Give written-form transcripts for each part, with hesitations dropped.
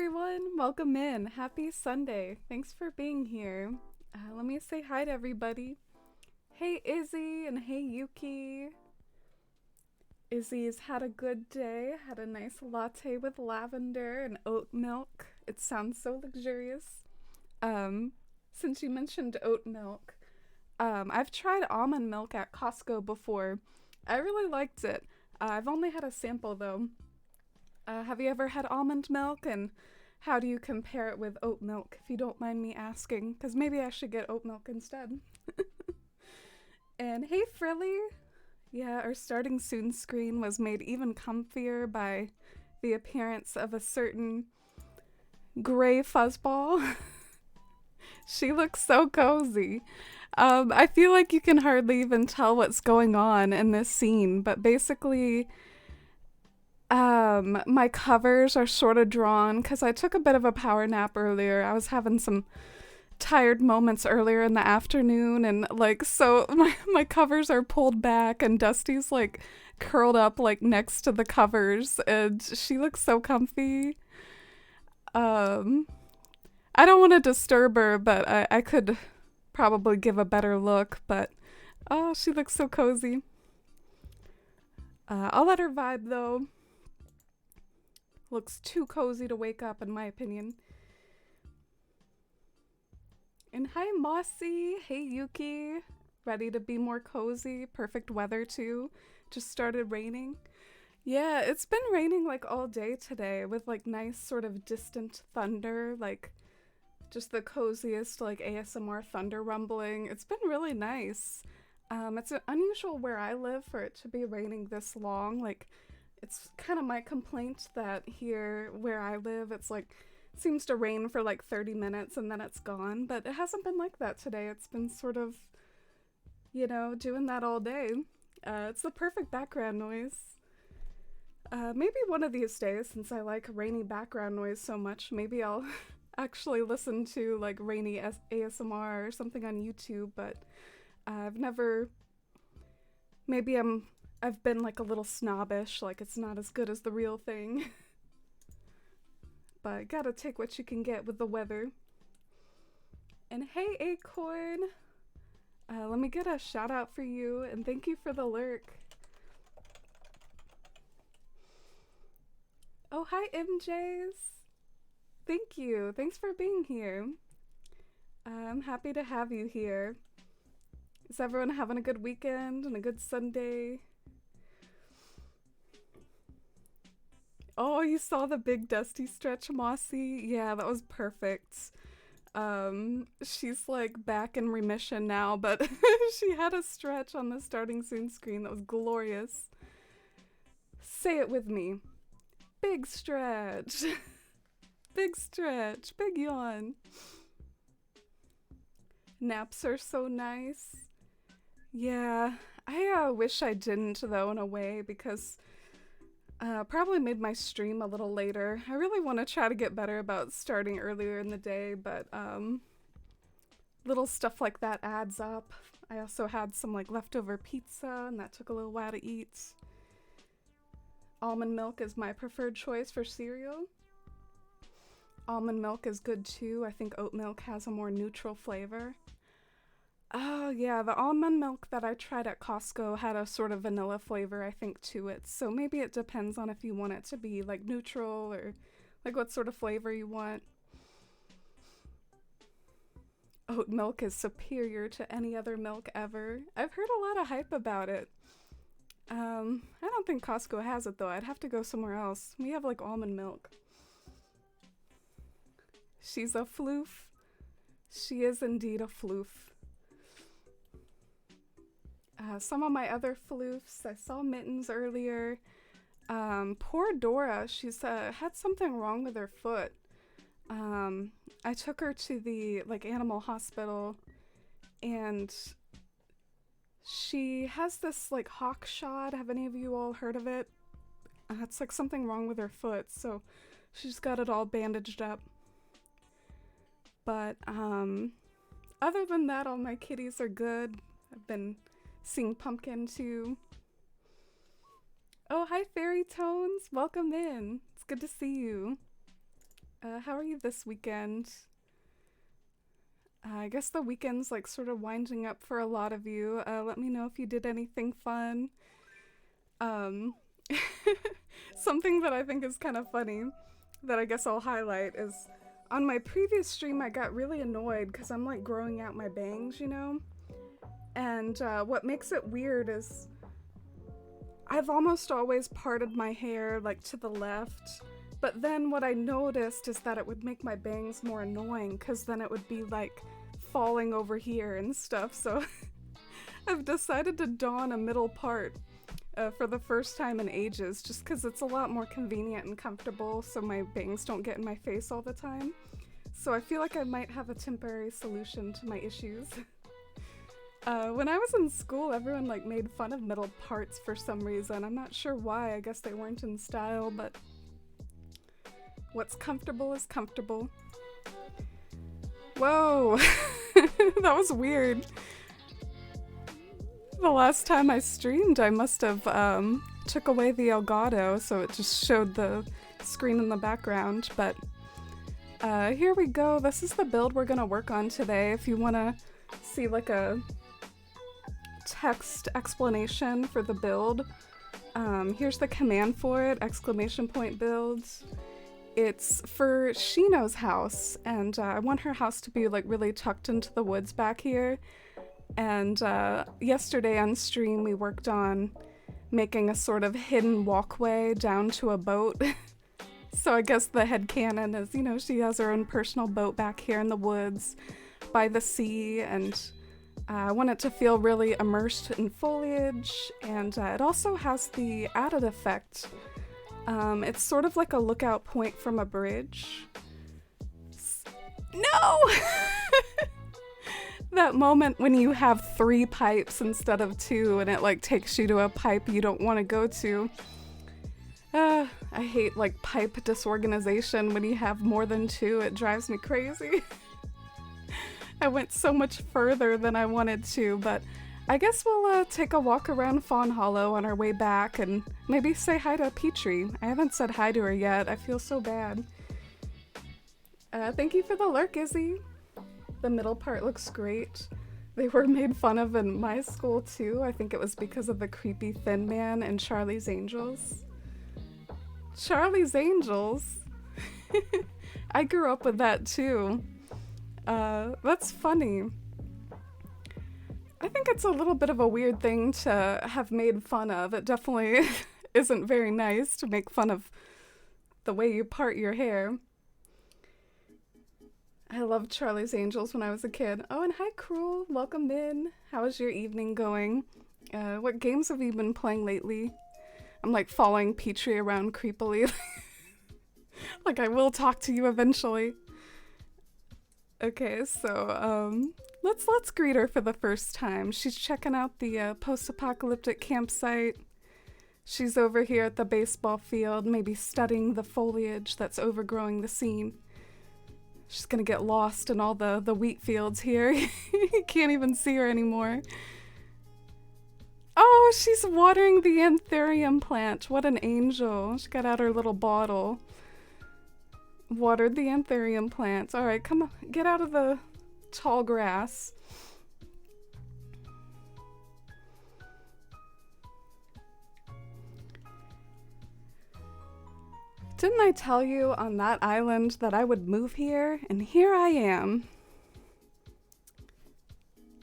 everyone. Welcome in. Happy Sunday. Thanks for being here. Let me say hi to everybody. Hey, Izzy, and hey, Yuki. Izzy's had a good day, had a nice latte with lavender and oat milk. It sounds so luxurious. Um, since you mentioned oat milk, I've tried almond milk at Costco before. I really liked it. I've only had a sample though. Have you ever had almond milk, and how do you compare it with oat milk, if you don't mind me asking? Because maybe I should get oat milk instead. And hey, Frilly. Yeah, our starting soon screen was made even comfier by the appearance of a certain gray fuzzball. She looks so cozy. I feel like you can hardly even tell what's going on in this scene, but basically, my covers are sort of drawn because I took a bit of a power nap earlier. I was having some tired moments earlier in the afternoon, and like, so my covers are pulled back, and Dusty's like curled up like next to the covers, and she looks so comfy. Um, I don't want to disturb her, but I could probably give a better look, but oh, she looks so cozy. I'll let her vibe though. Looks too cozy to wake up, in my opinion. And hi, Mossy. Hey, Yuki. Ready to be more cozy? Perfect weather, too. Just started raining. Yeah, it's been raining like all day today with like nice sort of distant thunder, like just the coziest like ASMR thunder rumbling. It's been really nice. It's unusual where I live for it to be raining this long. Like, it's kind of my complaint that here where I live, it's like seems to rain for like 30 minutes and then it's gone. But it hasn't been like that today. It's been sort of, doing that all day. It's the perfect background noise. Maybe one of these days, since I like rainy background noise so much, maybe I'll actually listen to like rainy ASMR or something on YouTube. But I've never. Maybe I've been like a little snobbish, like it's not as good as the real thing. But gotta take what you can get with the weather. And hey, Acorn! Let me get a shout out for you, and thank you for the lurk. Oh, hi, MJs! Thank you. Thanks for being here. I'm happy to have you here. Is everyone having a good weekend and a good Sunday? Oh, you saw the big dusty stretch, Mossy? Yeah, that was perfect. She's like back in remission now, but she had a stretch on the starting soon screen that was glorious. Say it with me. Big stretch. Big stretch. Big yawn. Naps are so nice. Yeah, I wish I didn't though, in a way, because probably made my stream a little later. I really want to try to get better about starting earlier in the day, but little stuff like that adds up. I also had some like leftover pizza, and that took a little while to eat. Almond milk is my preferred choice for cereal. Almond milk is good too. I think oat milk has a more neutral flavor. Oh, yeah, the almond milk that I tried at Costco had a sort of vanilla flavor, I think, to it. So maybe it depends on if you want it to be like neutral or like what sort of flavor you want. Oat milk is superior to any other milk ever. I've heard a lot of hype about it. I don't think Costco has it though. I'd have to go somewhere else. We have like almond milk. She's a floof. She is indeed a floof. Some of my other floofs, I saw Mittens earlier. Poor Dora, she's had something wrong with her foot. I took her to the like animal hospital, and she has this like hawk shot. Have any of you all heard of it? It's like something wrong with her foot, so she's got it all bandaged up. But other than that, all my kitties are good. I've been seeing Pumpkin too. Oh, hi, Fairy Tones. Welcome in. It's good to see you. How are you this weekend? I guess the weekend's like sort of winding up for a lot of you. Let me know if you did anything fun. Um, Something that I think is kind of funny that I guess I'll highlight is on my previous stream, I got really annoyed because I'm like growing out my bangs, you know? And what makes it weird is I've almost always parted my hair like to the left, but then what I noticed is that it would make my bangs more annoying because then it would be like falling over here and stuff. So I've decided to don a middle part for the first time in ages just because it's a lot more convenient and comfortable so my bangs don't get in my face all the time. So I feel like I might have a temporary solution to my issues. When I was in school, everyone like made fun of middle parts for some reason. I'm not sure why. I guess they weren't in style, but what's comfortable is comfortable. Whoa, that was weird. The last time I streamed, I must have took away the Elgato, so it just showed the screen in the background. But here we go. This is the build we're gonna work on today. If you wanna see like a text explanation for the build, here's the command for it, ! builds. It's for Shino's house, and I want her house to be like really tucked into the woods back here. And yesterday on stream we worked on making a sort of hidden walkway down to a boat. So I guess the headcanon is, you know, she has her own personal boat back here in the woods by the sea, and I want it to feel really immersed in foliage, and it also has the added effect. It's sort of like a lookout point from a bridge. No! That moment when you have 3 pipes instead of 2 and it like takes you to a pipe you don't want to go to. I hate like pipe disorganization when you have more than 2. It drives me crazy. I went so much further than I wanted to, but I guess we'll take a walk around Fawn Hollow on our way back and maybe say hi to Petrie. I haven't said hi to her yet. I feel so bad. Thank you for the lurk, Izzy. The middle part looks great. They were made fun of in my school too. I think it was because of the creepy Thin Man and Charlie's Angels. Charlie's Angels? I grew up with that too. That's funny. I think it's a little bit of a weird thing to have made fun of. It definitely isn't very nice to make fun of the way you part your hair. I loved Charlie's Angels when I was a kid. Oh, and hi, Cruel. Welcome in. How is your evening going? What games have you been playing lately? I'm like following Petrie around creepily. Like I will talk to you eventually. Okay, so let's greet her for the first time. She's checking out the post-apocalyptic campsite. She's over here at the baseball field, maybe studying the foliage that's overgrowing the scene. She's gonna get lost in all the wheat fields here. You can't even see her anymore. Oh, she's watering the anthurium plant. What an angel. She got out her little bottle. Watered the anthurium plant. All right, come on. Get out of the tall grass. Didn't I tell you on that island that I would move here? And here I am.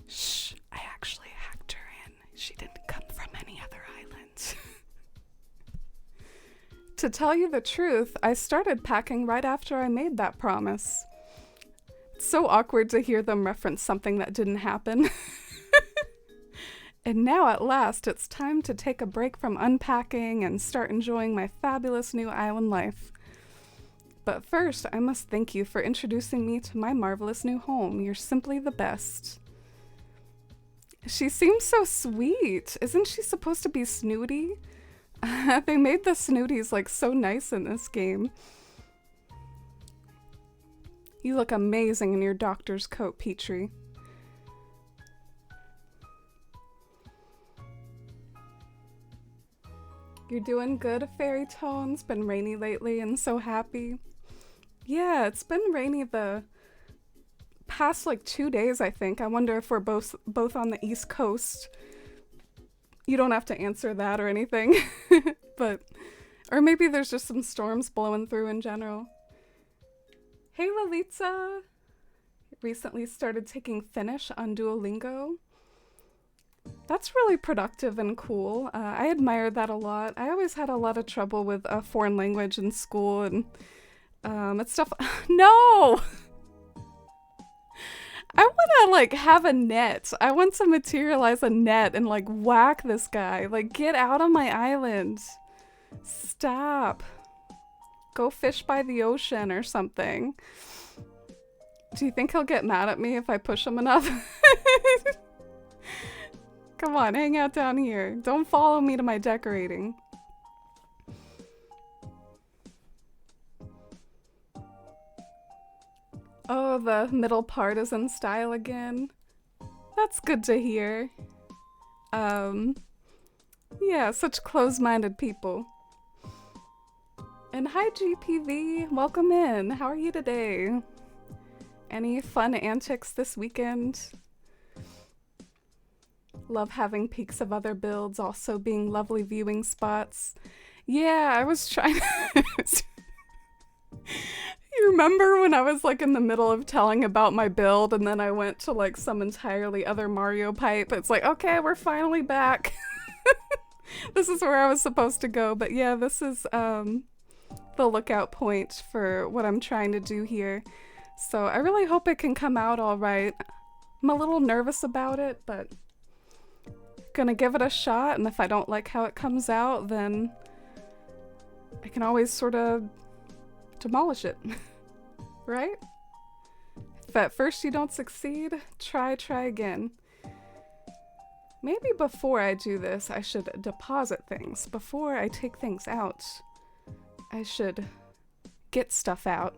Shh, I actually hacked her in. She didn't come from any other islands. To tell you the truth, I started packing right after I made that promise. It's so awkward to hear them reference something that didn't happen. And now at last, it's time to take a break from unpacking and start enjoying my fabulous new island life. But first, I must thank you for introducing me to my marvelous new home. You're simply the best. She seems so sweet. Isn't she supposed to be snooty? They made the snooties like so nice in this game. You look amazing in your doctor's coat, Petrie. You're doing good, Fairy Tones. Been rainy lately and so happy. Yeah, it's been rainy the past like 2 days, I think. I wonder if we're both on the East Coast. You don't have to answer that or anything, but or maybe there's just some storms blowing through in general. Hey, Lalitza! Recently started taking Finnish on Duolingo. That's really productive and cool. I admire that a lot. I always had a lot of trouble with a foreign language in school, and it's stuff. No! I want to like have a net. I want to materialize a net and like whack this guy. Like, get out of my island. Stop. Go fish by the ocean or something. Do you think he'll get mad at me if I push him enough? Come on, hang out down here. Don't follow me to my decorating. Oh, the middle part is in style again. That's good to hear. Yeah, such close-minded people. And hi, GPV. Welcome in. How are you today? Any fun antics this weekend? Love having peeks of other builds also being lovely viewing spots. Yeah, I was trying to... You remember when I was like in the middle of telling about my build and then I went to like some entirely other Mario pipe? It's like, okay, we're finally back. This is where I was supposed to go. But yeah, this is the lookout point for what I'm trying to do here. So I really hope it can come out all right. I'm a little nervous about it, but gonna give it a shot, and if I don't like how it comes out, then I can always sort of demolish it, right? If at first you don't succeed, try again. Maybe before I do this, I should deposit things. Before I take things out, I should get stuff out.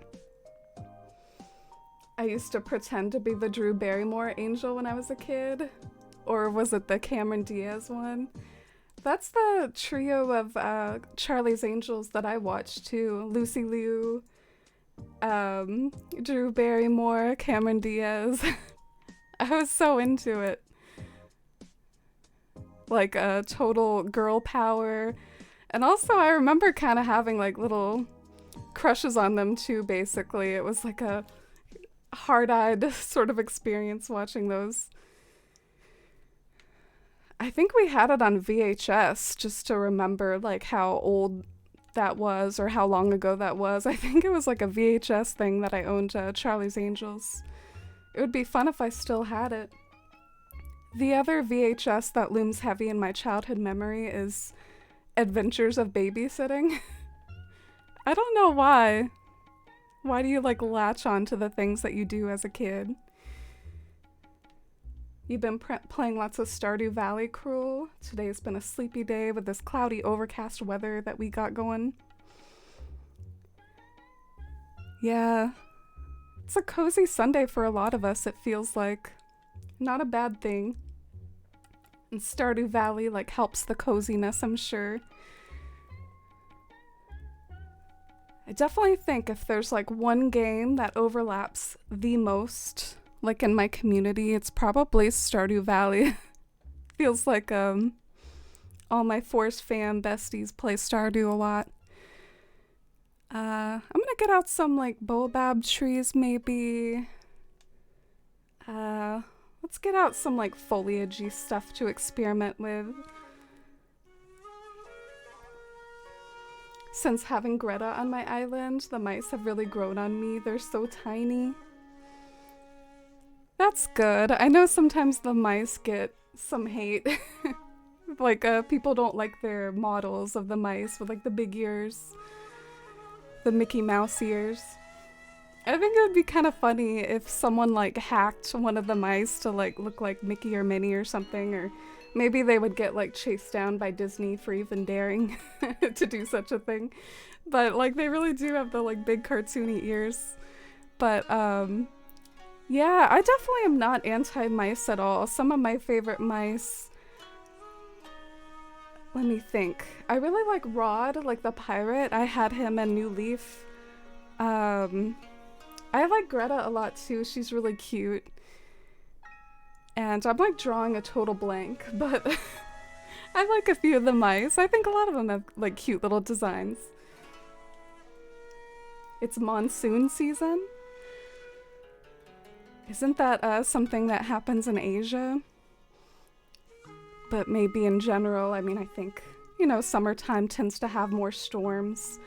I used to pretend to be the Drew Barrymore angel when I was a kid. Or was it the Cameron Diaz one? That's the trio of Charlie's Angels that I watched too. Lucy Liu, Drew Barrymore, Cameron Diaz. I was so into it. Like a total girl power. And also I remember kind of having like little crushes on them too, basically. It was like a hard-eyed sort of experience watching those. I think we had it on VHS just to remember like how old that was or how long ago that was. I think it was like a VHS thing that I owned, Charlie's Angels. It would be fun if I still had it. The other VHS that looms heavy in my childhood memory is Adventures of Babysitting. I don't know why. Why do you like latch on to the things that you do as a kid? You've been playing lots of Stardew Valley, Cruel. Today's been a sleepy day with this cloudy, overcast weather that we got going. Yeah. It's a cozy Sunday for a lot of us, it feels like. Not a bad thing. And Stardew Valley, like, helps the coziness, I'm sure. I definitely think if there's, like, one game that overlaps the most... like in my community, it's probably Stardew Valley. Feels like all my Force fan besties play Stardew a lot. I'm gonna get out some like baobab trees maybe. Let's get out some like foliagey stuff to experiment with. Since having Greta on my island, the mice have really grown on me. They're so tiny. That's good. I know sometimes the mice get some hate. Like, people don't like their models of the mice with, like, the big ears. The Mickey Mouse ears. I think it would be kind of funny if someone, like, hacked one of the mice to, like, look like Mickey or Minnie or something. Or maybe they would get, like, chased down by Disney for even daring to do such a thing. But, like, they really do have the, like, big cartoony ears. But, yeah, I definitely am not anti-mice at all. Some of my favorite mice... Let me think. I really like Rod, like the pirate. I had him in New Leaf. I like Greta a lot too. She's really cute. And I'm like drawing a total blank, but I like a few of the mice. I think a lot of them have like cute little designs. It's monsoon season. Isn't that something that happens in Asia? But maybe in general, I mean, I think, you know, summertime tends to have more storms.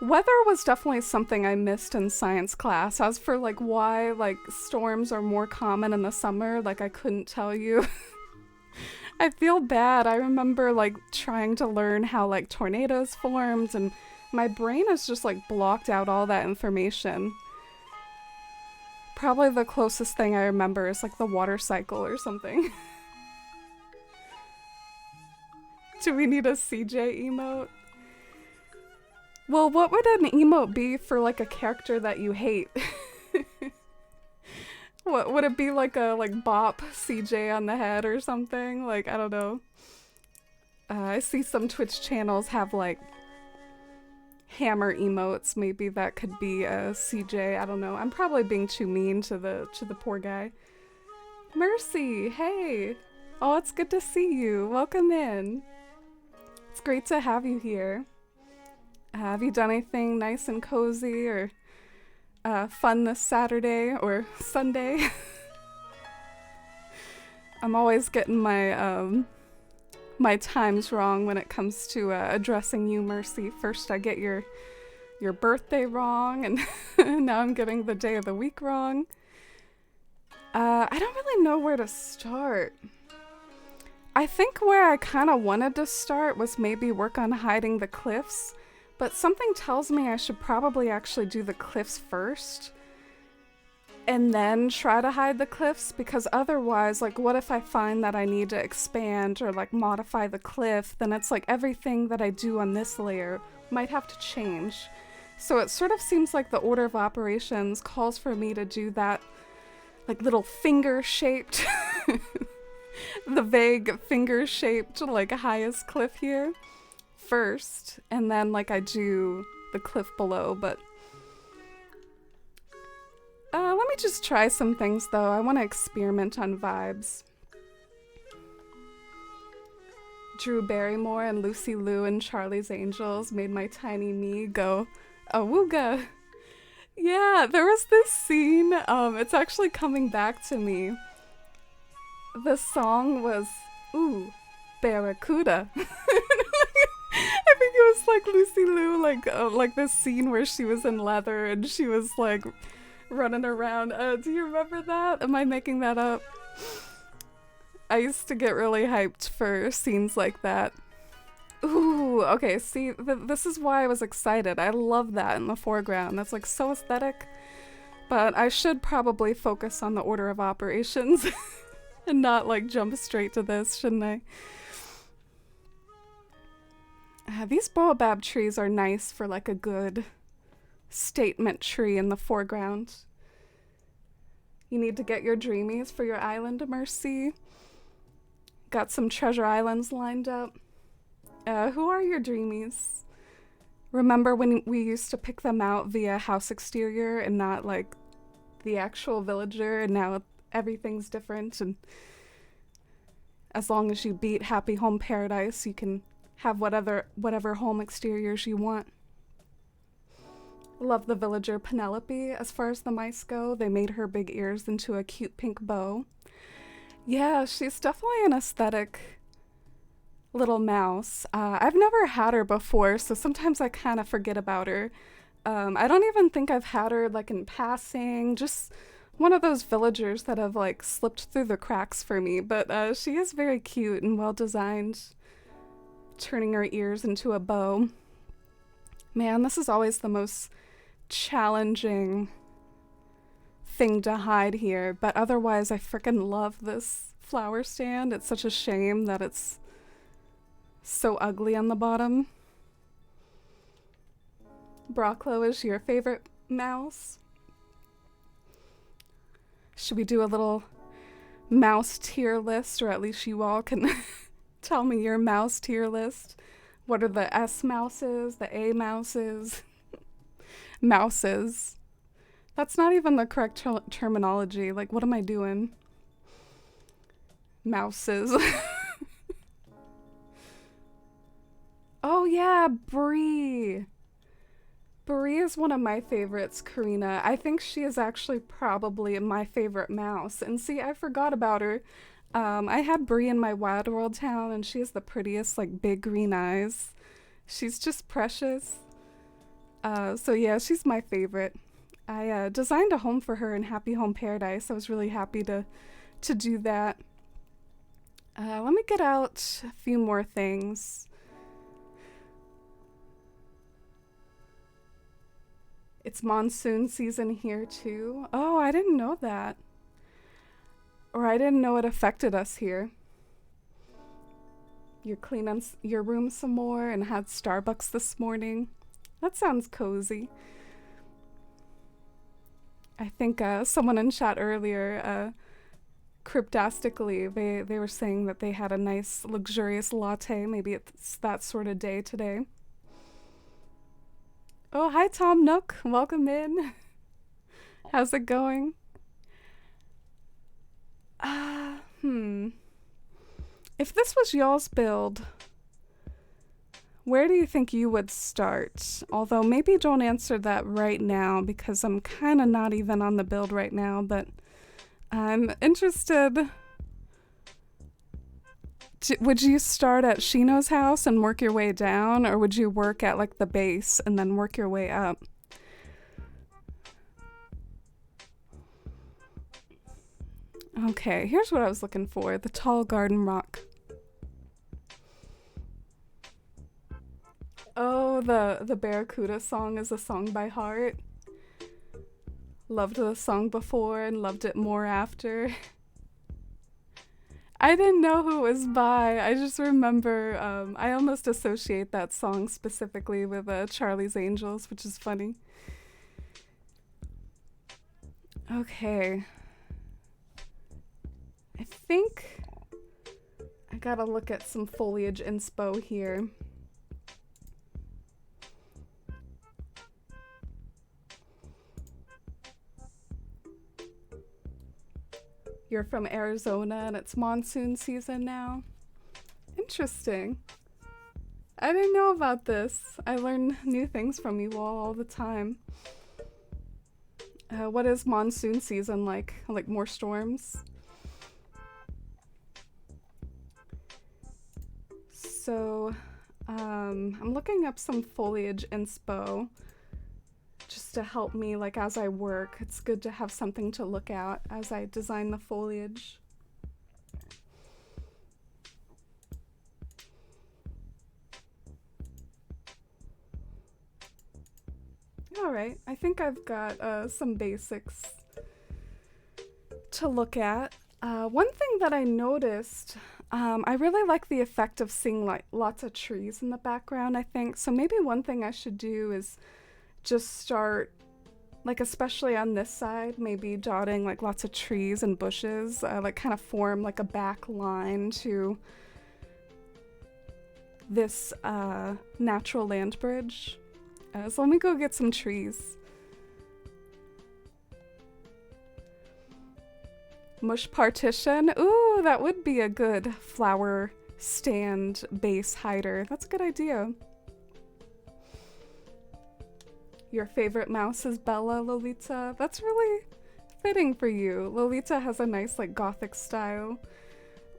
Weather was definitely something I missed in science class. As for like why like storms are more common in the summer, like I couldn't tell you. I feel bad. I remember like trying to learn how like tornadoes formed, and my brain has just like blocked out all that information. Probably the closest thing I remember is like the water cycle or something. Do we need a CJ emote? Well, what would an emote be for like a character that you hate? What would it be, like a bop CJ on the head or something? Like, I don't know. I see some Twitch channels have like hammer emotes. Maybe that could be a CJ. I don't know. I'm probably being too mean to the poor guy. Mercy, hey. Oh, it's good to see you. Welcome in. It's great to have you here. Have you done anything nice and cozy or fun this Saturday or Sunday? I'm always getting my my times wrong when it comes to addressing you, Mercy. First I get your birthday wrong, and now I'm getting the day of the week wrong. I don't really know where to start. I think where I kind of wanted to start was maybe work on hiding the cliffs. But something tells me I should probably actually do the cliffs first and then try to hide the cliffs, because otherwise, like, what if I find that I need to expand or like modify the cliff? Then it's like everything that I do on this layer might have to change. So it sort of seems like the order of operations calls for me to do that like little finger-shaped, the vague finger-shaped like highest cliff here first, and then like I do the cliff below. But let me just try some things though. I want to experiment on vibes. Drew Barrymore and Lucy Liu and Charlie's Angels made my tiny me go awooga. Yeah, there was this scene, it's actually coming back to me. The song was ooh, Barracuda. I think it was like Lucy Liu, like this scene where she was in leather and she was like running around. Do you remember that? Am I making that up? I used to get really hyped for scenes like that. Ooh, okay, see, this is why I was excited. I love that in the foreground. That's like so aesthetic. But I should probably focus on the order of operations and not like jump straight to this, shouldn't I? These baobab trees are nice for like a good statement tree in the foreground. You need to get your dreamies for your island, Mercy. Got some treasure islands lined up. Who are your dreamies? Remember when we used to pick them out via house exterior and not like the actual villager, and now everything's different, and as long as you beat Happy Home Paradise, you can have whatever home exteriors you want. Love the villager Penelope. As far as the mice go, they made her big ears into a cute pink bow. Yeah, she's definitely an aesthetic little mouse. I've never had her before, so sometimes I kind of forget about her. I don't even think I've had her like in passing, just one of those villagers that have like slipped through the cracks for me, but she is very cute and well designed. Turning her ears into a bow. Man, this is always the most challenging thing to hide here, but otherwise I freaking love this flower stand. It's such a shame that it's so ugly on the bottom. Brocklow is your favorite mouse? Should we do a little mouse tier list, or at least you all can tell me your mouse tier list? What are the S mouses, the A mouses? Mouses. That's not even the correct terminology. Like, what am I doing? Mouses. Oh yeah, Bree. Bree is one of my favorites, Karina. I think she is actually probably my favorite mouse. And see, I forgot about her. I had Bree in my Wild World town, and she has the prettiest, like, big green eyes. She's just precious. So yeah, she's my favorite. I designed a home for her in Happy Home Paradise. I was really happy to do that. Let me get out a few more things. It's monsoon season here too. Oh, I didn't know that. Or I didn't know it affected us here. You're cleaning your room some more and had Starbucks this morning. That sounds cozy. I think someone in chat earlier, cryptastically, they were saying that they had a nice luxurious latte. Maybe it's that sort of day today. Oh, hi Tom Nook. Welcome in. How's it going? If this was y'all's build, where do you think you would start? Although maybe don't answer that right now because I'm kind of not even on the build right now, but I'm interested. Would you start at Shino's house and work your way down, or would you work at like the base and then work your way up? Okay, here's what I was looking for. The tall garden rock. Oh, the Barracuda song is a song by heart. Loved the song before and loved it more after. I didn't know who it was by. I just remember I almost associate that song specifically with Charlie's Angels, which is funny. Okay. I think I gotta look at some foliage inspo here. You're from Arizona and it's monsoon season now. Interesting. I didn't know about this. I learn new things from you all the time. What is monsoon season like? Like more storms? So, I'm looking up some foliage inspo just to help me like as I work. It's good to have something to look at as I design the foliage. Alright, I think I've got some basics to look at. One thing that I noticed, I really like the effect of seeing like lots of trees in the background, I think. So maybe one thing I should do is just start, like especially on this side, maybe dotting like lots of trees and bushes, like kind of form like a back line to this natural land bridge. So let me go get some trees. Mush partition. Ooh, that would be a good flower stand base hider. That's a good idea. Your favorite mouse is Bella, Lolita. That's really fitting for you. Lolita has a nice like gothic style,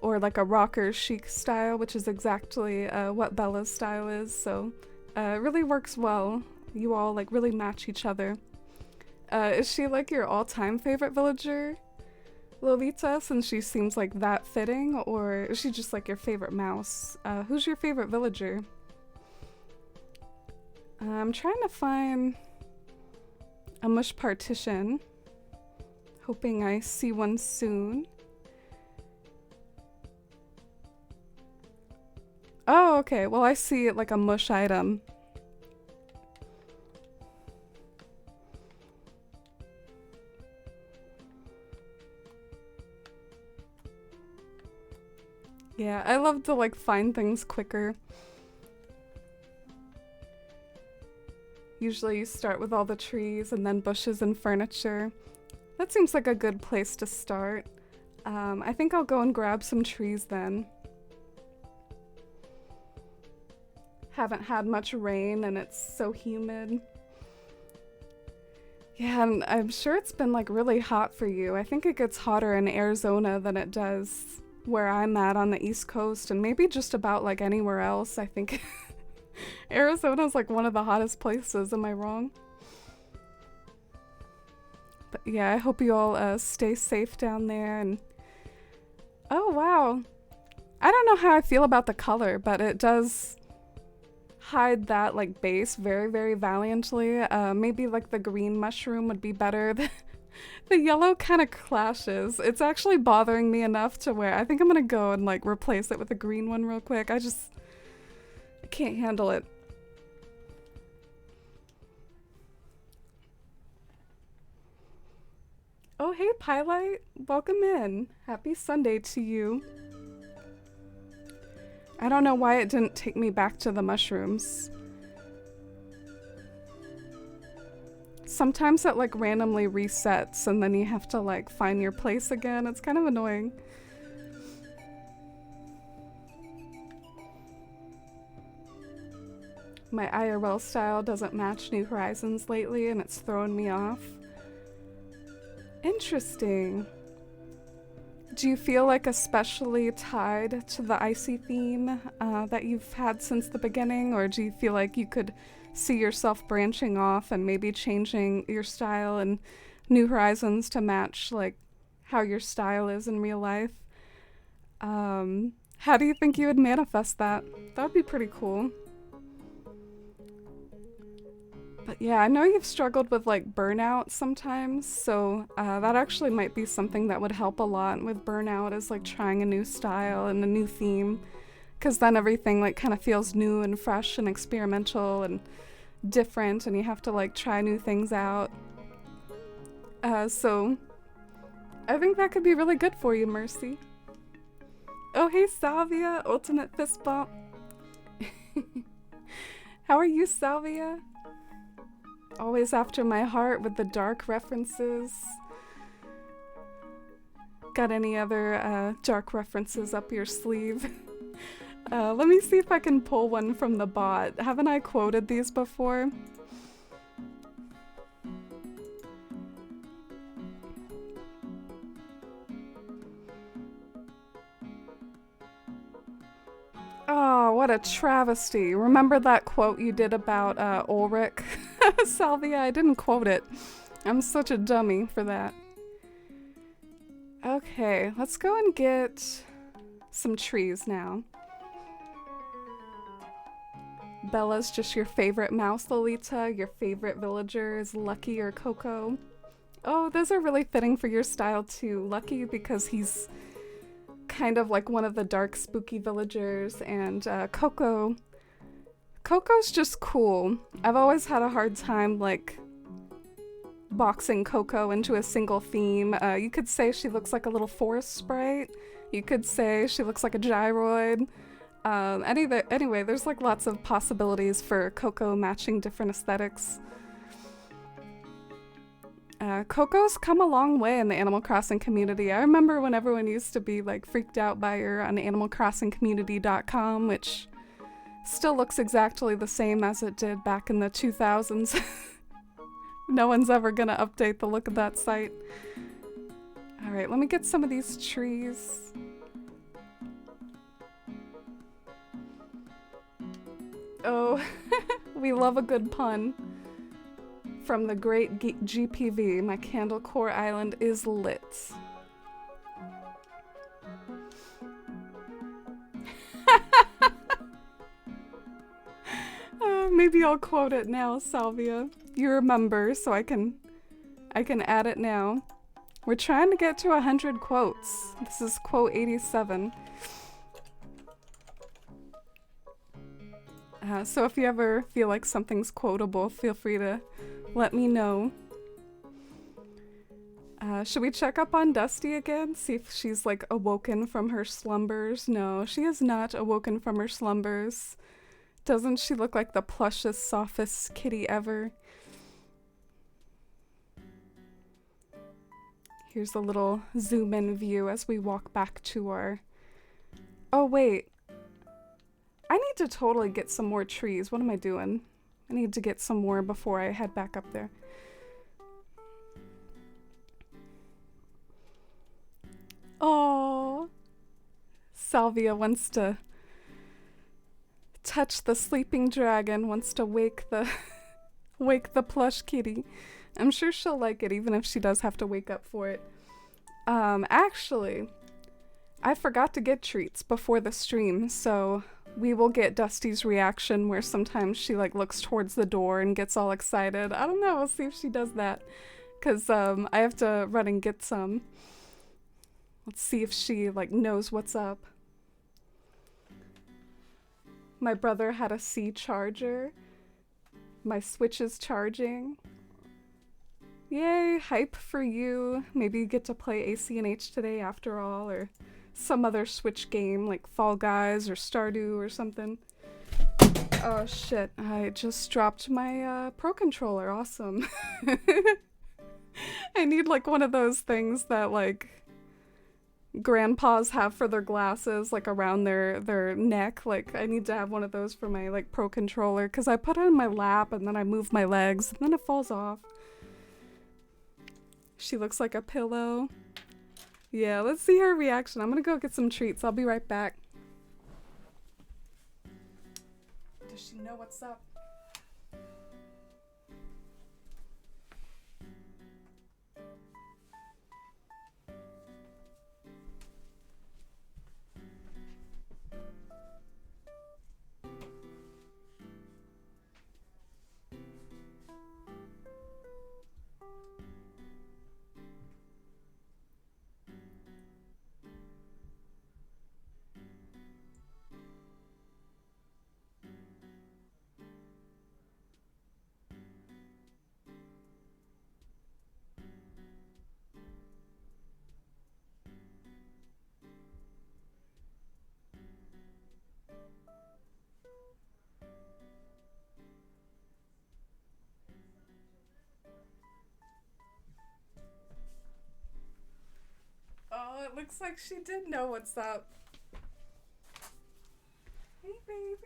or like a rocker chic style, which is exactly what Bella's style is. So it really works well. You all like really match each other. Is she like your all-time favorite villager, Lolita, since she seems like that fitting, or is she just like your favorite mouse? Who's your favorite villager? I'm trying to find a mush partition, hoping I see one soon. Oh, okay. Well, I see it like a mush item. Yeah, I love to like find things quicker. Usually you start with all the trees and then bushes and furniture. That seems like a good place to start. I think I'll go and grab some trees then. Haven't had much rain and it's so humid. Yeah, and I'm sure it's been like really hot for you. I think it gets hotter in Arizona than it does where I'm at on the East Coast, and maybe just about like anywhere else. I think Arizona's like one of the hottest places, am I wrong? But yeah, I hope you all stay safe down there. And oh wow, I don't know how I feel about the color, but it does hide that like base very, very valiantly. Maybe like the green mushroom would be better. The yellow kind of clashes. It's actually bothering me enough to where I think I'm gonna go and like replace it with a green one real quick. I can't handle it. Oh hey Pylite, welcome in. Happy Sunday to you. I don't know why it didn't take me back to the mushrooms. Sometimes it like randomly resets and then you have to like find your place again. It's kind of annoying. My IRL style doesn't match New Horizons lately and it's throwing me off. Interesting. Do you feel like especially tied to the icy theme that you've had since the beginning, or do you feel like you could see yourself branching off and maybe changing your style in New Horizons to match like how your style is in real life? How do you think you would manifest that? That would be pretty cool. But yeah, I know you've struggled with like burnout sometimes, so that actually might be something that would help a lot with burnout, is like trying a new style and a new theme, because then everything like kind of feels new and fresh and experimental and different, and you have to like try new things out. So I think that could be really good for you, Mercy. Oh hey Salvia, ultimate fist bump. How are you, Salvia? Always after my heart with the dark references. Got any other dark references up your sleeve? Let me see if I can pull one from the bot. Haven't I quoted these before? Oh, what a travesty. Remember that quote you did about Ulrich? Salvia, I didn't quote it. I'm such a dummy for that. Okay, let's go and get some trees now. Bella's just your favorite mouse, Lolita. Your favorite villager is Lucky or Coco. Oh, those are really fitting for your style too. Lucky because he's kind of like one of the dark spooky villagers, and Coco's just cool. I've always had a hard time like boxing Coco into a single theme. You could say she looks like a little forest sprite. You could say she looks like a gyroid. Anyway, there's like lots of possibilities for Coco matching different aesthetics. Coco's come a long way in the Animal Crossing community. I remember when everyone used to be like freaked out by her on animalcrossingcommunity.com, which still looks exactly the same as it did back in the 2000s. No one's ever gonna update the look of that site. Alright, let me get some of these trees. Oh, we love a good pun. From the great GPV, my Candle Core Island is lit. Maybe I'll quote it now, Salvia. You remember, so I can add it now. We're trying to get to 100 quotes. This is quote 87. So if you ever feel like something's quotable, feel free to let me know. Should we check up on Dusty again? See if she's like awoken from her slumbers? No, she is not awoken from her slumbers. Doesn't she look like the plushest, softest kitty ever? Here's a little zoom in view as we walk back to our... Oh wait, I need to totally get some more trees. What am I doing? I need to get some more before I head back up there. Oh, Salvia wants to touch the sleeping dragon, wants to wake the wake the plush kitty. I'm sure she'll like it even if she does have to wake up for it. Actually, I forgot to get treats before the stream, so we will get Dusty's reaction where sometimes she like looks towards the door and gets all excited. I don't know, we'll see if she does that. Cause I have to run and get some. Let's see if she like knows what's up. My brother had a C charger. My Switch is charging. Yay, hype for you. Maybe you get to play ACNH today after all, or some other Switch game like Fall Guys or Stardew or something. Oh shit, I just dropped my Pro Controller. Awesome. I need like one of those things that like grandpas have for their glasses, like around their neck. Like I need to have one of those for my like Pro Controller, because I put it in my lap and then I move my legs and then it falls off. She looks like a pillow. Yeah, let's see her reaction. I'm gonna go get some treats. I'll be right back. Does she know what's up? Oh, it looks like she did know what's up. Hey, baby.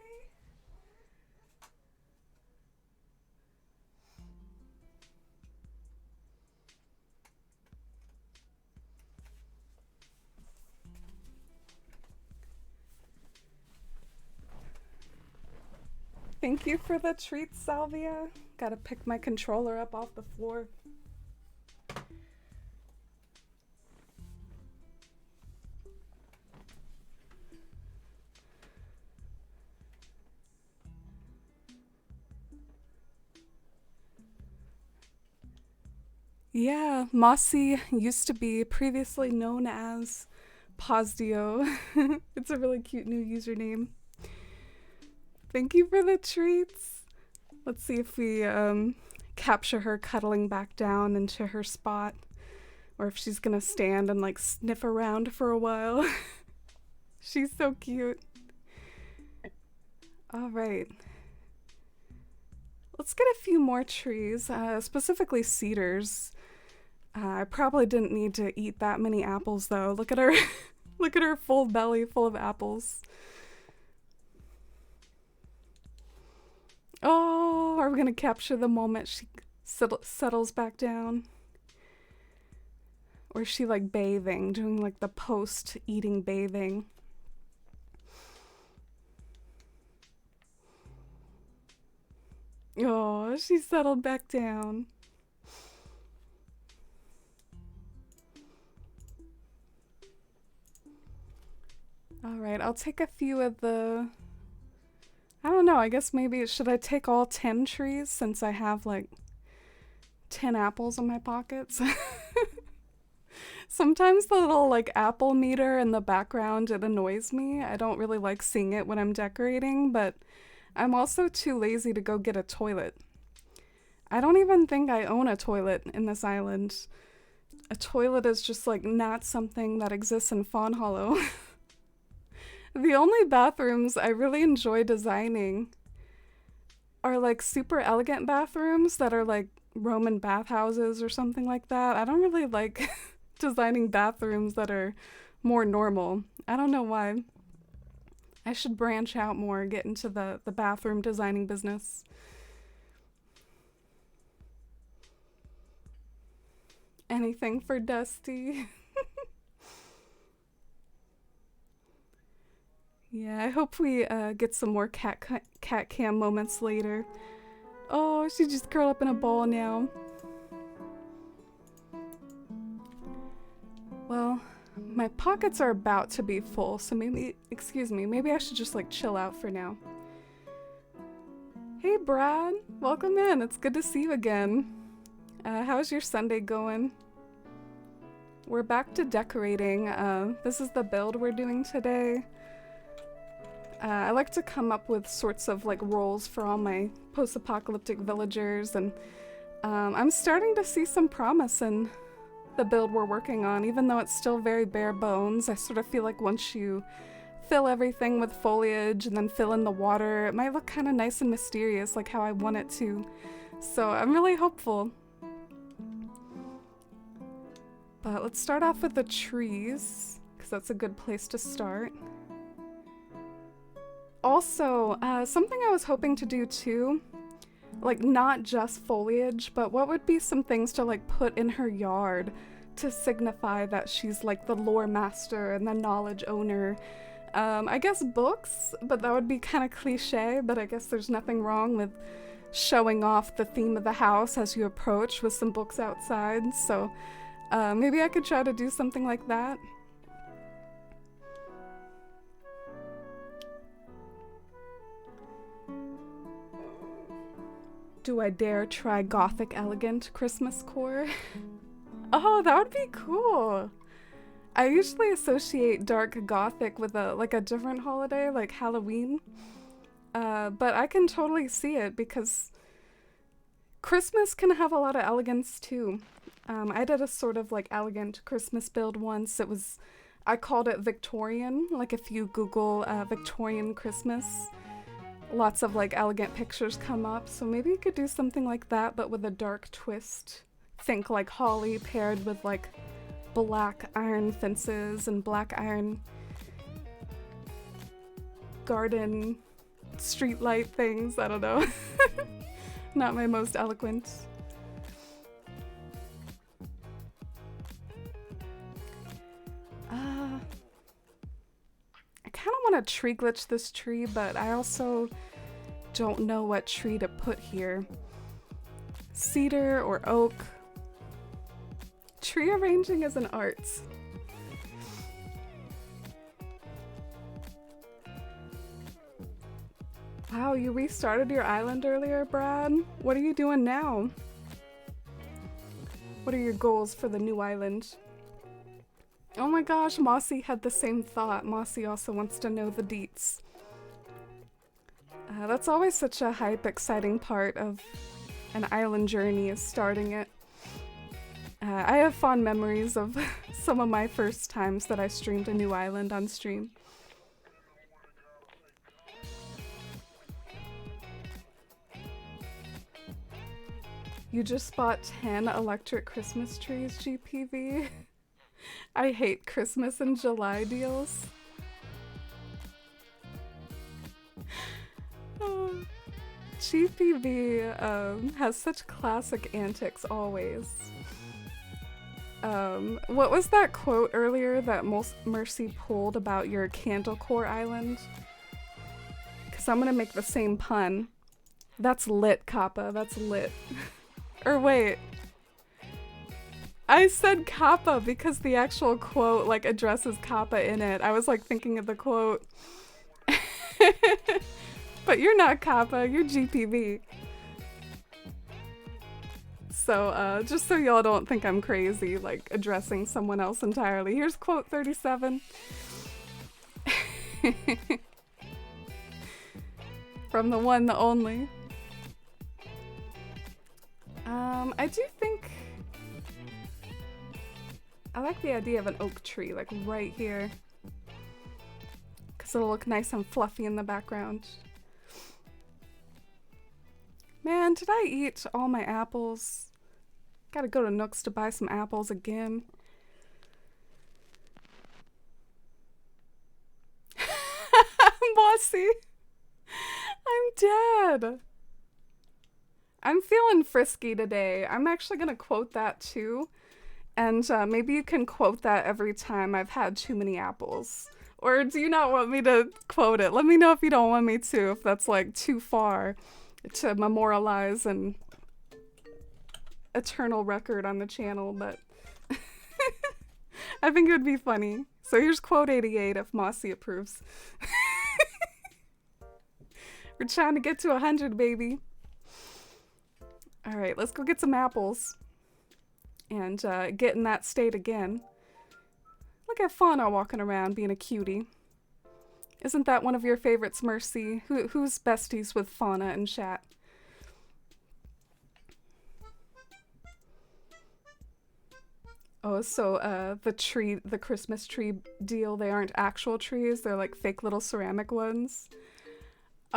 Thank you for the treats, Salvia. Gotta pick my controller up off the floor. Yeah, Mossy used to be previously known as Posdio. It's a really cute new username. Thank you for the treats. Let's see if we capture her cuddling back down into her spot, or if she's gonna stand and like sniff around for a while. She's so cute. All right. Let's get a few more trees, specifically cedars. I probably didn't need to eat that many apples though. Look at her, look at her full belly full of apples. Oh, are we gonna capture the moment she settles back down? Or is she like bathing, doing like the post-eating bathing? Oh, she settled back down. All right, I'll take a few of the... I don't know, I guess maybe should I take all 10 trees since I have like 10 apples in my pockets? Sometimes the little like apple meter in the background, it annoys me. I don't really like seeing it when I'm decorating, but I'm also too lazy to go get a toilet. I don't even think I own a toilet in this island. A toilet is just like not something that exists in Fawn Hollow. The only bathrooms I really enjoy designing are like super elegant bathrooms that are like Roman bathhouses or something like that. I don't really like designing bathrooms that are more normal. I don't know why. I should branch out more, get into the bathroom designing business. Anything for Dusty. Yeah, I hope we get some more cat cam moments later. Oh, she just curled up in a ball now. Well, my pockets are about to be full, so maybe, excuse me, maybe I should just like chill out for now. Hey Brad, welcome in. It's good to see you again. How's your Sunday going? We're back to decorating. This is the build we're doing today. I like to come up with sorts of like roles for all my post-apocalyptic villagers, and I'm starting to see some promise in the build we're working on, even though it's still very bare bones. I sort of feel like once you fill everything with foliage and then fill in the water, it might look kind of nice and mysterious, like how I want it to. So I'm really hopeful. But let's start off with the trees, because that's a good place to start. Also, something I was hoping to do too, like not just foliage, but what would be some things to like put in her yard to signify that she's like the lore master and the knowledge owner. I guess books, but that would be kind of cliche, but I guess there's nothing wrong with showing off the theme of the house as you approach with some books outside, so maybe I could try to do something like that. Do I dare try Gothic Elegant Christmas core? Oh, that would be cool. I usually associate dark Gothic with a different holiday, like Halloween. But I can totally see it because Christmas can have a lot of elegance too. I did a sort of like elegant Christmas build once. I called it Victorian. Like if you Google Victorian Christmas, lots of like elegant pictures come up, so maybe you could do something like that but with a dark twist. Think like holly paired with like black iron fences and black iron garden street light things. I don't know. Not my most eloquent. I kind of want to tree glitch this tree, but I also don't know what tree to put here. Cedar or oak. Tree arranging is an art. Wow, you restarted your island earlier, Brad? What are you doing now? What are your goals for the new island? Oh my gosh, Mossy had the same thought. Mossy also wants to know the deets. That's always such a hype, exciting part of an island journey, is starting it. I have fond memories of some of my first times that I streamed a new island on stream. You just bought 10 electric Christmas trees, GPV? I hate Christmas and July deals. GPV has such classic antics always. What was that quote earlier that Mercy pulled about your Candlecore Island? Because I'm gonna make the same pun. That's lit, Kappa. That's lit. Or wait. I said Kappa because the actual quote like addresses Kappa in it. I was like thinking of the quote. But you're not Kappa, you're GPV. So just so y'all don't think I'm crazy, like addressing someone else entirely, here's quote 37. From the one, the only. I do think I like the idea of an oak tree, like right here. Because it'll look nice and fluffy in the background. Man, did I eat all my apples? Gotta go to Nooks to buy some apples again. Mossy, I'm dead. I'm feeling frisky today. I'm actually gonna quote that too. And maybe you can quote that every time I've had too many apples. Or do you not want me to quote it? Let me know if you don't want me to, if that's like too far to memorialize an eternal record on the channel, but I think it would be funny. So here's quote 88 if Mossy approves. We're trying to get to 100, baby. All right, let's go get some apples and get in that state again. Look at Fauna walking around being a cutie. Isn't that one of your favorites, Mercy? Who's besties with Fauna and chat? Oh, so the Christmas tree deal, they aren't actual trees, they're like fake little ceramic ones.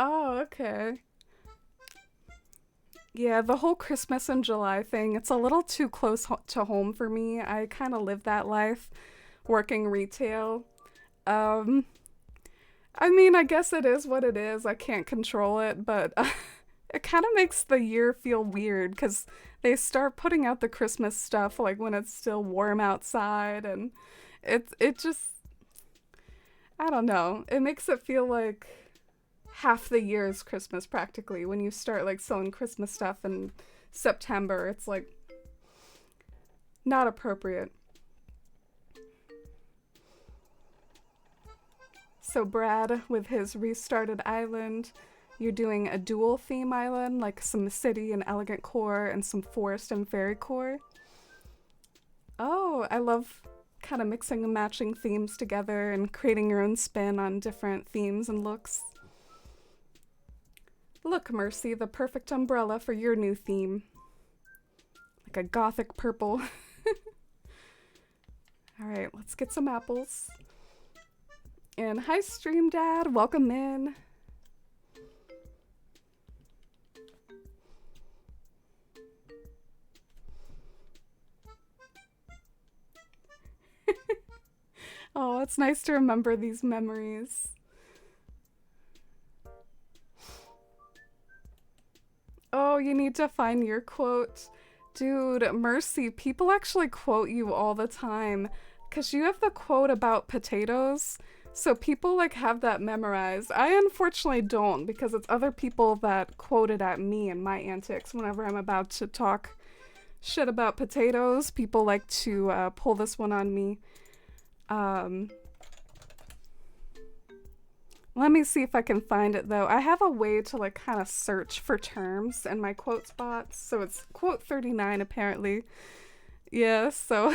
Oh, okay. Yeah, the whole Christmas in July thing, it's a little too close to home for me. I kind of live that life, working retail. Um, I mean, I guess it is what it is. I can't control it, but it kind of makes the year feel weird because they start putting out the Christmas stuff like when it's still warm outside, and it just, I don't know. It makes it feel like half the year is Christmas practically when you start like selling Christmas stuff in September. It's like not appropriate. So Brad with his restarted island, you're doing a dual theme island, like some city and elegant core and some forest and fairy core. Oh, I love kind of mixing and matching themes together and creating your own spin on different themes and looks. Look, Mercy, the perfect umbrella for your new theme. Like a gothic purple. Alright, let's get some apples. And hi, Stream Dad, welcome in. Oh, it's nice to remember these memories. Oh, you need to find your quote. Dude, Mercy, people actually quote you all the time because you have the quote about potatoes. So people like have that memorized. I unfortunately don't because it's other people that quote it at me and my antics whenever I'm about to talk shit about potatoes. People like to pull this one on me. Let me see if I can find it though. I have a way to like kind of search for terms in my quote spots. So it's quote 39 apparently. Yeah, so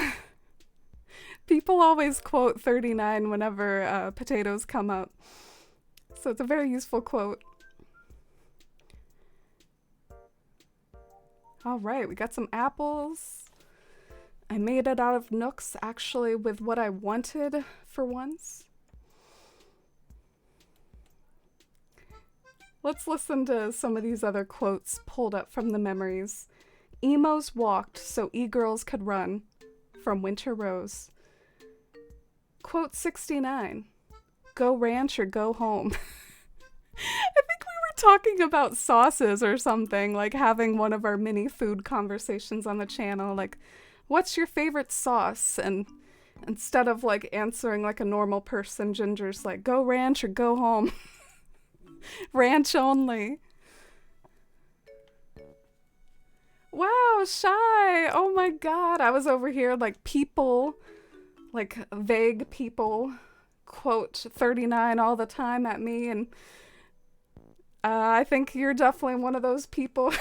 people always quote 39 whenever potatoes come up. So it's a very useful quote. All right, we got some apples. I made it out of Nooks actually with what I wanted for once. Let's listen to some of these other quotes pulled up from the memories. Emos walked so e-girls could run, from Winter Rose. Quote 69. Go ranch or go home. I think we were talking about sauces or something, like having one of our mini food conversations on the channel, like, what's your favorite sauce? And instead of like answering like a normal person, Ginger's like, go ranch or go home. Ranch only. Wow, Shy. Oh my god. I was over here like people, like vague people quote 39 all the time at me, and I think you're definitely one of those people.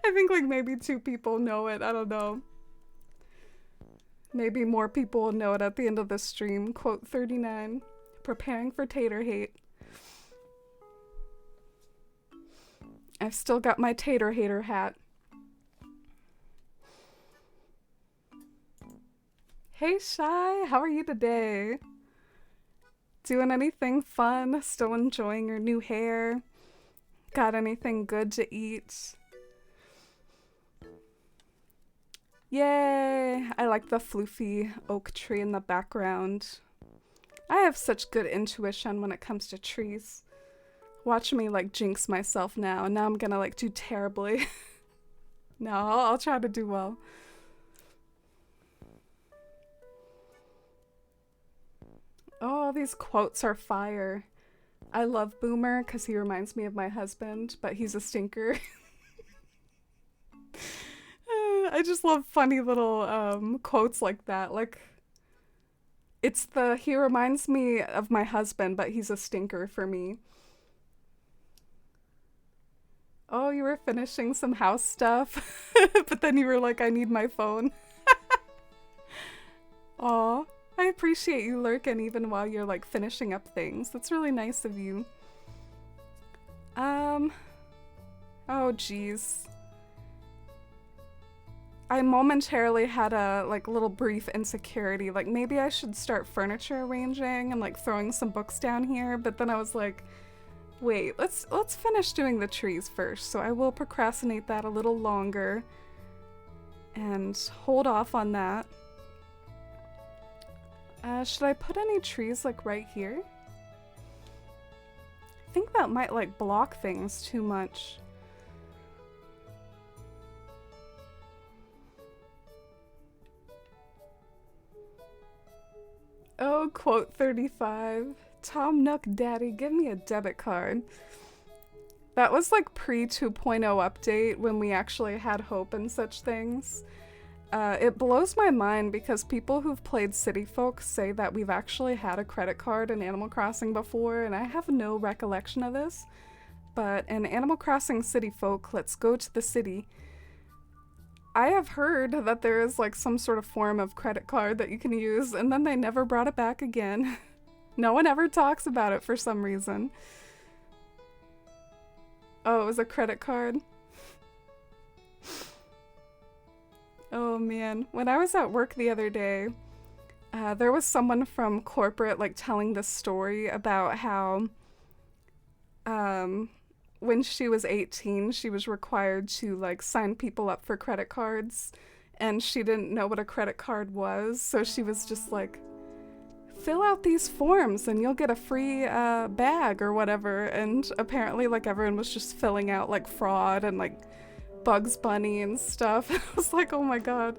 I think like maybe 2 people know it. I don't know. Maybe more people will know it at the end of the stream. Quote 39. Preparing for tater hate. I've still got my tater hater hat. Hey Shy, how are you today? Doing anything fun? Still enjoying your new hair? Got anything good to eat? Yay! I like the floofy oak tree in the background. I have such good intuition when it comes to trees. Watch me like jinx myself now, and now I'm gonna like do terribly. No, I'll try to do well. Oh, these quotes are fire. I love Boomer because he reminds me of my husband, but he's a stinker. I just love funny little quotes like that. Like, he reminds me of my husband, but he's a stinker for me. Oh, you were finishing some house stuff, but then you were like, I need my phone. Aw, I appreciate you lurking even while you're like finishing up things. That's really nice of you. Oh geez. I momentarily had a like little brief insecurity, like maybe I should start furniture arranging and like throwing some books down here, but then I was like, wait, let's finish doing the trees first. So I will procrastinate that a little longer and hold off on that. Should I put any trees like right here? I think that might like block things too much. Oh, quote 35. Tom Nook Daddy, give me a debit card. That was like pre 2.0 update when we actually had hope and such things. It blows my mind because people who've played City Folk say that we've actually had a credit card in Animal Crossing before, and I have no recollection of this. But in Animal Crossing City Folk, let's go to the city. I have heard that there is like some sort of form of credit card that you can use, and then they never brought it back again. No one ever talks about it for some reason. Oh, it was a credit card? Oh man, when I was at work the other day, there was someone from corporate like telling this story about how when she was 18, she was required to like sign people up for credit cards, and she didn't know what a credit card was, so she was just like, fill out these forms and you'll get a free bag or whatever. And apparently like everyone was just filling out like fraud and like Bugs Bunny and stuff. I was like, oh my god.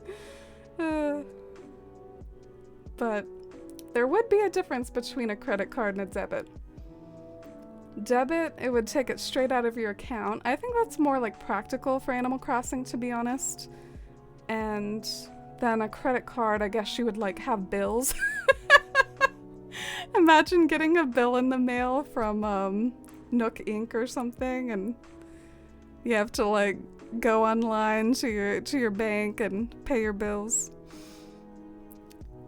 But there would be a difference between a credit card and a debit. Debit, it would take it straight out of your account. I think that's more like practical for Animal Crossing, to be honest. And then a credit card, I guess you would like have bills. Imagine getting a bill in the mail from Nook Inc. or something, and you have to like go online to your bank and pay your bills.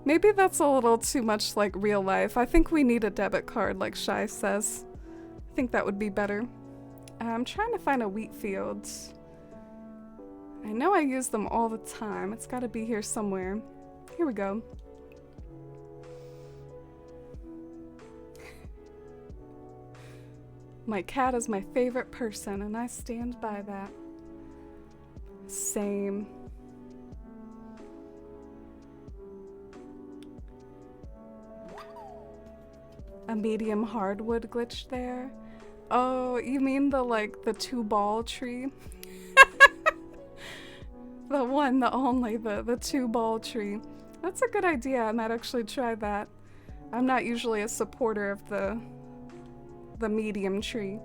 Maybe that's a little too much like real life. I think we need a debit card, like Shy says. I think that would be better. I'm trying to find a wheat field. I know I use them all the time. It's gotta be here somewhere. Here we go. My cat is my favorite person, and I stand by that. Same. A medium hardwood glitch there. Oh, you mean the like the 2-ball tree? The one, the only, the 2-ball tree. That's a good idea. I might actually try that. I'm not usually a supporter of the medium tree.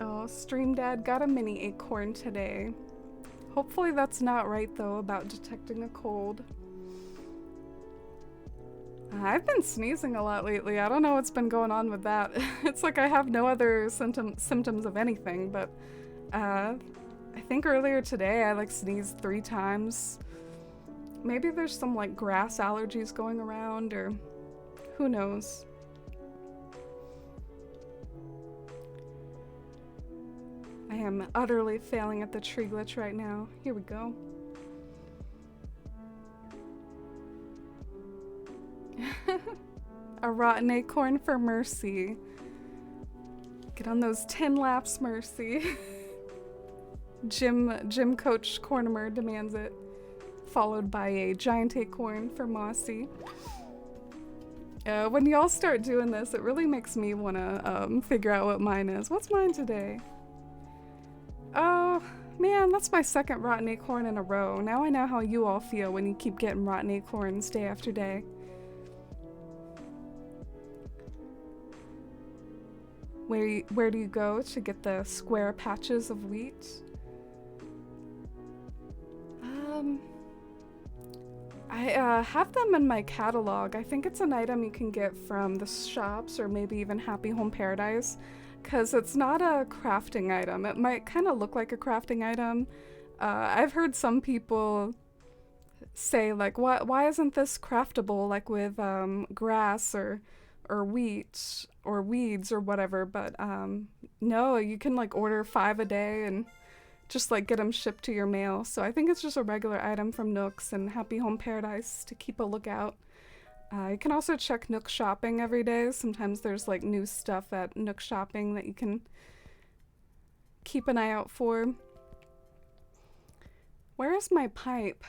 Oh, Stream Dad got a mini acorn today. Hopefully that's not right though about detecting a cold. I've been sneezing a lot lately. I don't know what's been going on with that. It's like I have no other symptoms of anything, but I think earlier today I like sneezed 3 times. Maybe there's some like grass allergies going around, or who knows. I am utterly failing at the tree glitch right now. Here we go. A rotten acorn for Mercy. Get on those 10 laps, Mercy. Gym coach Cornimer demands it. Followed by a giant acorn for Mossy. When y'all start doing this, it really makes me want to figure out what mine is. What's mine today? Oh, man, that's my second rotten acorn in a row. Now I know how you all feel when you keep getting rotten acorns day after day. Where do you go to get the square patches of wheat? I have them in my catalog. I think it's an item you can get from the shops or maybe even Happy Home Paradise, because it's not a crafting item. It might kind of look like a crafting item. I've heard some people say like, why isn't this craftable, like with grass or wheat or weeds or whatever? But no, you can like order 5 a day and just like get them shipped to your mail. So I think it's just a regular item from Nooks and Happy Home Paradise to keep a lookout. You can also check Nook Shopping every day. Sometimes there's like new stuff at Nook Shopping that you can keep an eye out for. Where is my pipe?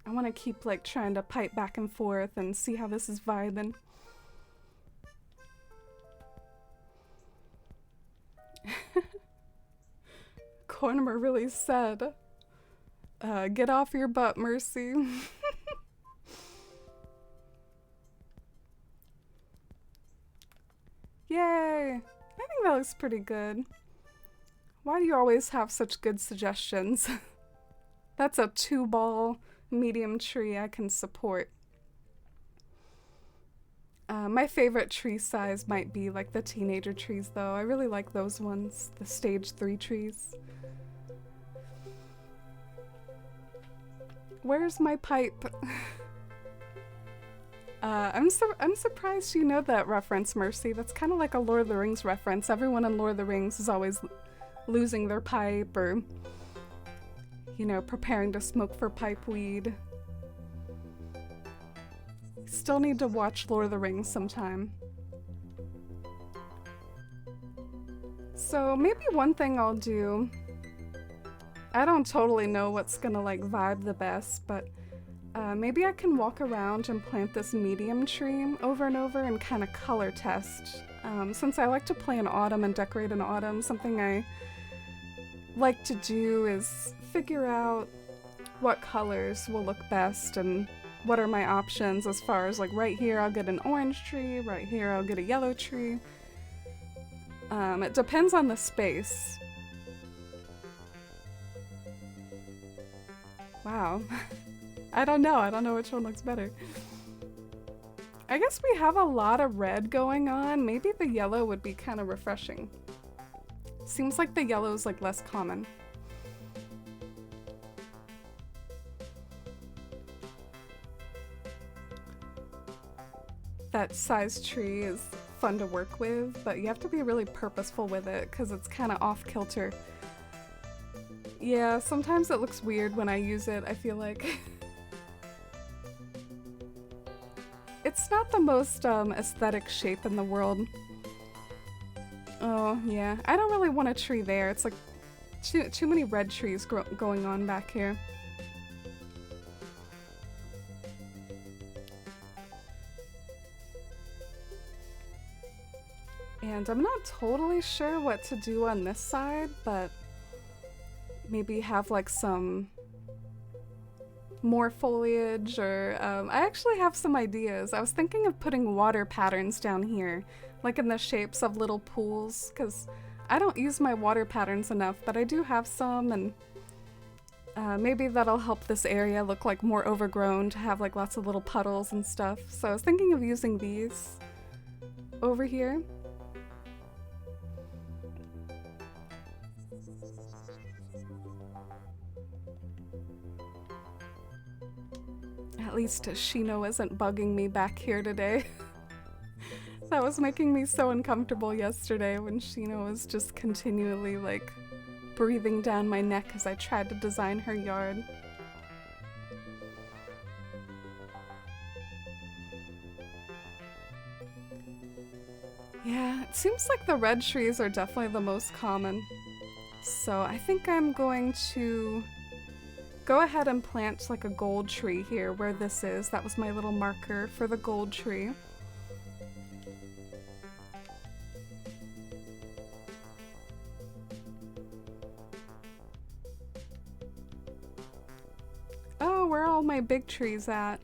I want to keep like trying to pipe back and forth and see how this is vibing. Cornimer really said, get off your butt, Mercy. Yay! I think that looks pretty good. Why do you always have such good suggestions? That's a 2-ball medium tree I can support. My favorite tree size might be like the teenager trees though. I really like those ones, the stage 3 trees. Where's my pipe? I'm surprised you know that reference, Mercy. That's kind of like a Lord of the Rings reference. Everyone in Lord of the Rings is always losing their pipe or, you know, preparing to smoke for pipe weed. Still need to watch Lord of the Rings sometime. So maybe one thing I'll do, I don't totally know what's gonna like vibe the best, but maybe I can walk around and plant this medium tree over and over and kind of color test. Since I like to play in autumn and decorate in autumn, something I like to do is figure out what colors will look best and what are my options as far as like right here I'll get an orange tree, right here I'll get a yellow tree. It depends on the space. Wow. I don't know which one looks better. I guess we have a lot of red going on. Maybe the yellow would be kind of refreshing. Seems like the yellow is like less common. That size tree is fun to work with, but you have to be really purposeful with it because it's kind of off kilter. Yeah, sometimes it looks weird when I use it, I feel like. It's not the most aesthetic shape in the world. Oh, yeah. I don't really want a tree there. It's like too many red trees going on back here. And I'm not totally sure what to do on this side, but maybe have like some more foliage or I actually have some ideas. I was thinking of putting water patterns down here, like in the shapes of little pools, because I don't use my water patterns enough, but I do have some, and maybe that'll help this area look like more overgrown to have like lots of little puddles and stuff. So I was thinking of using these over here. At least Shino isn't bugging me back here today. That was making me so uncomfortable yesterday when Shino was just continually like breathing down my neck as I tried to design her yard. Yeah, it seems like the red trees are definitely the most common. So I think I'm going to go ahead and plant like a gold tree here where this is. That was my little marker for the gold tree. Oh, where are all my big trees at?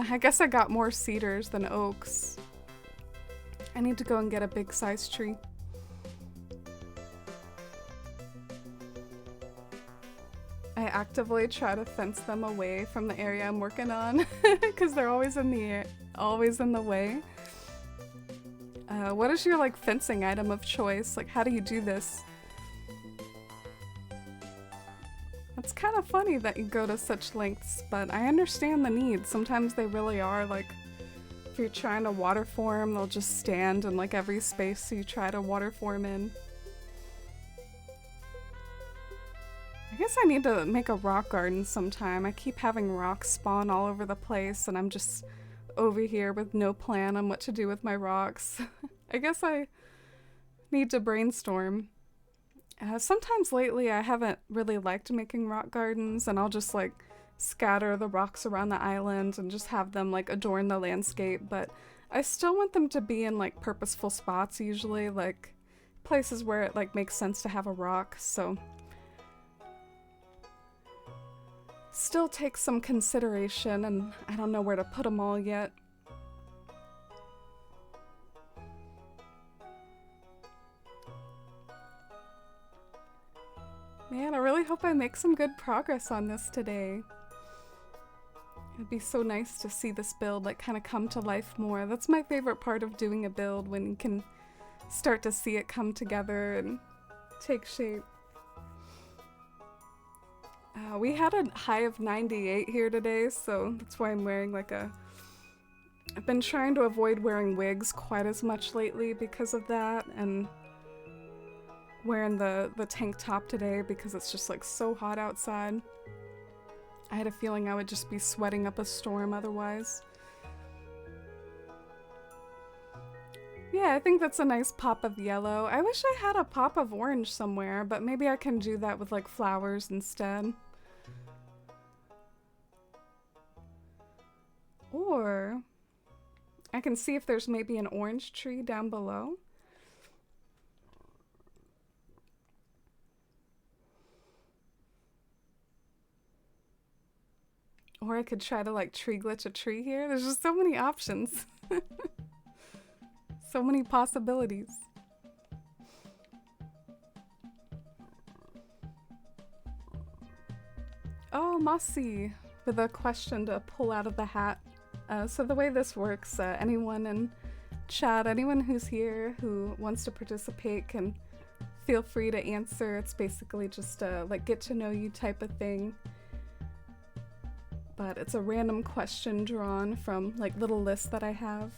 I guess I got more cedars than oaks. I need to go and get a big size tree. I actively try to fence them away from the area I'm working on because they're always in the way. What is your like fencing item of choice? Like, how do you do this? It's kind of funny that you go to such lengths, but I understand the need. Sometimes they really are like, if you're trying to water form, they'll just stand in like every space you try to water form in. I guess I need to make a rock garden sometime. I keep having rocks spawn all over the place and I'm just over here with no plan on what to do with my rocks. I guess I need to brainstorm. Sometimes lately I haven't really liked making rock gardens and I'll just like scatter the rocks around the island and just have them like adorn the landscape, but I still want them to be in like purposeful spots, usually like places where it like makes sense to have a rock, so still takes some consideration and I don't know where to put them all yet. Man, I really hope I make some good progress on this today. It'd be so nice to see this build like kind of come to life more. That's my favorite part of doing a build, when you can start to see it come together and take shape. We had a high of 98 here today, so that's why I'm wearing like a... I've been trying to avoid wearing wigs quite as much lately because of that, and wearing the tank top today because it's just like so hot outside. I had a feeling I would just be sweating up a storm otherwise. Yeah, I think that's a nice pop of yellow. I wish I had a pop of orange somewhere, but maybe I can do that with like flowers instead. Or I can see if there's maybe an orange tree down below. Or I could try to like tree glitch a tree here. There's just so many options. So many possibilities. Oh, Mossy, with a question to pull out of the hat. So the way this works, anyone in chat, anyone who's here who wants to participate can feel free to answer. It's basically just a like get to know you type of thing. But it's a random question drawn from like little lists that I have.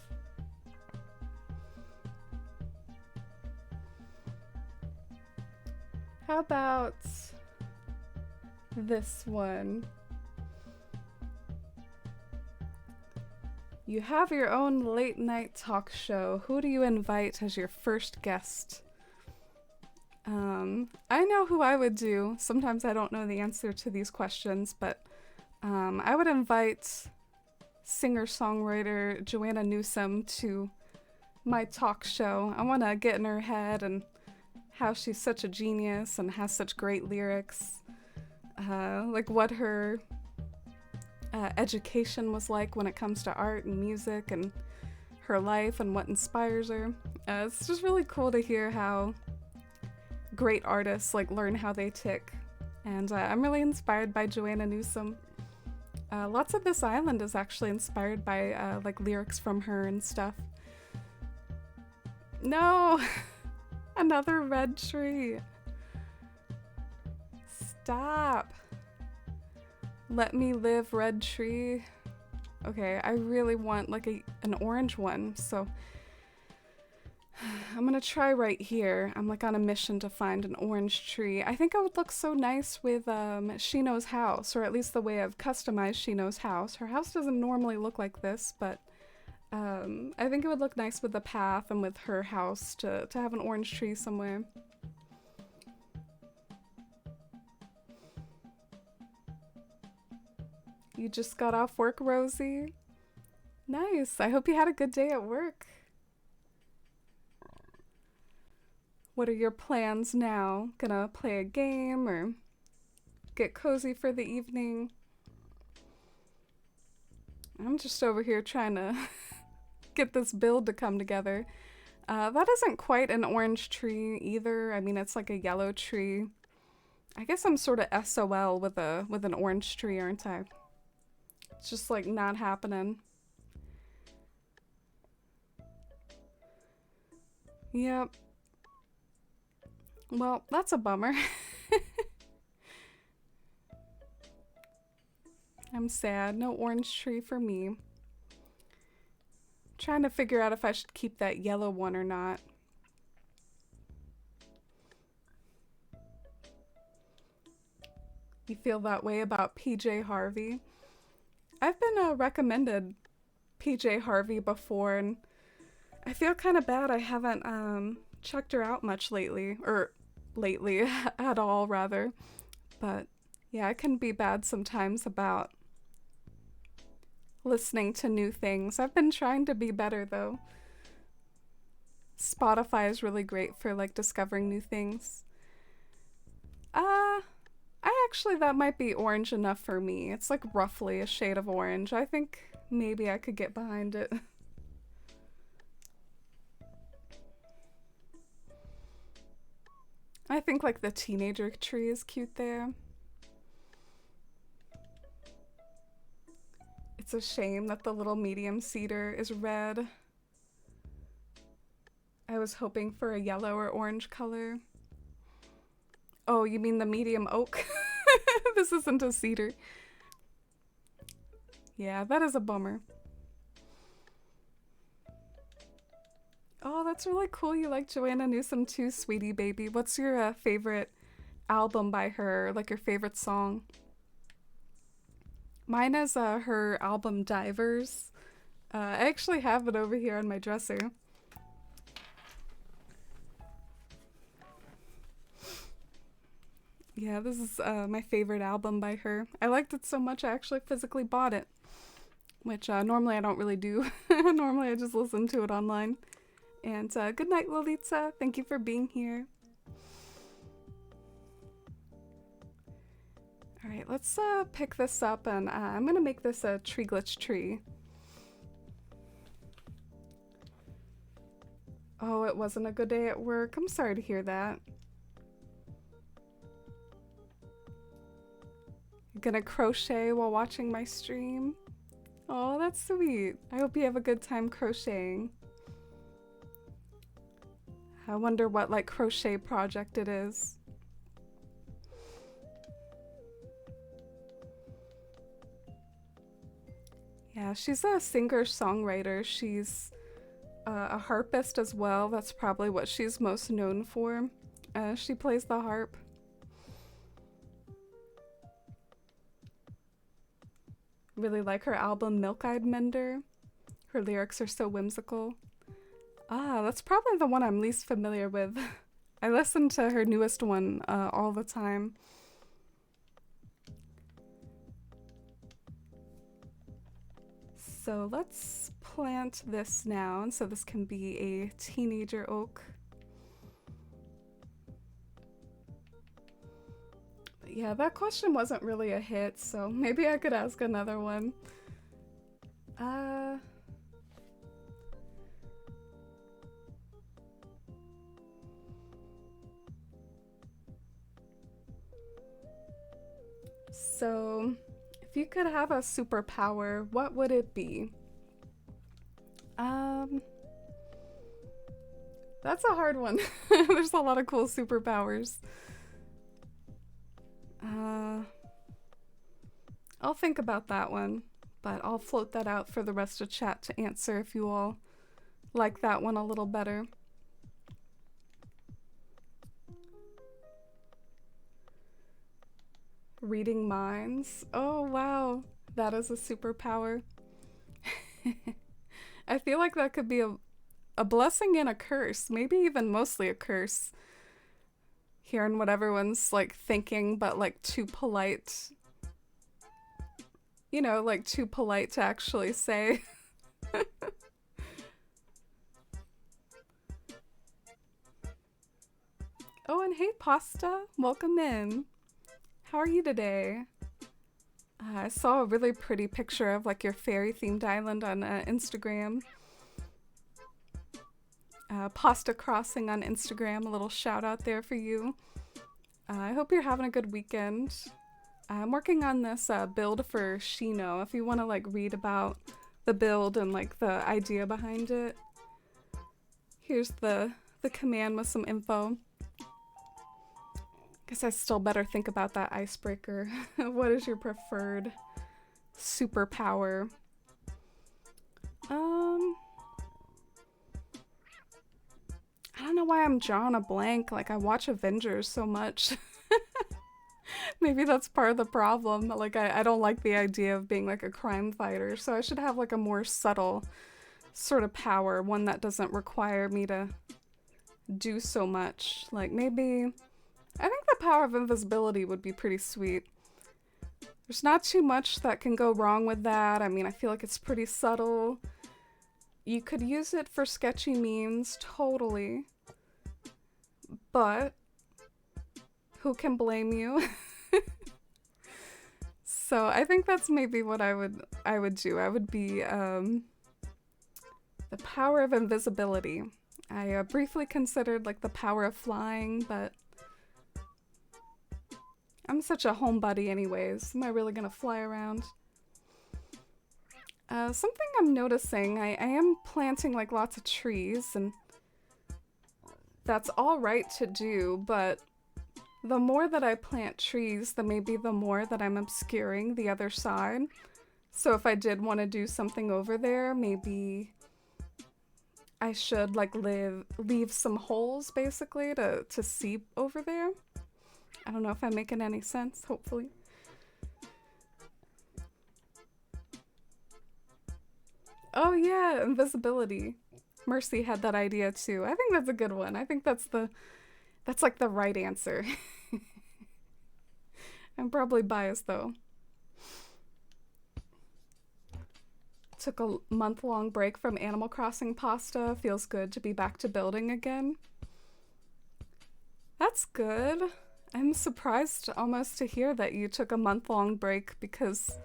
How about this one? You have your own late night talk show. Who do you invite as your first guest? I know who I would do. Sometimes I don't know the answer to these questions, but I would invite singer-songwriter Joanna Newsom to my talk show. I want to get in her head and how she's such a genius and has such great lyrics. Like what her education was like when it comes to art and music and her life and what inspires her. It's just really cool to hear how great artists like learn how they tick. And I'm really inspired by Joanna Newsom. Lots of this island is actually inspired by like lyrics from her and stuff. No! Another red tree. Stop. Let me live, red tree. Okay, I really want like an orange one, so I'm gonna try right here. I'm like on a mission to find an orange tree. I think it would look so nice with Shino's house, or at least the way I've customized Shino's house. Her house doesn't normally look like this, but I think it would look nice with the path and with her house to have an orange tree somewhere. You just got off work, Rosie? Nice. I hope you had a good day at work. What are your plans now? Gonna play a game or get cozy for the evening? I'm just over here trying to get this build to come together. That isn't quite an orange tree either. I mean, it's like a yellow tree. I guess I'm sort of SOL with an orange tree, aren't I? It's just like not happening. Yep. Well, that's a bummer. I'm sad. No orange tree for me. Trying to figure out if I should keep that yellow one or not. You feel that way about PJ Harvey? I've been recommended PJ Harvey before, and I feel kind of bad I haven't checked her out much lately, or lately at all rather. But yeah, it can be bad sometimes about listening to new things. I've been trying to be better though. Spotify is really great for like discovering new things. That might be orange enough for me. It's like roughly a shade of orange. I think maybe I could get behind it. I think like the teenager tree is cute there. It's a shame that the little medium cedar is red. I was hoping for a yellow or orange color. Oh, you mean the medium oak? This isn't a cedar. Yeah, that is a bummer. Oh, that's really cool. You like Joanna Newsom too, sweetie baby. What's your favorite album by her? Like your favorite song? Mine is her album Divers. I actually have it over here on my dresser. Yeah, this is my favorite album by her. I liked it so much I actually physically bought it, which normally I don't really do. Normally I just listen to it online. And good night, Lolita. Thank you for being here. All right, let's pick this up, and I'm gonna make this a tree glitch tree. Oh, it wasn't a good day at work. I'm sorry to hear that. Gonna crochet while watching my stream. Oh, that's sweet. I hope you have a good time crocheting. I wonder what like crochet project it is. Yeah, she's a singer-songwriter. She's a harpist as well. That's probably what she's most known for. She plays the harp. Really like her album Milk-Eyed Mender. Her lyrics are so whimsical. Ah, that's probably the one I'm least familiar with. I listen to her newest one all the time. So let's plant this now, and so this can be a teenager oak. But yeah, that question wasn't really a hit, so maybe I could ask another one. So, if you could have a superpower, what would it be? That's a hard one. There's a lot of cool superpowers. I'll think about that one, but I'll float that out for the rest of chat to answer if you all like that one a little better. Reading minds. Oh, wow. That is a superpower. I feel like that could be a blessing and a curse. Maybe even mostly a curse. Hearing what everyone's like thinking, but like too polite. You know, like too polite to actually say. Oh, and hey, Pasta. Welcome in. How are you today? I saw a really pretty picture of like your fairy themed island on Instagram. Pasta Crossing on Instagram, a little shout out there for you. I hope you're having a good weekend. I'm working on this build for Shino. If you want to like read about the build and like the idea behind it, here's the command with some info. Guess I still better think about that icebreaker. What is your preferred superpower? I don't know why I'm drawing a blank. Like, I watch Avengers so much. Maybe that's part of the problem. Like, I don't like the idea of being like a crime fighter, so I should have like a more subtle sort of power, one that doesn't require me to do so much. Like, maybe I think the power of invisibility would be pretty sweet. There's not too much that can go wrong with that. I mean, I feel like it's pretty subtle. You could use it for sketchy memes, totally. But who can blame you? So I think that's maybe what I would do. I would be the power of invisibility. I briefly considered like the power of flying, but I'm such a homebody anyways. Am I really gonna fly around? Something I'm noticing, I am planting like lots of trees, and that's all right to do, but the more that I plant trees, the more that I'm obscuring the other side. So if I did want to do something over there, maybe I should like leave some holes basically to see over there. I don't know if I'm making any sense, hopefully. Oh yeah, invisibility. Mercy had that idea too. I think that's a good one. I think that's like the right answer. I'm probably biased though. Took a month-long break from Animal Crossing Pasta. Feels good to be back to building again. That's good. I'm surprised almost to hear that you took a month-long break because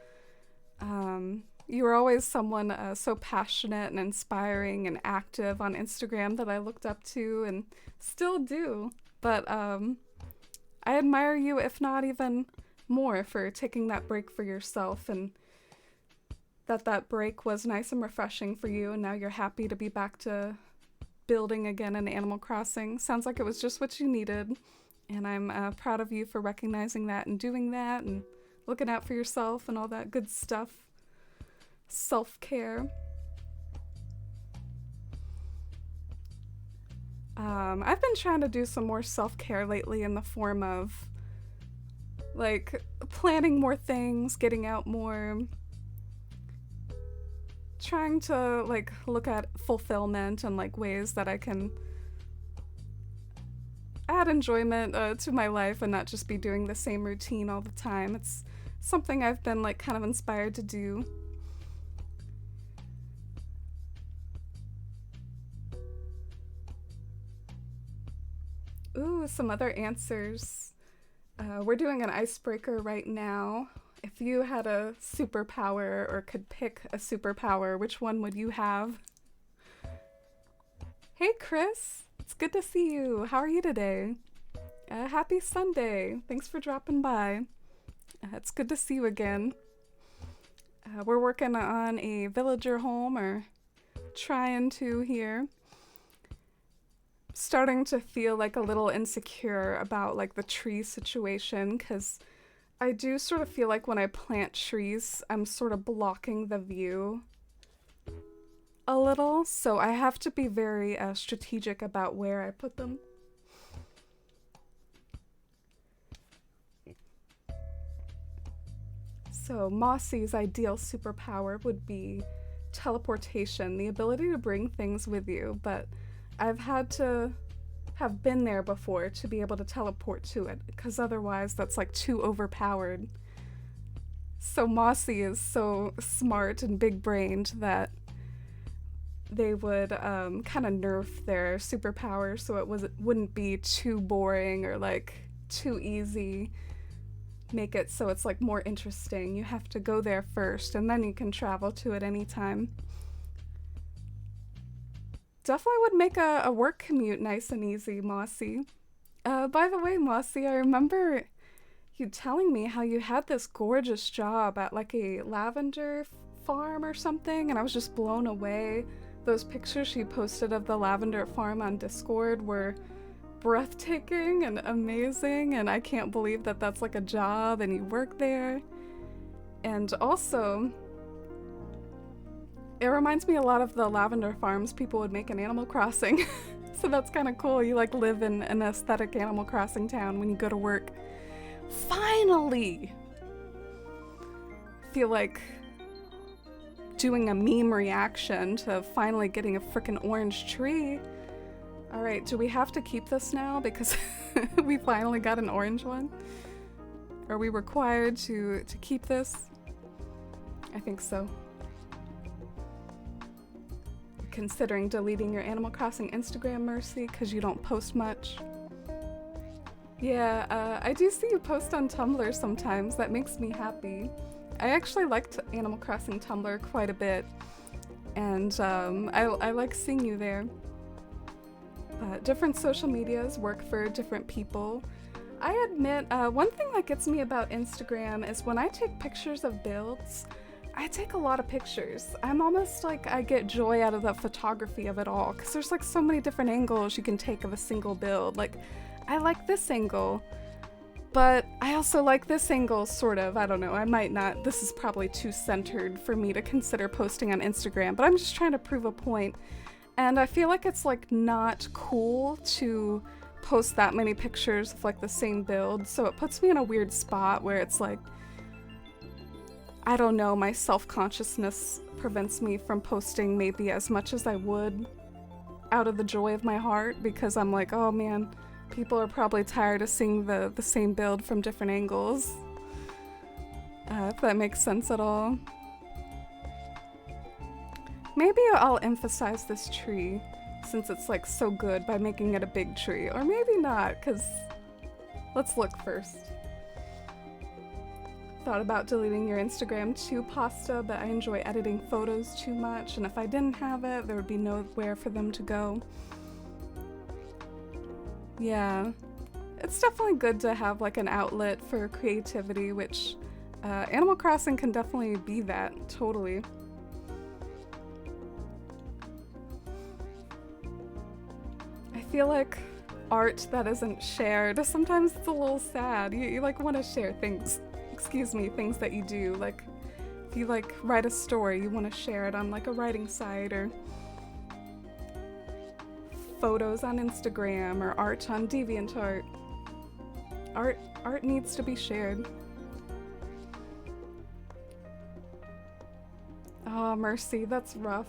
you were always someone so passionate and inspiring and active on Instagram that I looked up to and still do. But I admire you, if not even more, for taking that break for yourself, and that break was nice and refreshing for you, and now you're happy to be back to building again in Animal Crossing. Sounds like it was just what you needed, and I'm proud of you for recognizing that and doing that and looking out for yourself and all that good stuff. Self-care. I've been trying to do some more self-care lately in the form of like planning more things, getting out more, trying to like look at fulfillment and like ways that I can add enjoyment to my life and not just be doing the same routine all the time. It's something I've been like kind of inspired to do. Ooh, some other answers. We're doing an icebreaker right now. If you had a superpower or could pick a superpower, which one would you have? Hey, Chris. It's good to see you. How are you today? Happy Sunday. Thanks for dropping by. It's good to see you again. We're working on a villager home, or trying to here. Starting to feel like a little insecure about like the tree situation, because I do sort of feel like when I plant trees, I'm sort of blocking the view a little, so I have to be very strategic about where I put them. So Mossy's ideal superpower would be teleportation, the ability to bring things with you, but I've had to have been there before to be able to teleport to it, because otherwise that's like too overpowered. So Mossy is so smart and big-brained that they would kind of nerf their superpower so wouldn't be too boring or like too easy. Make it so it's like more interesting. You have to go there first and then you can travel to it anytime. Definitely would make a work commute nice and easy, Mossy. By the way, Mossy, I remember you telling me how you had this gorgeous job at like a lavender farm or something, and I was just blown away. Those pictures you posted of the lavender farm on Discord were breathtaking and amazing, and I can't believe that that's like a job and you work there. And also, it reminds me a lot of the lavender farms people would make in Animal Crossing. So that's kind of cool. You like live in an aesthetic Animal Crossing town when you go to work. Finally! Feel like doing a meme reaction to finally getting a freaking orange tree. Alright, do we have to keep this now because we finally got an orange one? Are we required to keep this? I think so. Considering deleting your Animal Crossing Instagram, Mercy, because you don't post much. Yeah, I do see you post on Tumblr sometimes. That makes me happy. I actually liked Animal Crossing Tumblr quite a bit, and I like seeing you there. Different social medias work for different people. I admit, one thing that gets me about Instagram is when I take pictures of builds, I take a lot of pictures. I'm almost like I get joy out of the photography of it all, because there's like so many different angles you can take of a single build. Like, I like this angle, but I also like this angle, sort of. I don't know, I might not. This is probably too centered for me to consider posting on Instagram, but I'm just trying to prove a point. And I feel like it's like not cool to post that many pictures of like the same build, so it puts me in a weird spot where it's like, I don't know, my self-consciousness prevents me from posting maybe as much as I would out of the joy of my heart, because I'm like, oh man, people are probably tired of seeing the same build from different angles. If that makes sense at all. Maybe I'll emphasize this tree since it's like so good by making it a big tree, or maybe not, because let's look first. Thought about deleting your Instagram too, Pasta, but I enjoy editing photos too much, and if I didn't have it, there would be nowhere for them to go. Yeah, it's definitely good to have like an outlet for creativity, which Animal Crossing can definitely be that, totally. I feel like art that isn't shared, sometimes it's a little sad. You like want to share things. Excuse me, things that you do, like if you like write a story, you want to share it on like a writing site, or photos on Instagram, or art on DeviantArt. Art needs to be shared. Oh, Mercy, that's rough.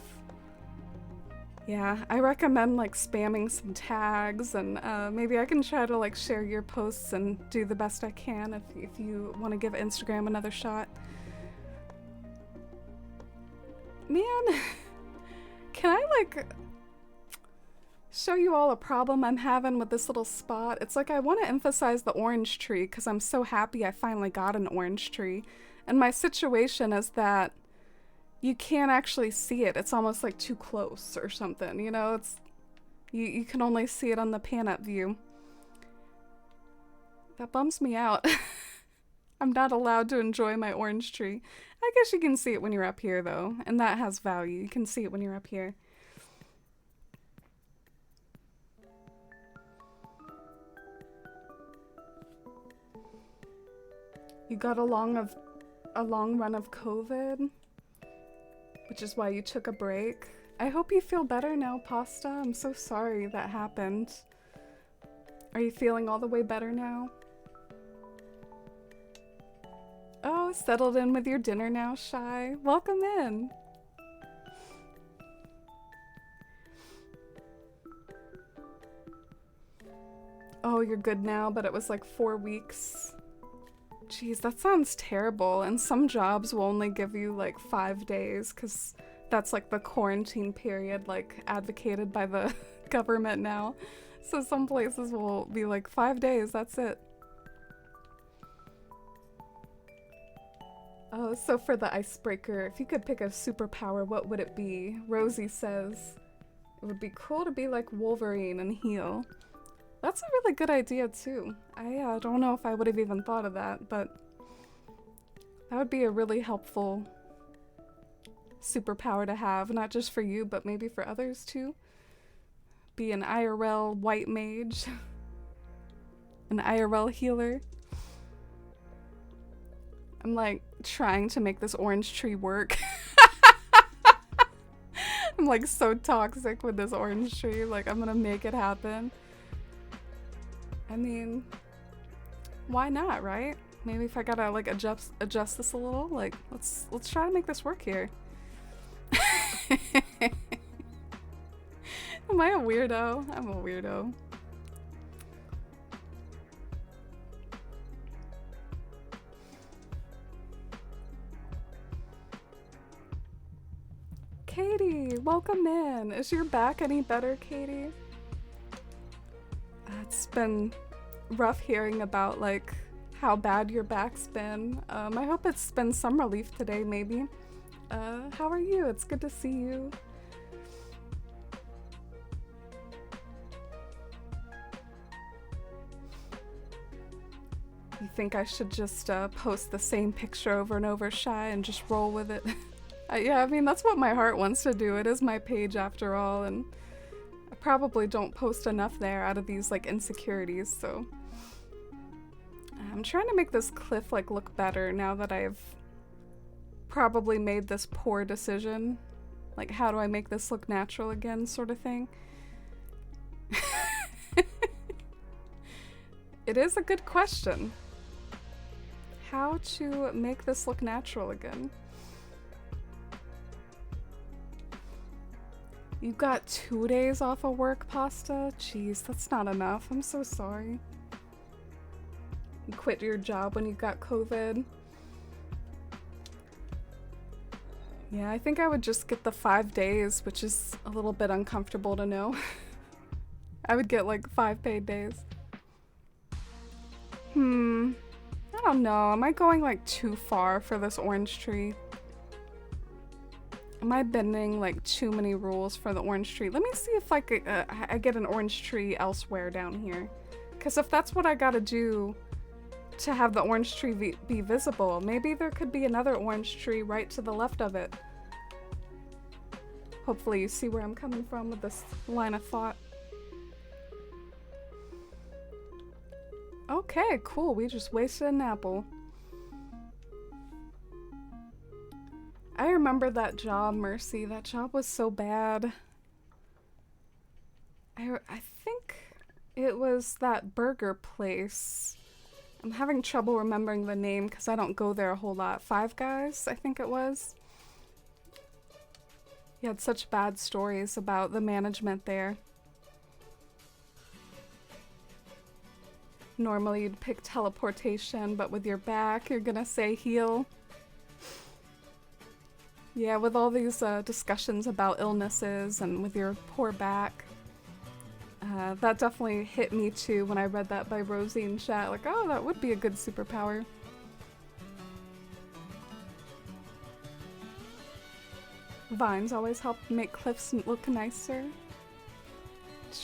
Yeah, I recommend like spamming some tags, and maybe I can try to like share your posts and do the best I can if you want to give Instagram another shot. Man, can I like show you all a problem I'm having with this little spot? It's like I want to emphasize the orange tree because I'm so happy I finally got an orange tree, and my situation is that you can't actually see it. It's almost like too close or something, you know? It's you can only see it on the pan-up view. That bums me out. I'm not allowed to enjoy my orange tree. I guess you can see it when you're up here though, and that has value. You can see it when you're up here. You got a long run of COVID? Which is why you took a break. I hope you feel better now, Pasta. I'm so sorry that happened. Are you feeling all the way better now? Oh, settled in with your dinner now, Shy. Welcome in. Oh, you're good now, but it was like 4 weeks. Jeez, that sounds terrible. And some jobs will only give you like 5 days because that's like the quarantine period, like advocated by the government now. So some places will be like 5 days, that's it. Oh, so for the icebreaker, if you could pick a superpower, what would it be? Rosie says it would be cool to be like Wolverine and heal. That's a really good idea too. I don't know if I would have even thought of that, but that would be a really helpful superpower to have, not just for you, but maybe for others too. Be an IRL white mage, an IRL healer. I'm like trying to make this orange tree work. I'm like so toxic with this orange tree, like I'm gonna make it happen. I mean, why not, right? Maybe if I gotta like adjust this a little, like let's try to make this work here. Am I a weirdo? I'm a weirdo. Katie, welcome in. Is your back any better, Katie? It's been rough hearing about like how bad your back's been. I hope it's been some relief today, maybe. How are you? It's good to see you. You think I should just post the same picture over and over, Shy, and just roll with it? Yeah, I mean, that's what my heart wants to do. It is my page after all, and I probably don't post enough there out of these like insecurities, so I'm trying to make this cliff like look better now that I've probably made this poor decision. Like, how do I make this look natural again, sort of thing. It is a good question. How to make this look natural again. You got 2 days off of work, Pasta? Jeez, that's not enough. I'm so sorry. You quit your job when you got COVID. Yeah, I think I would just get the 5 days, which is a little bit uncomfortable to know. I would get like 5 paid days. I don't know. Am I going like too far for this orange tree? Am I bending like too many rules for the orange tree? Let me see if I could, I get an orange tree elsewhere down here. Because if that's what I gotta do to have the orange tree be visible, maybe there could be another orange tree right to the left of it. Hopefully you see where I'm coming from with this line of thought. Okay, cool. We just wasted an apple. I remember that job, Mercy. That job was so bad. I think it was that burger place. I'm having trouble remembering the name because I don't go there a whole lot. Five Guys, I think it was. You had such bad stories about the management there. Normally you'd pick teleportation, but with your back, you're gonna say heal. Yeah, with all these discussions about illnesses and with your poor back. That definitely hit me too when I read that by Rosie in chat. Like, oh, that would be a good superpower. Vines always help make cliffs look nicer.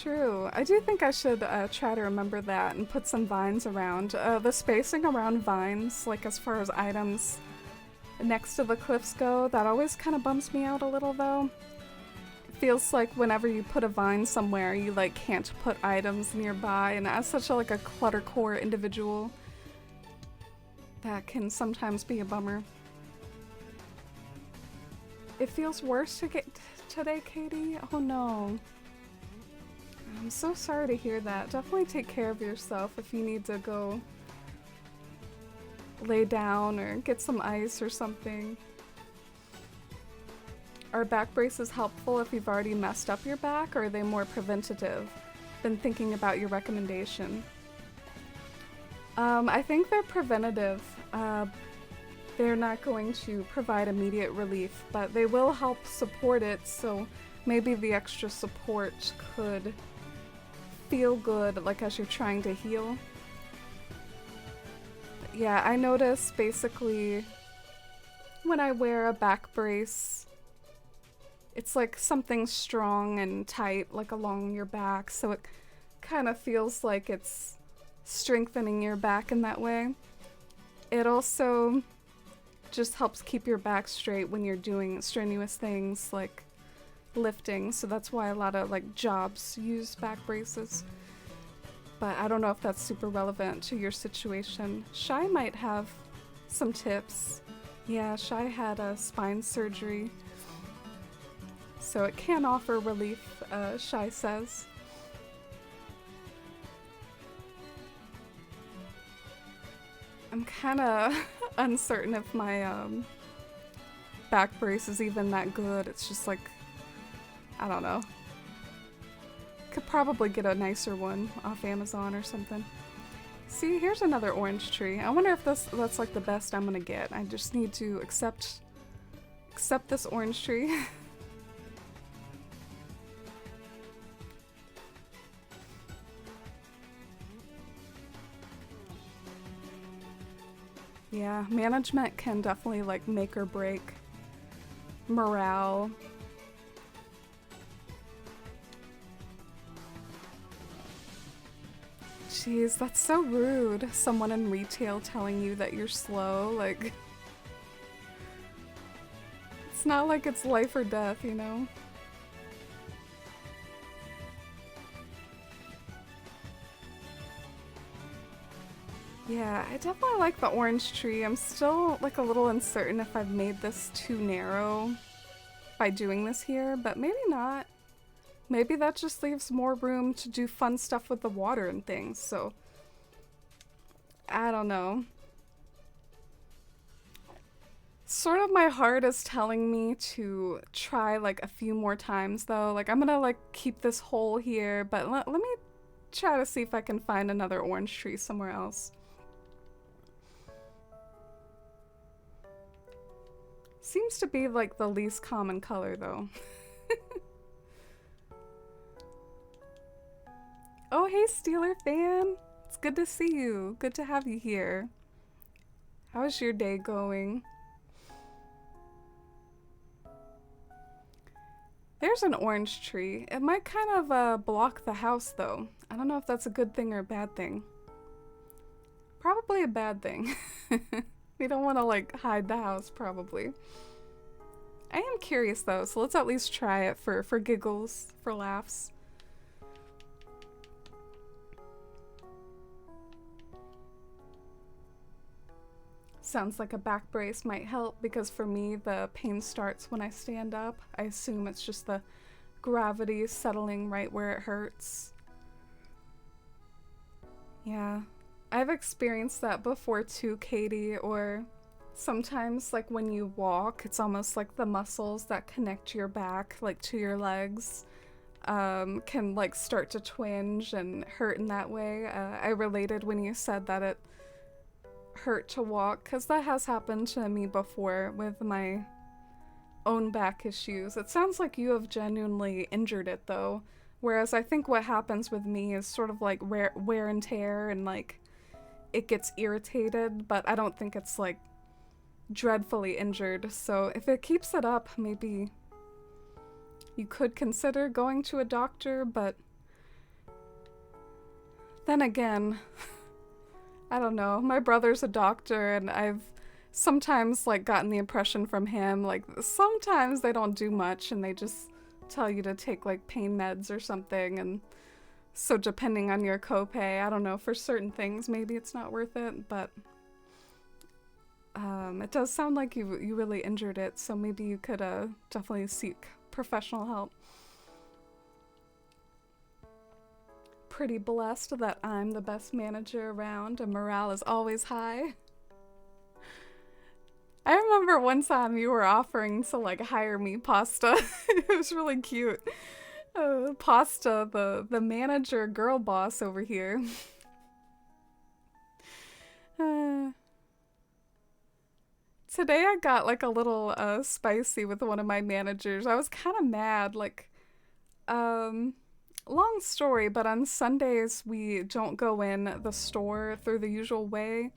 True. I do think I should try to remember that and put some vines around. The spacing around vines, like as far as items next to the cliffs go, that always kind of bums me out a little though. It feels like whenever you put a vine somewhere, you like can't put items nearby, and as such a like a cluttercore individual, that can sometimes be a bummer. It feels worse to get today, Katie? Oh no. I'm so sorry to hear that. Definitely take care of yourself if you need to go lay down or get some ice or something. Are back braces helpful if you've already messed up your back, or are they more preventative than thinking about your recommendation? I think they're preventative. They're not going to provide immediate relief, but they will help support it, so maybe the extra support could feel good, like as you're trying to heal. Yeah, I notice basically when I wear a back brace, it's like something strong and tight, like along your back, so it kind of feels like it's strengthening your back in that way. It also just helps keep your back straight when you're doing strenuous things like lifting, so that's why a lot of like jobs use back braces. But I don't know if that's super relevant to your situation. Shai might have some tips. Yeah, Shai had a spine surgery, so it can offer relief, Shai says. I'm kind of uncertain if my back brace is even that good. It's just like, I don't know. Could probably get a nicer one off Amazon or something. See, here's another orange tree. I wonder if that's like the best I'm gonna get. I just need to accept this orange tree. Yeah, management can definitely like make or break morale. Jeez, that's so rude. Someone in retail telling you that you're slow, like... It's not like it's life or death, you know? Yeah, I definitely like the orange tree. I'm still like a little uncertain if I've made this too narrow by doing this here, but maybe not. Maybe that just leaves more room to do fun stuff with the water and things, so... I don't know. Sort of my heart is telling me to try like a few more times though. Like I'm gonna like keep this hole here, but let me try to see if I can find another orange tree somewhere else. Seems to be like the least common color though. Oh, hey Steeler fan. It's good to see you. Good to have you here. How's your day going? There's an orange tree. It might kind of block the house though. I don't know if that's a good thing or a bad thing. Probably a bad thing. We don't want to like hide the house probably. I am curious though, so let's at least try it for giggles, for laughs. Sounds like a back brace might help because for me the pain starts when I stand up. I assume it's just the gravity settling right where it hurts. Yeah, I've experienced that before too, Katie, or sometimes like when you walk, it's almost like the muscles that connect your back like to your legs can like start to twinge and hurt in that way. I related when you said that it hurt to walk, because that has happened to me before with my own back issues. It sounds like you have genuinely injured it though, whereas I think what happens with me is sort of like wear and tear, and like it gets irritated, but I don't think it's like dreadfully injured. So if it keeps it up, maybe you could consider going to a doctor, but then again, I don't know. My brother's a doctor, and I've sometimes like gotten the impression from him like sometimes they don't do much and they just tell you to take like pain meds or something, and so depending on your copay, I don't know, for certain things maybe it's not worth it, but it does sound like you really injured it, so maybe you could definitely seek professional help. Pretty blessed that I'm the best manager around and morale is always high. remember one time you were offering to like hire me, Pasta. It was really cute. Pasta, the manager girl boss over here. Uh, Today I got like a little spicy with one of my managers. I was kind of mad, like um long story, but on Sundays we don't go in the store through the usual way.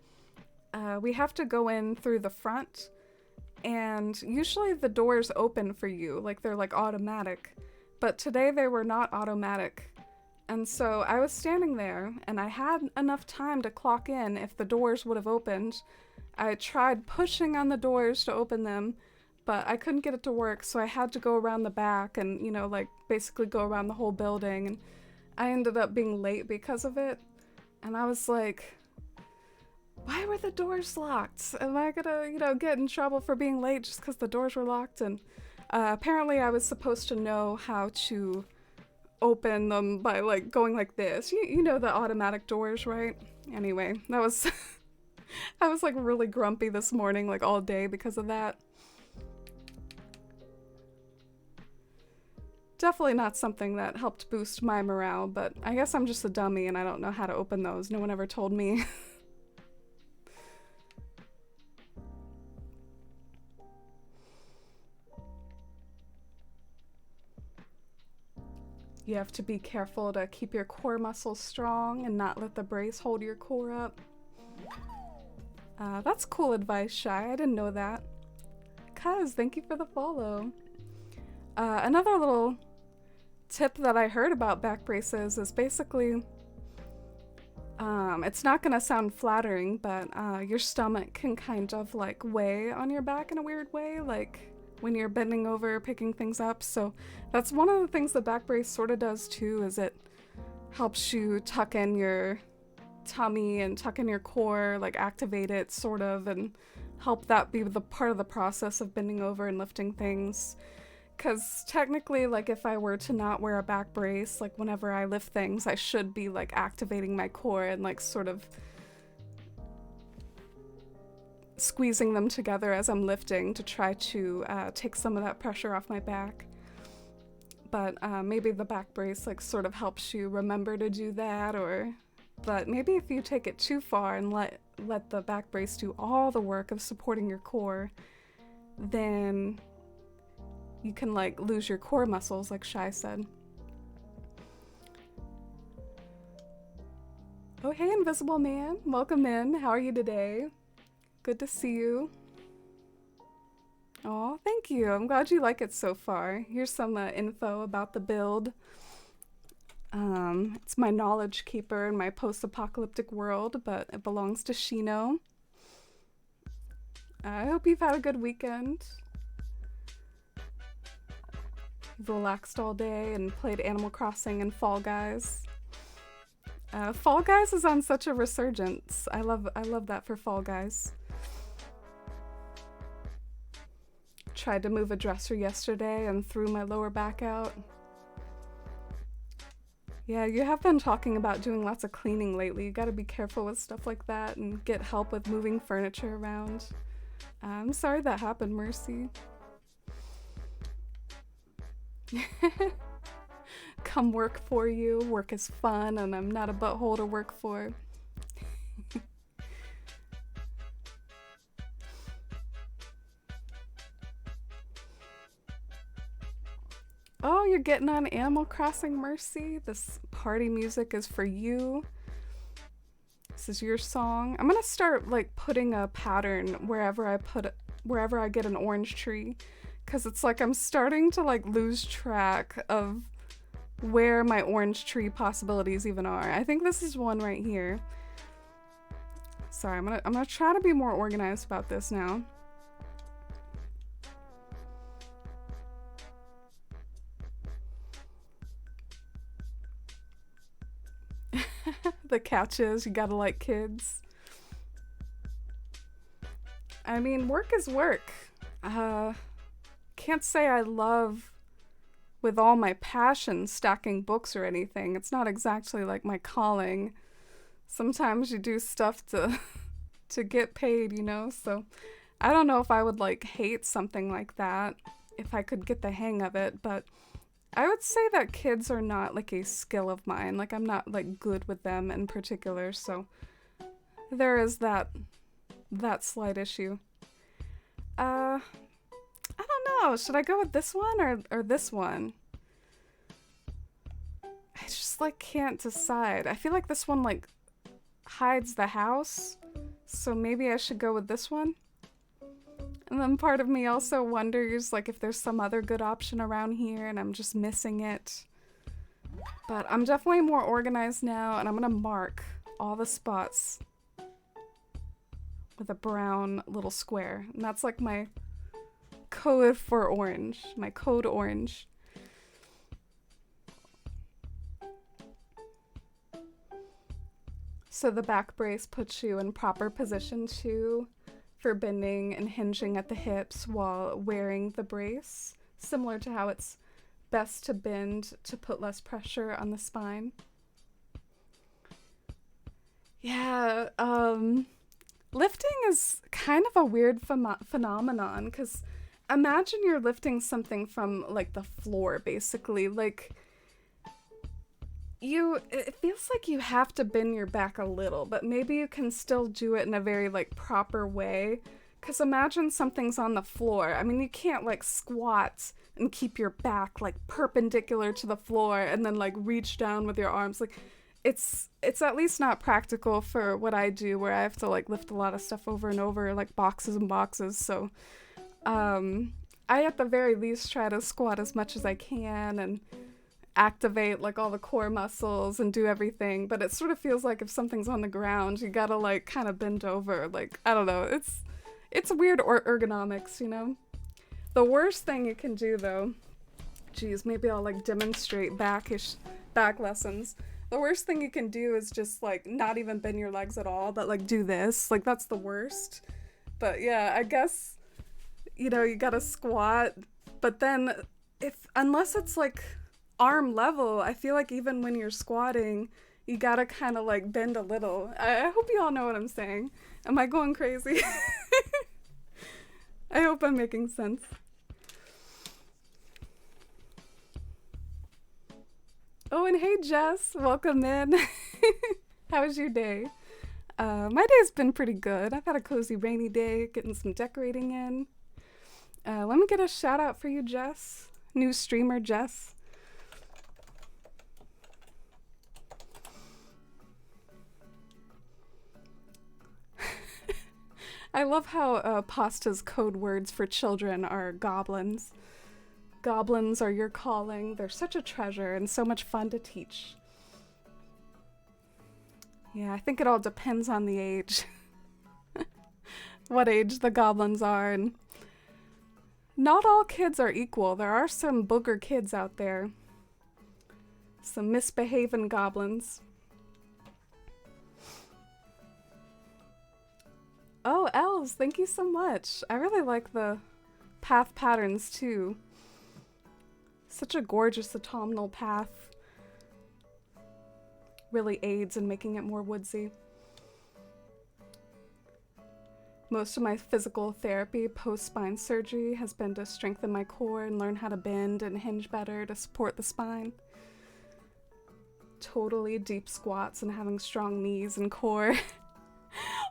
We have to go in through the front, and usually the doors open for you, like they're like automatic. But today they were not automatic. And so I was standing there and I had enough time to clock in if the doors would have opened. I tried pushing on the doors to open them, but I couldn't get it to work, so I had to go around the back and, like basically go around the whole building. And I ended up being late because of it. And I was like, why were the doors locked? Am I gonna, get in trouble for being late just because the doors were locked? And apparently I was supposed to know how to open them by like going like this. You know the automatic doors, right? Anyway, that was I was like really grumpy this morning, like all day because of that. Definitely not something that helped boost my morale, but I guess I'm just a dummy and I don't know how to open those. No one ever told me. You have to be careful to keep your core muscles strong and not let the brace hold your core up. That's cool advice, Shy. I didn't know that. Cuz, thank you for the follow. Another little tip that I heard about back braces is basically, it's not gonna sound flattering, but your stomach can kind of like weigh on your back in a weird way, like when you're bending over, picking things up. So that's one of the things the back brace sort of does too, is it helps you tuck in your tummy and tuck in your core, like activate it sort of, and help that be the part of the process of bending over and lifting things. Because technically, like if I were to not wear a back brace, like whenever I lift things, I should be like activating my core and like sort of squeezing them together as I'm lifting to try to take some of that pressure off my back. But maybe the back brace like sort of helps you remember to do that, but maybe if you take it too far and let the back brace do all the work of supporting your core, then you can like lose your core muscles, like Shy said. Oh, hey, Invisible Man. Welcome in. How are you today? Good to see you. Oh, thank you. I'm glad you like it so far. Here's some info about the build. It's my knowledge keeper in my post-apocalyptic world, but it belongs to Shino. I hope you've had a good weekend. You've relaxed all day and played Animal Crossing and Fall Guys. Fall Guys is on such a resurgence. I love that for Fall Guys. Tried to move a dresser yesterday and threw my lower back out. Yeah, you have been talking about doing lots of cleaning lately. You gotta be careful with stuff like that and get help with moving furniture around. I'm sorry that happened, Mercy. Come work for you. Work is fun and I'm not a butthole to work for. Oh, you're getting on Animal Crossing, Mercy? This party music is for you. This is your song. I'm gonna start like putting a pattern wherever I get an orange tree, because it's like I'm starting to like lose track of where my orange tree possibilities even are. I think this is one right here. Sorry, I'm gonna try to be more organized about this now. The catch is you gotta like kids. I mean, work is work. Can't say I love with all my passion stacking books or anything. It's not exactly like my calling. Sometimes you do stuff to get paid, so I don't know if I would like hate something like that if I could get the hang of it, but I would say that kids are not like a skill of mine. Like I'm not like good with them in particular, so there is that slight issue. I don't know. Should I go with this one or this one? I just like can't decide. I feel like this one like hides the house, so maybe I should go with this one. And then part of me also wonders like if there's some other good option around here and I'm just missing it. But I'm definitely more organized now, and I'm gonna mark all the spots with a brown little square. And that's like my code for orange, my code orange. So the back brace puts you in proper position too for bending and hinging at the hips while wearing the brace, similar to how it's best to bend to put less pressure on the spine. Yeah, lifting is kind of a weird phenomenon, because imagine you're lifting something from like the floor, basically. Like it feels like you have to bend your back a little, but maybe you can still do it in a very like proper way. Because imagine something's on the floor. I mean, you can't like squat and keep your back like perpendicular to the floor and then like reach down with your arms. Like it's at least not practical for what I do, where I have to like lift a lot of stuff over and over, like boxes and boxes. So I at the very least try to squat as much as I can and activate like all the core muscles and do everything, but it sort of feels like if something's on the ground you gotta like kind of bend over. Like I don't know, it's weird ergonomics, you know. The worst thing you can do though, geez, maybe I'll like demonstrate back lessons. The worst thing you can do is just like not even bend your legs at all, but like do this. Like that's the worst. But yeah, I guess, you know, you gotta squat, but then unless it's like arm level, I feel like even when you're squatting, you gotta kind of like bend a little. I hope you all know what I'm saying. Am I going crazy? I hope I'm making sense. Oh, and hey Jess, welcome in. How was your day? My day's been pretty good. I've had a cozy rainy day, getting some decorating in. Let me get a shout out for you, Jess. New streamer, Jess. I love how Pasta's code words for children are goblins. Goblins are your calling. They're such a treasure and so much fun to teach. Yeah, I think it all depends on the age. What age the goblins are, and not all kids are equal. There are some booger kids out there. Some misbehaving goblins. Oh, elves, thank you so much. I really like the path patterns too. Such a gorgeous autumnal path. Really aids in making it more woodsy. Most of my physical therapy post-spine surgery has been to strengthen my core and learn how to bend and hinge better to support the spine. Totally deep squats and having strong knees and core.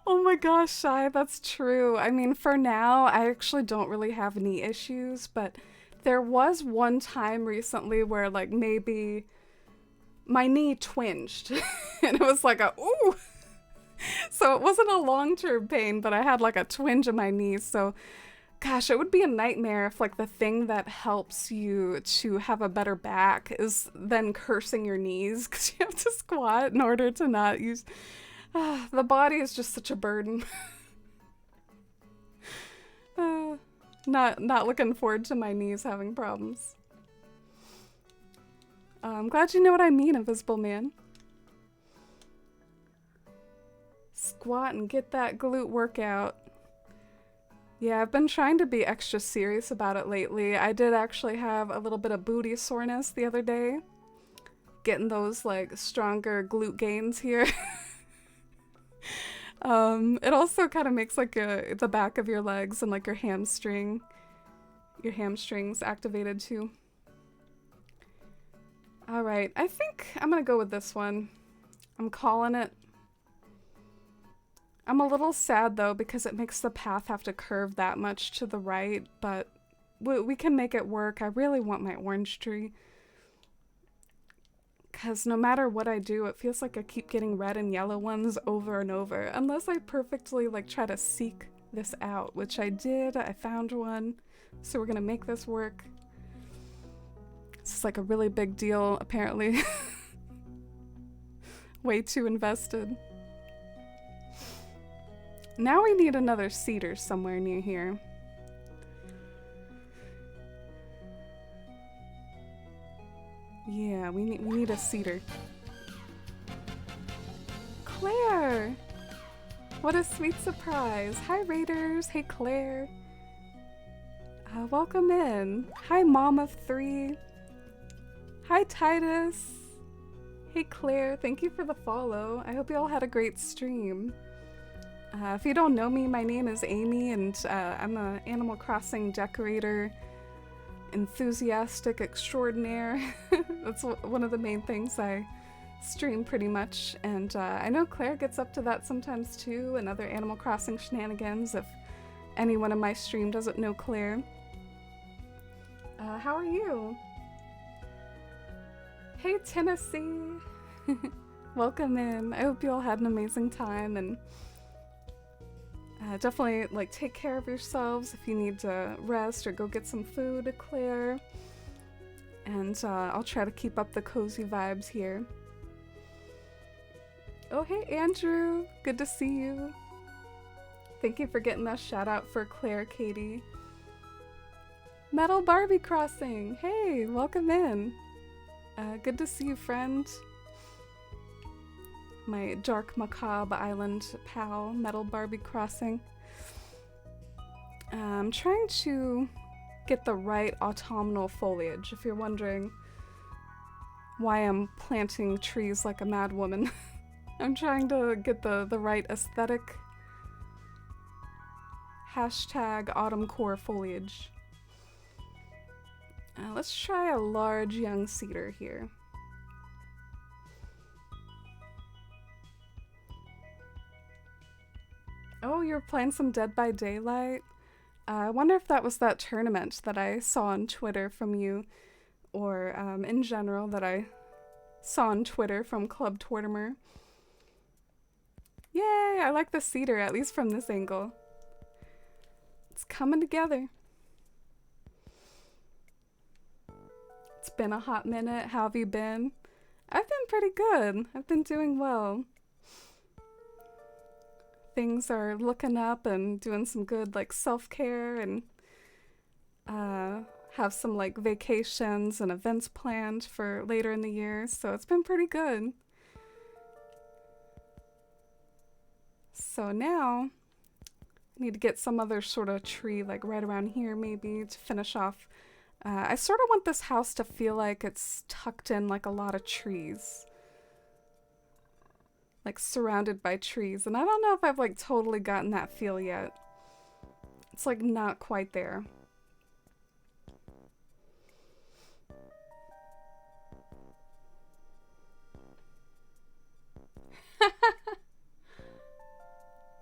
Oh my gosh, Shy, that's true. I mean, for now, I actually don't really have knee issues, but there was one time recently where like maybe my knee twinged and it was like a ooh. So it wasn't a long-term pain, but I had like a twinge in my knee. So gosh, it would be a nightmare if like the thing that helps you to have a better back is then cursing your knees because you have to squat in order to not use. The body is just such a burden. Not looking forward to my knees having problems. I'm glad you know what I mean, Invisible Man. Squat and get that glute workout. Yeah, I've been trying to be extra serious about it lately. I did actually have a little bit of booty soreness the other day. Getting those like stronger glute gains here. It also kind of makes like the back of your legs and like your hamstrings activated too. All right, I think I'm gonna go with this one. I'm calling it. I'm a little sad though because it makes the path have to curve that much to the right, but we can make it work. I really want my orange tree. Because no matter what I do, it feels like I keep getting red and yellow ones over and over. Unless I perfectly like try to seek this out, which I did. I found one. So we're gonna make this work. This is like a really big deal, apparently. Way too invested. Now we need another cedar somewhere near here. Yeah, we need a cedar. Claire! What a sweet surprise. Hi, Raiders. Hey, Claire. Welcome in. Hi, Mom of 3. Hi, Titus. Hey, Claire. Thank you for the follow. I hope you all had a great stream. If you don't know me, my name is Amy, and I'm an Animal Crossing decorator, enthusiastic extraordinaire. That's one of the main things I stream pretty much, and I know Claire gets up to that sometimes too, and other Animal Crossing shenanigans if anyone in my stream doesn't know Claire. How are you? Hey, Tennessee! Welcome in. I hope you all had an amazing time, and definitely like take care of yourselves if you need to rest or go get some food, Claire. And I'll try to keep up the cozy vibes here. Oh, hey, Andrew. Good to see you. Thank you for getting that shout out for Claire, Katie. Metal Barbie Crossing. Hey, welcome in. Good to see you, friend. My dark macabre island pal, Metal Barbie Crossing. I'm trying to get the right autumnal foliage, if you're wondering why I'm planting trees like a mad woman. I'm trying to get the right aesthetic. Hashtag autumncore foliage. Let's try a large young cedar here. Oh, you're playing some Dead by Daylight? I wonder if that was that tournament that I saw on Twitter from you, or in general that I saw on Twitter from Club Tortimer. Yay, I like the cedar, at least from this angle. It's coming together. It's been a hot minute. How have you been? I've been pretty good. I've been doing well. Things are looking up and doing some good like self-care and have some like vacations and events planned for later in the year, so it's been pretty good. So now I need to get some other sort of tree like right around here maybe to finish off. I sort of want this house to feel like it's tucked in like a lot of trees. Like surrounded by trees, and I don't know if I've like totally gotten that feel yet. It's like not quite there.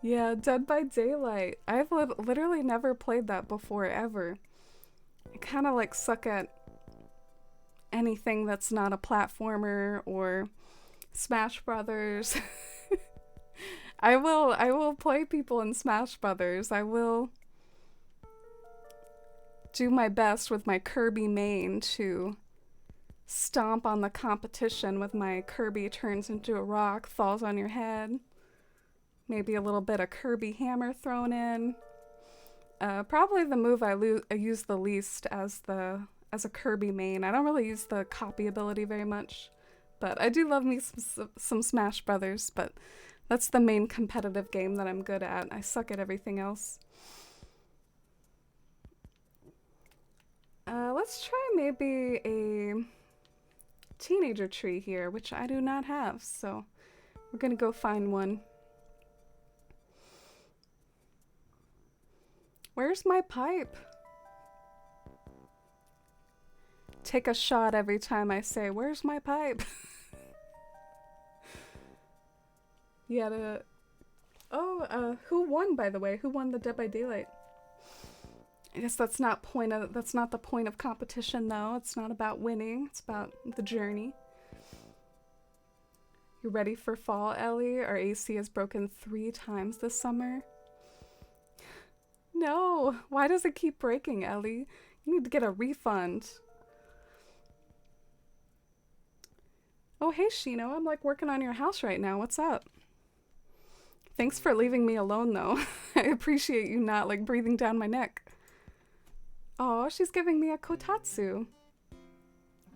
Yeah, Dead by Daylight. I've literally never played that before ever. I kind of like suck at anything that's not a platformer or Smash Brothers. I will play people in Smash Brothers. I will do my best with my Kirby main to stomp on the competition with my Kirby turns into a rock, falls on your head. Maybe a little bit of Kirby hammer thrown in. Probably the move I use the least as a Kirby main. I don't really use the copy ability very much. But I do love me some Smash Brothers, but that's the main competitive game that I'm good at. I suck at everything else. Let's try maybe a teenager tree here, which I do not have, so we're gonna go find one. Where's my pipe? Take a shot every time I say, where's my pipe? You gotta... Oh, who won, by the way? Who won the Dead by Daylight? I guess that's not the point of competition, though. It's not about winning. It's about the journey. You ready for fall, Ellie? Our AC has broken 3 times this summer. No! Why does it keep breaking, Ellie? You need to get a refund. Oh, hey, Shino. I'm like working on your house right now. What's up? Thanks for leaving me alone, though. I appreciate you not like breathing down my neck. Oh, she's giving me a kotatsu.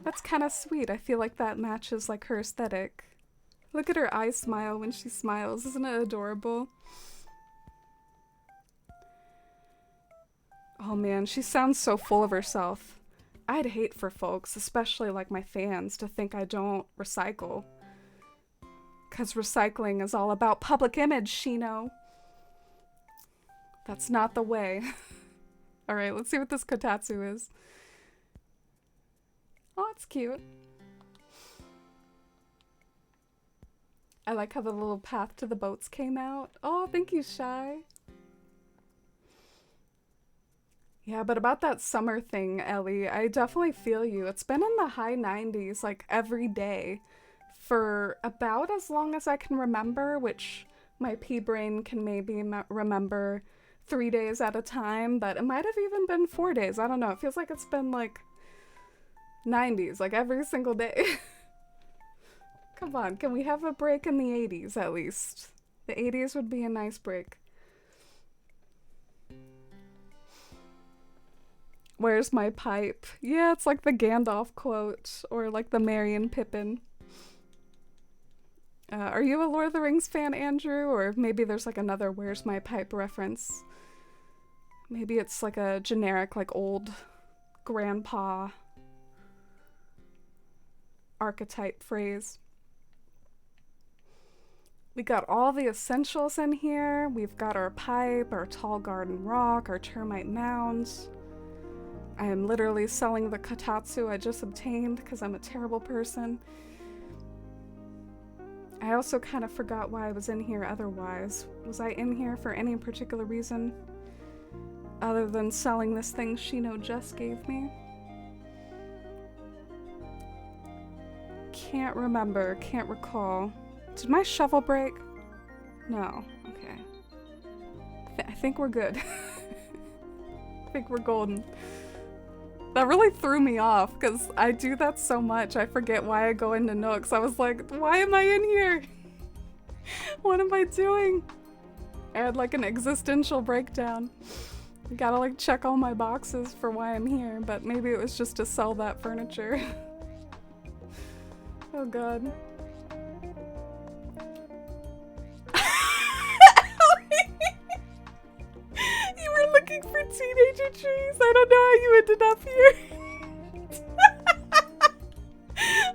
That's kind of sweet. I feel like that matches like her aesthetic. Look at her eye smile when she smiles. Isn't it adorable? Oh man, she sounds so full of herself. I'd hate for folks, especially like my fans, to think I don't recycle. 'Cause recycling is all about public image, Shino. That's not the way. Alright, let's see what this kotatsu is. Oh, it's cute. I like how the little path to the boats came out. Oh, thank you, Shy. Yeah, but about that summer thing, Ellie, I definitely feel you. It's been in the high 90s, like, every day for about as long as I can remember, which my pea brain can maybe remember 3 days at a time, but it might have even been 4 days. I don't know. It feels like it's been, like, 90s, like, every single day. Come on, can we have a break in the 80s, at least? The 80s would be a nice break. Where's my pipe? Yeah, it's like the Gandalf quote, or like the Merry and Pippin. Are you a Lord of the Rings fan, Andrew? Or maybe there's like another Where's My Pipe reference. Maybe it's like a generic, like old grandpa archetype phrase. We got all the essentials in here. We've got our pipe, our tall garden rock, our termite mounds. I am literally selling the kotatsu I just obtained because I'm a terrible person. I also kind of forgot why I was in here otherwise. Was I in here for any particular reason other than selling this thing Shino just gave me? Can't remember, can't recall. Did my shovel break? No, okay. I think we're good. I think we're golden. That really threw me off because I do that so much. I forget why I go into Nooks. I was like, why am I in here? What am I doing? I had like an existential breakdown. I gotta like check all my boxes for why I'm here, but maybe it was just to sell that furniture. Oh god. You were looking for teenager trees? I don't know how you ended up here.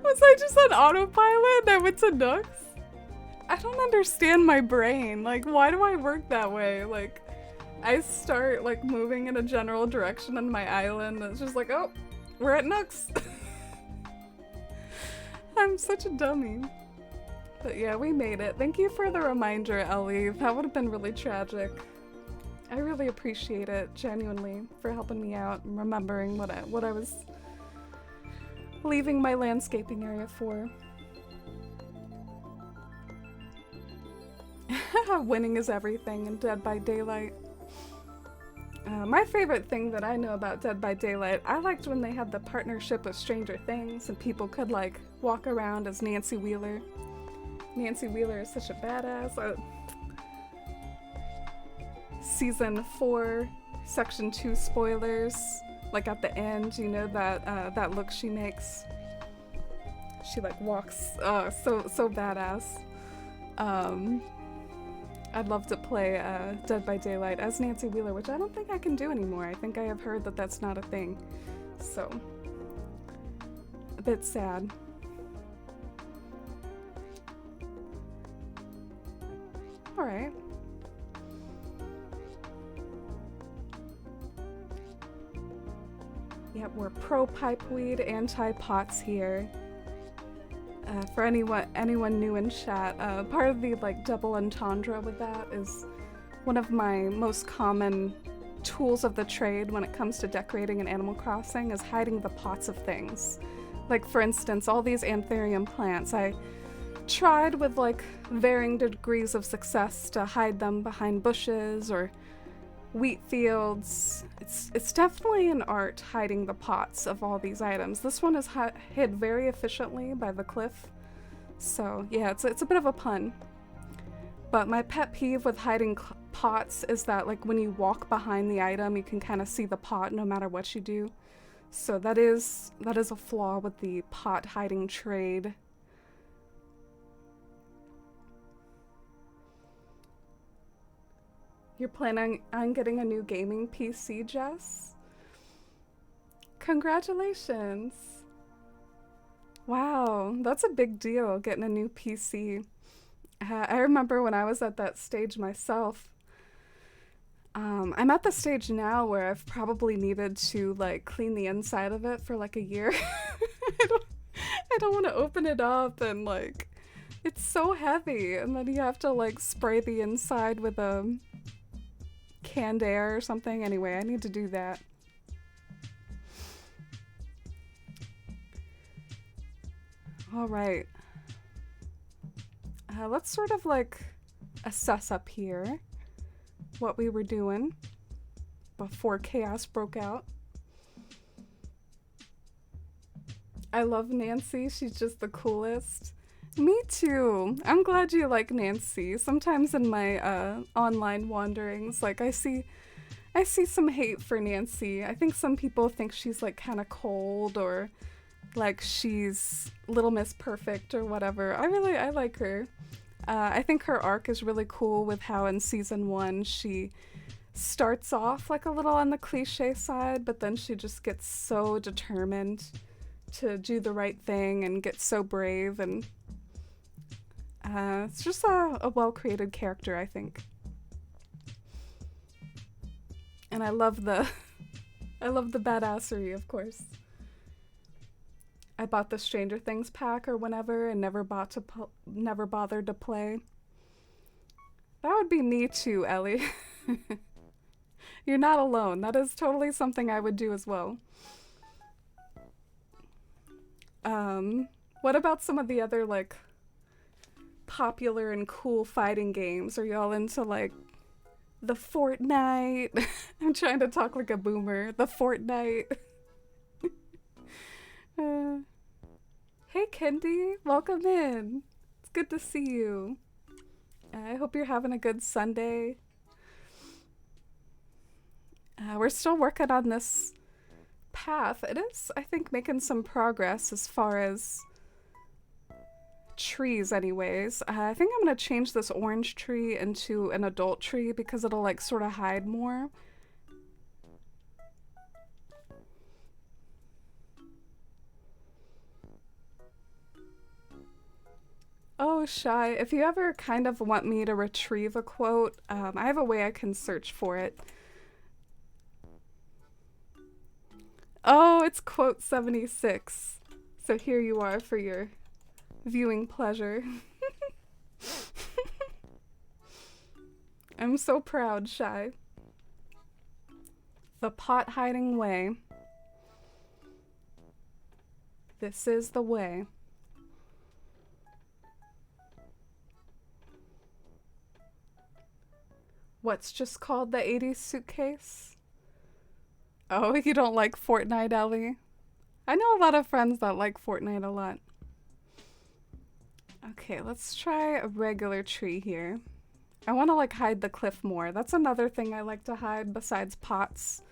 Was I just on autopilot and I went to Nooks? I don't understand my brain. Like, why do I work that way? Like, I start like moving in a general direction on my island and it's just like, oh, we're at Nooks. I'm such a dummy. But yeah, we made it. Thank you for the reminder, Ellie. That would have been really tragic. I really appreciate it, genuinely, for helping me out and remembering what I was leaving my landscaping area for. Winning is everything in Dead by Daylight. My favorite thing that I know about Dead by Daylight, I liked when they had the partnership with Stranger Things and people could like walk around as Nancy Wheeler. Nancy Wheeler is such a badass. Season 4, Section 2 spoilers. Like at the end, you know that that look she makes. She like walks so badass. I'd love to play Dead by Daylight as Nancy Wheeler, which I don't think I can do anymore. I think I have heard that that's not a thing. So, a bit sad. Alright. Yeah, we're pro pipeweed, anti pots here. For anyone new in chat, part of the like double entendre with that is one of my most common tools of the trade when it comes to decorating in Animal Crossing is hiding the pots of things. Like for instance, all these anthurium plants, I tried with like varying degrees of success to hide them behind bushes or wheat fields. It's definitely an art hiding the pots of all these items. This one is hid very efficiently by the cliff. So yeah, it's a bit of a pun. But my pet peeve with hiding pots is that like when you walk behind the item, you can kind of see the pot no matter what you do. So that is a flaw with the pot hiding trade. You're planning on getting a new gaming PC, Jess? Congratulations! Wow, that's a big deal, getting a new PC. I remember when I was at that stage myself. I'm at the stage now where I've probably needed to like clean the inside of it for like a year. I don't want to open it up and like it's so heavy, and then you have to like spray the inside with a canned air or something. Anyway, I need to do that. All right. Let's sort of like assess up here what we were doing before chaos broke out. I love Nancy. She's just the coolest. Me too. I'm glad you like Nancy. Sometimes in my online wanderings, like I see some hate for Nancy. I think some people think she's like kind of cold or like she's Little Miss Perfect or whatever. I like her. I think her arc is really cool with how in season 1 she starts off like a little on the cliche side, but then she just gets so determined to do the right thing and get so brave, and it's just a well-created character, I think. And I love the badassery, of course. I bought the Stranger Things pack or whenever and never bothered to play. That would be me too, Ellie. You're not alone. That is totally something I would do as well. What about some of the other like popular and cool fighting games? Are y'all into like the Fortnite? I'm trying to talk like a boomer. The Fortnite. Hey Kendi, welcome in. It's good to see you. I hope you're having a good Sunday. We're still working on this path. It is, I think, making some progress as far as trees anyways. I think I'm gonna change this orange tree into an adult tree because it'll like sort of hide more. Oh, Shy, if you ever kind of want me to retrieve a quote, I have a way I can search for it. Oh, it's quote 76. So here you are for your viewing pleasure. I'm so proud, Shy. The pot hiding way. This is the way. What's just called the 80s suitcase? Oh, you don't like Fortnite, Ellie? I know a lot of friends that like Fortnite a lot. Okay, let's try a regular tree here. I want to like hide the cliff more. That's another thing I like to hide besides pots.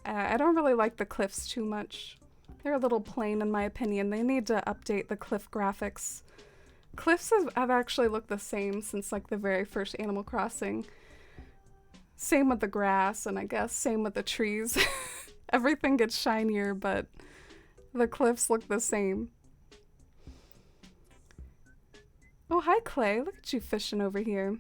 I don't really like the cliffs too much. They're a little plain in my opinion. They need to update the cliff graphics. Cliffs have actually looked the same since like the very first Animal Crossing. Same with the grass, and I guess same with the trees. Everything gets shinier, but the cliffs look the same. Oh, hi Clay. Look at you fishing over here.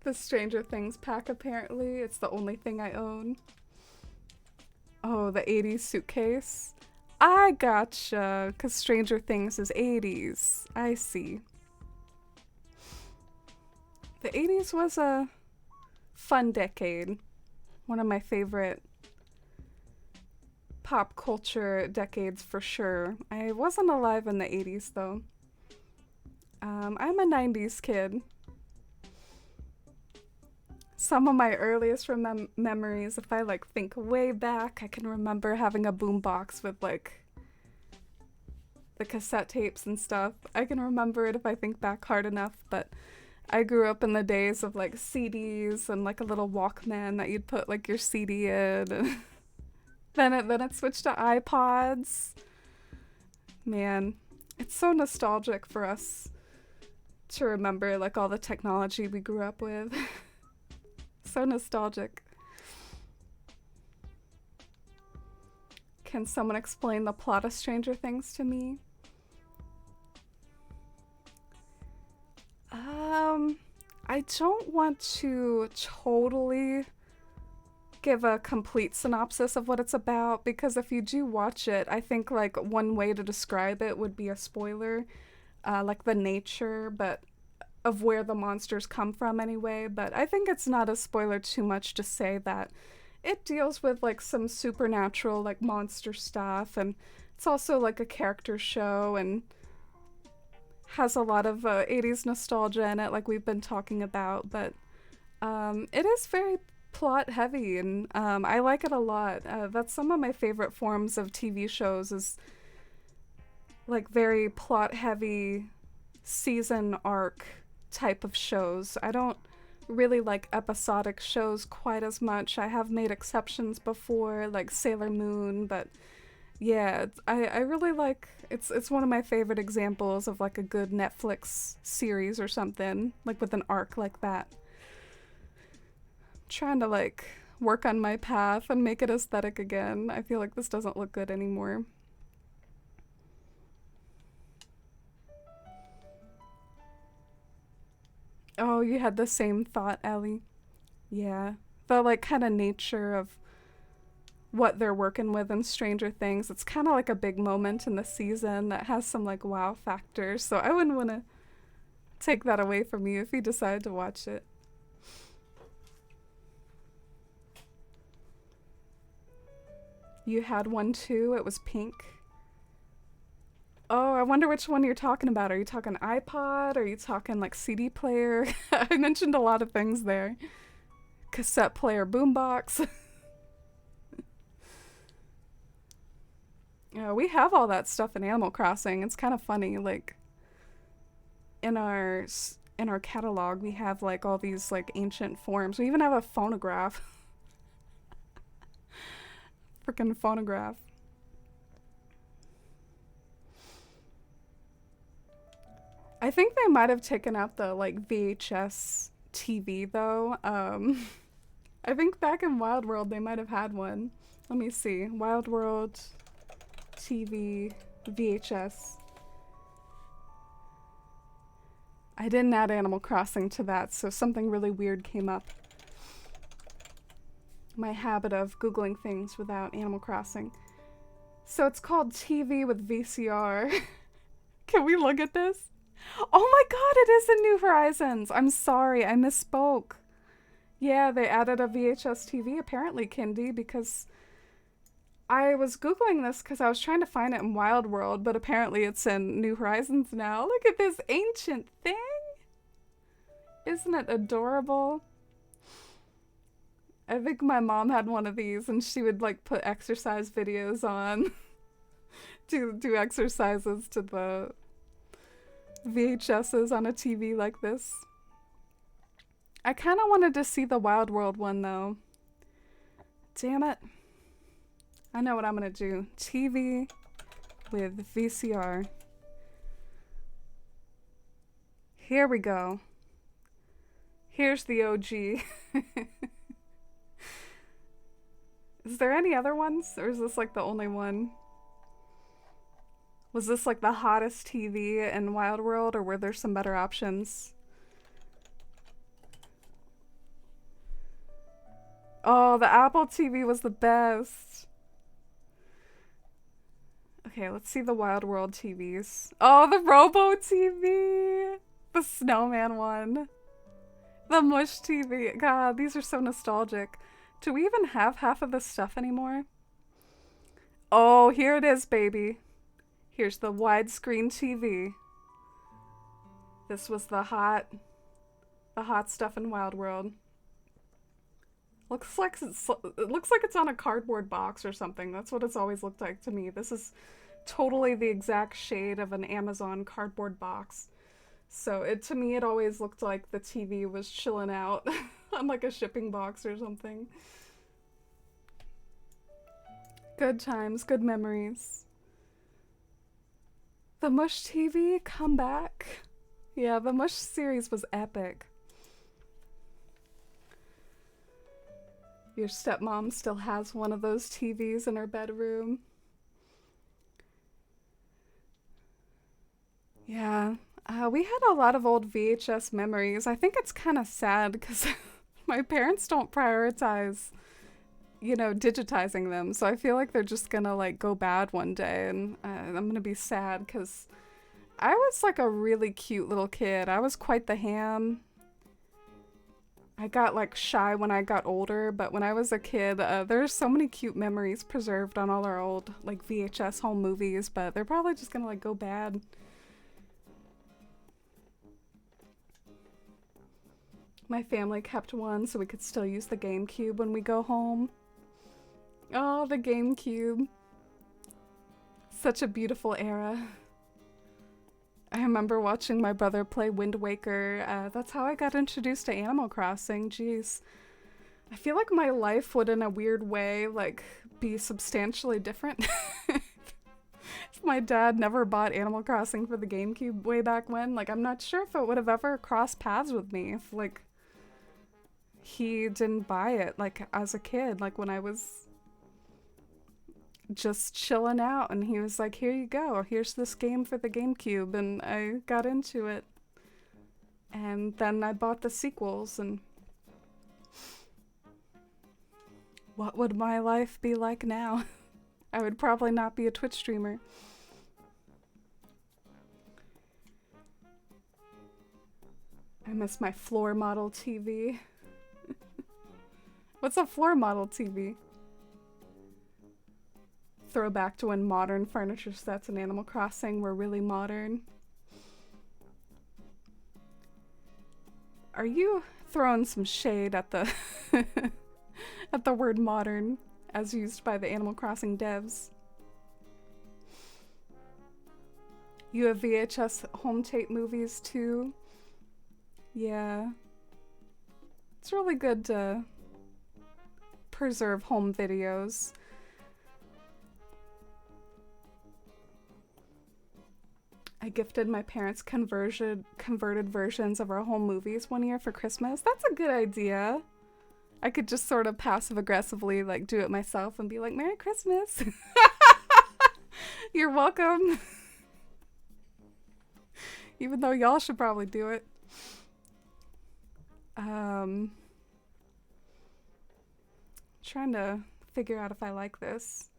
The Stranger Things pack, apparently. It's the only thing I own. Oh, the 80s suitcase. I gotcha, because Stranger Things is 80s. I see. The 80s was a fun decade. One of my favorite pop culture decades for sure. I wasn't alive in the 80s though. I'm a 90s kid. Some of my earliest memories, if I like think way back, I can remember having a boombox with like the cassette tapes and stuff. I can remember it if I think back hard enough, but I grew up in the days of like CDs and like a little Walkman that you'd put like your CD in. And then it switched to iPods. Man, it's so nostalgic for us to remember like all the technology we grew up with. So nostalgic. Can someone explain the plot of Stranger Things to me? I don't want to totally give a complete synopsis of what it's about, because if you do watch it, I think like one way to describe it would be a spoiler, like the nature, but of where the monsters come from anyway. But I think it's not a spoiler too much to say that it deals with like some supernatural like monster stuff, and it's also like a character show and has a lot of 80s nostalgia in it like we've been talking about, but it is very plot heavy, and I like it a lot. That's some of my favorite forms of TV shows, is like very plot heavy season arc type of shows. I don't really like episodic shows quite as much. I have made exceptions before, like Sailor Moon, but yeah, I really like, it's one of my favorite examples of like a good Netflix series or something, like with an arc like that. Trying to like work on my path and make it aesthetic again. I feel like this doesn't look good anymore. Oh, you had the same thought, Ellie. Yeah. The like kind of nature of what they're working with in Stranger Things. It's kind of like a big moment in the season that has some like wow factor. So I wouldn't want to take that away from you if you decide to watch it. You had one too. It was pink. Oh, I wonder which one you're talking about. Are you talking iPod? Are you talking like CD player? I mentioned a lot of things there. Cassette player, boombox. We have all that stuff in Animal Crossing. It's kind of funny. Like in our catalog, we have like all these like ancient forms. We even have a phonograph. Freaking phonograph. I think they might have taken out the like VHS TV though. I think back in Wild World they might have had one. Let me see. Wild World TV VHS. I didn't add Animal Crossing to that, so something really weird came up. My habit of Googling things without Animal Crossing. So it's called TV with VCR. Can we look at this? Oh my god, it is in New Horizons! I'm sorry, I misspoke. Yeah, they added a VHS TV apparently, Kindy, because I was Googling this because I was trying to find it in Wild World, but apparently it's in New Horizons now. Look at this ancient thing! Isn't it adorable? I think my mom had one of these and she would like put exercise videos on. do exercises to the VHSs on a TV like this. I kind of wanted to see the Wild World one though. Damn it. I know what I'm gonna do. TV with VCR. Here we go. Here's the OG. Is there any other ones? Or is this like the only one? Was this like the hottest TV in Wild World, or were there some better options? Oh, the Apple TV was the best. Okay, let's see the Wild World TVs. Oh, the Robo TV! The snowman one. The Mush TV. God, these are so nostalgic. Do we even have half of this stuff anymore? Oh, here it is, baby. Here's the widescreen TV. This was the hot stuff in Wild World. It looks like it's on a cardboard box or something. That's what it's always looked like to me. This is totally the exact shade of an Amazon cardboard box. So to me, it always looked like the TV was chilling out on like a shipping box or something. Good times, good memories. The Mush TV, come back. Yeah, the Mush series was epic. Your stepmom still has one of those TVs in her bedroom. Yeah, we had a lot of old VHS memories. I think it's kind of sad because my parents don't prioritize, you know, digitizing them. So I feel like they're just gonna like go bad one day, and I'm gonna be sad because I was like a really cute little kid. I was quite the ham. I got like shy when I got older, but when I was a kid, there's so many cute memories preserved on all our old like VHS home movies, but they're probably just gonna like go bad. My family kept one so we could still use the GameCube when we go home. Oh, the GameCube. Such a beautiful era. I remember watching my brother play Wind Waker. That's how I got introduced to Animal Crossing. Jeez. I feel like my life would, in a weird way, like, be substantially different if my dad never bought Animal Crossing for the GameCube way back when. Like, I'm not sure if it would have ever crossed paths with me if, like, he didn't buy it, like, as a kid, like, when I was just chilling out, and he was like, here you go, here's this game for the GameCube, and I got into it. And then I bought the sequels, and what would my life be like now? I would probably not be a Twitch streamer. I miss my floor model TV. What's a floor model TV? Throwback to when modern furniture sets in Animal Crossing were really modern. Are you throwing some shade at the at the word modern as used by the Animal Crossing devs? You have VHS home tape movies too? Yeah. It's really good to preserve home videos. I gifted my parents converted versions of our home movies one year for Christmas. That's a good idea. I could just sort of passive aggressively like do it myself and be like, Merry Christmas. You're welcome. Even though y'all should probably do it. Trying to figure out if I like this.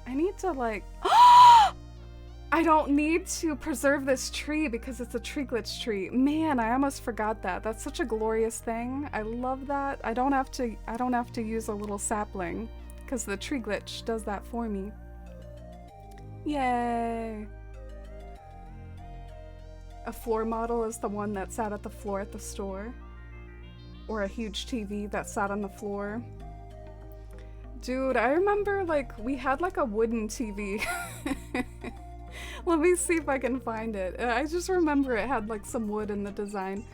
I need to like, I don't need to preserve this tree because it's a tree glitch tree. Man, I almost forgot that. That's such a glorious thing. I love that. I don't have to use a little sapling because the tree glitch does that for me. Yay. A floor model is the one that sat at the floor at the store, or a huge TV that sat on the floor. Dude, I remember, like, we had, like, a wooden TV. Let me see if I can find it. I just remember it had, like, some wood in the design.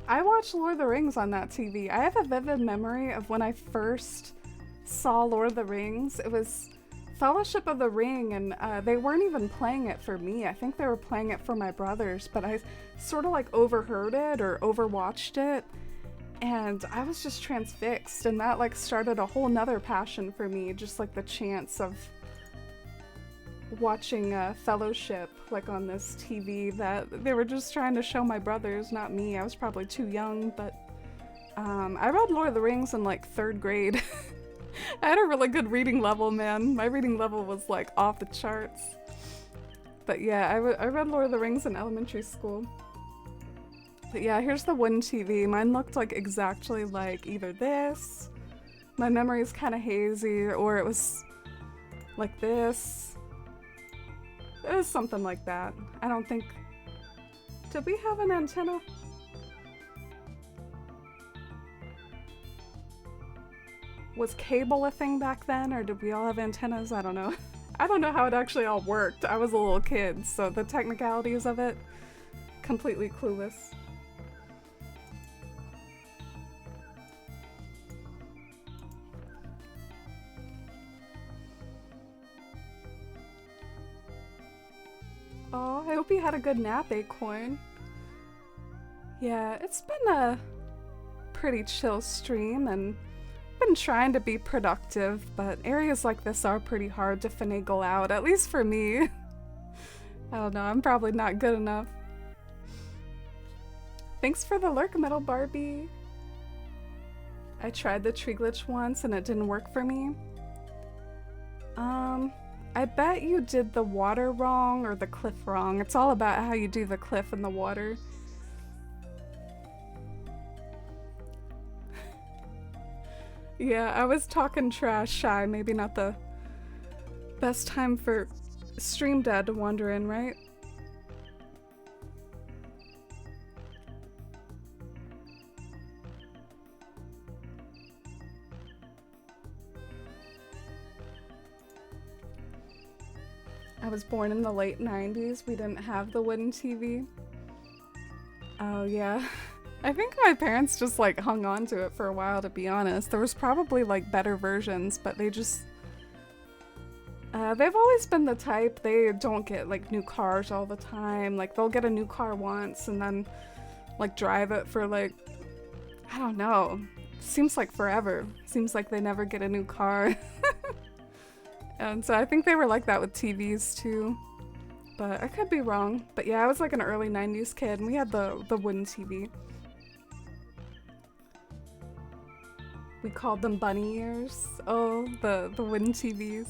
I watched Lord of the Rings on that TV. I have a vivid memory of when I first saw Lord of the Rings. It was Fellowship of the Ring, and they weren't even playing it for me. I think they were playing it for my brothers, but I sort of, like, overheard it or overwatched it. And I was just transfixed, and that like started a whole nother passion for me, just like the chance of watching Fellowship like on this TV that they were just trying to show my brothers, not me. I was probably too young, but I read Lord of the Rings in like 3rd grade. I had a really good reading level, man. My reading level was like off the charts. But yeah, I read Lord of the Rings in elementary school. But yeah, here's the wooden TV. Mine looked like exactly like either this, my memory is kind of hazy, or it was like this. It was something like that. I don't think... Did we have an antenna? Was cable a thing back then, or did we all have antennas? I don't know. I don't know how it actually all worked. I was a little kid, so the technicalities of it, completely clueless. Oh, I hope you had a good nap, Acorn. Yeah, it's been a pretty chill stream, and I've been trying to be productive, but areas like this are pretty hard to finagle out, at least for me. I don't know, I'm probably not good enough. Thanks for the lurk, Metal Barbie. I tried the tree glitch once and it didn't work for me. I bet you did the water wrong or the cliff wrong. It's all about how you do the cliff and the water. Yeah, I was talking trash, Shy. Maybe not the best time for Stream Dad to wander in, right? I was born in the late 90s. We didn't have the wooden TV. Oh yeah. I think my parents just like hung on to it for a while, to be honest. There was probably like better versions, but they just... they've always been the type, they don't get like new cars all the time. Like they'll get a new car once and then like drive it for like, I don't know. Seems like forever. Seems like they never get a new car. And so I think they were like that with TVs too, but I could be wrong. But yeah, I was like an early 90s kid and we had the wooden TV. We called them bunny ears. Oh, the wooden TVs.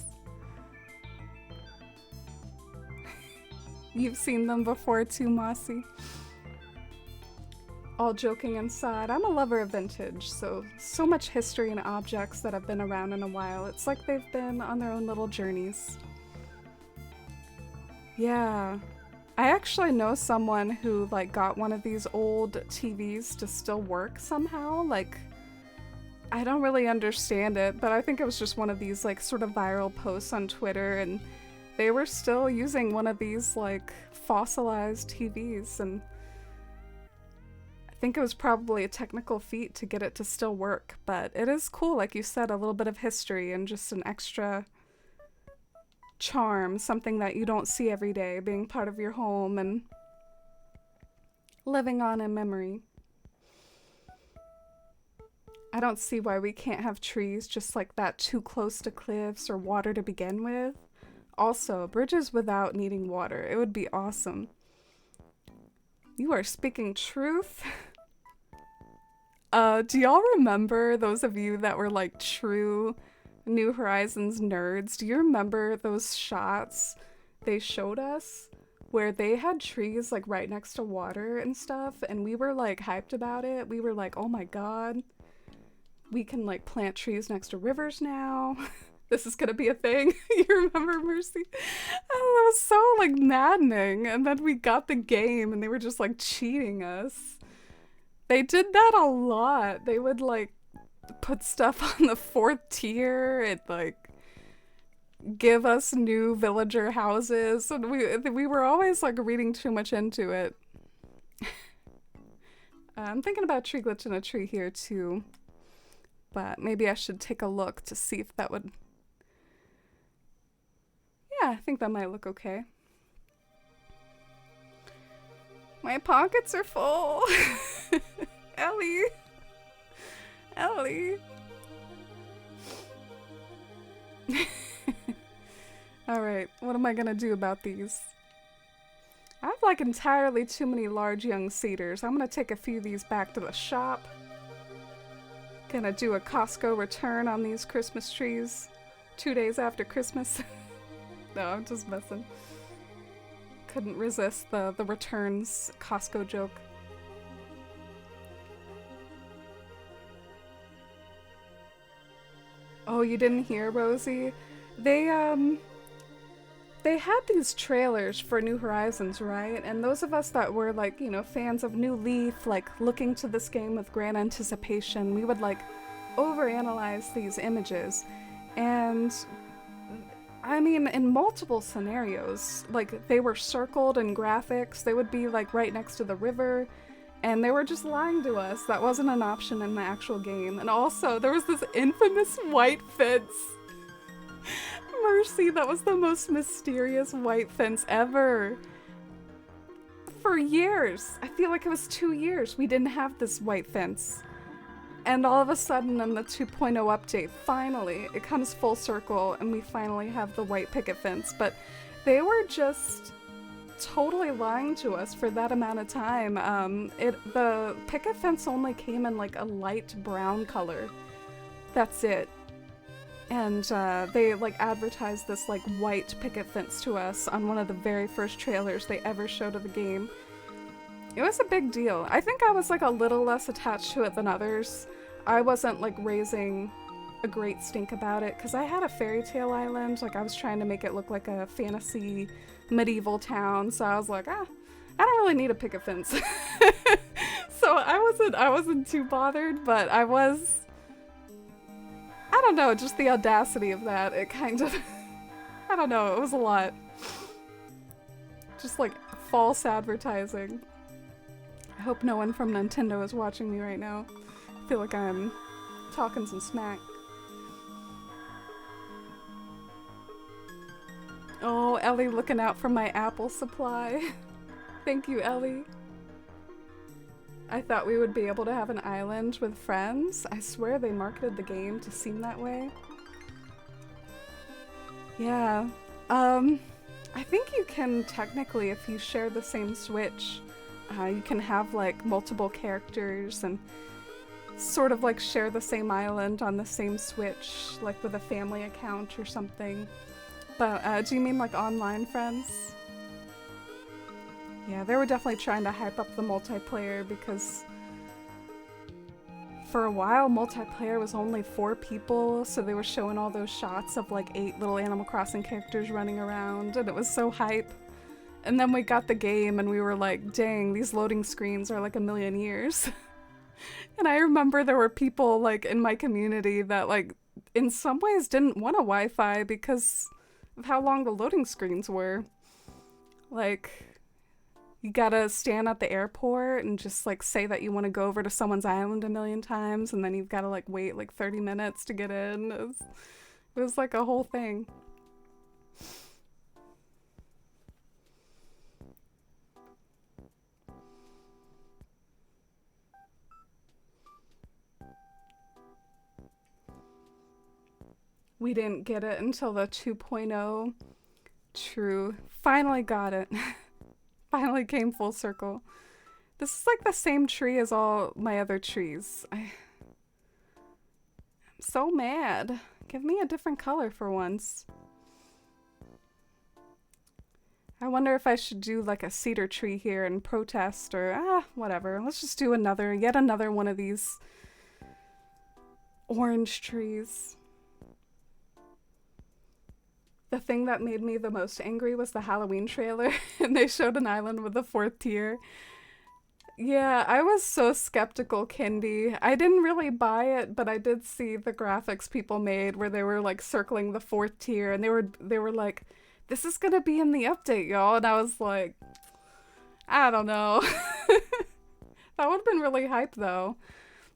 You've seen them before too, Mossy. All joking aside, I'm a lover of vintage, so much history and objects that have been around in a while. It's like they've been on their own little journeys. Yeah. I actually know someone who like got one of these old TVs to still work somehow. Like, I don't really understand it, but I think it was just one of these like sort of viral posts on Twitter, and they were still using one of these like fossilized TVs, and I think it was probably a technical feat to get it to still work, but it is cool, like you said, a little bit of history and just an extra charm, something that you don't see every day, being part of your home and living on in memory. I don't see why we can't have trees just like that too close to cliffs or water to begin with. Also, bridges without needing water. It would be awesome. You are speaking truth. Do y'all remember, those of you that were like true New Horizons nerds, do you remember those shots they showed us where they had trees like right next to water and stuff, and we were like hyped about it? We were like, oh my god, we can like plant trees next to rivers now. This is gonna be a thing. You remember, Mercy? Oh, that was so like maddening. And then we got the game and they were just like cheating us. They did that a lot. They would like put stuff on the 4th tier and like give us new villager houses, and we were always like reading too much into it. I'm thinking about tree glitch in a tree here too, but maybe I should take a look to see if that would... Yeah, I think that might look okay. My pockets are full. Ellie. Ellie. Alright, what am I gonna do about these? I have like entirely too many large young cedars. I'm gonna take a few of these back to the shop. Gonna do a Costco return on these Christmas trees 2 days after Christmas. No, I'm just messing. Couldn't resist the returns Costco joke. Oh, you didn't hear, Rosie? They had these trailers for New Horizons, right? And those of us that were like, you know, fans of New Leaf, like looking to this game with grand anticipation, we would like overanalyze these images. And I mean, in multiple scenarios, like they were circled in graphics, they would be like right next to the river, and they were just lying to us. That wasn't an option in the actual game. And also, there was this infamous white fence. Mercy, that was the most mysterious white fence ever. For years, I feel like it was 2 years, we didn't have this white fence. And all of a sudden in the 2.0 update, finally, it comes full circle and we finally have the white picket fence. But they were just totally lying to us for that amount of time. The picket fence only came in like a light brown color. That's it. And they like advertised this like white picket fence to us on one of the very first trailers they ever showed of the game. It was a big deal. I think I was like a little less attached to it than others. I wasn't like raising a great stink about it because I had a fairy tale island. Like I was trying to make it look like a fantasy medieval town, so I was like, I don't really need a picket fence. So I wasn't too bothered, but I don't know, just the audacity of that. It kind of I don't know, it was a lot. Just like false advertising. I hope no one from Nintendo is watching me right now. I feel like I'm talking some smack. Oh, Ellie looking out for my apple supply. Thank you, Ellie. I thought we would be able to have an island with friends. I swear they marketed the game to seem that way. Yeah. I think you can technically, if you share the same Switch, you can have like multiple characters and sort of like share the same island on the same Switch, like with a family account or something. But do you mean like online friends? Yeah, they were definitely trying to hype up the multiplayer because for a while multiplayer was only 4 people, so they were showing all those shots of like 8 little Animal Crossing characters running around, and it was so hype. And then we got the game and we were like, dang, these loading screens are like a million years. And I remember there were people like in my community that like in some ways didn't want a Wi-Fi because of how long the loading screens were. Like, you gotta stand at the airport and just like say that you want to go over to someone's island a million times, and then you've gotta like wait like 30 minutes to get in. It was like a whole thing. We didn't get it until the 2.0. True. Finally got it. Finally came full circle. This is like the same tree as all my other trees. I'm so mad. Give me a different color for once. I wonder if I should do like a cedar tree here and protest or whatever. Let's just do yet another one of these orange trees. The thing that made me the most angry was the Halloween trailer, and they showed an island with a 4th tier. Yeah, I was so skeptical, Kendi. I didn't really buy it, but I did see the graphics people made where they were like circling the 4th tier, and they were like, this is gonna be in the update, y'all. And I was like, I don't know. That would have been really hype though.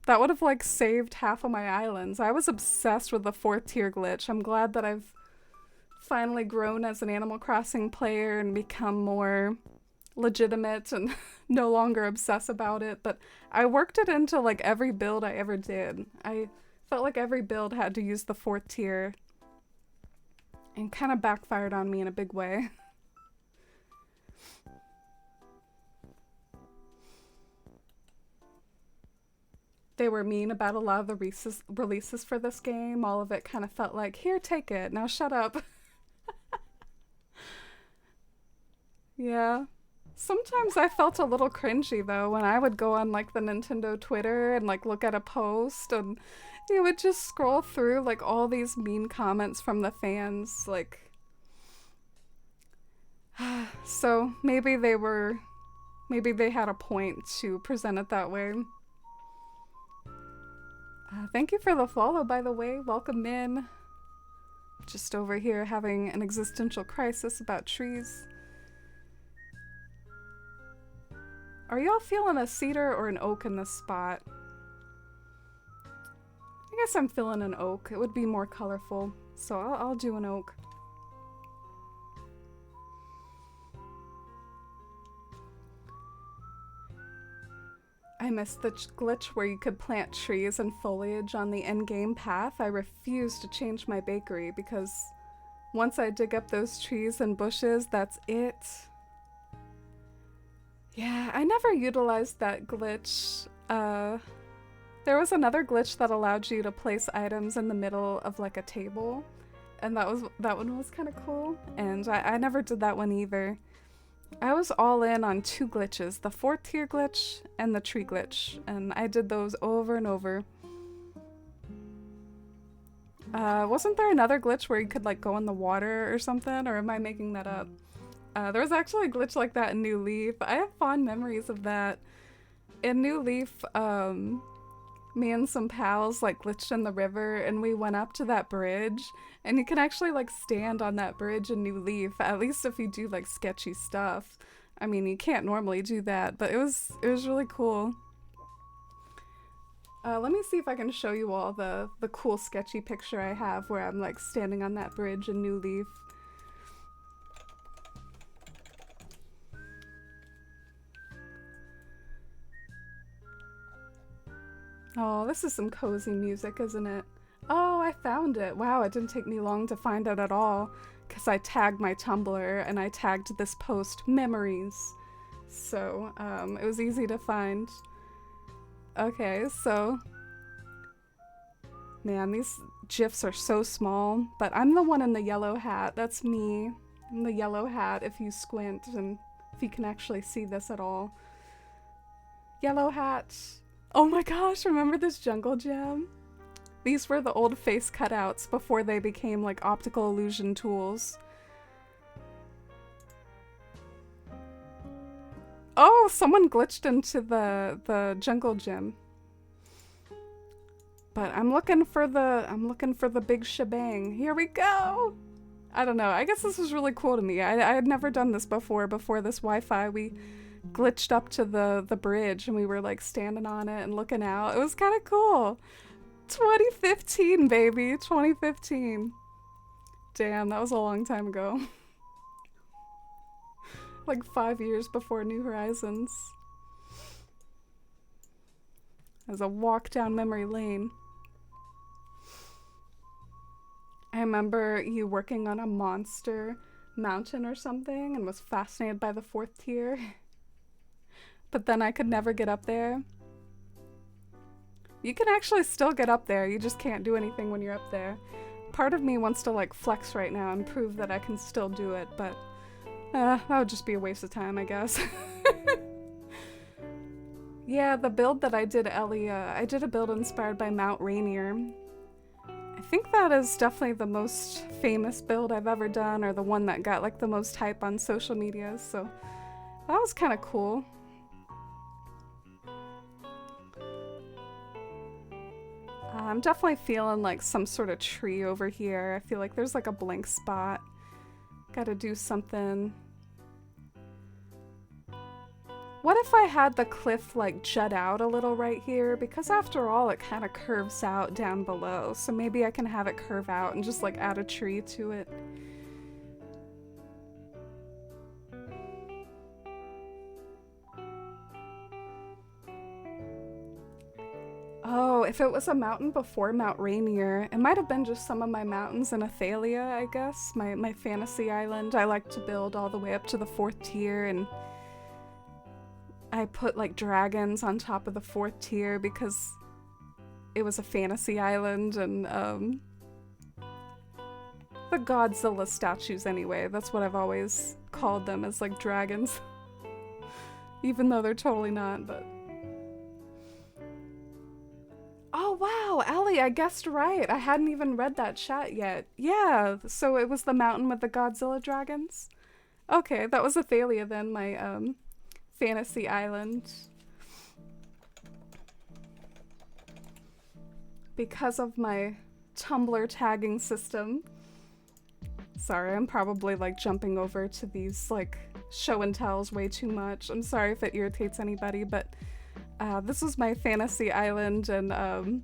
That would have like saved half of my islands. I was obsessed with the 4th tier glitch. I'm glad that I've finally grown as an Animal Crossing player and become more legitimate and no longer obsess about it, but I worked it into like every build I ever did. I felt like every build had to use the 4th tier and kind of backfired on me in a big way. They were mean about a lot of the releases for this game. All of it kind of felt like, here, take it, now shut up. Yeah. Sometimes I felt a little cringy though when I would go on like the Nintendo Twitter and like look at a post, and you would just scroll through like all these mean comments from the fans, like so maybe they had a point to present it that way. Thank you for the follow, by the way. Welcome in. Just over here having an existential crisis about trees. Are y'all feeling a cedar or an oak in this spot? I guess I'm feeling an oak. It would be more colorful, so I'll do an oak. I missed the glitch where you could plant trees and foliage on the endgame path. I refuse to change my bakery because once I dig up those trees and bushes, that's it. Yeah, I never utilized that glitch. There was another glitch that allowed you to place items in the middle of like a table, and that one was kind of cool, and I never did that one either. I was all in on 2 glitches, the 4th tier glitch and the tree glitch, and I did those over and over. Wasn't there another glitch where you could like go in the water or something, or am I making that up? There was actually a glitch like that in New Leaf. I have fond memories of that. In New Leaf, me and some pals like glitched in the river and we went up to that bridge, and you can actually like stand on that bridge in New Leaf, at least if you do like sketchy stuff. I mean, you can't normally do that, but it was really cool. Let me see if I can show you all the cool sketchy picture I have where I'm like standing on that bridge in New Leaf. Oh, this is some cozy music, isn't it? Oh, I found it. Wow, it didn't take me long to find it at all, because I tagged my Tumblr and I tagged this post memories. So, it was easy to find. Okay, so... Man, these GIFs are so small, but I'm the one in the yellow hat. That's me. I'm the yellow hat if you squint and if you can actually see this at all. Yellow hat. Oh my gosh, remember this jungle gem? These were the old face cutouts before they became like optical illusion tools. Oh, someone glitched into the jungle gym. But I'm looking for the big shebang. Here we go. I don't know. I guess this was really cool to me. I had never done this before this Wi-Fi. We glitched up to the bridge and we were like standing on it and looking out. It was kind of cool. 2015, baby. 2015. Damn, that was a long time ago. Like 5 years before New Horizons. As a walk down memory lane. I remember you working on a monster mountain or something and was fascinated by the 4th tier. But then I could never get up there. You can actually still get up there, you just can't do anything when you're up there. Part of me wants to like flex right now and prove that I can still do it, but that would just be a waste of time, I guess. Yeah, the build that I did, Elia, I did a build inspired by Mount Rainier. I think that is definitely the most famous build I've ever done, or the one that got like the most hype on social media, so that was kind of cool. I'm definitely feeling like some sort of tree over here. I feel like there's like a blank spot. Gotta do something. What if I had the cliff like jut out a little right here? Because after all, it kind of curves out down below. So maybe I can have it curve out and just like add a tree to it. if it was a mountain before Mount Rainier, it might have been just some of my mountains in Athalia, I guess. My fantasy island. I like to build all the way up to the 4th tier, and I put like dragons on top of the 4th tier because it was a fantasy island, and the Godzilla statues anyway. That's what I've always called them, as like dragons. Even though they're totally not, but... Oh wow, Allie, I guessed right. I hadn't even read that chat yet. Yeah, so it was the mountain with the Godzilla dragons? Okay, that was Athalia then, my fantasy island. Because of my Tumblr tagging system. Sorry, I'm probably like jumping over to these like show and tells way too much. I'm sorry if it irritates anybody, but this was my fantasy island, and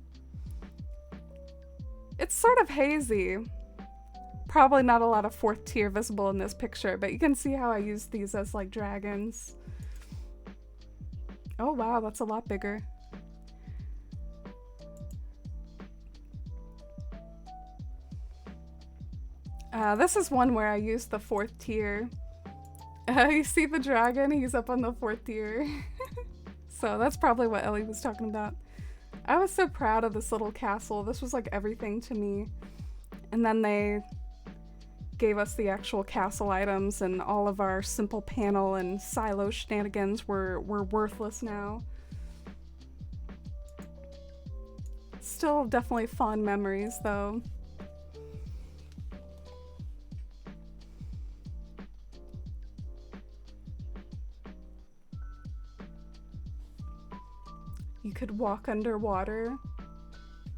it's sort of hazy. Probably not a lot of 4th tier visible in this picture, but you can see how I used these as like dragons. Oh wow, that's a lot bigger. This is one where I used the 4th tier. You see the dragon? He's up on the 4th tier. So that's probably what Ellie was talking about. I was so proud of this little castle. This was like everything to me. And then they gave us the actual castle items, and all of our simple panel and silo shenanigans were worthless now. Still definitely fond memories though. You could walk underwater.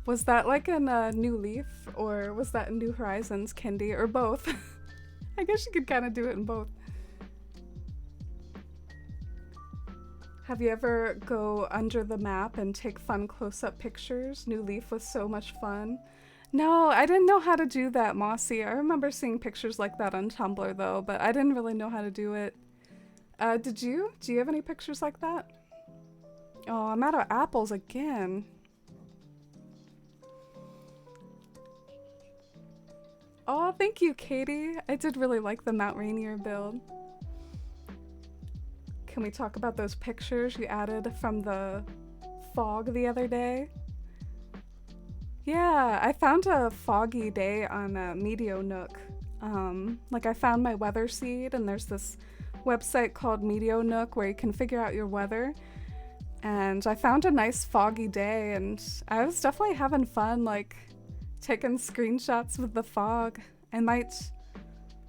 Was that like in New Leaf, or was that in New Horizons, Kendi, or both? I guess you could kind of do it in both. Have you ever go under the map and take fun close-up pictures? New Leaf was so much fun. No, I didn't know how to do that, Mossy. I remember seeing pictures like that on Tumblr though, but I didn't really know how to do it. Did you? Do you have any pictures like that? Oh, I'm out of apples again. Oh, thank you, Katie. I did really like the Mount Rainier build. Can we talk about those pictures you added from the fog the other day? Yeah, I found a foggy day on Meteor Nook. Like I found my weather seed, and there's this website called Meteor Nook where you can figure out your weather. And I found a nice foggy day, and I was definitely having fun, like taking screenshots with the fog. I might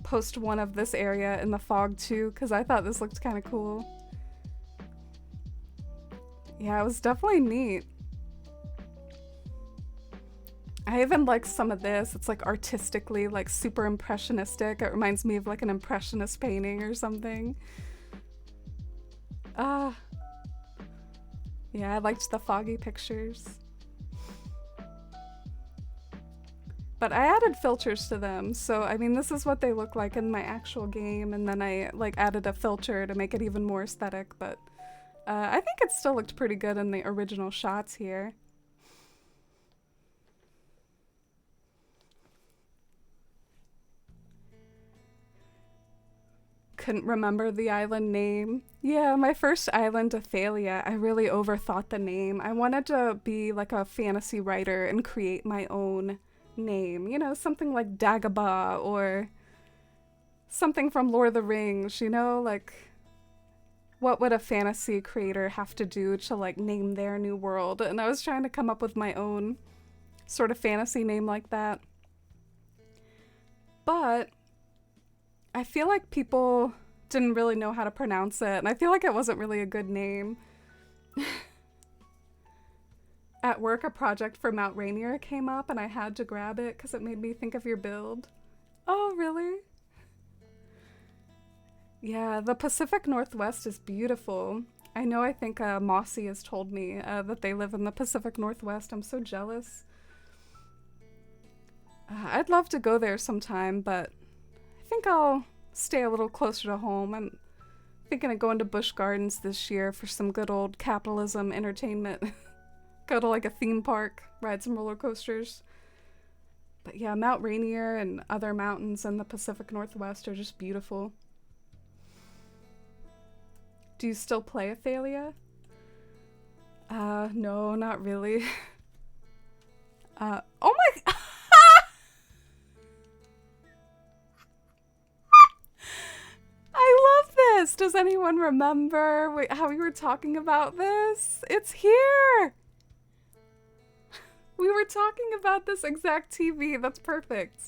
post one of this area in the fog too, because I thought this looked kind of cool. Yeah, it was definitely neat. I even like some of this. It's like artistically like super impressionistic. It reminds me of like an impressionist painting or something. Yeah, I liked the foggy pictures. But I added filters to them, so I mean this is what they look like in my actual game, and then I like added a filter to make it even more aesthetic, but I think it still looked pretty good in the original shots here. Couldn't remember the island name. Yeah, my first island, Athalia, I really overthought the name. I wanted to be like a fantasy writer and create my own name. You know, something like Dagobah or something from Lord of the Rings, you know? Like, what would a fantasy creator have to do to like name their new world? And I was trying to come up with my own sort of fantasy name like that. But I feel like people didn't really know how to pronounce it, and I feel like it wasn't really a good name. At work, a project for Mount Rainier came up, and I had to grab it because it made me think of your build. Oh, really? Yeah, the Pacific Northwest is beautiful. I know, I think Mossy has told me that they live in the Pacific Northwest. I'm so jealous. I'd love to go there sometime, but I think I'll stay a little closer to home. I'm thinking of going to Busch Gardens this year for some good old capitalism entertainment. Go to like a theme park, ride some roller coasters. But yeah, Mount Rainier and other mountains in the Pacific Northwest are just beautiful. Do you still play Athalia? No, not really. Oh my... I love this! Does anyone remember how we were talking about this? It's here! We were talking about this exact TV. That's perfect.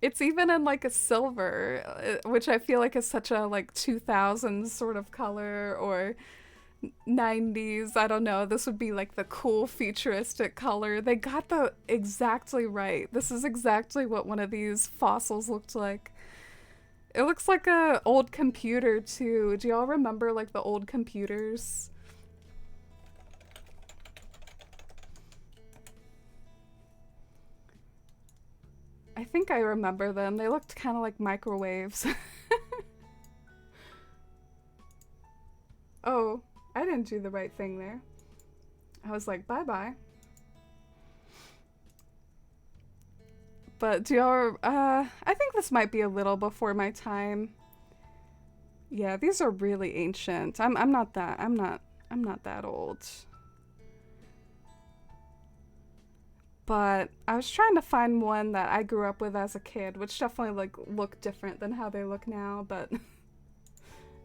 It's even in like a silver, which I feel like is such a like 2000s sort of color, or 90s. I don't know. This would be like the cool futuristic color. They got the exactly right. This is exactly what one of these fossils looked like. It looks like a old computer too. Do y'all remember like the old computers? I think I remember them. They looked kind of like microwaves. Oh, I didn't do the right thing there. I was like, bye-bye. But do y'all, I think this might be a little before my time. Yeah, these are really ancient. I'm not that old. But I was trying to find one that I grew up with as a kid, which definitely like look different than how they look now, but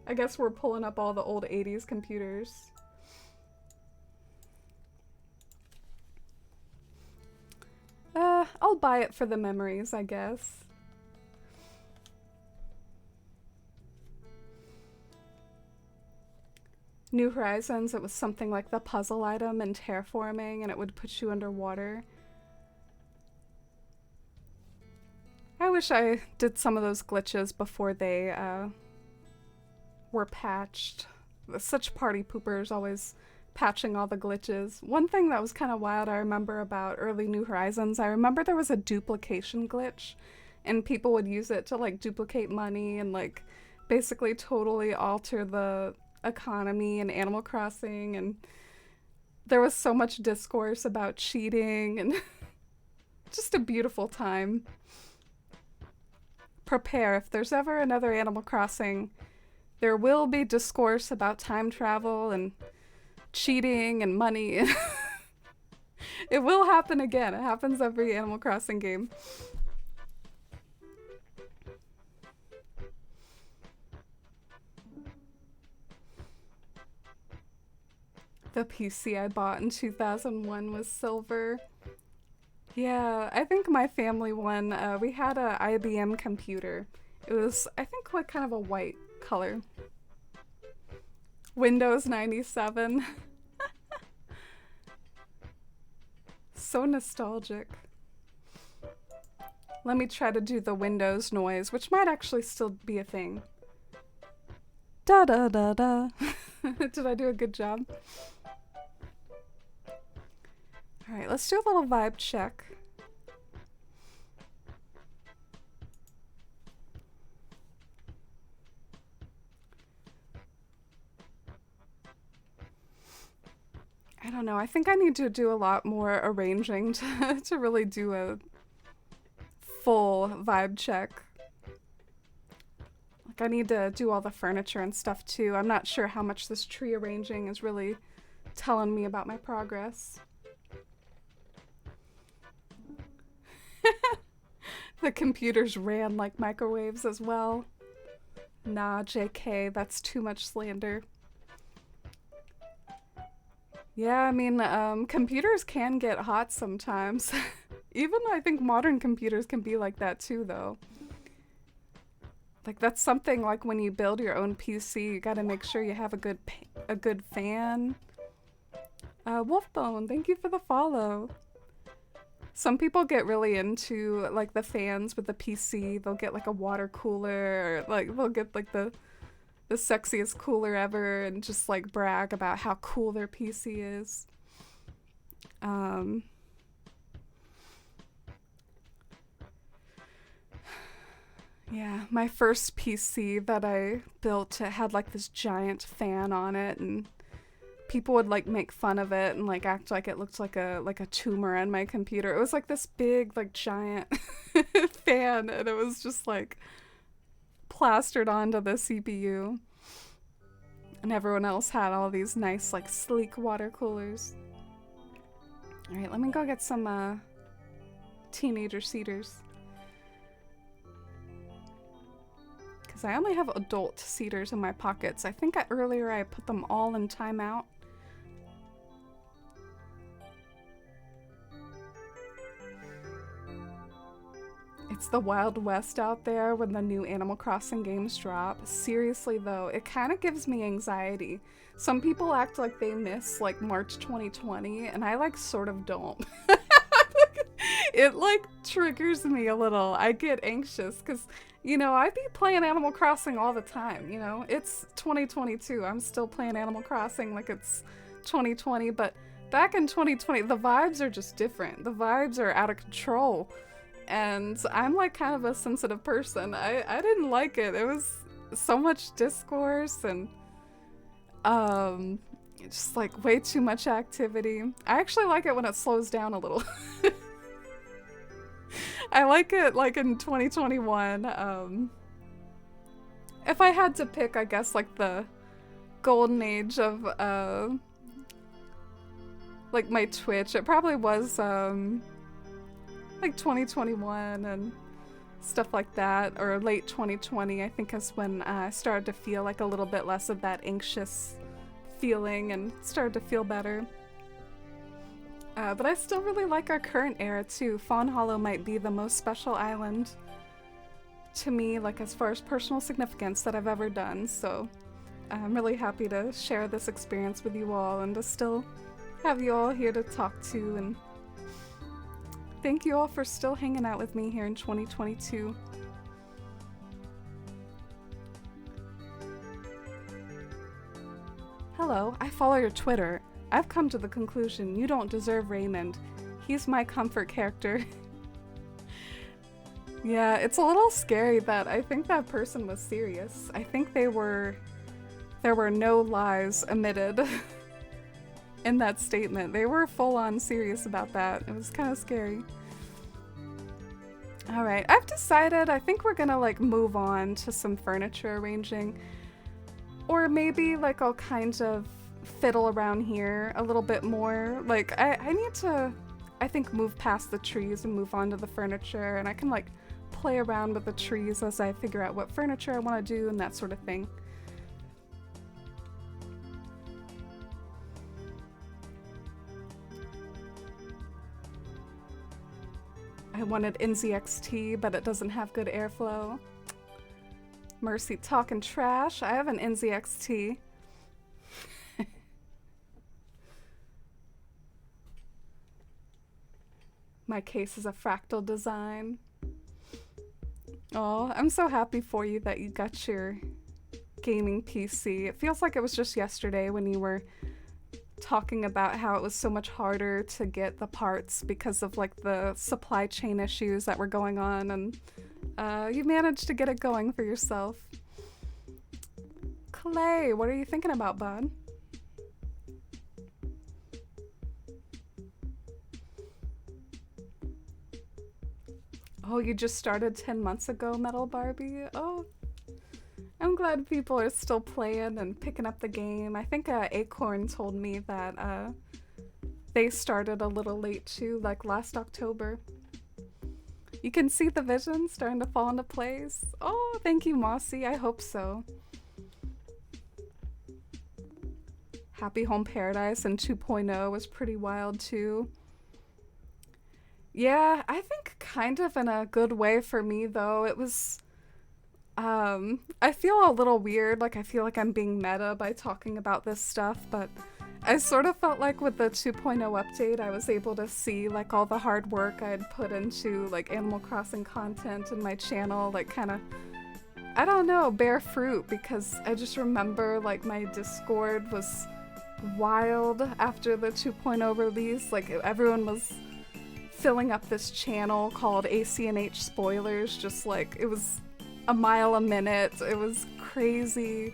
I guess we're pulling up all the old 80s computers. I'll buy it for the memories, I guess. New Horizons, it was something like the puzzle item in terraforming, and it would put you underwater. I wish I did some of those glitches before they were patched. Such party poopers, always patching all the glitches. One thing that was kind of wild I remember about early New Horizons, I remember there was a duplication glitch, and people would use it to like duplicate money and like basically totally alter the economy in Animal Crossing, and there was so much discourse about cheating and just a beautiful time. Prepare, if there's ever another Animal Crossing, there will be discourse about time travel and cheating and money. It will happen again. It happens every Animal Crossing game. The PC I bought in 2001 was silver. Yeah, I think my family one, we had a IBM computer. It was, I think, like kind of a white color. Windows 97. So nostalgic. Let me try to do the Windows noise, which might actually still be a thing. Da da da da. Did I do a good job? Alright, let's do a little vibe check. I don't know, I think I need to do a lot more arranging to really do a full vibe check. Like, I need to do all the furniture and stuff too. I'm not sure how much this tree arranging is really telling me about my progress. The computers ran like microwaves as well. Nah, JK, that's too much slander. Yeah, I mean, computers can get hot sometimes. Even I think modern computers can be like that too, though. Like, that's something like when you build your own PC, you gotta make sure you have a good fan. Wolfbone, thank you for the follow. Some people get really into like the fans with the PC. They'll get like a water cooler, or like they'll get like the sexiest cooler ever and just like brag about how cool their PC is. Yeah, my first PC that I built, it had like this giant fan on it, and people would like make fun of it and like act like it looked like a tumor on my computer. It was like this big like giant fan, and it was just like plastered onto the CPU. And everyone else had all these nice like sleek water coolers. All right, let me go get some teenager cedars. Because I only have adult cedars in my pockets. I think earlier I put them all in timeout. It's the Wild West out there when the new Animal Crossing games drop. Seriously though, it kind of gives me anxiety. Some people act like they miss like March 2020, and I like sort of don't. It like triggers me a little. I get anxious because, you know, I be playing Animal Crossing all the time, you know? It's 2022. I'm still playing Animal Crossing like it's 2020, but back in 2020, the vibes are just different. The vibes are out of control. And I'm like kind of a sensitive person. I didn't like it. It was so much discourse and just like way too much activity. I actually like it when it slows down a little. I like it like in 2021. If I had to pick, I guess like the golden age of like my Twitch, it probably was like 2021 and stuff like that, or late 2020 I think is when I started to feel like a little bit less of that anxious feeling and started to feel better. But I still really like our current era too. Fawn Hollow might be the most special island to me, like as far as personal significance that I've ever done, so I'm really happy to share this experience with you all and to still have you all here to talk to, and thank you all for still hanging out with me here in 2022. Hello, I follow your Twitter. I've come to the conclusion you don't deserve Raymond. He's my comfort character. Yeah, it's a little scary that I think that person was serious. I think there were no lies omitted in that statement. They were full on serious about that. It was kind of scary. Alright, I've decided I think we're gonna like move on to some furniture arranging. Or maybe like I'll kind of fiddle around here a little bit more. Like I need to, I think, move past the trees and move on to the furniture, and I can like play around with the trees as I figure out what furniture I want to do and that sort of thing. I wanted NZXT, but it doesn't have good airflow. Mercy talking trash. I have an NZXT. My case is a fractal design. Oh, I'm so happy for you that you got your gaming PC. It feels like it was just yesterday when you were talking about how it was so much harder to get the parts because of like the supply chain issues that were going on, and you managed to get it going for yourself. Clay, what are you thinking about, bud? Oh, you just started 10 months ago, Metal Barbie? Oh, I'm glad people are still playing and picking up the game. I think Acorn told me that they started a little late too, like last October. You can see the vision starting to fall into place. Oh, thank you, Mossy. I hope so. Happy Home Paradise and 2.0 was pretty wild too. Yeah, I think kind of in a good way for me though. It was, I feel a little weird, like I feel like I'm being meta by talking about this stuff, but I sort of felt like with the 2.0 update I was able to see like all the hard work I had put into like Animal Crossing content in my channel, like kind of, I don't know, bear fruit, because I just remember like my Discord was wild after the 2.0 release. Like everyone was filling up this channel called ACNH Spoilers, just like it was a mile a minute. It was crazy.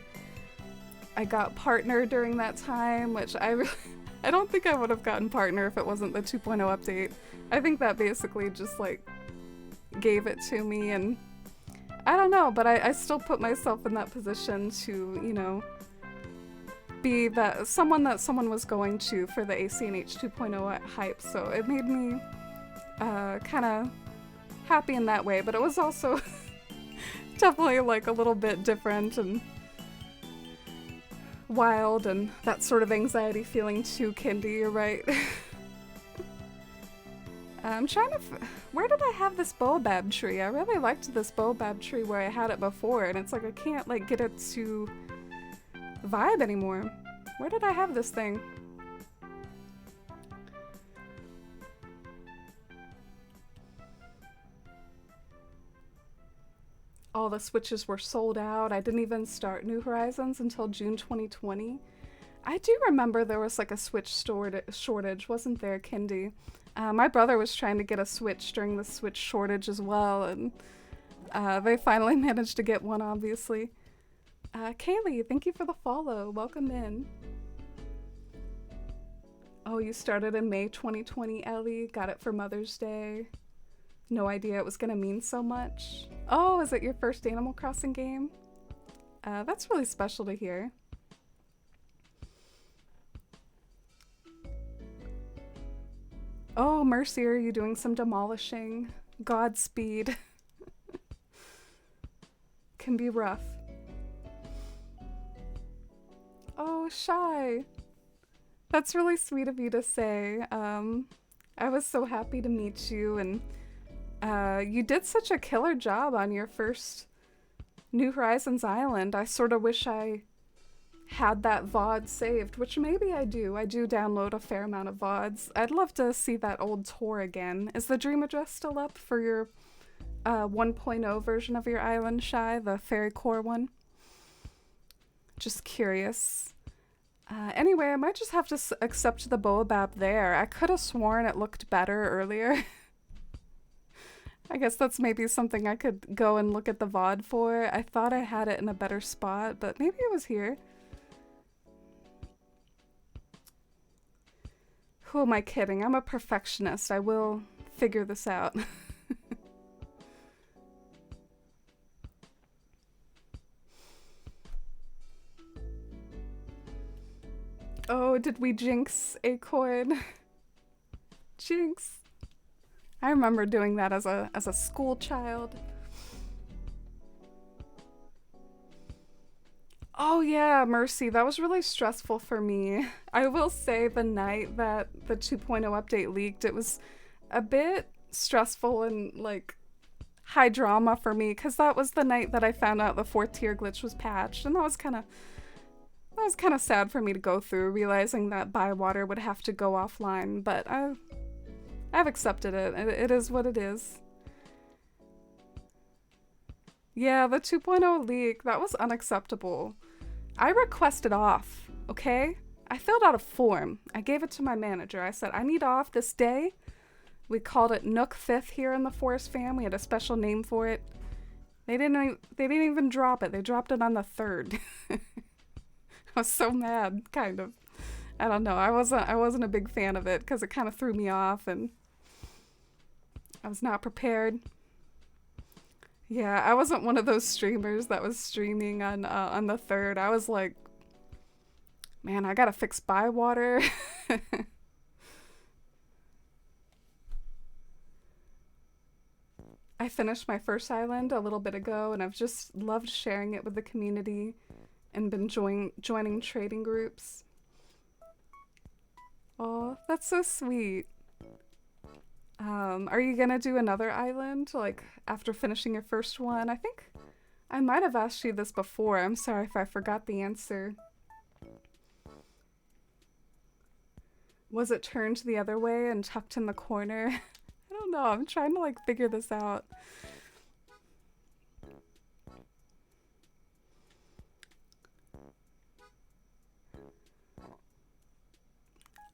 I got partner during that time, which I really, I don't think I would have gotten partner if it wasn't the 2.0 update. I think that basically just like gave it to me, and I don't know, but I still put myself in that position to, you know, be that someone was going to for the ACNH 2.0 hype, so it made me kind of happy in that way, but it was also definitely like a little bit different and wild and that sort of anxiety feeling too, Kindy, you're right. I'm trying to where did I have this baobab tree? I really liked this baobab tree where I had it before, and it's like I can't like get it to vibe anymore. Where did I have this thing? All the Switches were sold out. I didn't even start New Horizons until June 2020. I do remember there was like a Switch shortage, wasn't there, Kindy? My brother was trying to get a Switch during the Switch shortage as well, and they finally managed to get one, obviously. Kaylee, thank you for the follow. Welcome in. Oh, you started in May 2020, Ellie. Got it for Mother's Day. No idea it was gonna mean so much. Oh, is it your first Animal Crossing game? That's really special to hear. Oh, Mercy, are you doing some demolishing? Godspeed. Can be rough. Oh, Shy. That's really sweet of you to say. I was so happy to meet you, and you did such a killer job on your first New Horizons Island. I sort of wish I had that VOD saved, which maybe I do. I do download a fair amount of VODs. I'd love to see that old tour again. Is the Dream Address still up for your 1.0 version of your island, Shy? The Fairy Core one? Just curious. Anyway, I might just have to accept the baobab there. I could have sworn it looked better earlier. I guess that's maybe something I could go and look at the VOD for. I thought I had it in a better spot, but maybe it was here. Who am I kidding? I'm a perfectionist. I will figure this out. Oh, did we jinx Acorn? Jinx. I remember doing that as a school child. Oh yeah, Mercy, that was really stressful for me. I will say the night that the 2.0 update leaked, it was a bit stressful and like high drama for me, because that was the night that I found out the 4th tier glitch was patched, and that was kind of sad for me to go through, realizing that Bywater would have to go offline, but I've accepted it. It is what it is. Yeah, the 2.0 leak, that was unacceptable. I requested off, okay? I filled out a form. I gave it to my manager. I said, I need off this day. We called it Nook 5th here in the Forest fam. We had a special name for it. They didn't even drop it. They dropped it on the 3rd. I was so mad, kind of. I don't know. I wasn't a big fan of it because it kind of threw me off and I was not prepared. Yeah, I wasn't one of those streamers that was streaming on the 3rd. I was like, man, I gotta fix Bywater. I finished my first island a little bit ago, and I've just loved sharing it with the community and been joining trading groups. Oh, that's so sweet. Are you gonna do another island, like, after finishing your first one? I think I might have asked you this before. I'm sorry if I forgot the answer. Was it turned the other way and tucked in the corner? I don't know. I'm trying to, like, figure this out.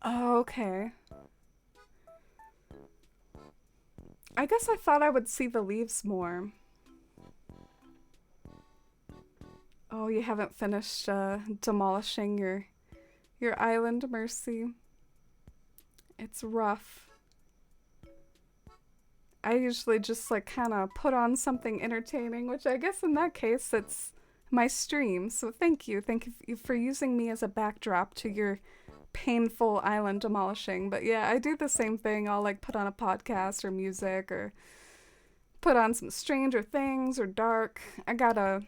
Oh, okay. I guess I thought I would see the leaves more. Oh, you haven't finished demolishing your island, Mercy. It's rough. I usually just like kind of put on something entertaining, which I guess in that case it's my stream. So thank you. Thank you for using me as a backdrop to your painful island demolishing. But yeah, I do the same thing. I'll like put on a podcast or music or put on some Stranger Things or Dark. I gotta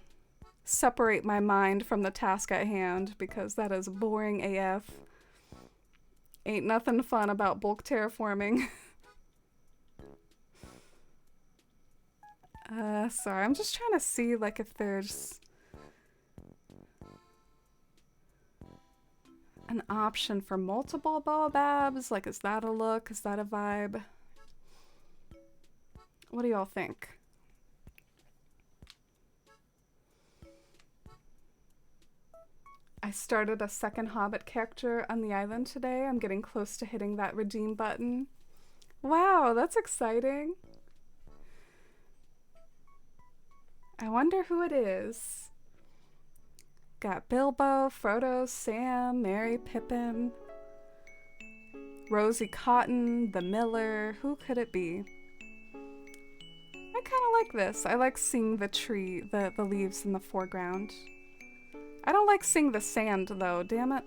separate my mind from the task at hand because that is boring AF. Ain't nothing fun about bulk terraforming. Sorry, I'm just trying to see like if there's an option for multiple baobabs. Like, is that a look? Is that a vibe? What do y'all think? I started a second Hobbit character on the island today. I'm getting close to hitting that redeem button. Wow, that's exciting. I wonder who it is. Got Bilbo, Frodo, Sam, Merry, Pippin, Rosie Cotton, the Miller. Who could it be? I kind of like this. I like seeing the tree, the leaves in the foreground. I don't like seeing the sand though, damn it.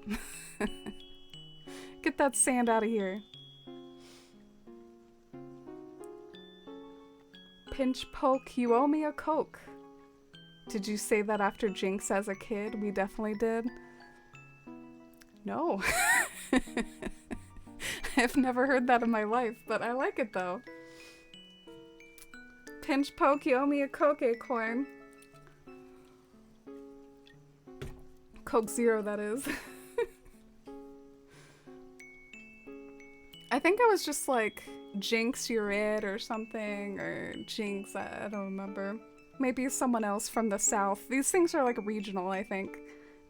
Get that sand out of here. Pinch poke, you owe me a Coke. Did you say that after Jinx as a kid? We definitely did. No. I've never heard that in my life, but I like it though. Pinch poke, you owe me a Coke, Acorn. Coke Zero, that is. I think I was just like, Jinx, you're it, or something, or Jinx, I don't remember. Maybe someone else from the south. These things are like regional, I think.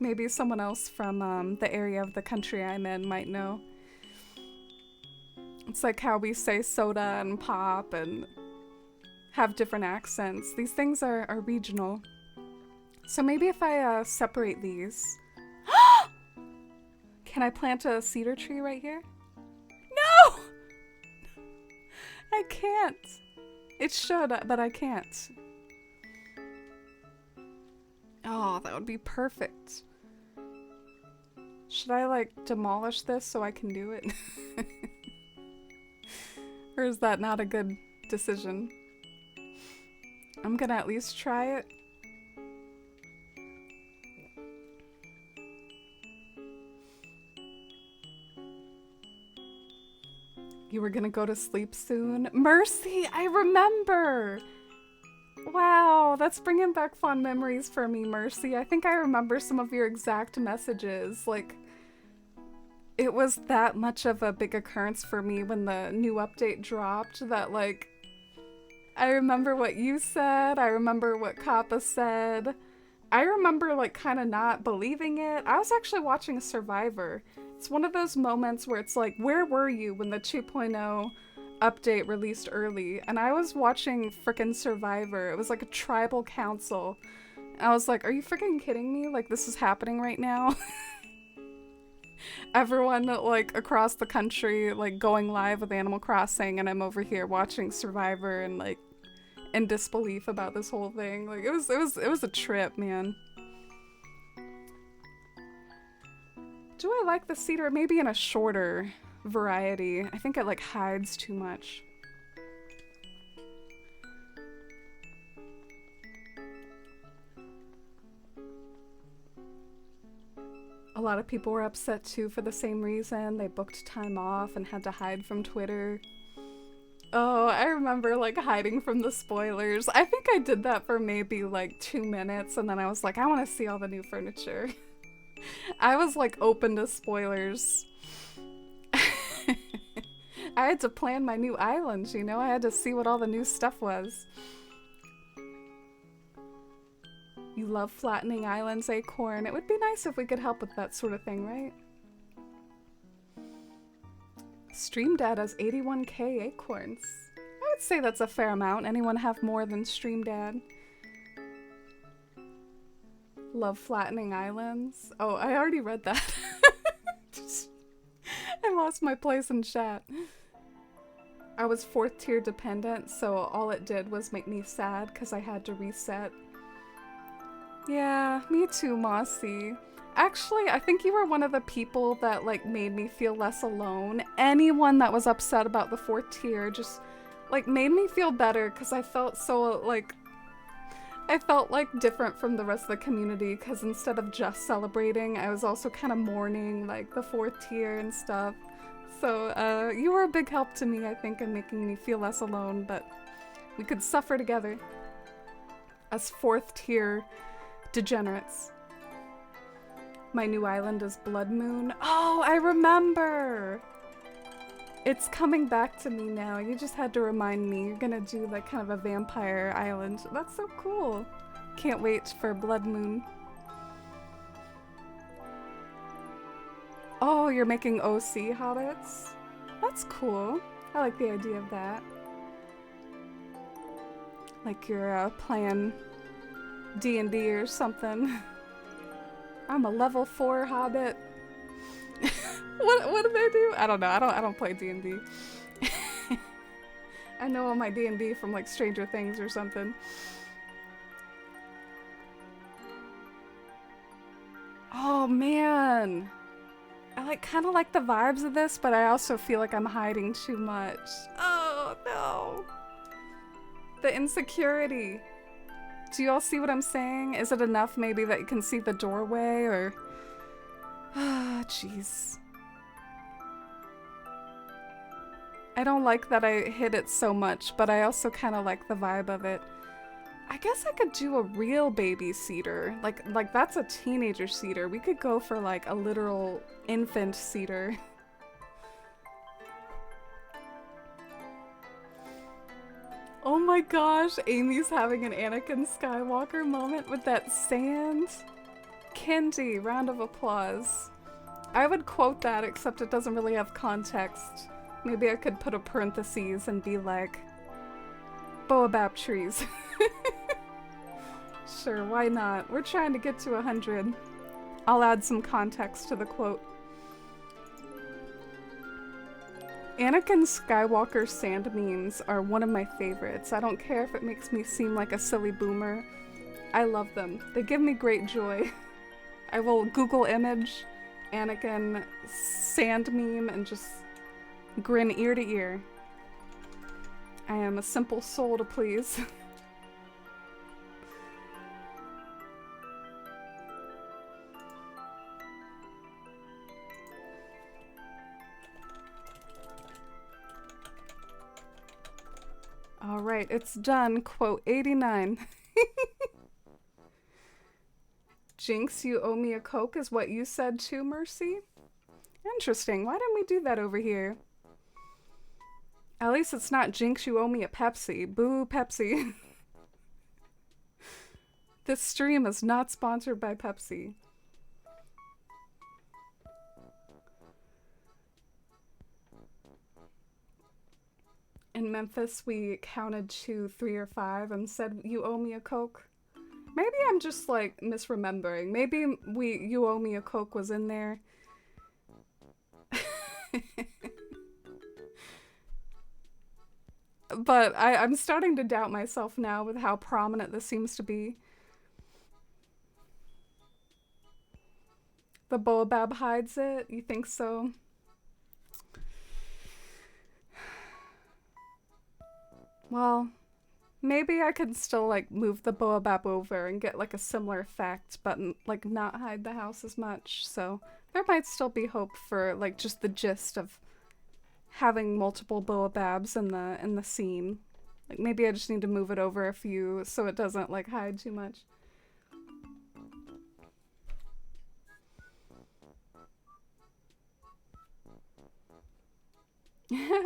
Maybe someone else from the area of the country I'm in might know. It's like how we say soda and pop and have different accents. These things are regional. So maybe if I separate these. Can I plant a cedar tree right here? No! I can't. It should, but I can't. Oh, that would be perfect. Should I like demolish this so I can do it? Or is that not a good decision? I'm gonna at least try it. You were gonna go to sleep soon? Mercy, I remember! Wow, that's bringing back fond memories for me, Mercy. I think I remember some of your exact messages. Like, it was that much of a big occurrence for me when the new update dropped that, like, I remember what you said. I remember what Kappa said. I remember, like, kind of not believing it. I was actually watching Survivor. It's one of those moments where it's like, where were you when the 2.0 update released early? And I was watching frickin' Survivor. It was like a tribal council. I was like, are you freaking kidding me? Like, this is happening right now? Everyone, like, across the country, like, going live with Animal Crossing, and I'm over here watching Survivor and, like, in disbelief about this whole thing. Like, it was a trip, man. Do I like the cedar? Maybe in a shorter variety. I think it, like, hides too much. A lot of people were upset too for the same reason. They booked time off and had to hide from Twitter. Oh, I remember like hiding from the spoilers. I think I did that for maybe like 2 minutes and then I was like, I want to see all the new furniture. I was like open to spoilers. I had to plan my new island, you know? I had to see what all the new stuff was. You love flattening islands, Acorn. It would be nice if we could help with that sort of thing, right? Stream Dad has 81k acorns. I would say that's a fair amount. Anyone have more than Stream Dad? Love flattening islands. Oh, I already read that. I lost my place in chat. I was 4th tier dependent, so all it did was make me sad because I had to reset. Yeah, me too, Mossy. Actually, I think you were one of the people that like made me feel less alone. Anyone that was upset about the 4th tier just like made me feel better because I felt so like I felt like different from the rest of the community because instead of just celebrating, I was also kind of mourning like the 4th tier and stuff. So you were a big help to me, I think, in making me feel less alone, but we could suffer together as 4th tier degenerates. My new island is Blood Moon. Oh, I remember! It's coming back to me now. You just had to remind me. You're gonna do like kind of a vampire island. That's so cool. Can't wait for Blood Moon. Oh, you're making OC hobbits? That's cool. I like the idea of that. Like you're playing D&D or something. I'm a level 4 hobbit. What did I do? I don't know. I don't play D&D. I know all my D&D from like Stranger Things or something. Oh man. I like kind of like the vibes of this, but I also feel like I'm hiding too much. Oh no. The insecurity. Do you all see what I'm saying? Is it enough maybe that you can see the doorway or... Ah, jeez. I don't like that I hid it so much, but I also kind of like the vibe of it. I guess I could do a real baby cedar. Like that's a teenager cedar. We could go for like a literal infant cedar. Oh my gosh, Amy's having an Anakin Skywalker moment with that sand. Kendi, round of applause. I would quote that, except it doesn't really have context. Maybe I could put a parentheses and be like, Boabab trees. Sure, why not? We're trying to get to 100. I'll add some context to the quote. Anakin Skywalker sand memes are one of my favorites. I don't care if it makes me seem like a silly boomer. I love them. They give me great joy. I will Google image Anakin sand meme and just grin ear to ear. I am a simple soul to please. Alright, it's done. Quote 89. Jinx, you owe me a Coke is what you said too, Mercy? Interesting. Why didn't we do that over here? At least it's not Jinx, you owe me a Pepsi. Boo, Pepsi. This stream is not sponsored by Pepsi. In Memphis, we counted to 3 or 5 and said, you owe me a Coke. Maybe I'm just like misremembering. Maybe you owe me a Coke was in there. But I'm starting to doubt myself now with how prominent this seems to be. The Boabab hides it? You think so? Well, maybe I could still like move the Boabab over and get like a similar effect, but like not hide the house as much. So there might still be hope for like just the gist of having multiple Boababs in the scene. Like maybe I just need to move it over a few so it doesn't like hide too much.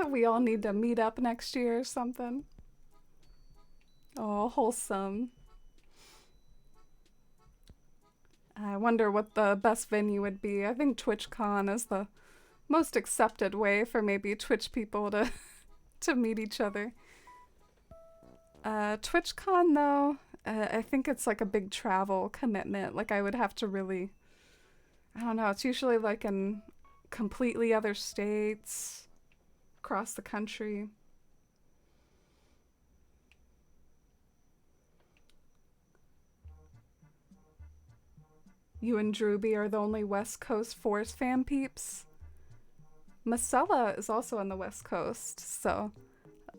We all need to meet up next year or something. Oh, wholesome. I wonder what the best venue would be. I think TwitchCon is the most accepted way for maybe Twitch people to meet each other. TwitchCon though, I think it's like a big travel commitment. Like I would have to really, I don't know, it's usually like in completely other states, across the country. You and Drewby are the only West Coast Force fan peeps. Marcella is also on the West Coast, so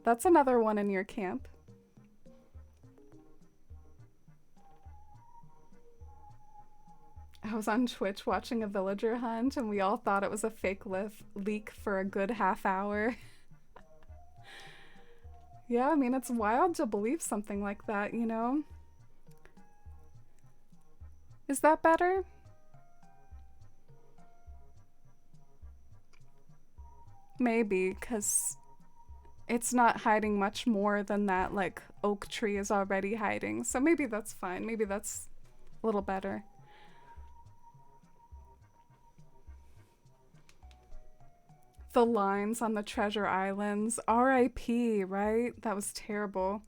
that's another one in your camp. I was on Twitch watching a villager hunt and we all thought it was a fake leak for a good half hour. Yeah, I mean, it's wild to believe something like that, you know? Is that better? Maybe, because it's not hiding much more than that, like, oak tree is already hiding. So maybe that's fine. Maybe that's a little better. The lines on the treasure islands. R.I.P., right? That was terrible.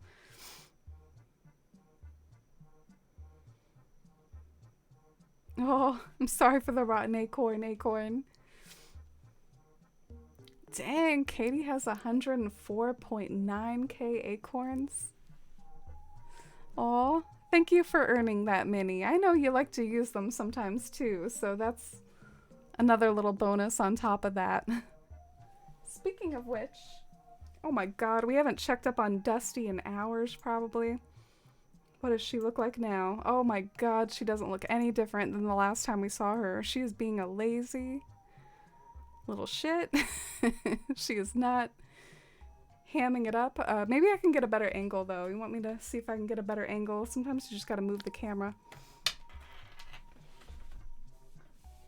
Oh, I'm sorry for the rotten acorn. Dang, Katie has 104.9k acorns. Aw, thank you for earning that many. I know you like to use them sometimes too, so that's another little bonus on top of that. Speaking of which, oh my god, we haven't checked up on Dusty in hours probably. What does she look like now? Oh my god, she doesn't look any different than the last time we saw her. She is being a lazy little shit. She is not hamming it up. Maybe I can get a better angle though. You want me to see if I can get a better angle? Sometimes you just gotta move the camera.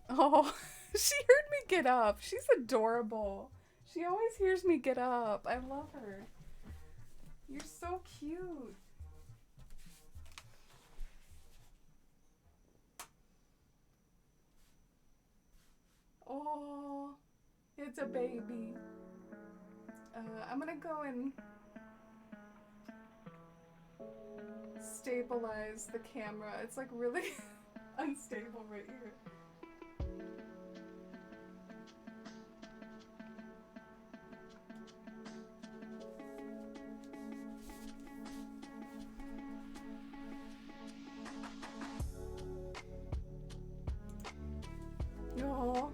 Oh, she heard me get up. She's adorable. She always hears me get up. I love her. You're so cute. Oh, it's a baby. I'm gonna go and stabilize the camera. It's like really unstable right here. Oh.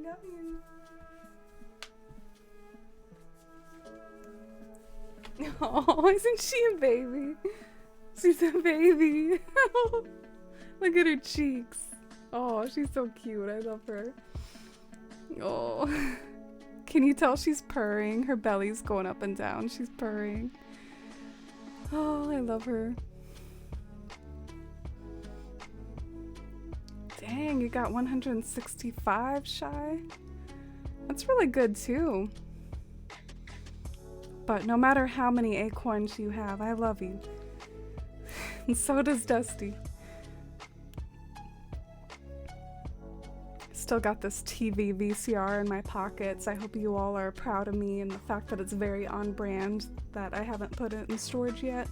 Love you. Oh, isn't she a baby? She's a baby. Look at her cheeks. Oh, she's so cute. I love her. Oh. Can you tell she's purring? Her belly's going up and down. She's purring. Oh, I love her. Dang, you got 165 shy? That's really good too. But no matter how many acorns you have, I love you. And so does Dusty. Still got this TV VCR in my pockets. I hope you all are proud of me and the fact that it's very on brand, that I haven't put it in storage yet.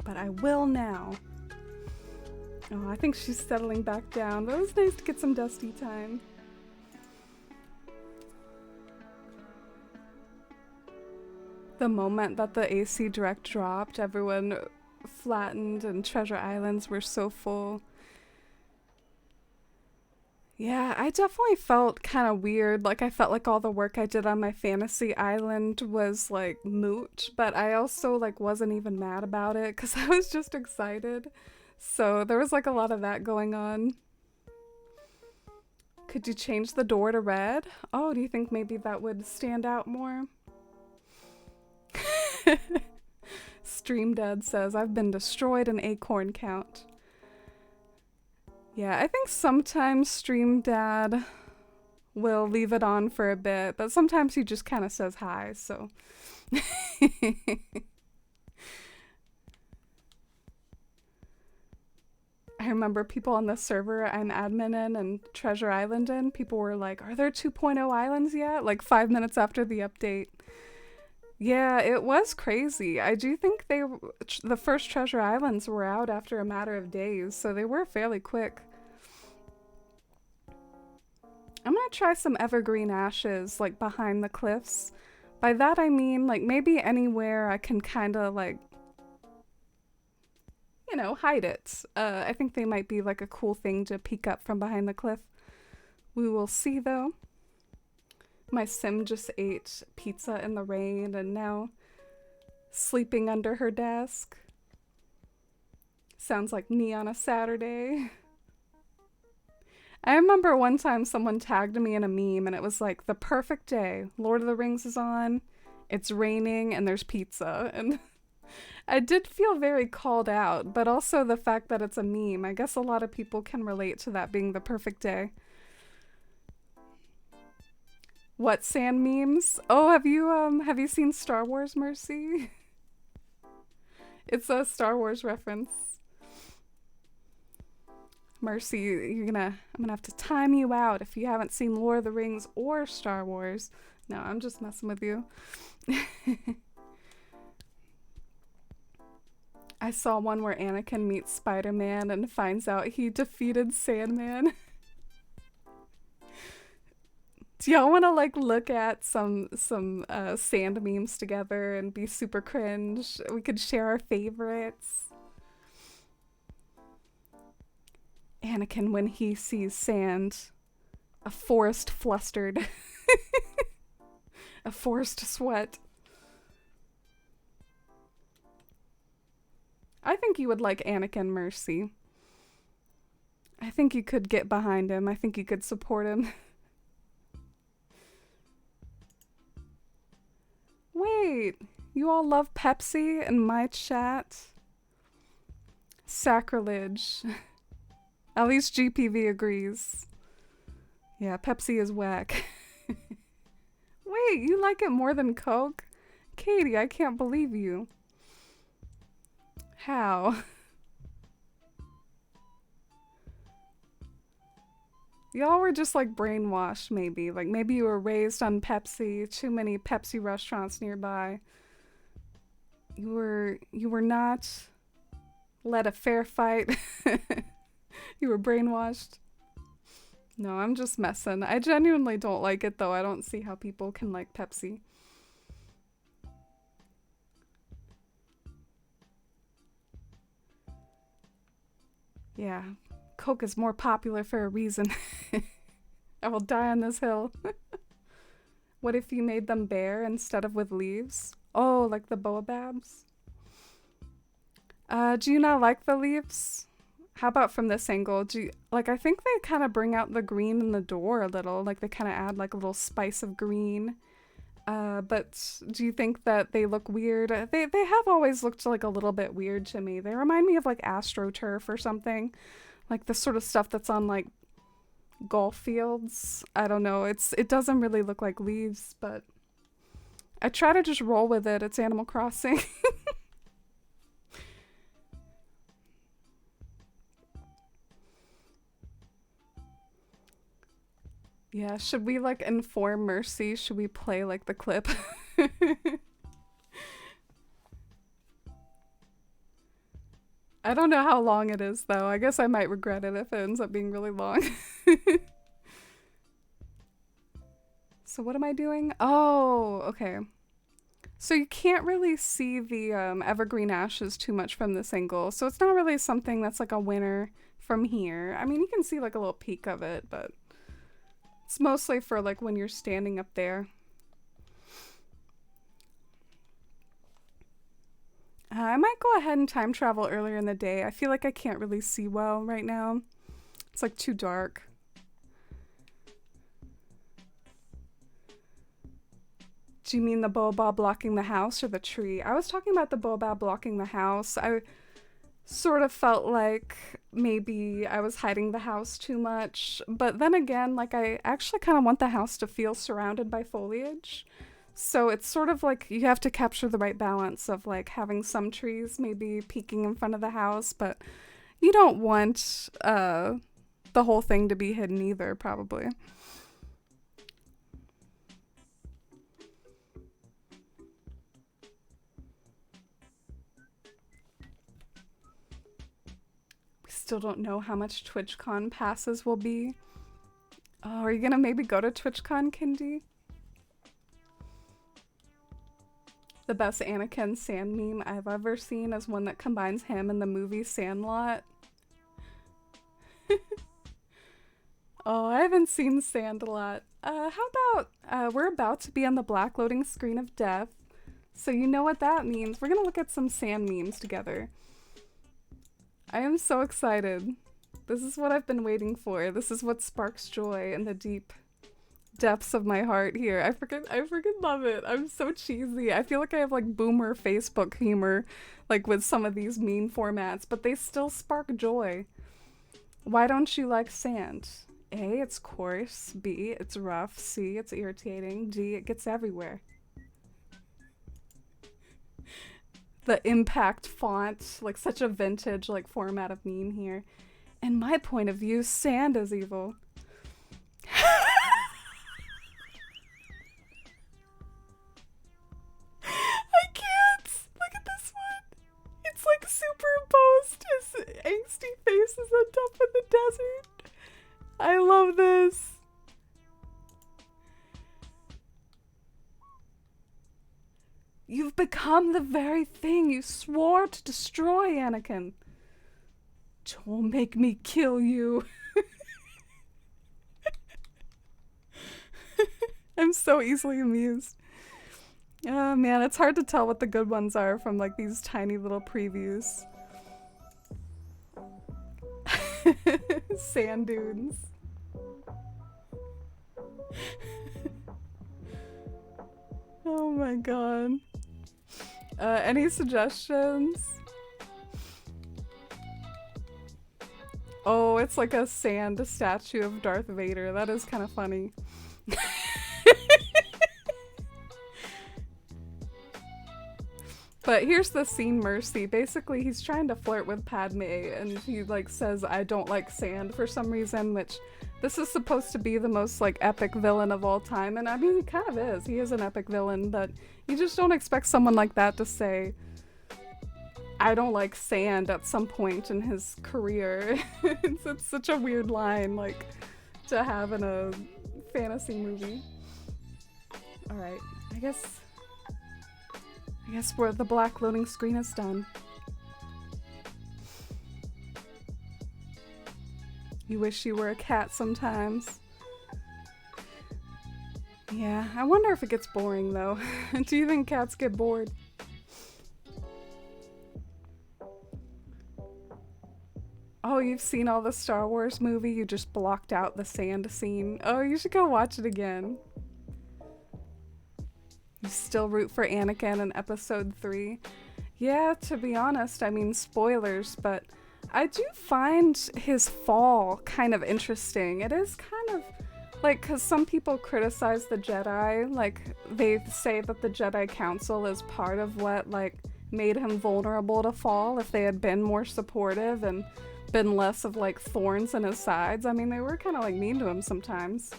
But I will now. Oh, I think she's settling back down, but it was nice to get some Dusty time. The moment that the AC Direct dropped, everyone flattened and Treasure Islands were so full. Yeah, I definitely felt kind of weird. Like, I felt like all the work I did on my fantasy island was like moot, but I also like wasn't even mad about it because I was just excited. So there was like a lot of that going on. Could you change the door to red? Oh, do you think maybe that would stand out more? Stream Dead says, I've been destroyed an acorn count. Yeah, I think sometimes Stream Dad will leave it on for a bit, but sometimes he just kind of says hi, so. I remember people on the server I'm admin in and Treasure Island in, people were like, are there 2.0 islands yet? Like 5 minutes after the update. Yeah, it was crazy. I do think the first Treasure Islands were out after a matter of days, so they were fairly quick. I'm gonna try some evergreen ashes, like behind the cliffs. By that I mean, like, maybe anywhere I can kind of, like, you know, hide it. I think they might be, like, a cool thing to peek up from behind the cliff. We will see, though. My sim just ate pizza in the rain and now sleeping under her desk. Sounds like me on a Saturday. I remember one time someone tagged me in a meme and it was like the perfect day. Lord of the Rings is on, it's raining, and there's pizza. And I did feel very called out, but also the fact that it's a meme. I guess a lot of people can relate to that being the perfect day. What sand memes? Oh, have you seen Star Wars, Mercy? It's a Star Wars reference. Mercy, I'm gonna have to time you out if you haven't seen Lord of the Rings or Star Wars. No, I'm just messing with you. I saw one where Anakin meets Spider-Man and finds out he defeated Sandman. Do y'all want to like look at some sand memes together and be super cringe? We could share our favorites. Anakin when he sees sand. A forest flustered. A forest sweat. I think you would like Anakin, Mercy. I think you could get behind him. I think you could support him. Wait, you all love Pepsi in my chat? Sacrilege. At least GPV agrees. Yeah, Pepsi is whack. Wait, you like it more than Coke? Katie, I can't believe you. How? Y'all were just like brainwashed, maybe. Like maybe you were raised on Pepsi, too many Pepsi restaurants nearby. You were not led a fair fight. You were brainwashed. No, I'm just messing. I genuinely don't like it though. I don't see how people can like Pepsi. Yeah, Coke is more popular for a reason. I will die on this hill. What if you made them bare instead of with leaves? Oh, like the baobabs? Do you not like the leaves? How about from this angle? I think they kind of bring out the green in the door a little. Like they kind of add like a little spice of green. But do you think that they look weird? They have always looked like a little bit weird to me. They remind me of like AstroTurf or something. Like the sort of stuff that's on like golf fields. I don't know. It doesn't really look like leaves, but I try to just roll with it. It's Animal Crossing. Yeah, should we like inform Mercy? Should we play like the clip? I don't know how long it is though. I guess I might regret it if it ends up being really long. So what am I doing? Oh, okay. So you can't really see the evergreen ashes too much from this angle. So it's not really something that's like a winner from here. I mean, you can see like a little peek of it, but it's mostly for like when you're standing up there. I might go ahead and time travel earlier in the day. I feel like I can't really see well right now. It's like too dark. Do you mean the boba blocking the house or the tree? I was talking about the boba blocking the house. I sort of felt like maybe I was hiding the house too much. But then again, like I actually kind of want the house to feel surrounded by foliage. So it's sort of like you have to capture the right balance of like having some trees maybe peeking in front of the house, but you don't want the whole thing to be hidden either, probably. We still don't know how much TwitchCon passes will be. Oh, are you gonna maybe go to TwitchCon, Kindy? The best Anakin Sand meme I've ever seen is one that combines him and the movie Sandlot. Oh, I haven't seen Sandlot. How about, we're about to be on the black loading screen of death, so you know what that means. We're gonna look at some sand memes together. I am so excited. This is what I've been waiting for. This is what sparks joy in the deep depths of my heart here. I freaking love it. I'm so cheesy. I feel like I have like boomer Facebook humor like with some of these meme formats, but they still spark joy. Why don't you like sand? A, it's coarse. B, it's rough. C, it's irritating. D, it gets everywhere. The impact font, like such a vintage like format of meme here. In my point of view, sand is evil. I can't! Look at this one! It's like superimposed. His angsty face is on top of the desert. I love this. You've become the very thing you swore to destroy, Anakin. Don't make me kill you. I'm so easily amused. Oh man, it's hard to tell what the good ones are from like these tiny little previews. Sand dunes. Oh my god. Any suggestions? Oh, it's like a sand statue of Darth Vader. That is kind of funny. But here's the scene Mercy. Basically, he's trying to flirt with Padme, and he like says, "I don't like sand" for some reason, which this is supposed to be the most like epic villain of all time, and I mean, he kind of is. He is an epic villain, but you just don't expect someone like that to say, "I don't like sand" at some point in his career. It's such a weird line, like, to have in a fantasy movie. Alright, I guess the black loading screen is done. You wish you were a cat sometimes. Yeah, I wonder if it gets boring though. Do you think cats get bored? Oh, you've seen all the Star Wars movie? You just blocked out the sand scene. Oh, you should go watch it again. You still root for Anakin in episode 3? Yeah, to be honest, I mean spoilers, but I do find his fall kind of interesting. It is kind of like, because some people criticize the Jedi, like they say that the Jedi Council is part of what like made him vulnerable to fall. If they had been more supportive and been less of like thorns in his sides, I mean they were kind of like mean to him sometimes.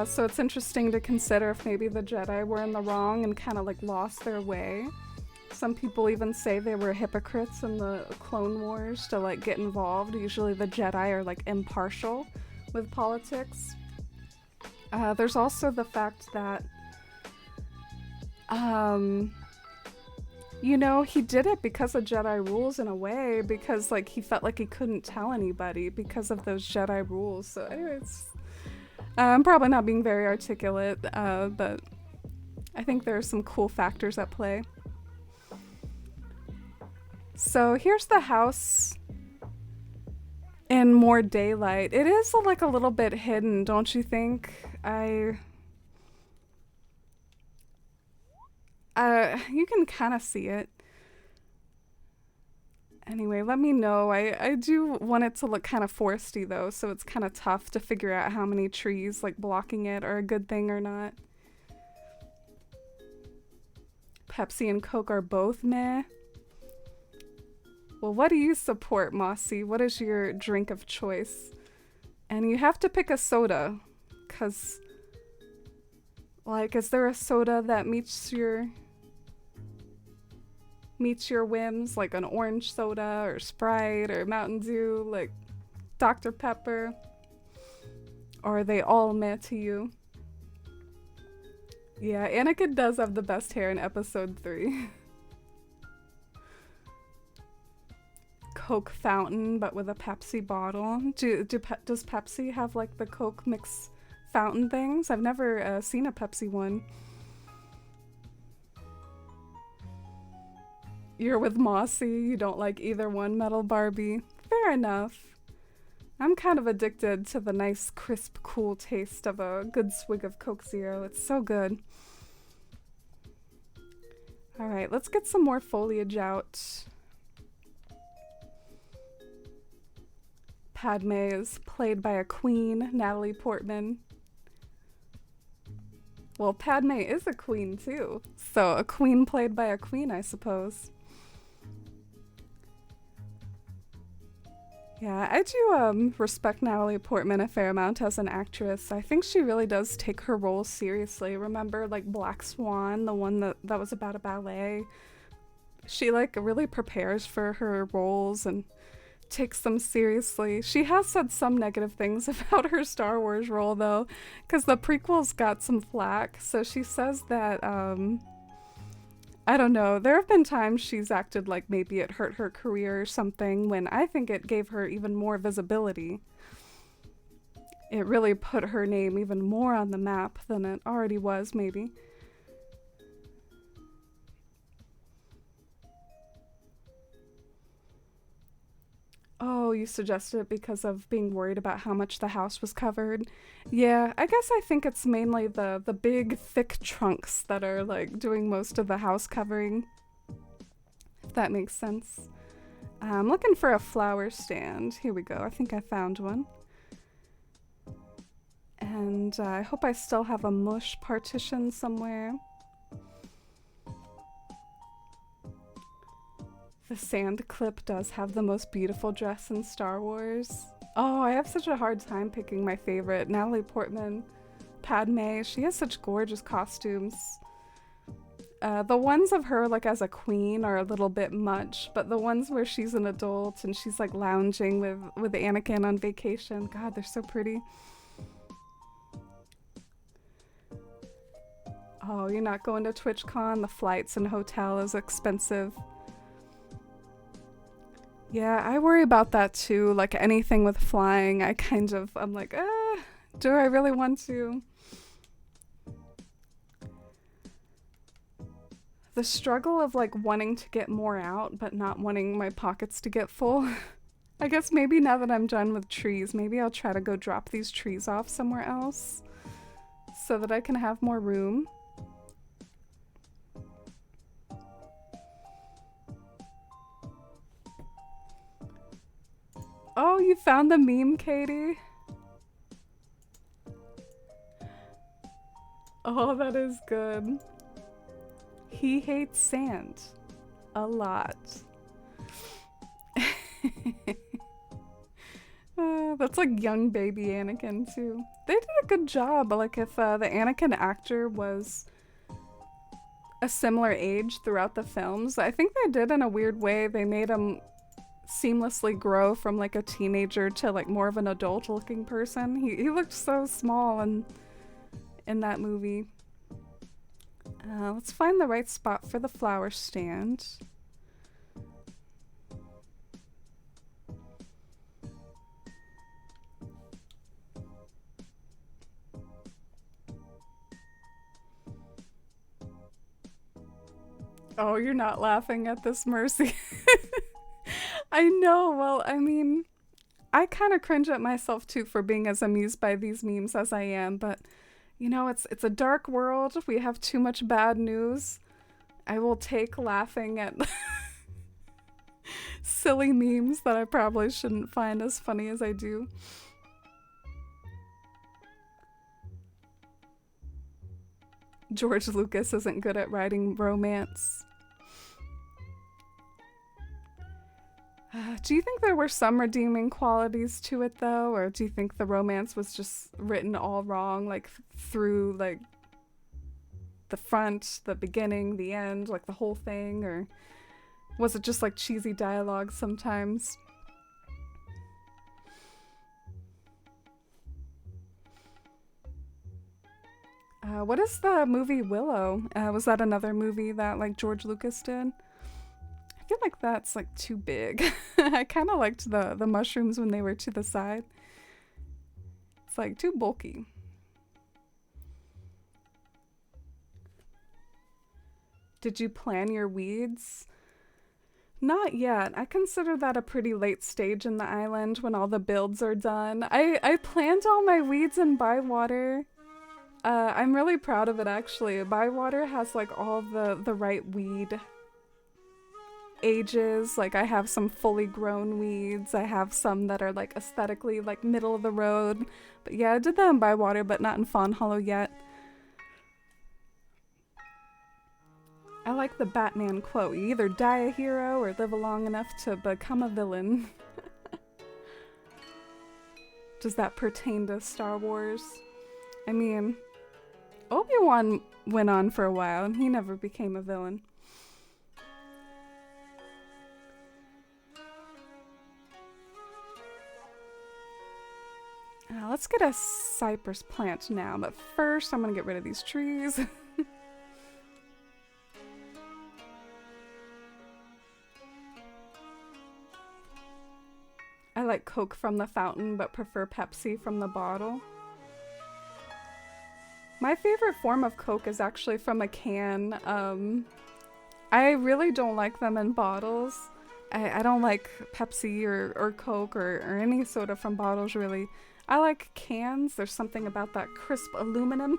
So it's interesting to consider if maybe the Jedi were in the wrong and kind of like lost their way. Some people even say they were hypocrites in the Clone Wars to like get involved. Usually the Jedi are like impartial with politics. There's also the fact that, you know, he did it because of Jedi rules in a way, because like he felt like he couldn't tell anybody because of those Jedi rules. So anyways, I'm probably not being very articulate, but I think there are some cool factors at play. So here's the house in more daylight. It is like a little bit hidden, don't you think? You can kind of see it. Anyway, let me know. I do want it to look kind of foresty though, so it's kind of tough to figure out how many trees like blocking it are a good thing or not. Pepsi and Coke are both meh. Well, what do you support, Mossy? What is your drink of choice? And you have to pick a soda, cause like, is there a soda that meets your whims, like an orange soda or Sprite or Mountain Dew, like Dr. Pepper? Or are they all meh to you? Yeah, Anakin does have the best hair in episode 3. Coke fountain, but with a Pepsi bottle. Does Pepsi have like the Coke mix fountain things? I've never seen a Pepsi one. You're with Mossy, you don't like either one, Metal Barbie. Fair enough. I'm kind of addicted to the nice, crisp, cool taste of a good swig of Coke Zero. It's so good. Alright, let's get some more foliage out. Padme is played by a queen, Natalie Portman. Well, Padme is a queen too, so a queen played by a queen, I suppose. Yeah, I do respect Natalie Portman a fair amount as an actress. I think she really does take her role seriously. Remember like Black Swan, the one that was about a ballet? She like really prepares for her roles and takes them seriously. She has said some negative things about her Star Wars role though, because the prequels got some flack. So she says that, I don't know, there have been times she's acted like maybe it hurt her career or something, when I think it gave her even more visibility. It really put her name even more on the map than it already was, maybe. Oh, you suggested it because of being worried about how much the house was covered. Yeah, I guess I think it's mainly the big, thick trunks that are like doing most of the house covering. If that makes sense. I'm looking for a flower stand. Here we go. I think I found one. And I hope I still have a mush partition somewhere. The sand clip does have the most beautiful dress in Star Wars. Oh, I have such a hard time picking my favorite. Natalie Portman, Padme, she has such gorgeous costumes. The ones of her like as a queen are a little bit much, but the ones where she's an adult and she's like lounging with Anakin on vacation, God, they're so pretty. Oh, you're not going to TwitchCon? The flights and hotel is expensive. Yeah, I worry about that too. Like anything with flying, I'm like, do I really want to? The struggle of like wanting to get more out, but not wanting my pockets to get full. I guess maybe now that I'm done with trees, maybe I'll try to go drop these trees off somewhere else so that I can have more room. Oh, you found the meme, Katie? Oh, that is good. He hates sand. A lot. That's like young baby Anakin too. They did a good job. Like if the Anakin actor was a similar age throughout the films. I think they did in a weird way. They made him seamlessly grow from like a teenager to like more of an adult looking person. He looked so small in that movie. Let's find the right spot for the flower stand. Oh, you're not laughing at this, Mercy. I know. Well, I mean, I kind of cringe at myself too for being as amused by these memes as I am, but you know, it's a dark world. We have too much bad news. I will take laughing at silly memes that I probably shouldn't find as funny as I do. George Lucas isn't good at writing romance. Do you think there were some redeeming qualities to it though, or do you think the romance was just written all wrong, like through like the front, the beginning, the end, like the whole thing, or was it just like cheesy dialogue sometimes? What is the movie Willow? Was that another movie that like George Lucas did? I feel like that's like too big. I kind of liked the mushrooms when they were to the side. It's like too bulky. Did you plan your weeds? Not yet. I consider that a pretty late stage in the island when all the builds are done. I planned all my weeds in Bywater. I'm really proud of it actually. Bywater has like all the right weed ages. Like I have some fully grown weeds. I have some that are like aesthetically like middle of the road. But yeah, I did that in Bywater, but not in Fawn Hollow yet. I like the Batman quote, you either die a hero or live long enough to become a villain. Does that pertain to Star Wars? I mean, Obi-Wan went on for a while and he never became a villain. Let's get a cypress plant now, but first I'm gonna get rid of these trees. I like Coke from the fountain, but prefer Pepsi from the bottle. My favorite form of Coke is actually from a can. I really don't like them in bottles. I don't like Pepsi or Coke or any soda from bottles, really. I like cans. There's something about that crisp aluminum.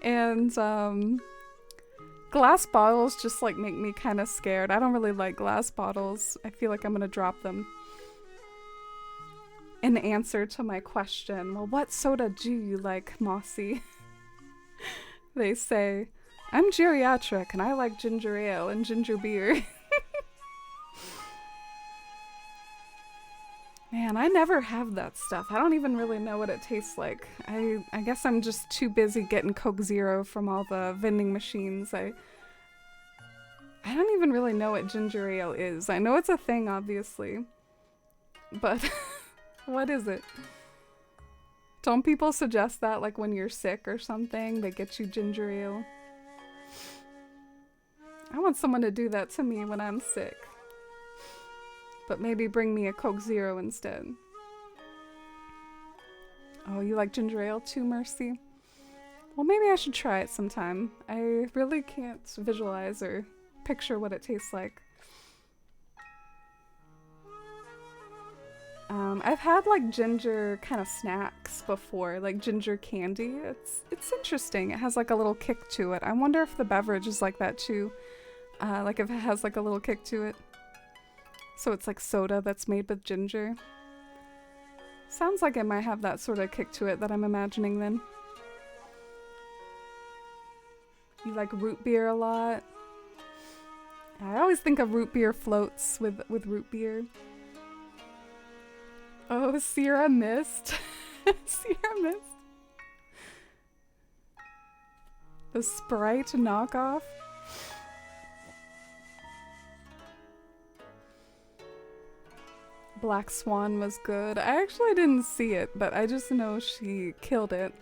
And glass bottles just like make me kind of scared. I don't really like glass bottles. I feel like I'm gonna drop them. In answer to my question, well, what soda do you like, Mossy? They say, I'm geriatric and I like ginger ale and ginger beer. Man, I never have that stuff. I don't even really know what it tastes like. I guess I'm just too busy getting Coke Zero from all the vending machines. I don't even really know what ginger ale is. I know it's a thing, obviously. But what is it? Don't people suggest that like when you're sick or something, they get you ginger ale? I want someone to do that to me when I'm sick. But maybe bring me a Coke Zero instead. Oh, you like ginger ale too, Mercy? Well, maybe I should try it sometime. I really can't visualize or picture what it tastes like. I've had like ginger kind of snacks before, like ginger candy. It's interesting. It has like a little kick to it. I wonder if the beverage is like that too. Like if it has like a little kick to it. So it's like soda that's made with ginger. Sounds like it might have that sort of kick to it that I'm imagining then. You like root beer a lot? I always think of root beer floats with root beer. Oh, Sierra Mist. Sierra Mist. The Sprite knockoff? Black Swan was good. I actually didn't see it, but I just know she killed it.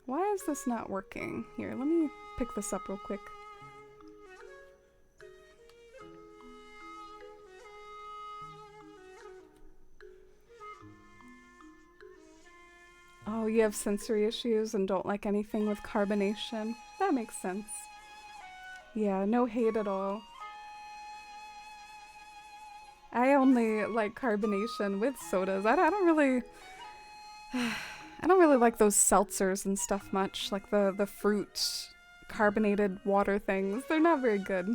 Why is this not working? Here, let me pick this up real quick. Oh, you have sensory issues and don't like anything with carbonation? That makes sense. Yeah, no hate at all. I only like carbonation with sodas. I don't really... I don't really like those seltzers and stuff much. Like the fruit carbonated water things. They're not very good.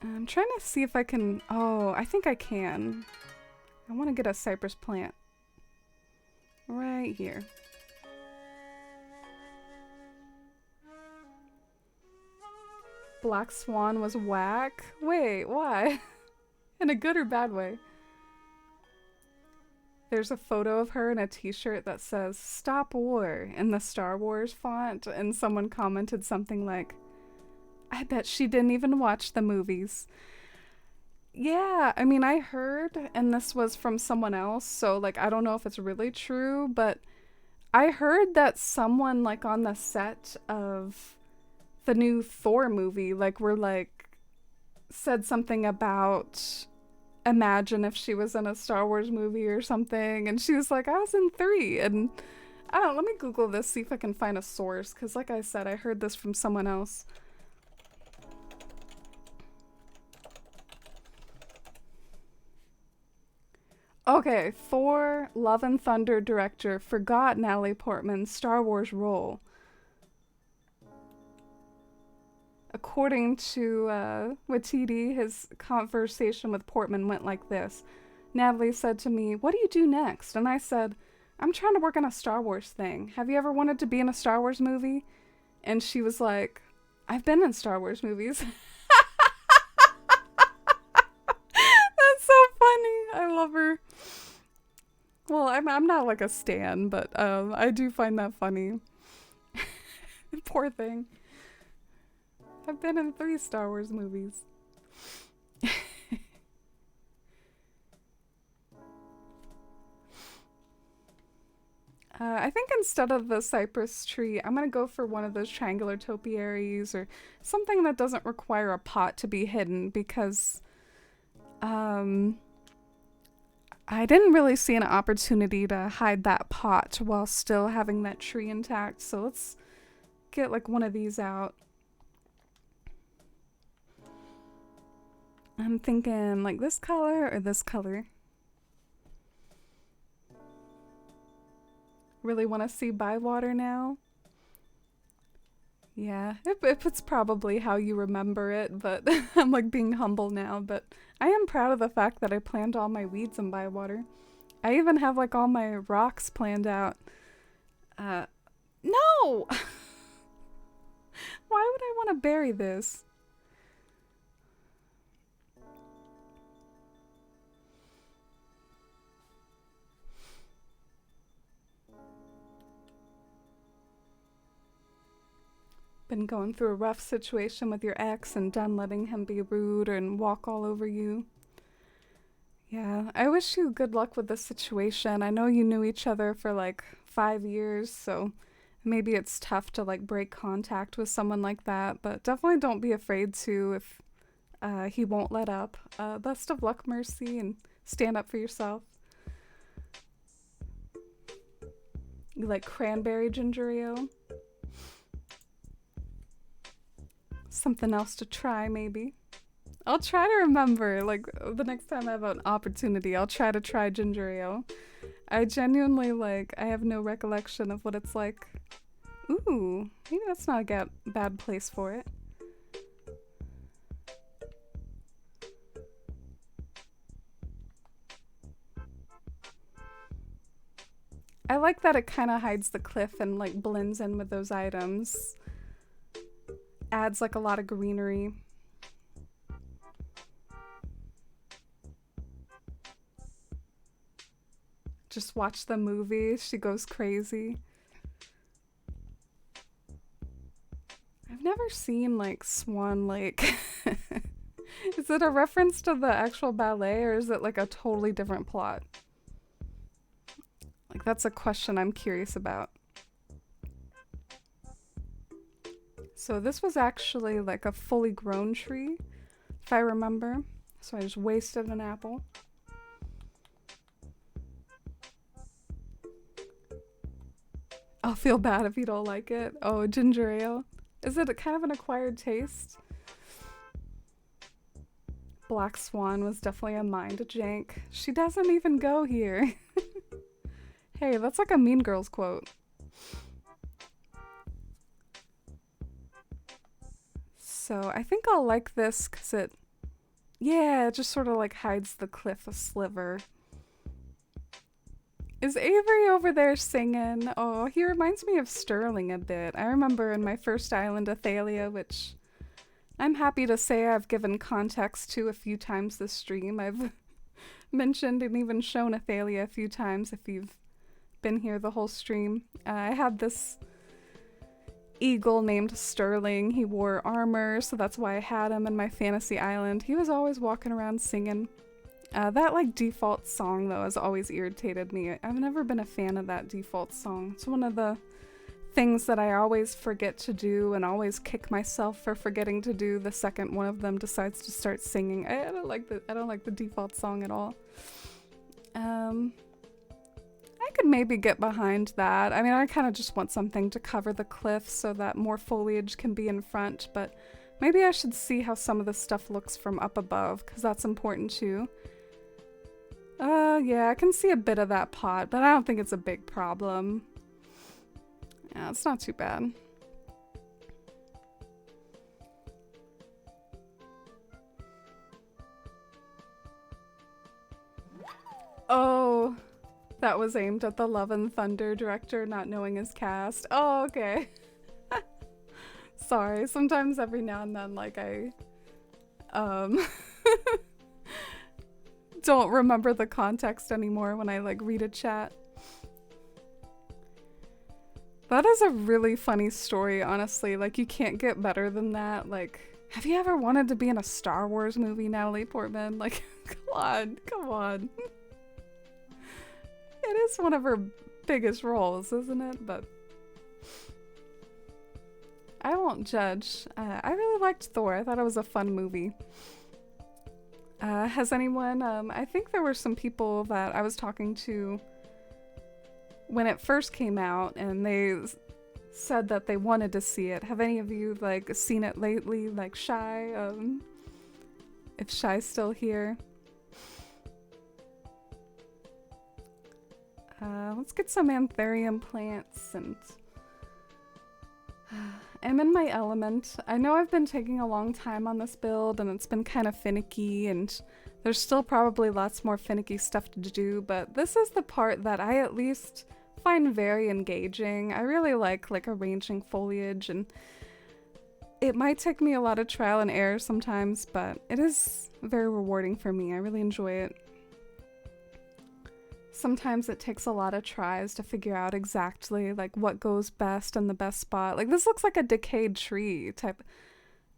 I'm trying to see if I can... Oh, I think I can. I want to get a cypress plant. Right here. Black Swan was whack? Wait, why? In a good or bad way? There's a photo of her in a t-shirt that says, "Stop War" in the Star Wars font, and someone commented something like, "I bet she didn't even watch the movies." Yeah, I mean, I heard, and this was from someone else, so, like, I don't know if it's really true, but I heard that someone, like, on the set of the new Thor movie, like, said something about, imagine if she was in a Star Wars movie or something, and she was like, I was in 3, and I don't know, let me Google this, see if I can find a source, because like I said, I heard this from someone else. Okay, Thor, Love and Thunder director forgot Natalie Portman's Star Wars role. According to Watiti, his conversation with Portman went like this. Natalie said to me, "What do you do next?" And I said, "I'm trying to work on a Star Wars thing. Have you ever wanted to be in a Star Wars movie?" And she was like, "I've been in Star Wars movies." That's so funny. I love her. Well, I'm not like a stan, but I do find that funny. Poor thing. I've been in 3 Star Wars movies. I think instead of the cypress tree, I'm gonna go for one of those triangular topiaries or something that doesn't require a pot to be hidden because I didn't really see an opportunity to hide that pot while still having that tree intact. So let's get like one of these out. I'm thinking like this color or this color. Really want to see Bywater now. Yeah, it's probably how you remember it, but I'm like being humble now, but I am proud of the fact that I planned all my weeds in Bywater. I even have like all my rocks planned out. No! Why would I want to bury this? Been going through a rough situation with your ex and done letting him be rude and walk all over you. Yeah, I wish you good luck with this situation. I know you knew each other for like 5 years, so maybe it's tough to like break contact with someone like that, but definitely don't be afraid to if he won't let up. Best of luck, Mercy, and stand up for yourself. You like cranberry ginger ale? Something else to try, maybe. I'll try to remember, like, the next time I have an opportunity, I'll try to try ginger ale. I genuinely, like, I have no recollection of what it's like. Ooh, maybe that's not a bad place for it. I like that it kind of hides the cliff and, like, blends in with those items. Adds, like, a lot of greenery. Just watch the movie. She goes crazy. I've never seen like Swan Lake. Is it a reference to the actual ballet or is it like a totally different plot? Like that's a question I'm curious about. So this was actually like a fully grown tree, if I remember. So I just wasted an apple. I'll feel bad if you don't like it. Oh, ginger ale. Is it a kind of an acquired taste? Black Swan was definitely a mind jank. She doesn't even go here. Hey, that's like a Mean Girls quote. So I think I'll like this because it just sort of like hides the cliff a sliver. Is Avery over there singing? Oh, he reminds me of Sterling a bit. I remember in my first island, Athalia, which I'm happy to say I've given context to a few times this stream. I've mentioned and even shown Athalia a few times if you've been here the whole stream. I had this eagle named Sterling. He wore armor, so that's why I had him in my fantasy island. He was always walking around singing. That like default song though has always irritated me. I've never been a fan of that default song. It's one of the things that I always forget to do and always kick myself for forgetting to do the second one of them decides to start singing. I don't like the default song at all. I could maybe get behind that. I mean, I kind of just want something to cover the cliff so that more foliage can be in front, but maybe I should see how some of this stuff looks from up above, because that's important too. Yeah, I can see a bit of that pot, but I don't think it's a big problem. Yeah, it's not too bad. Oh, that was aimed at the Love and Thunder director not knowing his cast. Oh, okay. Sorry, sometimes every now and then, like, I, don't remember the context anymore when I, like, read a chat. That is a really funny story, honestly. Like, you can't get better than that. Like, have you ever wanted to be in a Star Wars movie, Natalie Portman? Like, come on. It is one of her biggest roles, isn't it? But I won't judge. I really liked Thor. I thought it was a fun movie. Has anyone, I think there were some people that I was talking to when it first came out and they said that they wanted to see it. Have any of you like seen it lately? Like Shy? If Shy's still here. Let's get some anthurium plants and I'm in my element. I know I've been taking a long time on this build and it's been kind of finicky and there's still probably lots more finicky stuff to do, but this is the part that I at least find very engaging. I really like arranging foliage and it might take me a lot of trial and error sometimes, but it is very rewarding for me. I really enjoy it. Sometimes it takes a lot of tries to figure out exactly like what goes best in the best spot. Like this looks like a decayed tree type.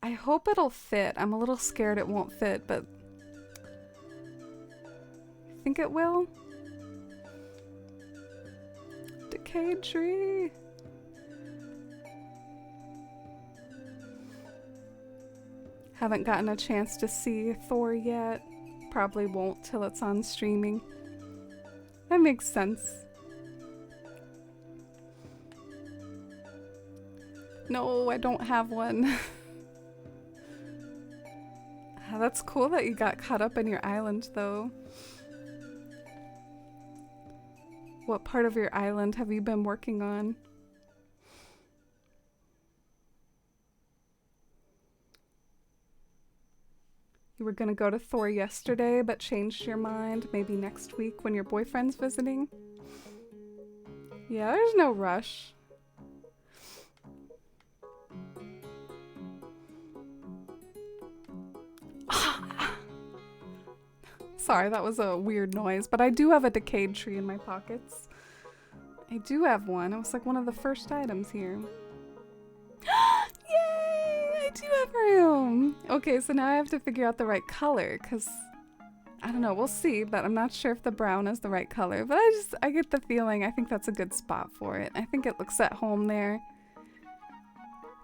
I hope it'll fit. I'm a little scared it won't fit, but I think it will. Decayed tree. Haven't gotten a chance to see Thor yet. Probably won't till it's on streaming. That makes sense. No, I don't have one. That's cool that you got caught up in your island, though. What part of your island have you been working on? You were gonna go to Thor yesterday, but changed your mind maybe next week when your boyfriend's visiting? Yeah, there's no rush. Sorry, that was a weird noise, but I do have a decayed tree in my pockets. I do have one. It was like one of the first items here. Yay! I do have room! Okay, so now I have to figure out the right color, because I don't know, we'll see, but I'm not sure if the brown is the right color. But I get the feeling, I think that's a good spot for it. I think it looks at home there.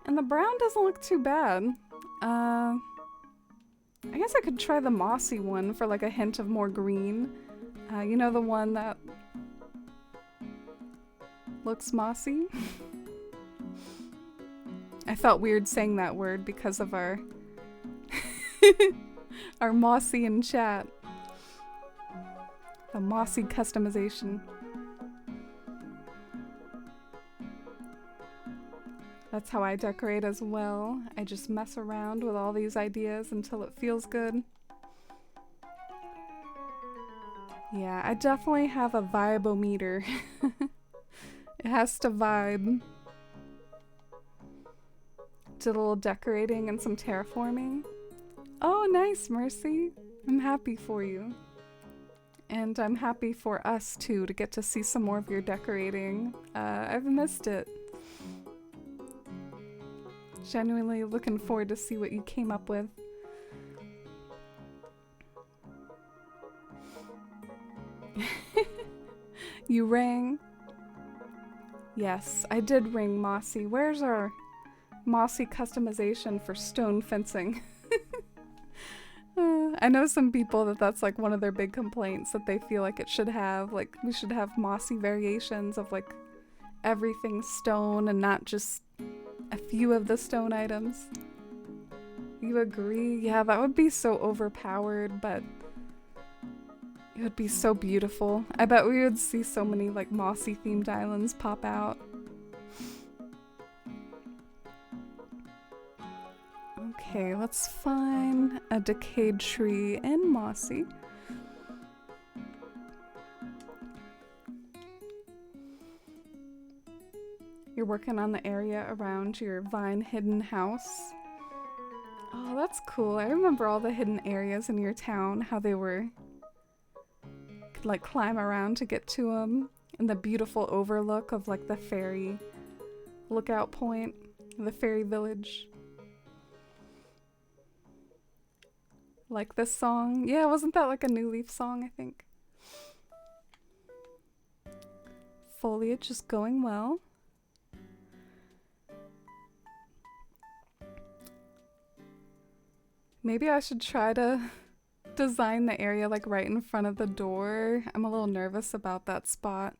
And the brown doesn't look too bad. I guess I could try the mossy one for like a hint of more green. You know, the one that looks mossy? I felt weird saying that word because of our our mossy in chat. The mossy customization. That's how I decorate as well. I just mess around with all these ideas until it feels good. Yeah, I definitely have a vibe-o-meter. It has to vibe. Did a little decorating and some terraforming. Oh, nice, Mercy. I'm happy for you. And I'm happy for us, too, to get to see some more of your decorating. I've missed it. Genuinely looking forward to see what you came up with. You rang? Yes, I did ring Mossy. Where's our Mossy customization for stone fencing? I know some people that's like one of their big complaints that they feel like it should have. Like, we should have Mossy variations of like everything stone and not just a few of the stone items. You agree? Yeah, that would be so overpowered, but it would be so beautiful. I bet we would see so many like mossy themed islands pop out. Okay, let's find a decayed tree in mossy. You're working on the area around your vine hidden house. Oh, that's cool. I remember all the hidden areas in your town, how they were could like climb around to get to them, and the beautiful overlook of like the fairy lookout point, the fairy village. Like this song. Yeah, wasn't that like a New Leaf song, I think? Foliage is going well. Maybe I should try to design the area like right in front of the door. I'm a little nervous about that spot.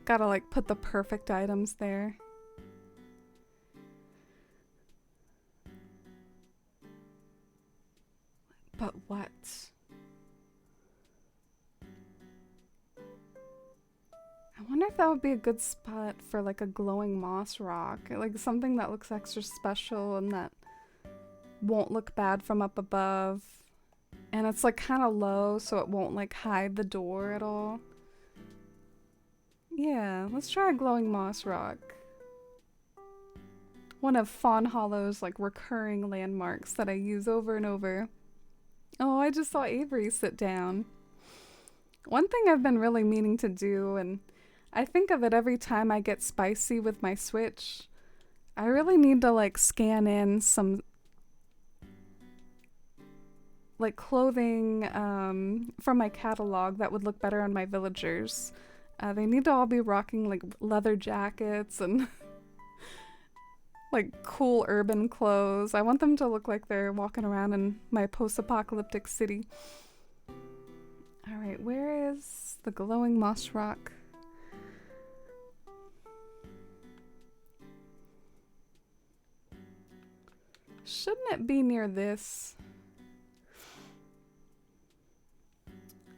Gotta like put the perfect items there. But what? I wonder if that would be a good spot for like a glowing moss rock. Like something that looks extra special and that won't look bad from up above. And it's like kind of low so it won't like hide the door at all. Yeah, let's try a glowing moss rock. One of Fawn Hollow's like recurring landmarks that I use over and over. Oh, I just saw Avery sit down. One thing I've been really meaning to do, and I think of it every time I get spicy with my Switch, I really need to like scan in some like clothing from my catalog that would look better on my villagers. They need to all be rocking like leather jackets and like cool urban clothes. I want them to look like they're walking around in my post-apocalyptic city. Alright, where is the glowing moss rock? Shouldn't it be near this?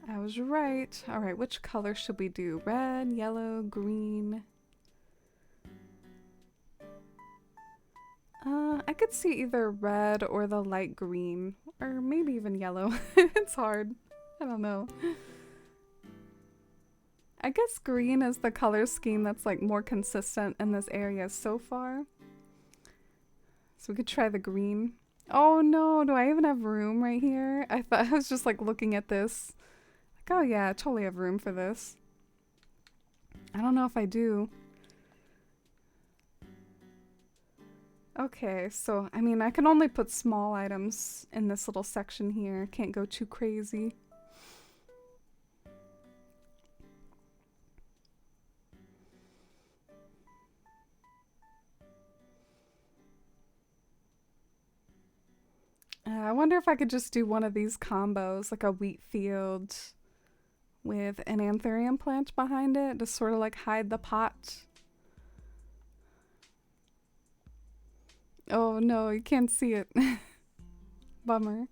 I was right. Alright, which color should we do? Red, yellow, green? I could see either red or the light green, or maybe even yellow. It's hard. I don't know. I guess green is the color scheme that's like more consistent in this area so far. So we could try the green. Oh no, do I even have room right here? I thought I was just like looking at this. Like, oh yeah, I totally have room for this. I don't know if I do. Okay, so I mean, I can only put small items in this little section here. Can't go too crazy. I wonder if I could just do one of these combos, like a wheat field with an anthurium plant behind it to sort of like hide the pot. Oh no, you can't see it. Bummer.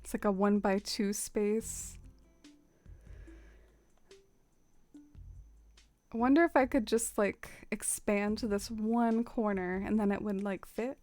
It's like a 1x2 space. I wonder if I could just like expand to this one corner and then it would like fit.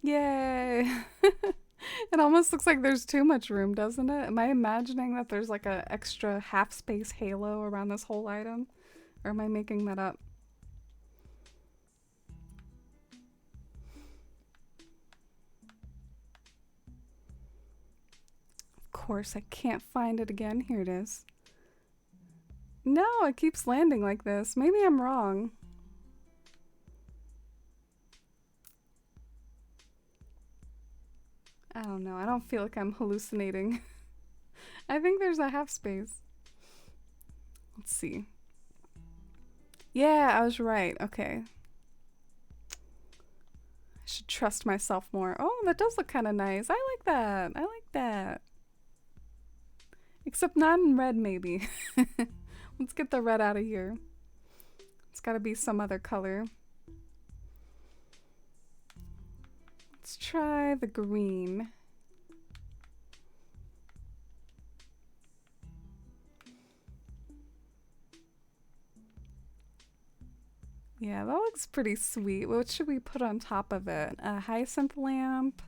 Yay! It almost looks like there's too much room, doesn't it? Am I imagining that there's like a extra half space halo around this whole item? Or am I making that up? Of course, I can't find it again. Here it is. No, it keeps landing like this. Maybe I'm wrong. I don't know. I don't feel like I'm hallucinating. I think there's a half space. Let's see. Yeah, I was right. Okay. I should trust myself more. Oh, that does look kind of nice. I like that. I like that. Except not in red, maybe. Let's get the red out of here. It's got to be some other color. Let's try the green. Yeah, that looks pretty sweet. What should we put on top of it? A hyacinth lamp?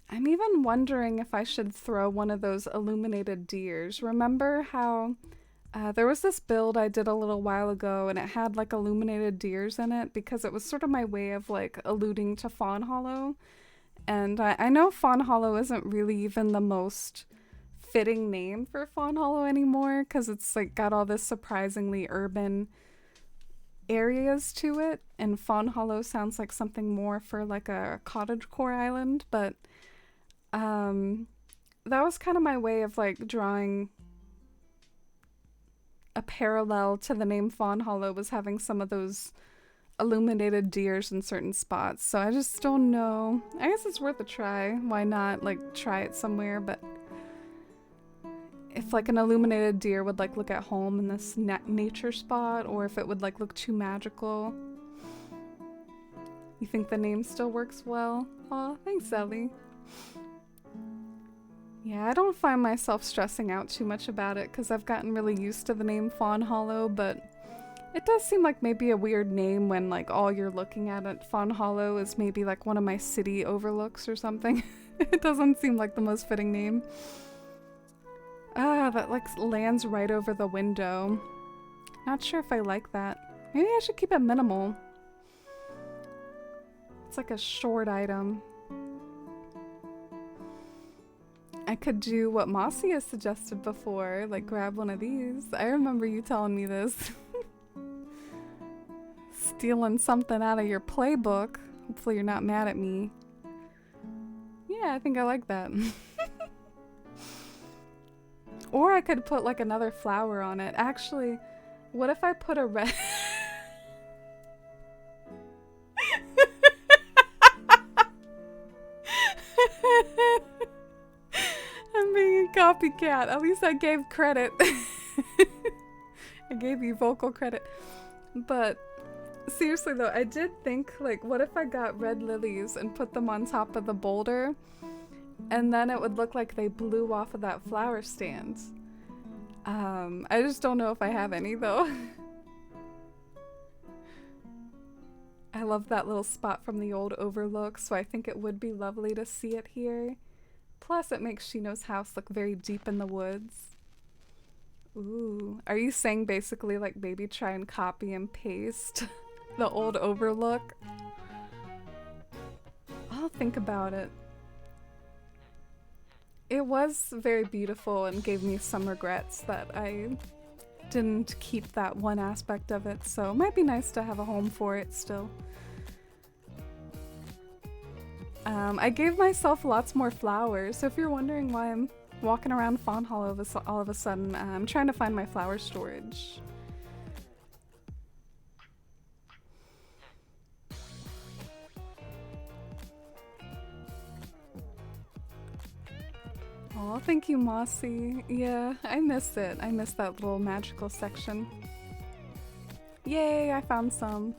I'm even wondering if I should throw one of those illuminated deers. Remember how there was this build I did a little while ago and it had like illuminated deers in it because it was sort of my way of like alluding to Fawn Hollow. And I know Fawn Hollow isn't really even the most fitting name for Fawn Hollow anymore because it's like got all this surprisingly urban areas to it. And Fawn Hollow sounds like something more for like a cottagecore island, but that was kind of my way of like drawing a parallel to the name Fawn Hollow was having some of those illuminated deers in certain spots. So I just don't know. I guess it's worth a try. Why not like try it somewhere? But if like an illuminated deer would like look at home in this nature spot, or if it would like look too magical. You think the name still works well? Aw, thanks, Ellie. Yeah, I don't find myself stressing out too much about it because I've gotten really used to the name Fawn Hollow, but it does seem like maybe a weird name when like all you're looking at Fawn Hollow is maybe like one of my city overlooks or something. It doesn't seem like the most fitting name. Ah, that like lands right over the window. Not sure if I like that. Maybe I should keep it minimal. It's like a short item. I could do what Mossy has suggested before, like grab one of these. I remember you telling me this. Stealing something out of your playbook. Hopefully you're not mad at me. Yeah, I think I like that. Or I could put like another flower on it. Actually, what if I put a red... I'm being a copycat. At least I gave credit. I gave you vocal credit. But seriously though, I did think like, what if I got red lilies and put them on top of the boulder and then it would look like they blew off of that flower stand. I just don't know if I have any though. I love that little spot from the old overlook, so I think it would be lovely to see it here. Plus, it makes Shino's house look very deep in the woods. Ooh, are you saying basically like maybe try and copy and paste the old overlook? I'll think about it. It was very beautiful and gave me some regrets that I didn't keep that one aspect of it, so it might be nice to have a home for it still. I gave myself lots more flowers, so if you're wondering why I'm walking around Fawn Hall all of a sudden, I'm trying to find my flower storage. Oh, thank you, Mossy. Yeah, I miss it. I miss that little magical section. Yay, I found some.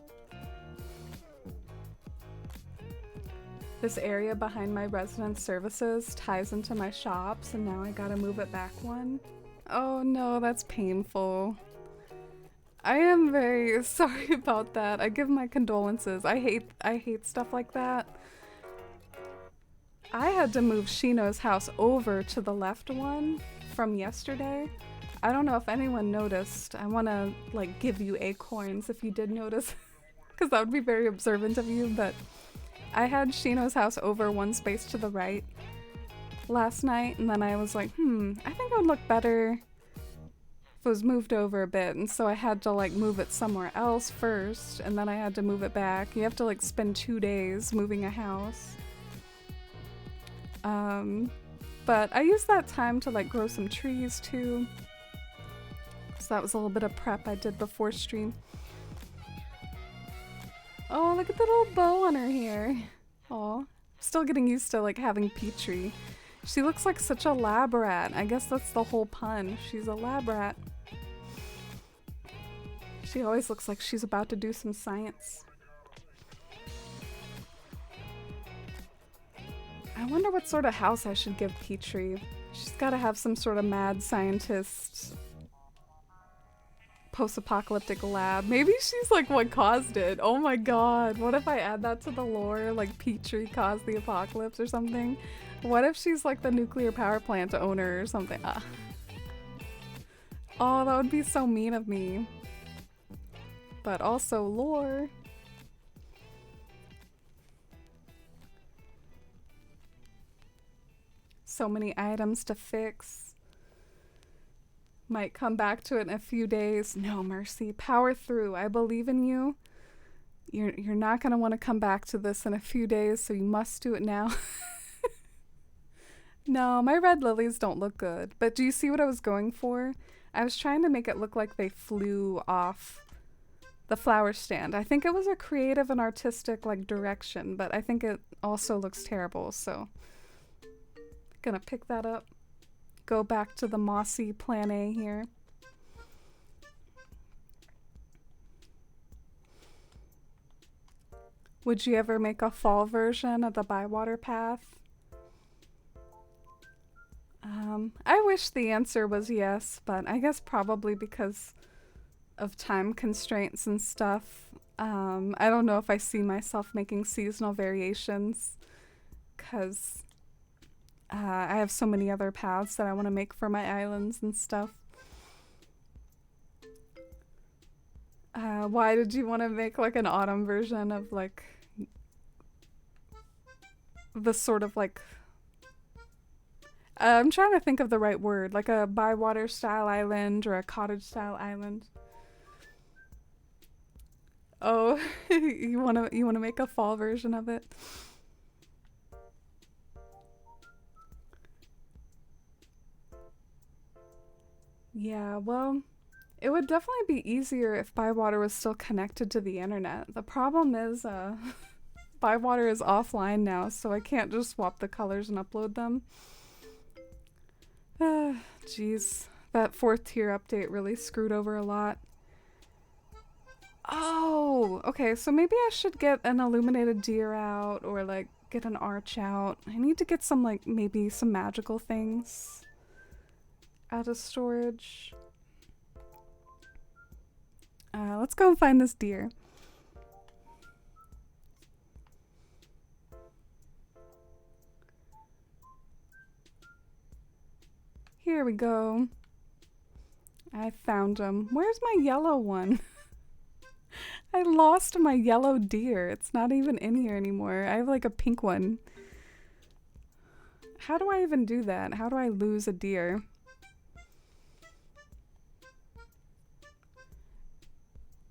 This area behind my resident services ties into my shops, and now I gotta move it back one. Oh no, that's painful. I am very sorry about that. I give my condolences. I hate stuff like that. I had to move Shino's house over to the left one from yesterday. I don't know if anyone noticed. I want to like give you acorns if you did notice, because that would be very observant of you, but I had Shino's house over one space to the right last night, and then I was like, I think it would look better if it was moved over a bit, and so I had to like move it somewhere else first, and then I had to move it back. You have to like spend 2 days moving a house. But I used that time to like grow some trees too. So that was a little bit of prep I did before stream. Oh, look at the little bow on her hair. Aw. Still getting used to like having Petrie. She looks like such a lab rat. I guess that's the whole pun. She's a lab rat. She always looks like she's about to do some science. I wonder what sort of house I should give Petrie. She's gotta have some sort of mad scientist post-apocalyptic lab. Maybe she's like what caused it. Oh my god. What if I add that to the lore? Like Petrie caused the apocalypse or something? What if she's like the nuclear power plant owner or something? Oh, that would be so mean of me. But also lore. So many items to fix. Might come back to it in a few days. No, Mercy. Power through. I believe in you. You're not going to want to come back to this in a few days, so you must do it now. No, my red lilies don't look good. But do you see what I was going for? I was trying to make it look like they flew off the flower stand. I think it was a creative and artistic like direction, but I think it also looks terrible, so gonna pick that up. Go back to the mossy plan A here. Would you ever make a fall version of the Bywater path? I wish the answer was yes, but I guess probably because of time constraints and stuff. I don't know if I see myself making seasonal variations, because I have so many other paths that I want to make for my islands and stuff. Why did you want to make like an autumn version of like the sort of like I'm trying to think of the right word, like a Bywater style island or a cottage style island. Oh, you want to make a fall version of it? Yeah, well, it would definitely be easier if Bywater was still connected to the internet. The problem is Bywater is offline now, so I can't just swap the colors and upload them. Jeez, that 4th tier update really screwed over a lot. Oh, okay, so maybe I should get an illuminated deer out or like get an arch out. I need to get some like maybe some magical things. Out of storage. Let's go and find this deer. Here we go. I found him. Where's my yellow one? I lost my yellow deer. It's not even in here anymore. I have like a pink one. How do I even do that? How do I lose a deer?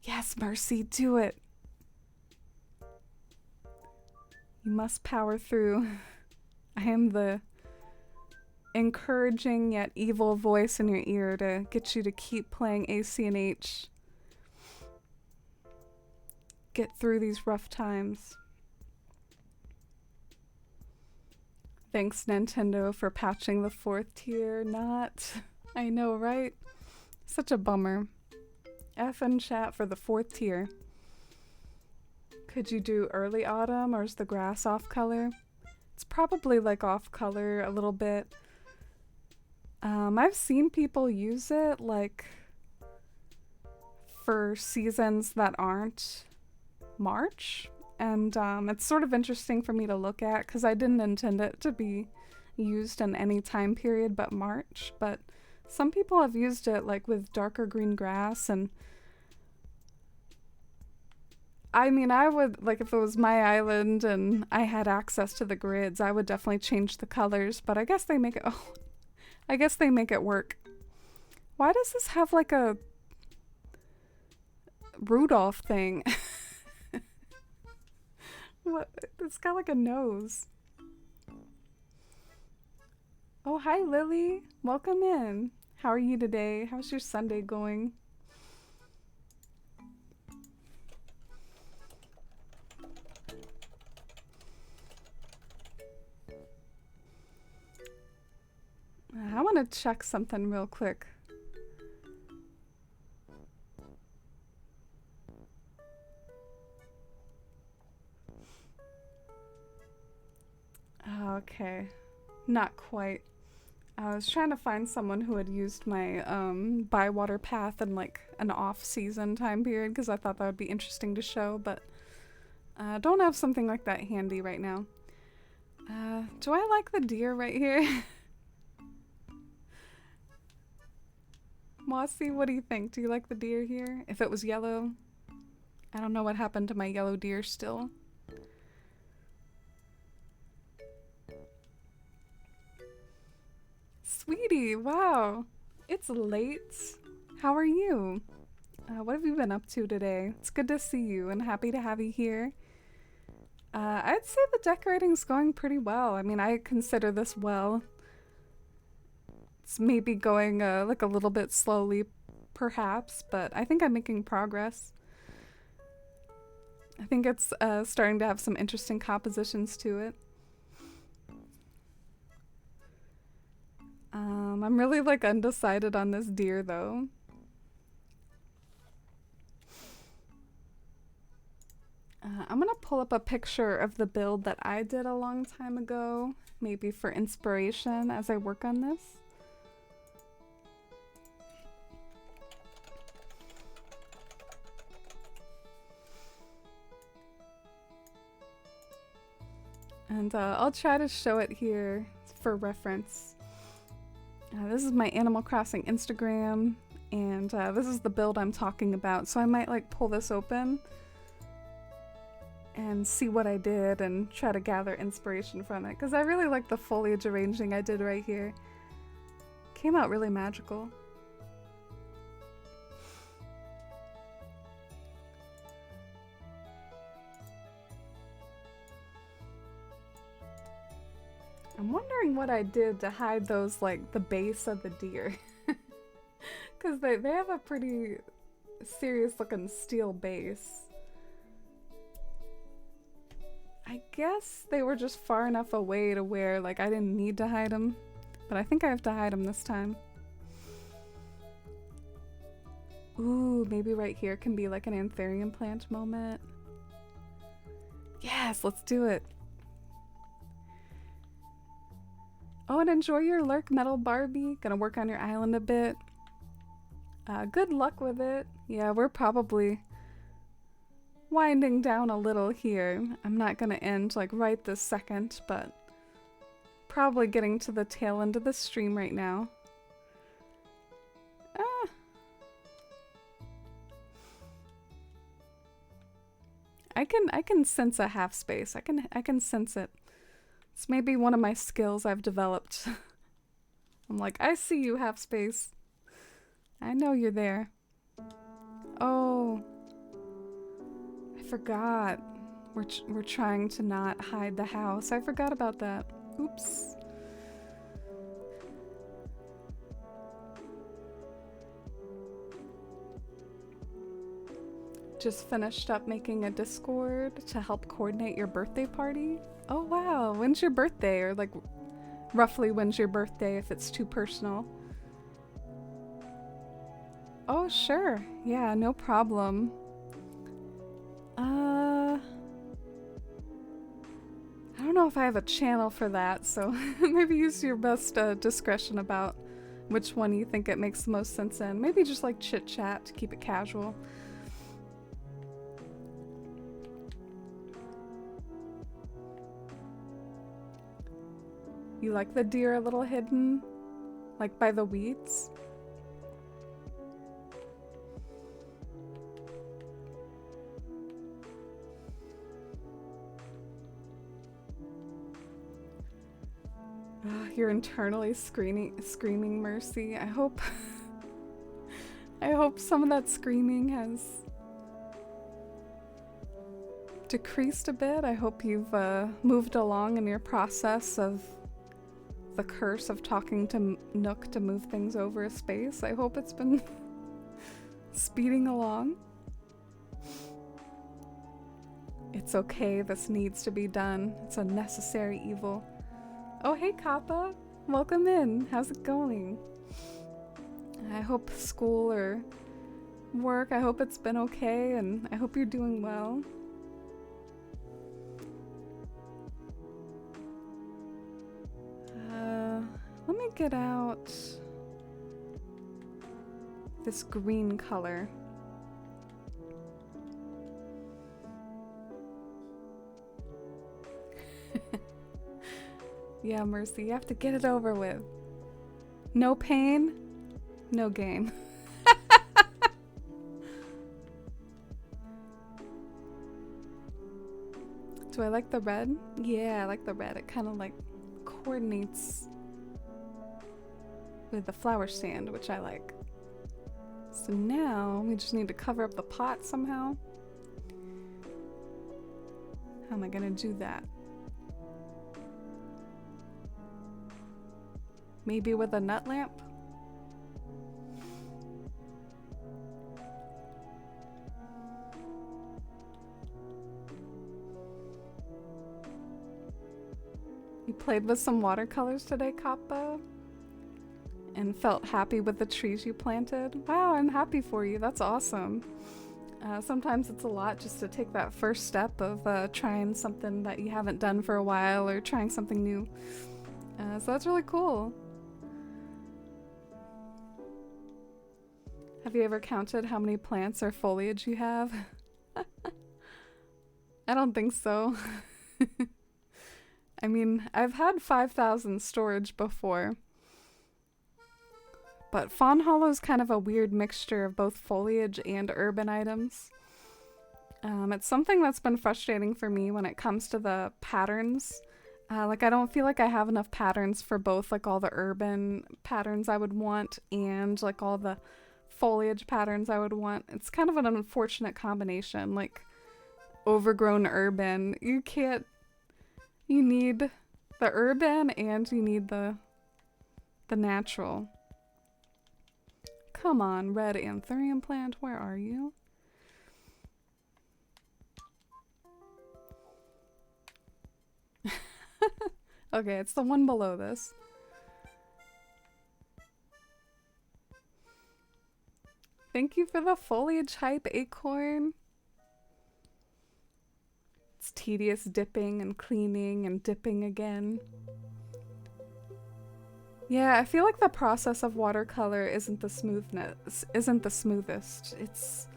Yes, Mercy, do it. You must power through. I am the encouraging yet evil voice in your ear to get you to keep playing ACNH. Get through these rough times. Thanks, Nintendo, for patching the 4th tier. Not. I know, right? Such a bummer. F in chat for the 4th tier. Could you do early autumn, or is the grass off color? It's probably like off color a little bit. I've seen people use it like for seasons that aren't March, and it's sort of interesting for me to look at because I didn't intend it to be used in any time period but March, but some people have used it like with darker green grass, and I mean, I would, like, if it was my island and I had access to the grids, I would definitely change the colors, but I guess they make it, oh, I guess they make it work. Why does this have like a Rudolph thing? What? It's got like a nose. Oh, hi Lily. Welcome in. How are you today? How's your Sunday going? I want to check something real quick. Okay. Not quite. I was trying to find someone who had used my Bywater path in like an off-season time period because I thought that would be interesting to show, but don't have something like that handy right now. Do I like the deer right here? Mossy, what do you think? Do you like the deer here? If it was yellow? I don't know what happened to my yellow deer still. Sweetie, wow. It's late. How are you? What have you been up to today? It's good to see you and happy to have you here. I'd say the decorating's going pretty well. I mean, I consider this well. It's maybe going like a little bit slowly, perhaps, but I think I'm making progress. I think it's starting to have some interesting compositions to it. I'm really like undecided on this deer though. I'm gonna pull up a picture of the build that I did a long time ago, maybe for inspiration as I work on this. And I'll try to show it here for reference. This is my Animal Crossing Instagram, and this is the build I'm talking about, so I might like pull this open and see what I did and try to gather inspiration from it, because I really like the foliage arranging I did right here. Came out really magical. I'm wondering what I did to hide those, like, the base of the deer. Because they have a pretty serious looking steel base. I guess they were just far enough away to where, like, I didn't need to hide them. But I think I have to hide them this time. Ooh, maybe right here can be like an anthurium plant moment. Yes, let's do it. Oh, and enjoy your lurk, Metal Barbie. Gonna work on your island a bit. Good luck with it. Yeah, we're probably winding down a little here. I'm not gonna end like right this second, but probably getting to the tail end of the stream right now. I can sense a half space. I can sense it. It's maybe one of my skills I've developed. I'm like, I see you, half space. I know you're there. Oh, I forgot. We're trying to not hide the house. I forgot about that. Oops. Just finished up making a Discord to help coordinate your birthday party. Oh wow, when's your birthday? Or like roughly when's your birthday if it's too personal? Oh sure, yeah, no problem. I don't know if I have a channel for that, so maybe use your best discretion about which one you think it makes the most sense in. Maybe just like chit chat to keep it casual. You like the deer a little hidden? Like by the weeds? You're internally screaming mercy. I hope I hope some of that screaming has decreased a bit. I hope you've moved along in your process of the curse of talking to Nook to move things over a space. I hope it's been speeding along. It's okay, this needs to be done. It's a necessary evil. Oh hey Kappa, welcome in. How's it going? I hope school or work, I hope it's been okay and I hope you're doing well. Let me get out this green color. Yeah, Mercy, you have to get it over with. No pain, no gain. Do I like the red? Yeah, I like the red. It kind of like coordinates with the flower stand, which I like. So now we just need to cover up the pot somehow. How am I gonna do that? Maybe with a nut lamp? You played with some watercolors today, Kappa? And felt happy with the trees you planted? Wow, I'm happy for you. That's awesome. Sometimes it's a lot just to take that first step of trying something that you haven't done for a while or trying something new. So that's really cool. Have you ever counted how many plants or foliage you have? I don't think so. I mean, I've had 5,000 storage before. But Fawn Hollow is kind of a weird mixture of both foliage and urban items. It's something that's been frustrating for me when it comes to the patterns. Like, I don't feel like I have enough patterns for both, like, all the urban patterns I would want and, like, all the foliage patterns I would want. It's kind of an unfortunate combination, like, overgrown urban. You can't... You need the urban and you need the natural. Come on, red anthurium plant, where are you? Okay, it's the one below this. Thank you for the foliage hype, Acorn. It's tedious dipping and cleaning and dipping again. Yeah, I feel like the process of watercolor isn't the smoothest. It's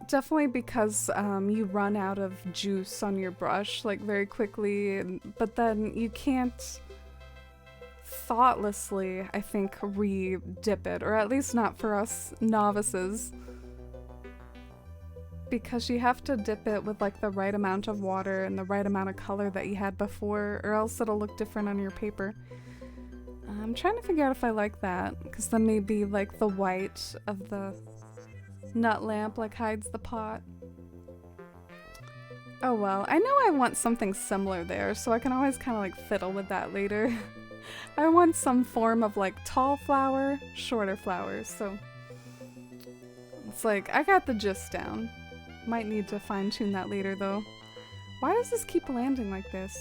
definitely because you run out of juice on your brush like very quickly, but then you can't thoughtlessly, I think, re-dip it, or at least not for us novices, because you have to dip it with like the right amount of water and the right amount of color that you had before, or else it'll look different on your paper. I'm trying to figure out if I like that, because then maybe like the white of the nut lamp like hides the pot. Oh well, I know I want something similar there, so I can always kind of like fiddle with that later. I want some form of like tall flower, shorter flowers, so it's like I got the gist down. Might need to fine tune that later though. Why does this keep landing like this?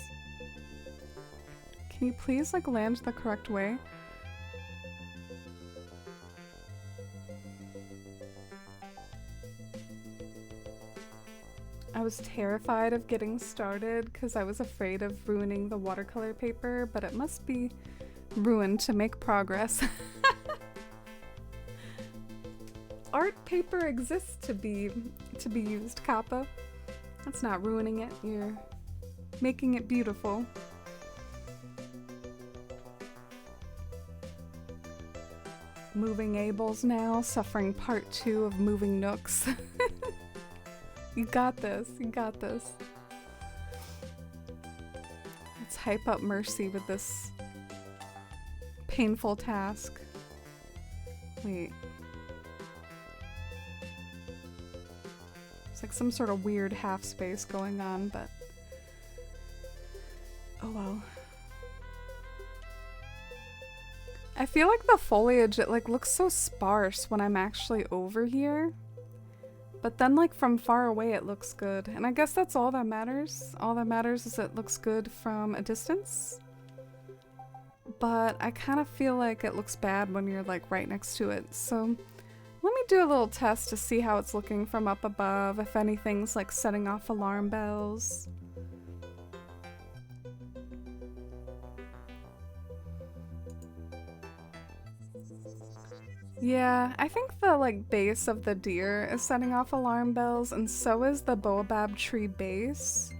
Can you please like land the correct way? I was terrified of getting started because I was afraid of ruining the watercolor paper, but it must be ruined to make progress. Art paper exists to be used, Kappa. That's not ruining it, you're making it beautiful. Moving Ables now, suffering part 2 of moving nooks. You got this, you got this. Let's hype up Mercy with this painful task. Wait. It's like some sort of weird half space going on, but oh well. I feel like the foliage, it like looks so sparse when I'm actually over here. But then like from far away it looks good. And I guess that's all that matters. All that matters is it looks good from a distance. But I kind of feel like it looks bad when you're like right next to it. So let me do a little test to see how it's looking from up above, if anything's like setting off alarm bells. Yeah, I think the like base of the deer is setting off alarm bells, and so is the baobab tree base.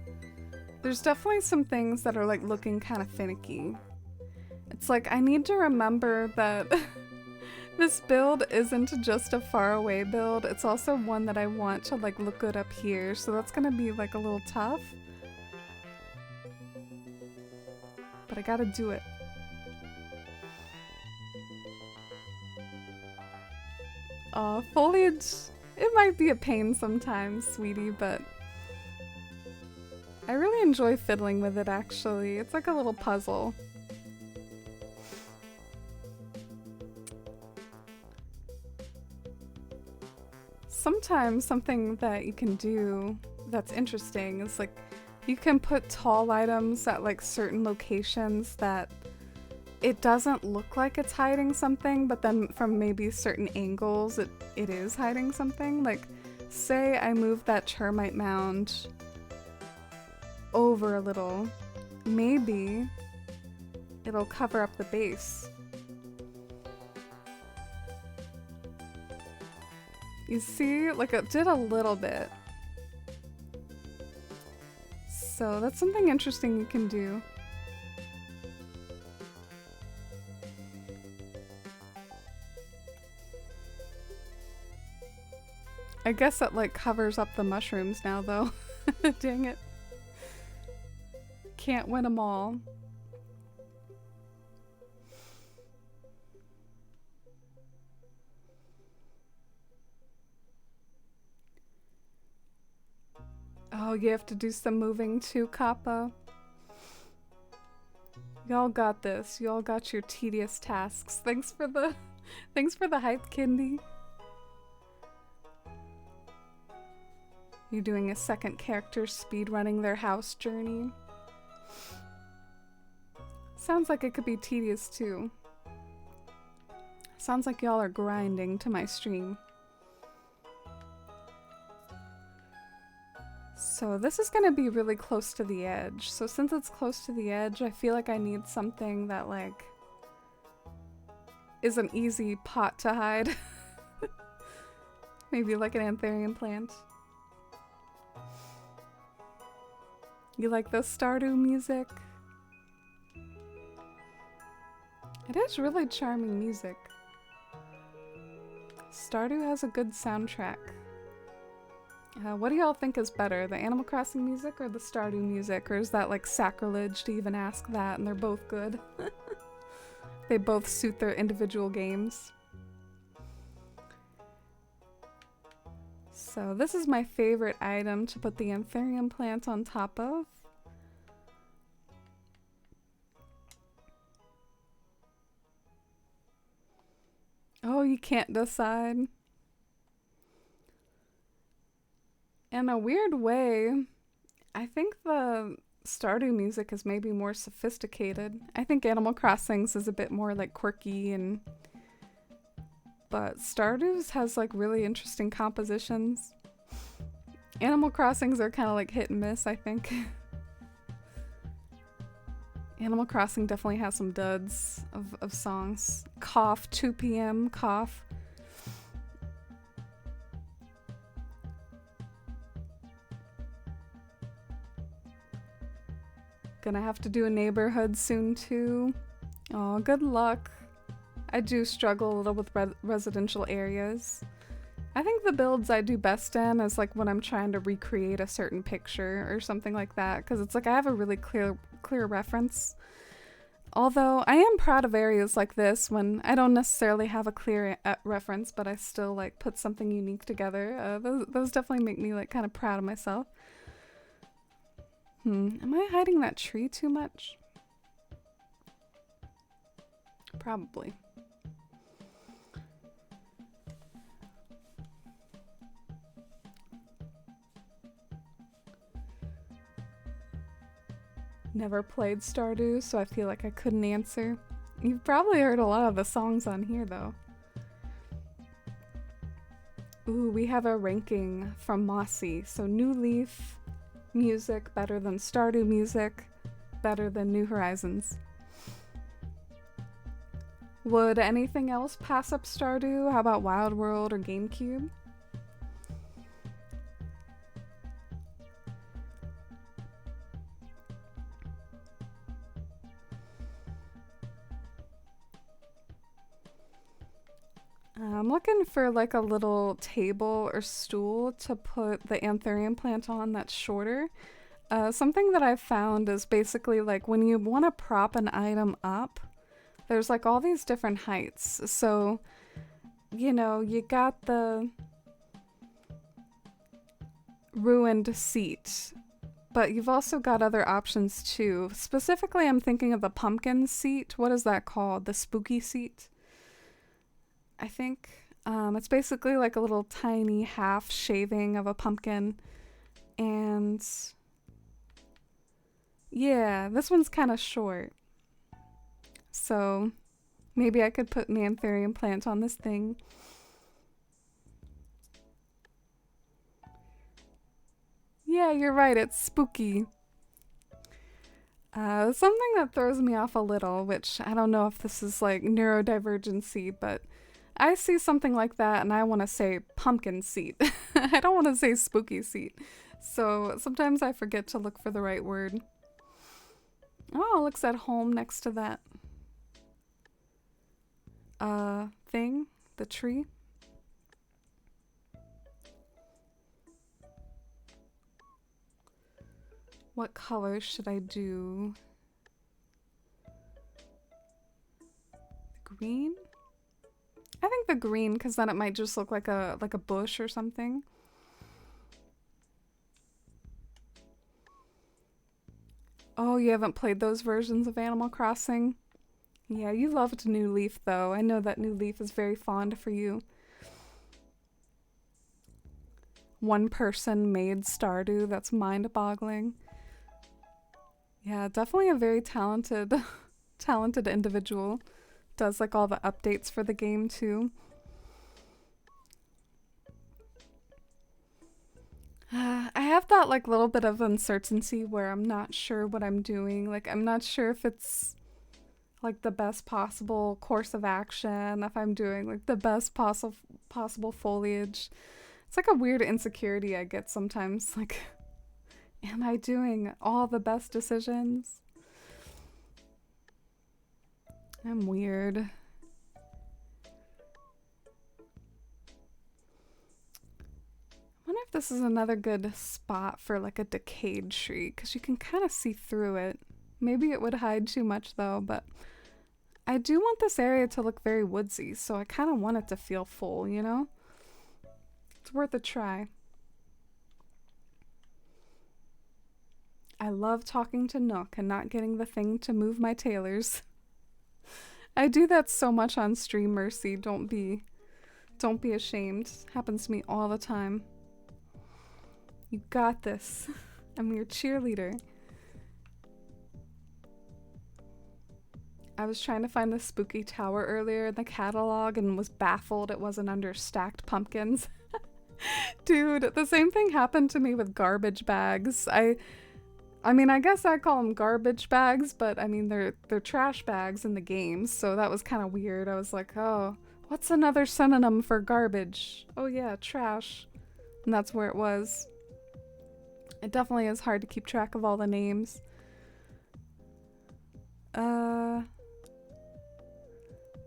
There's definitely some things that are like looking kind of finicky. It's like I need to remember that this build isn't just a faraway build, it's also one that I want to like look good up here, so that's gonna be like a little tough. But I gotta do it. Foliage, it might be a pain sometimes, sweetie, but I really enjoy fiddling with it actually. It's like a little puzzle. Sometimes something that you can do that's interesting is like you can put tall items at like certain locations that it doesn't look like it's hiding something, but then from maybe certain angles it is hiding something. Like say I move that termite mound over a little, maybe it'll cover up the base. You see, like it did a little bit. So that's something interesting you can do. I guess that like covers up the mushrooms now though. Dang it. Can't win them all. Oh, you have to do some moving too, Kappa. Y'all got this. Y'all got your tedious tasks. Thanks for the hype, Kindy. You doing a second character speedrunning their house journey? Sounds like it could be tedious too. Sounds like y'all are grinding to my stream. So this is gonna be really close to the edge. So since it's close to the edge, I feel like I need something that like is an easy pot to hide. Maybe like an anthurium plant. You like the Stardew music? It is really charming music. Stardew has a good soundtrack. What do y'all think is better, the Animal Crossing music or the Stardew music? Or is that like sacrilege to even ask that, and they're both good? They both suit their individual games. So this is my favorite item to put the anthurium plant on top of. Oh, you can't decide. In a weird way, I think the Stardew music is maybe more sophisticated. I think Animal Crossing's is a bit more like quirky, but Stardew's has like really interesting compositions. Animal Crossings are kind of like hit and miss, I think. Animal Crossing definitely has some duds of songs. Cough, 2 p.m., cough. Gonna have to do a neighborhood soon too. Oh, good luck. I do struggle a little with residential areas. I think the builds I do best in is like when I'm trying to recreate a certain picture or something like that, because it's like I have a really clear reference. Although I am proud of areas like this when I don't necessarily have a clear reference, but I still like put something unique together. Those definitely make me like kind of proud of myself. Am I hiding that tree too much? Probably. Never played Stardew, so I feel like I couldn't answer. You've probably heard a lot of the songs on here, though. Ooh, we have a ranking from Mossy. So New Leaf music better than Stardew music, better than New Horizons. Would anything else pass up Stardew? How about Wild World or GameCube? I'm looking for like a little table or stool to put the anthurium plant on that's shorter. Something that I've found is basically like when you want to prop an item up, there's like all these different heights. So, you know, you got the ruined seat, but you've also got other options too. Specifically, I'm thinking of the pumpkin seat. What is that called? The spooky seat? I think it's basically like a little tiny half shaving of a pumpkin. And yeah, this one's kind of short. So maybe I could put an anthurium plant on this thing. Yeah, you're right, it's spooky. Something that throws me off a little, which I don't know if this is like neurodivergency, but I see something like that and I want to say pumpkin seat. I don't want to say spooky seat. So sometimes I forget to look for the right word. Oh, it looks at home next to that thing, the tree. What color should I do? Green? I think the green, because then it might just look like a bush or something. Oh, you haven't played those versions of Animal Crossing? Yeah, you loved New Leaf though. I know that New Leaf is very fond for you. One person made Stardew, that's mind-boggling. Yeah, definitely a very talented talented individual. Does like all the updates for the game too. I have that like little bit of uncertainty where I'm not sure what I'm doing. Like I'm not sure if it's like the best possible course of action, if I'm doing like the best possible foliage. It's like a weird insecurity I get sometimes. Like, am I doing all the best decisions? I'm weird. I wonder if this is another good spot for like a decayed tree, because you can kind of see through it. Maybe it would hide too much though, but I do want this area to look very woodsy, so I kind of want it to feel full, you know? It's worth a try. I love talking to Nook and not getting the thing to move my tailors. I do that so much on stream, Mercy. Don't be ashamed. Happens to me all the time. You got this. I'm your cheerleader. I was trying to find the spooky tower earlier in the catalog and was baffled it wasn't under stacked pumpkins. Dude, the same thing happened to me with garbage bags. I mean, I guess I call them garbage bags, but I mean, they're trash bags in the games, so that was kind of weird. I was like, oh, what's another synonym for garbage? Oh yeah, trash. And that's where it was. It definitely is hard to keep track of all the names.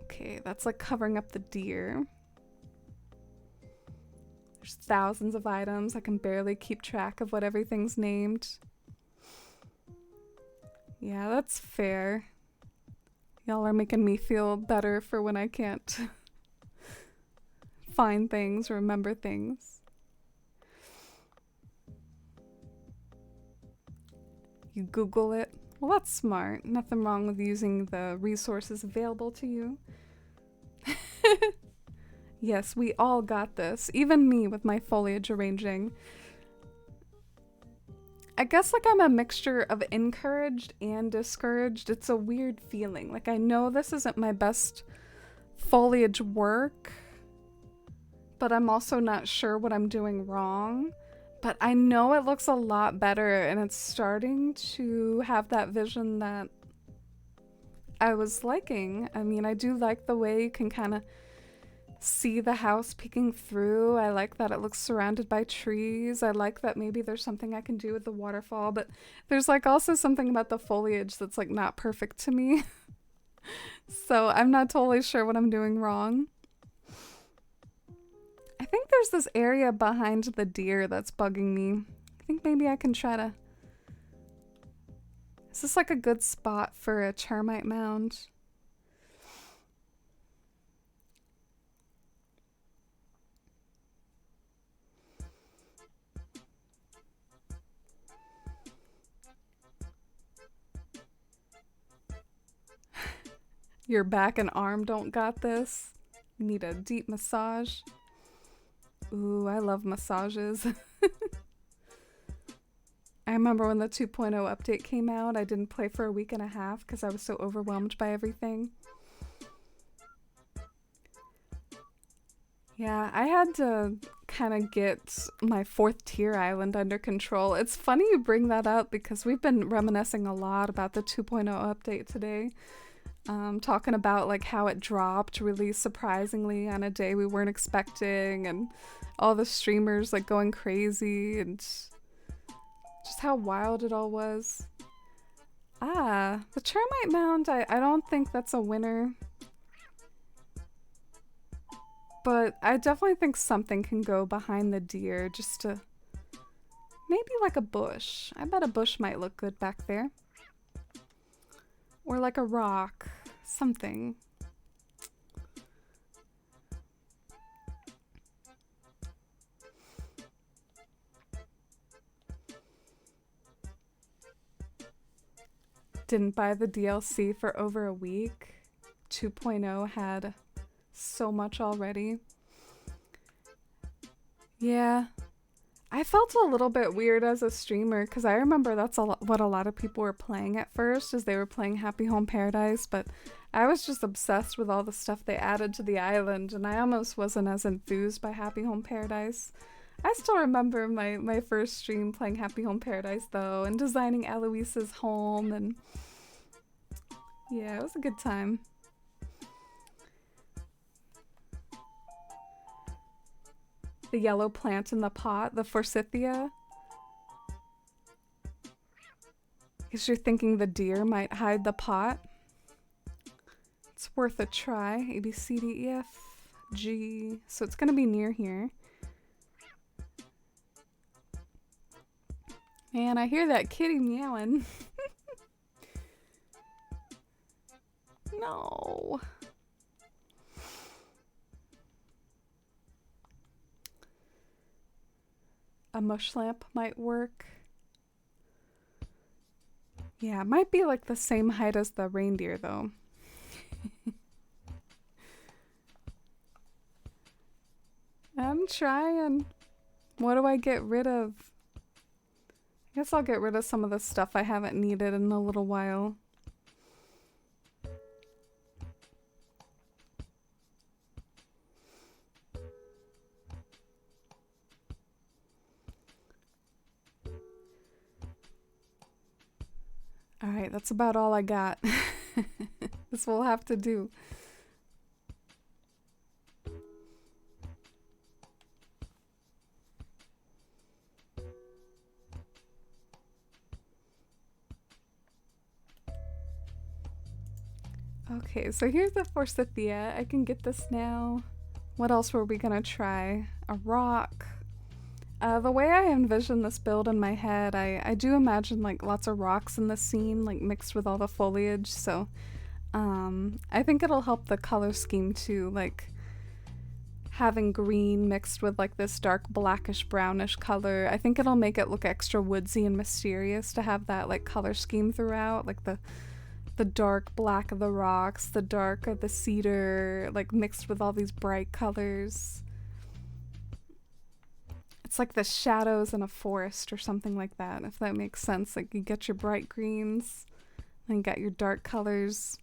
Okay, that's like covering up the deer. There's thousands of items. I can barely keep track of what everything's named. Yeah, that's fair. Y'all are making me feel better for when I can't find things, remember things. You Google it. Well, that's smart. Nothing wrong with using the resources available to you. Yes, we all got this. Even me with my foliage arranging. I guess like I'm a mixture of encouraged and discouraged. It's a weird feeling. Like I know this isn't my best foliage work, but I'm also not sure what I'm doing wrong. But I know it looks a lot better and it's starting to have that vision that I was liking. I mean, I do like the way you can kind of see the house peeking through. I like that it looks surrounded by trees. I like that maybe there's something I can do with the waterfall, but there's like also something about the foliage that's like not perfect to me. So I'm not totally sure what I'm doing wrong. I think there's this area behind the deer that's bugging me. I think maybe I can try to... Is this like a good spot for a termite mound? Your back and arm don't got this. You need a deep massage. Ooh, I love massages. I remember when the 2.0 update came out, I didn't play for a week and a half because I was so overwhelmed by everything. Yeah, I had to kind of get my 4th tier island under control. It's funny you bring that up because we've been reminiscing a lot about the 2.0 update today. Talking about like how it dropped really surprisingly on a day we weren't expecting, and all the streamers like going crazy, and just how wild it all was. Ah, the termite mound, I don't think that's a winner. But I definitely think something can go behind the deer just to... Maybe like a bush. I bet a bush might look good back there. Or like a rock. Something. Didn't buy the DLC for over a week. 2.0 had so much already. Yeah. I felt a little bit weird as a streamer because I remember that's what a lot of people were playing at first, is they were playing Happy Home Paradise, but I was just obsessed with all the stuff they added to the island, and I almost wasn't as enthused by Happy Home Paradise. I still remember my first stream playing Happy Home Paradise though, and designing Eloise's home, and Yeah, it was a good time. The yellow plant in the pot, the forsythia. Because you're thinking the deer might hide the pot. It's worth a try. A, B, C, D, E, F, G. So it's gonna be near here. Man, I hear that kitty meowing. No. A mush lamp might work. Yeah, it might be like the same height as the reindeer though. I'm trying. What do I get rid of? I guess I'll get rid of some of the stuff I haven't needed in a little while. Alright, that's about all I got. This will have to do. Okay, so here's the forsythia. I can get this now. What else were we gonna try? A rock. The way I envision this build in my head, I do imagine like lots of rocks in the scene, like mixed with all the foliage, so I think it'll help the color scheme too, like having green mixed with like this dark blackish brownish color. I think it'll make it look extra woodsy and mysterious to have that like color scheme throughout, like the dark black of the rocks, the dark of the cedar, like mixed with all these bright colors. It's like the shadows in a forest or something like that, if that makes sense. Like you get your bright greens, and you got your dark colors.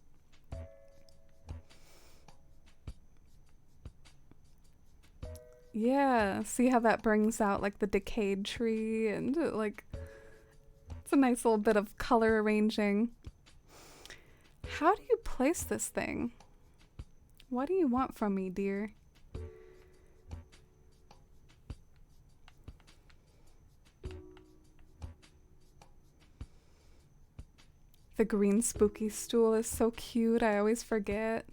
Yeah, see how that brings out like the decayed tree and like it's a nice little bit of color arranging. How do you place this thing? What do you want from me, dear? The green spooky stool is so cute, I always forget.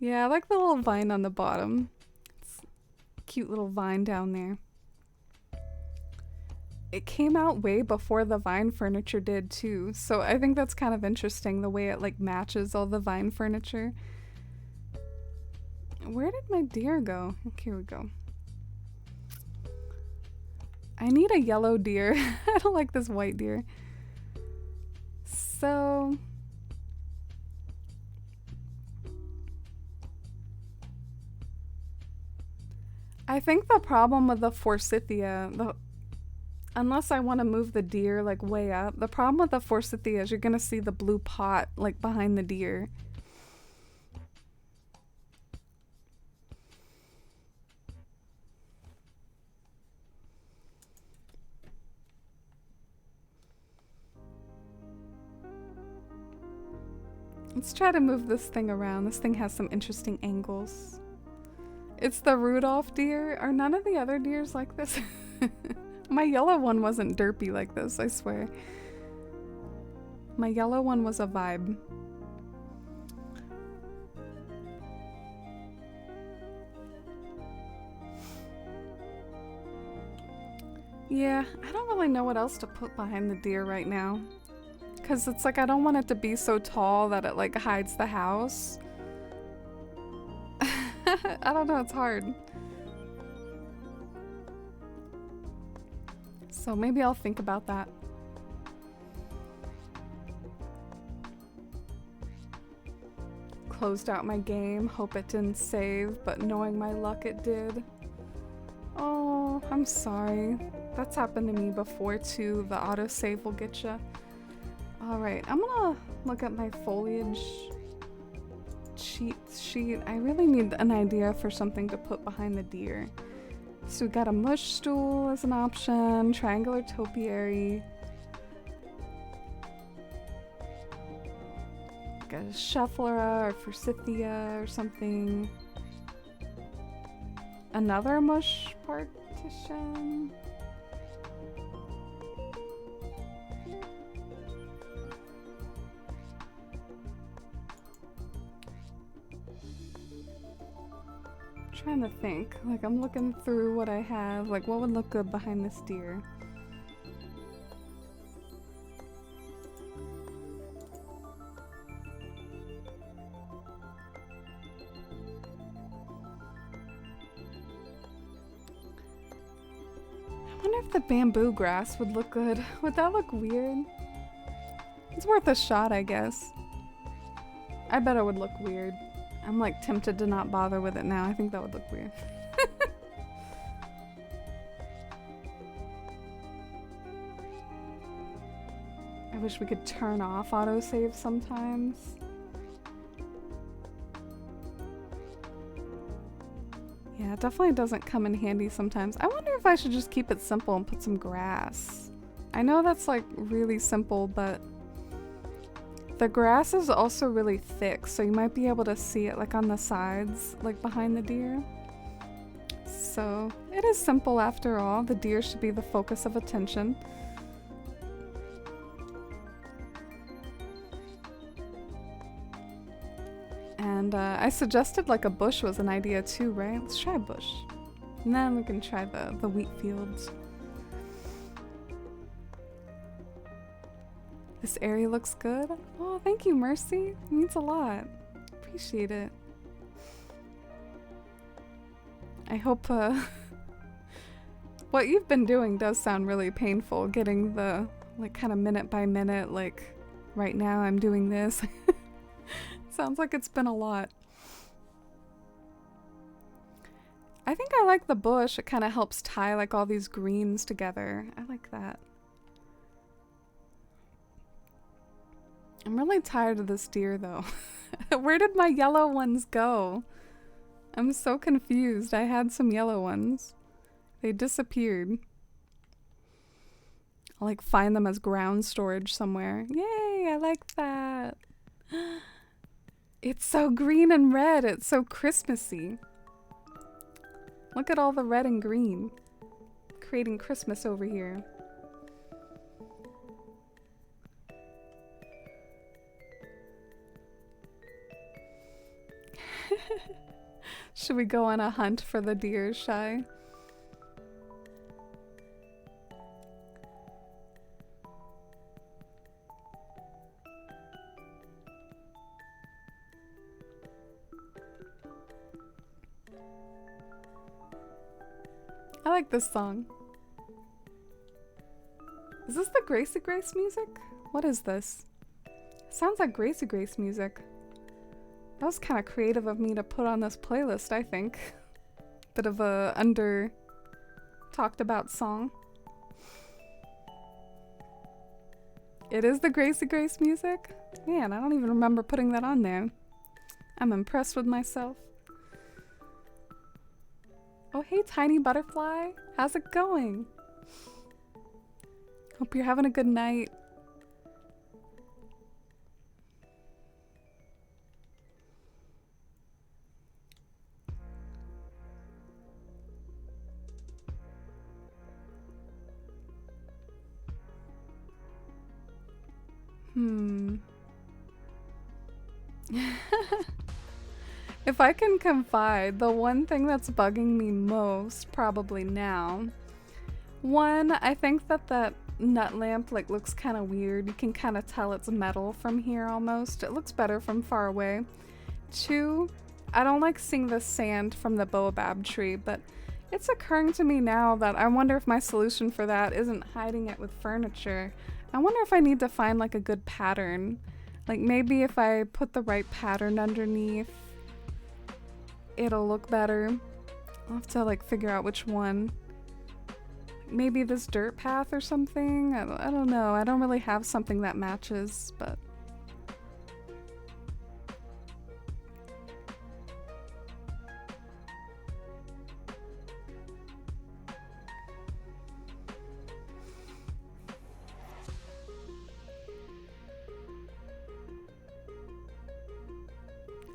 Yeah, I like the little vine on the bottom. It's a cute little vine down there. It came out way before the vine furniture did too, so I think that's kind of interesting the way it like matches all the vine furniture. Where did my deer go? Okay, here we go. I need a yellow deer. I don't like this white deer. So I think the problem with the forsythia, unless I want to move the deer like way up, the problem with the forsythia is you're gonna see the blue pot like behind the deer. Let's try to move this thing around. This thing has some interesting angles. It's the Rudolph deer. Are none of the other deers like this? My yellow one wasn't derpy like this, I swear. My yellow one was a vibe. Yeah, I don't really know what else to put behind the deer right now. Because it's like I don't want it to be so tall that it like hides the house. I don't know, it's hard. So maybe I'll think about that. Closed out my game, hope it didn't save, but knowing my luck it did. Oh, I'm sorry. That's happened to me before too. The autosave will get you. Alright, I'm gonna look at my foliage cheat sheet. I really need an idea for something to put behind the deer. So we got a mush stool as an option, triangular topiary. a Schefflera or Forsythia or something. Another mush partition. Trying to think. Like, I'm looking through what I have. Like, what would look good behind this deer? I wonder if the bamboo grass would look good. Would that look weird? It's worth a shot, I guess. I bet it would look weird. I'm like tempted to not bother with it now. I think that would look weird. I wish we could turn off autosave sometimes. Yeah, it definitely doesn't come in handy sometimes. I wonder if I should just keep it simple and put some grass. I know that's like really simple, but the grass is also really thick, so you might be able to see it like on the sides, like behind the deer. So it is simple after all. The deer should be the focus of attention. And I suggested like a bush was an idea too, right? Let's try a bush. And then we can try the wheat fields. This area looks good. Oh, thank you, Mercy. It means a lot. Appreciate it. I hope what you've been doing does sound really painful, getting the like kind of minute by minute, like right now I'm doing this. Sounds like it's been a lot. I think I like the bush. It kind of helps tie like all these greens together. I like that. I'm really tired of this deer though. Where did my yellow ones go? I'm so confused. I had some yellow ones. They disappeared. I'll like find them as ground storage somewhere. Yay, I like that. It's so green and red. It's so Christmassy. Look at all the red and green. Creating Christmas over here. Should we go on a hunt for the deer, Shy? I like this song. Is this the Gracie Grace music? What is this? Sounds like Gracie Grace music. That was kind of creative of me to put on this playlist, I think. Bit of a under talked about song. It is the Gracie Grace music? Man, I don't even remember putting that on there. I'm impressed with myself. Oh, hey, Tiny Butterfly. How's it going? Hope you're having a good night. If I can confide, the one thing that's bugging me most, probably now, one, I think that nut lamp like looks kind of weird. You can kind of tell it's metal from here almost. It looks better from far away. Two, I don't like seeing the sand from the baobab tree, but it's occurring to me now that I wonder if my solution for that isn't hiding it with furniture. I wonder if I need to find like a good pattern. Like maybe if I put the right pattern underneath, it'll look better. I'll have to like figure out which one. Maybe this dirt path or something? I don't know. I don't really have something that matches, but...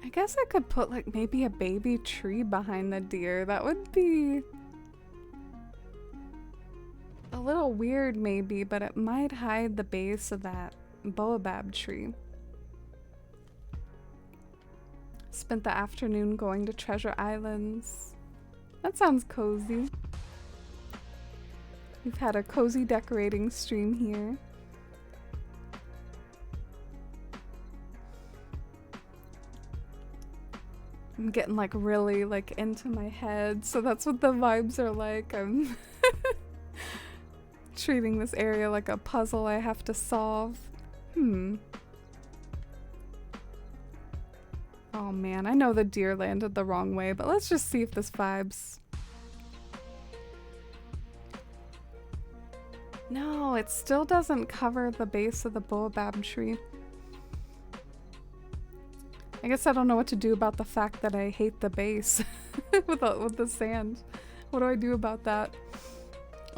I guess I could put like maybe a baby tree behind the deer. That would be a little weird maybe, but it might hide the base of that baobab tree. Spent the afternoon going to Treasure Islands. That sounds cozy. We've had a cozy decorating stream here. I'm getting like really like into my head, so that's what the vibes are like. I'm treating this area like a puzzle I have to solve. Oh man, I know the deer landed the wrong way, but let's just see if this vibes. No, it still doesn't cover the base of the baobab tree. I guess I don't know what to do about the fact that I hate the base with the sand. What do I do about that?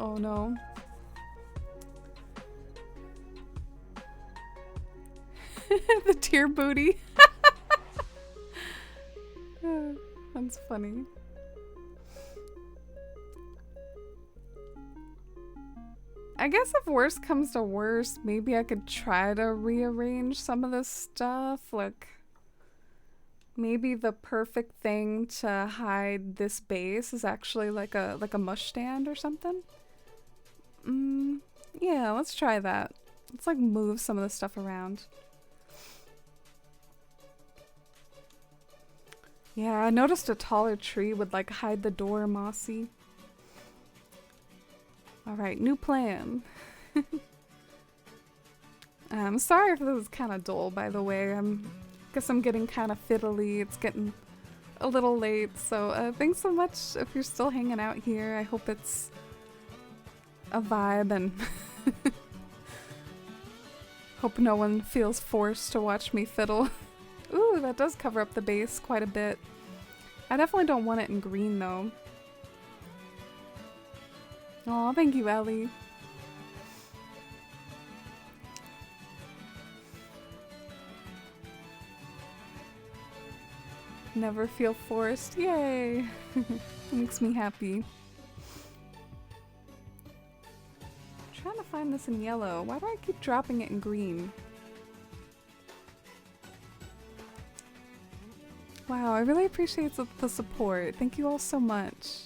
Oh no. The deer booty. That's funny. I guess if worse comes to worse, maybe I could try to rearrange some of this stuff. Like, maybe the perfect thing to hide this base is actually like a mush stand or something. Yeah, let's try that. Let's like move some of the stuff around. Yeah, I noticed a taller tree would like hide the door, Mossy. Alright, new plan. I'm sorry if this is kind of dull, by the way. Guess I'm getting kind of fiddly. It's getting a little late, so thanks so much if you're still hanging out here. I hope it's a vibe and hope no one feels forced to watch me fiddle. Ooh, that does cover up the base quite a bit. I definitely don't want it in green though. Aw, thank you, Ellie. Never feel forced. Yay! Makes me happy. Trying to find this in yellow. Why do I keep dropping it in green? Wow, I really appreciate the support. Thank you all so much.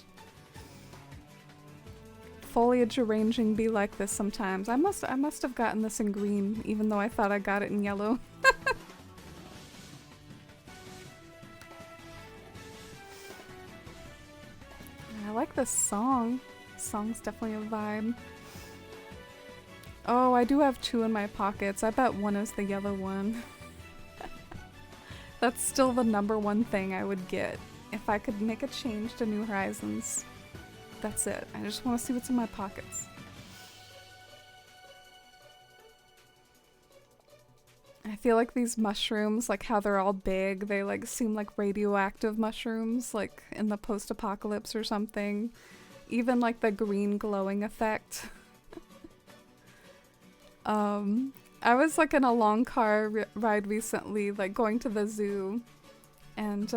Foliage arranging be like this sometimes. I must have gotten this in green, even though I thought I got it in yellow. I like this song. This song's definitely a vibe. Oh, I do have two in my pockets. I bet one is the yellow one. That's still the #1 thing I would get if I could make a change to New Horizons. That's it. I just want to see what's in my pockets. I feel like these mushrooms, like how they're all big, they like seem like radioactive mushrooms, like in the post-apocalypse or something. Even like the green glowing effect. I was like in a long car ride recently, like going to the zoo, and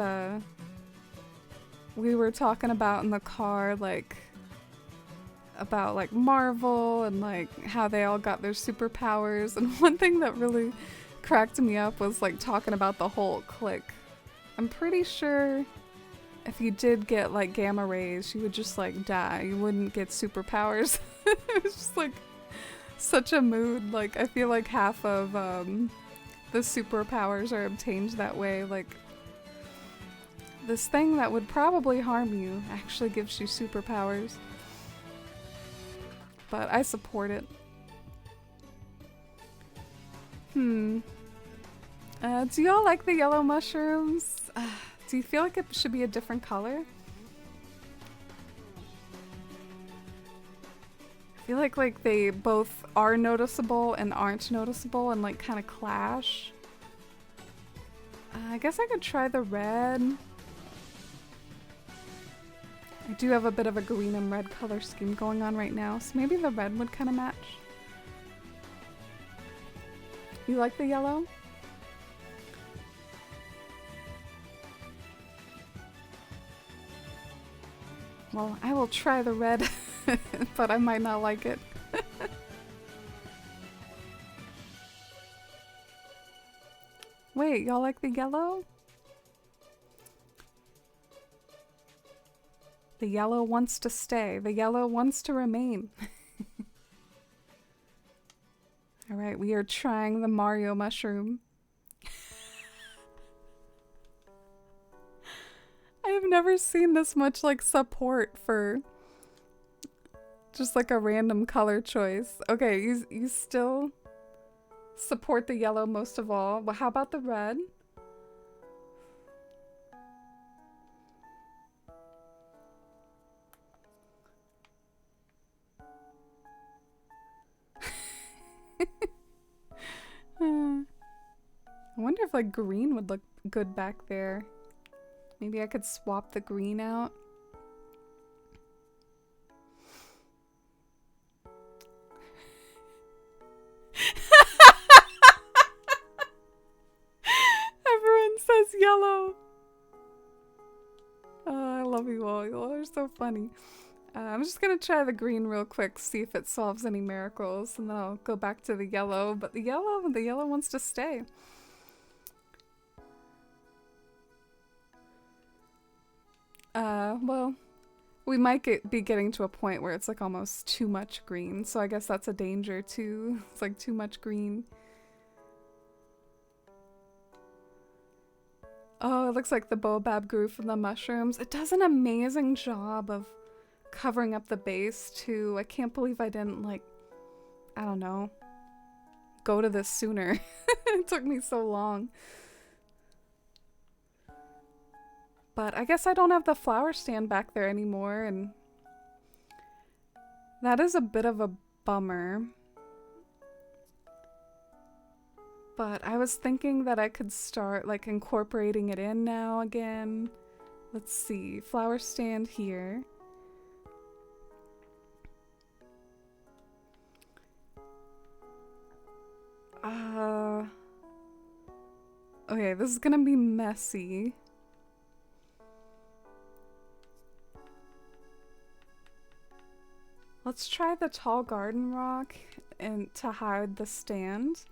we were talking about in the car about like Marvel and like how they all got their superpowers, and one thing that really cracked me up was like talking about the Hulk. Like, I'm pretty sure if you did get like gamma rays, you would just like die. You wouldn't get superpowers. It was just like such a mood. Like, I feel like half of the superpowers are obtained that way. Like, this thing that would probably harm you actually gives you superpowers. But I support it. Do y'all like the yellow mushrooms? Do you feel like it should be a different color? I feel like they both are noticeable and aren't noticeable and like kind of clash. I guess I could try the red. I do have a bit of a green and red color scheme going on right now, so maybe the red would kind of match. You like the yellow? Well, I will try the red, but I might not like it. Wait, y'all like the yellow? The yellow wants to stay. The yellow wants to remain. Alright, we are trying the Mario mushroom. I have never seen this much like support for just like a random color choice. Okay, you still support the yellow most of all. Well, how about the red? I wonder if like green would look good back there. Maybe I could swap the green out. Everyone says yellow. Oh, I love you all. You all are so funny. I'm just gonna try the green real quick, see if it solves any miracles, and then I'll go back to the yellow. But the yellow wants to stay. Well, we might be getting to a point where it's like almost too much green, so I guess that's a danger too. It's like too much green. Oh, it looks like the Baobab grew from the mushrooms. It does an amazing job of covering up the base too. I can't believe I didn't like, I don't know, go to this sooner. It took me so long. But I guess I don't have the flower stand back there anymore, and that is a bit of a bummer. But I was thinking that I could start like incorporating it in now again. Let's see, flower stand here. Okay, this is gonna be messy. Let's try the tall garden rock and to hide the stand.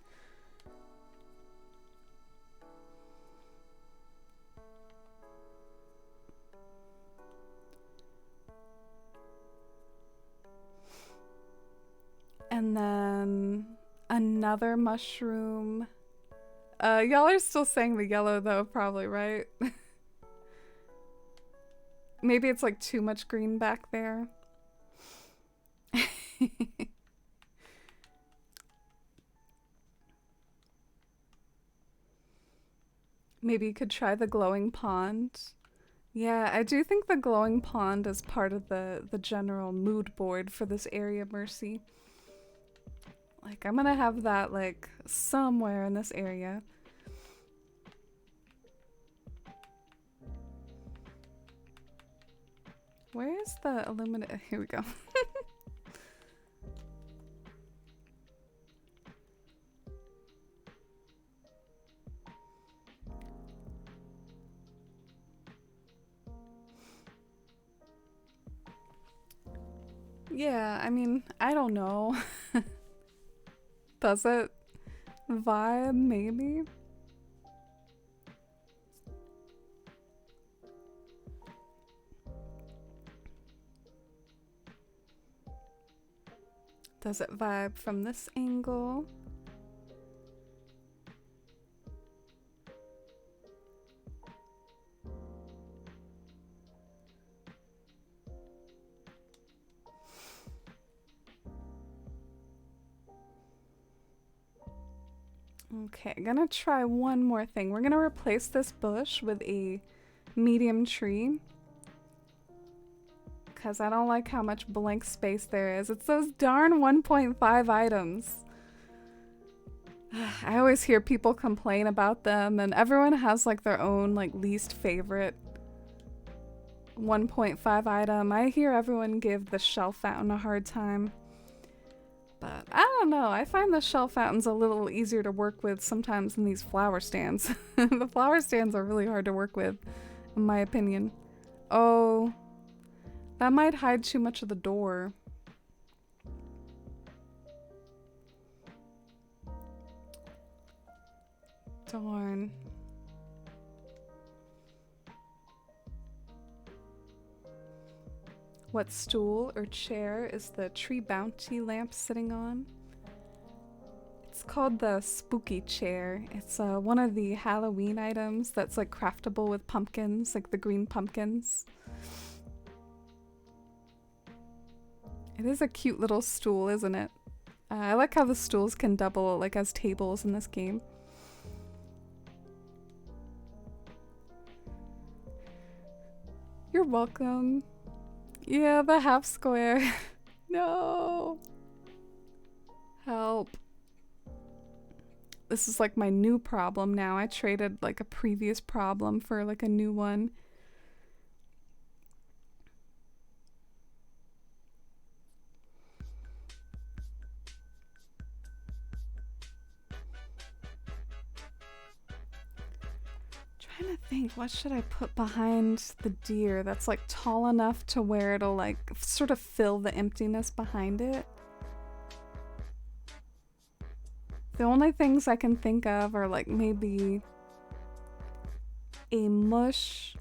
And then another mushroom. Y'all are still saying the yellow though, probably, right? Maybe it's like too much green back there. Maybe you could try the glowing pond. Yeah, I do think the glowing pond is part of the general mood board for this area, Mercy. Like, I'm gonna have that, like, somewhere in this area. Where is the illuminate? Here we go. Yeah, I mean, I don't know. Does it vibe, maybe? Does it vibe from this angle? Okay, I'm gonna try one more thing. We're gonna replace this bush with a medium tree. Because I don't like how much blank space there is. It's those darn 1.5 items. I always hear people complain about them, and everyone has like their own like least favorite 1.5 item. I hear everyone give the shell fountain a hard time. But I don't know, I find the shell fountains a little easier to work with sometimes than these flower stands. The flower stands are really hard to work with, in my opinion. Oh, That might hide too much of the door. Darn. What stool or chair is the tree bounty lamp sitting on? It's called the spooky chair. It's one of the Halloween items that's like craftable with pumpkins, like the green pumpkins. It is a cute little stool, isn't it? I like how the stools can double like as tables in this game. You're welcome. Yeah, the half square. No. Help. This is like my new problem now. I traded like a previous problem for like a new one. Trying to think, what should I put behind the deer that's like tall enough to where it'll like sort of fill the emptiness behind it? The only things I can think of are like maybe a mush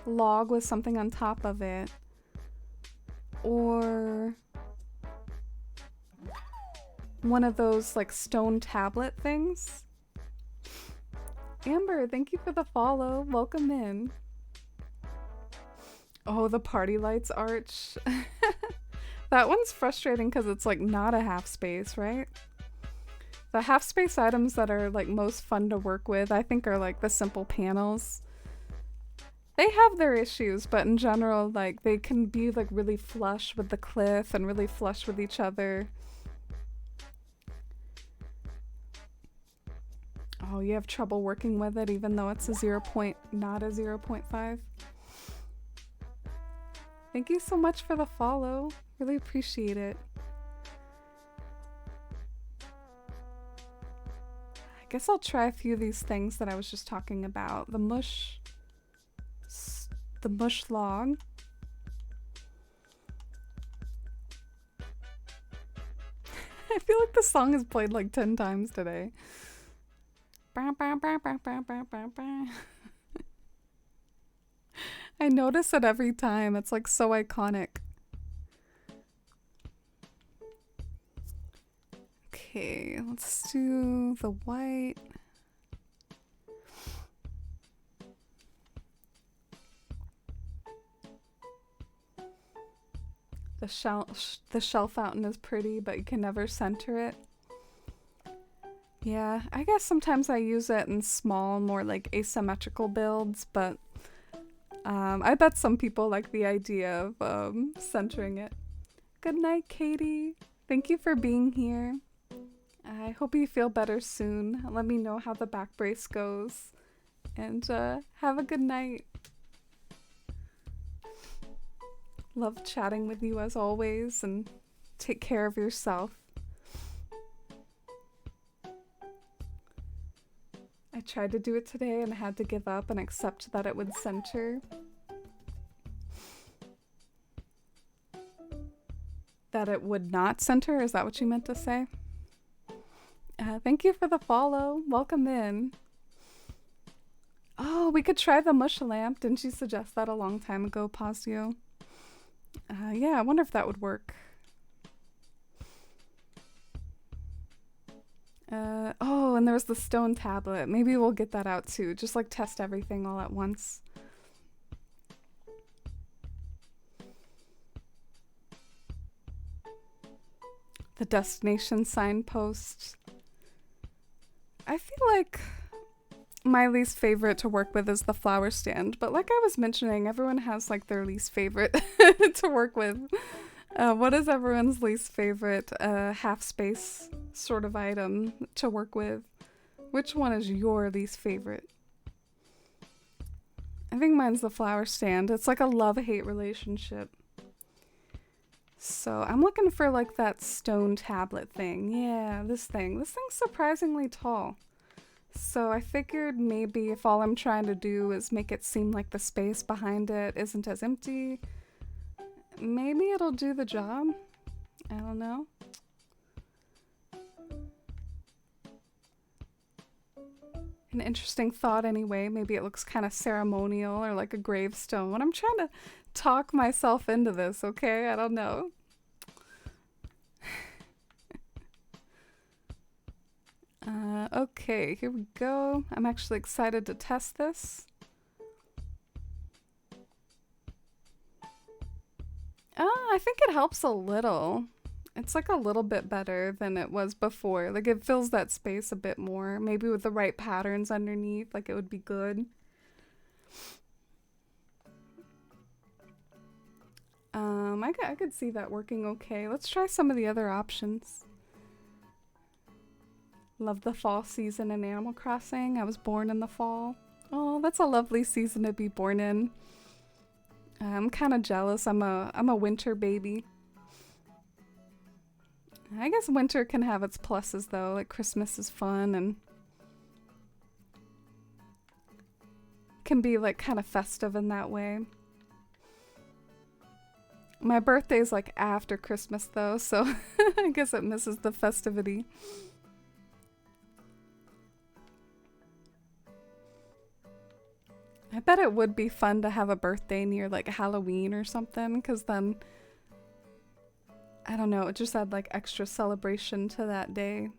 log with something on top of it, or one of those like stone tablet things. Amber, thank you for the follow. Welcome in. Oh, the party lights arch. That one's frustrating because it's like not a half space, right? The half space items that are like most fun to work with, I think, are like the simple panels. They have their issues, but in general, like they can be like really flush with the cliff and really flush with each other. Oh, you have trouble working with it even though it's a 0. Not a 0.5. Thank you so much for the follow. Really appreciate it. I guess I'll try a few of these things that I was just talking about. The mush log. I feel like the song is played like 10 times today. I notice it every time. It's like so iconic. Okay, let's do the white. The shell fountain is pretty, but you can never center it. Yeah, I guess sometimes I use it in small, more like asymmetrical builds, but I bet some people like the idea of centering it. Good night, Katie. Thank you for being here. I hope you feel better soon. Let me know how the back brace goes. And have a good night. Love chatting with you as always, and take care of yourself. I tried to do it today and I had to give up and accept that it would center. That it would not center? Is that what you meant to say? Thank you for the follow. Welcome in. Oh, we could try the mush lamp. Didn't you suggest that a long time ago, Pasio? Yeah, I wonder if that would work. Oh, and there's the stone tablet. Maybe we'll get that out too. Just like test everything all at once. The destination signpost. I feel like my least favorite to work with is the flower stand, but like I was mentioning, everyone has like their least favorite to work with. What is everyone's least favorite half space sort of item to work with? Which one is your least favorite? I think mine's the flower stand. It's like a love-hate relationship. So I'm looking for like that stone tablet thing. Yeah, this thing. This thing's surprisingly tall. So I figured maybe if all I'm trying to do is make it seem like the space behind it isn't as empty, maybe it'll do the job. I don't know. An interesting thought anyway. Maybe it looks kind of ceremonial or like a gravestone. I'm trying to talk myself into this, okay? I don't know. Okay, here we go. I'm actually excited to test this. I think it helps a little. It's like a little bit better than it was before. Like it fills that space a bit more. Maybe with the right patterns underneath, like it would be good. I could see that working okay. Let's try some of the other options. Love the fall season in Animal Crossing. I was born in the fall. Oh, that's a lovely season to be born in. I'm kind of jealous. I'm a winter baby. I guess winter can have its pluses though. Like Christmas is fun and can be like kind of festive in that way. My birthday's like after Christmas though, so I guess it misses the festivity. I bet it would be fun to have a birthday near like Halloween or something, because then, I don't know, it just add like extra celebration to that day.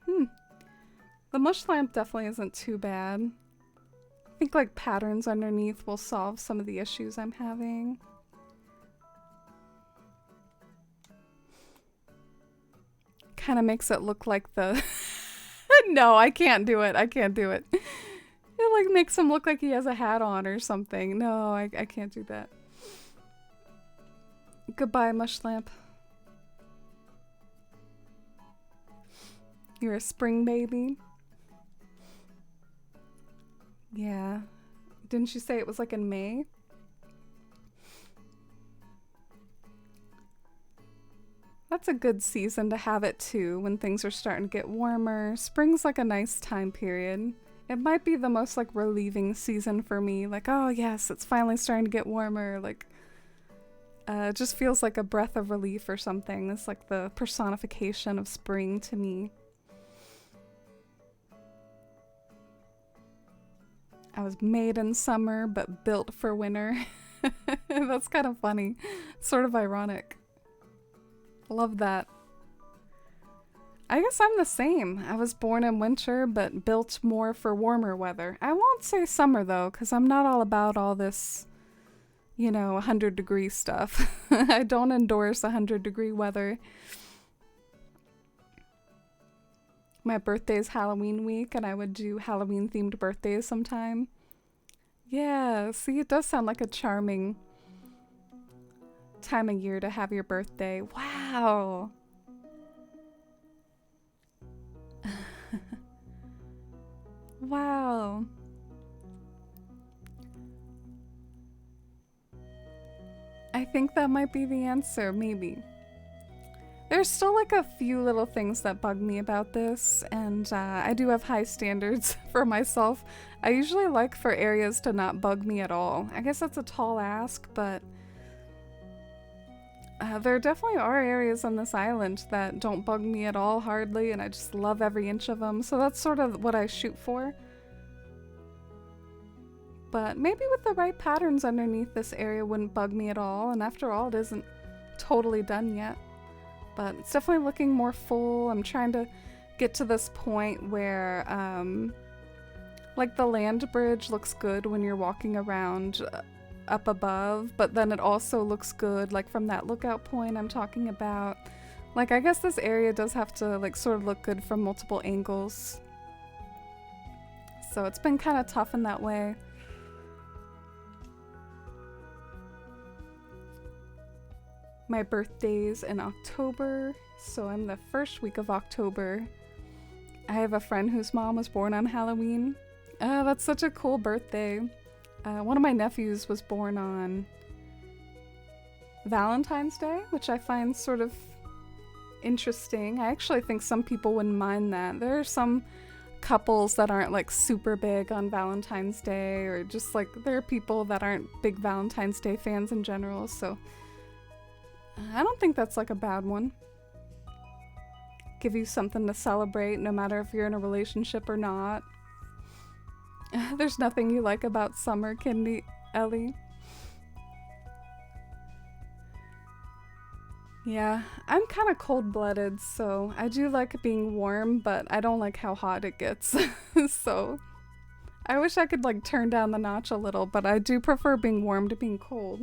The mush lamp definitely isn't too bad. I think like patterns underneath will solve some of the issues I'm having. Kind of makes it look like the... No, I can't do it. I can't do it. It like makes him look like he has a hat on or something. No, I can't do that. Goodbye, mush lamp. You're a spring baby? Yeah. Didn't you say it was like in May? That's a good season to have it too, when things are starting to get warmer. Spring's like a nice time period. It might be the most like relieving season for me. Like, oh yes, it's finally starting to get warmer. Like, it just feels like a breath of relief or something. It's like the personification of spring to me. I was made in summer, but built for winter. That's kind of funny. Sort of ironic. Love that. I guess I'm the same. I was born in winter, but built more for warmer weather. I won't say summer though, because I'm not all about all this, you know, 100-degree stuff. I don't endorse 100-degree weather. My birthday's Halloween week, and I would do Halloween-themed birthdays sometime. Yeah, see, it does sound like a charming time of year to have your birthday. Wow. Wow. I think that might be the answer, maybe. There's still like a few little things that bug me about this, and I do have high standards for myself. I usually like for areas to not bug me at all. I guess that's a tall ask, but there definitely are areas on this island that don't bug me at all, hardly, and I just love every inch of them, so that's sort of what I shoot for. But maybe with the right patterns underneath, this area wouldn't bug me at all, and after all, it isn't totally done yet. But it's definitely looking more full. I'm trying to get to this point where, like the land bridge looks good when you're walking around up above, but then it also looks good like from that lookout point I'm talking about. Like, I guess this area does have to like sort of look good from multiple angles. So it's been kind of tough in that way. My birthday's in October, so I'm the first week of October. I have a friend whose mom was born on Halloween. That's such a cool birthday. One of my nephews was born on Valentine's Day, which I find sort of interesting. I actually think some people wouldn't mind that. There are some couples that aren't like super big on Valentine's Day, or just like there are people that aren't big Valentine's Day fans in general, so I don't think that's like a bad one. Give you something to celebrate no matter if you're in a relationship or not. There's nothing you like about summer, Kindy Ellie. Yeah, I'm kind of cold-blooded, so I do like being warm, but I don't like how hot it gets. So I wish I could like turn down the notch a little, but I do prefer being warm to being cold.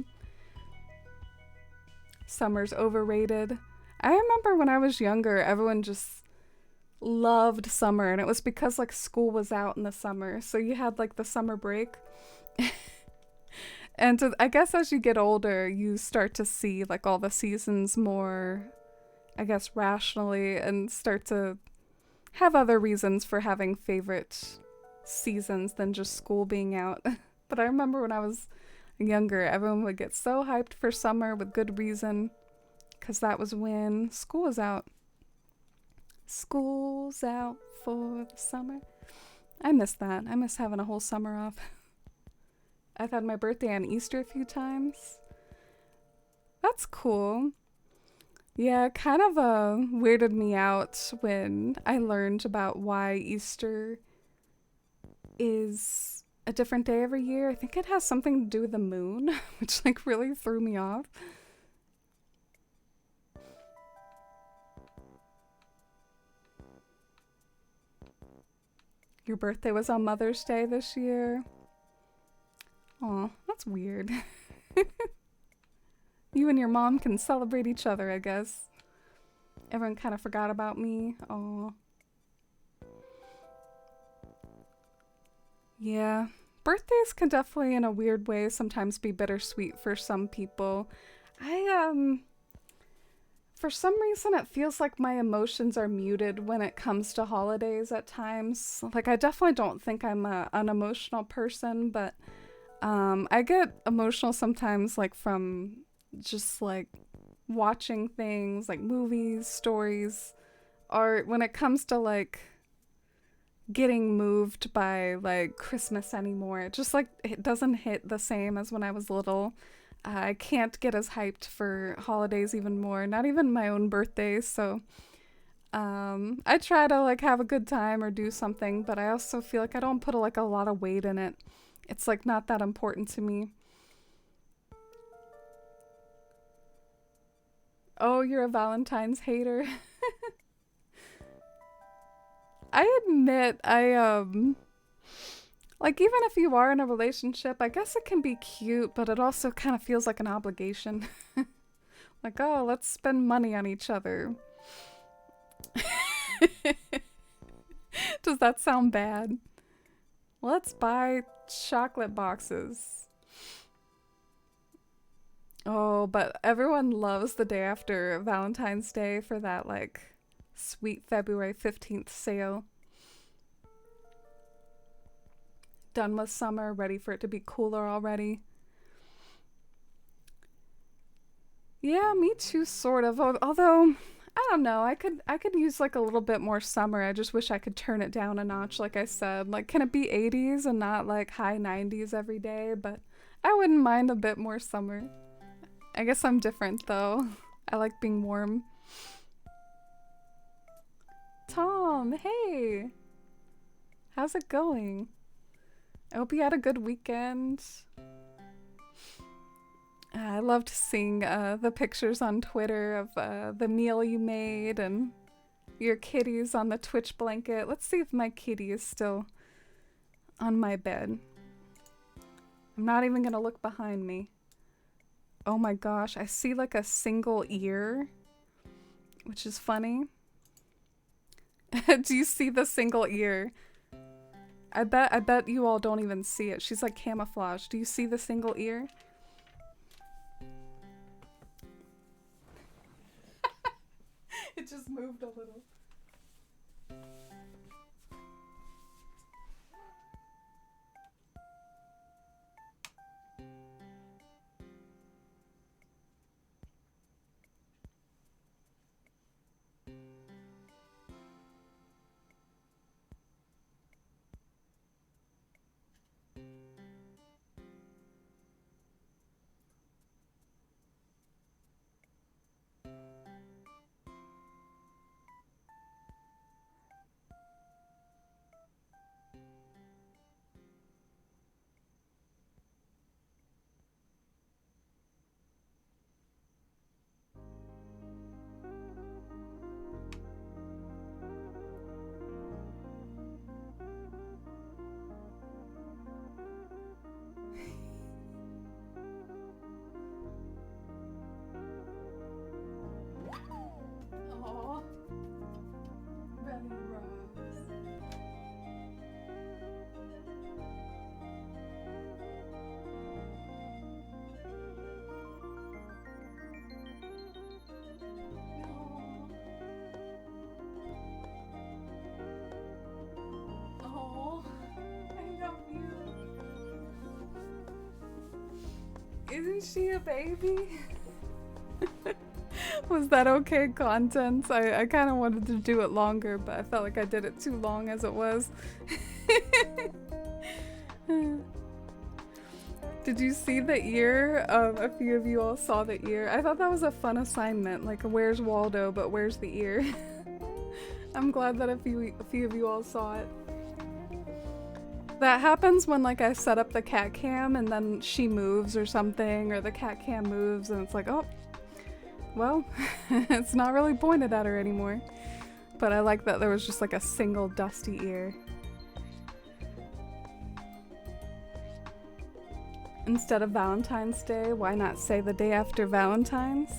Summer's overrated. I remember when I was younger, everyone just loved summer, and it was because like school was out in the summer, so you had like the summer break. And I guess as you get older, you start to see like all the seasons more, I guess, rationally, and start to have other reasons for having favorite seasons than just school being out. But I remember when I was younger, everyone would get so hyped for summer with good reason, because that was when school was out. School's out for the summer. I miss that. I miss having a whole summer off. I've had my birthday and Easter a few times. That's cool. Yeah, it kind of weirded me out when I learned about why Easter is a different day every year. I think it has something to do with the moon, which like really threw me off. Your birthday was on Mother's Day this year. Aw, that's weird. You and your mom can celebrate each other, I guess. Everyone kind of forgot about me. Aw. Yeah. Birthdays can definitely, in a weird way, sometimes be bittersweet for some people. For some reason, it feels like my emotions are muted when it comes to holidays at times. Like, I definitely don't think I'm a unemotional person, but I get emotional sometimes, like, from just, like, watching things, like movies, stories, art, when it comes to, like, getting moved by, like, Christmas anymore. It just, like, it doesn't hit the same as when I was little. I can't get as hyped for holidays even more, not even my own birthday, so I try to like have a good time or do something, but I also feel like I don't put like a lot of weight in it. It's like not that important to me. Oh, you're a Valentine's hater. I admit like even if you are in a relationship, I guess it can be cute, but it also kind of feels like an obligation. Like, oh, let's spend money on each other. Does that sound bad? Let's buy chocolate boxes. Oh, but everyone loves the day after Valentine's Day for that, like, sweet February 15th sale. Done with summer, ready for it to be cooler already. Yeah, me too, sort of. Although, I don't know. I could use like a little bit more summer. I just wish I could turn it down a notch, like I said. Like, can it be 80s and not like high 90s every day? But I wouldn't mind a bit more summer. I guess I'm different though. I like being warm. Tom, hey. How's it going? I hope you had a good weekend. I loved seeing the pictures on Twitter of the meal you made and your kitties on the Twitch blanket. Let's see if my kitty is still on my bed. I'm not even gonna look behind me. Oh my gosh, I see like a single ear, which is funny. Do you see the single ear? I bet you all don't even see it. She's like camouflage. Do you see the single ear? It just moved a little. Isn't she a baby? Was that okay content? I kind of wanted to do it longer, but I felt like I did it too long as it was. Did you see the ear? A few of you all saw the ear. I thought that was a fun assignment, like where's Waldo, but where's the ear? I'm glad that a few of you all saw it. That happens when like I set up the cat cam and then she moves or something, or the cat cam moves and it's like, oh, well, it's not really pointed at her anymore. But I like that there was just like a single dusty ear. Instead of Valentine's Day, why not say the day after Valentine's?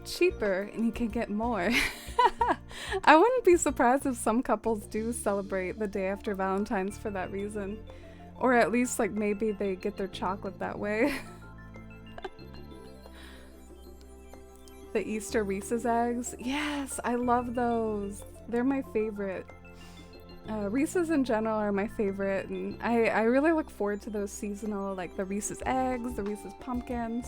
Cheaper, and you can get more. I wouldn't be surprised if some couples do celebrate the day after Valentine's for that reason. Or at least like maybe they get their chocolate that way. The Easter Reese's eggs. Yes, I love those. They're my favorite. Reese's in general are my favorite, and I really look forward to those seasonal, like the Reese's eggs, the Reese's pumpkins.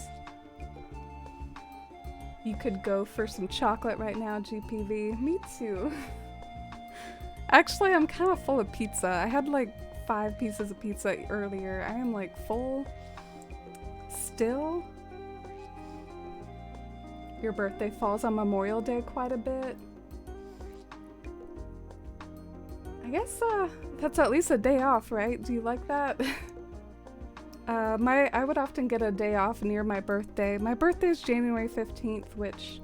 You could go for some chocolate right now, GPV. Me too. Actually, I'm kind of full of pizza. I had like 5 pieces of pizza earlier. I am like full still. Your birthday falls on Memorial Day quite a bit. I guess that's at least a day off, right? Do you like that? I would often get a day off near my birthday. My birthday is January 15th, which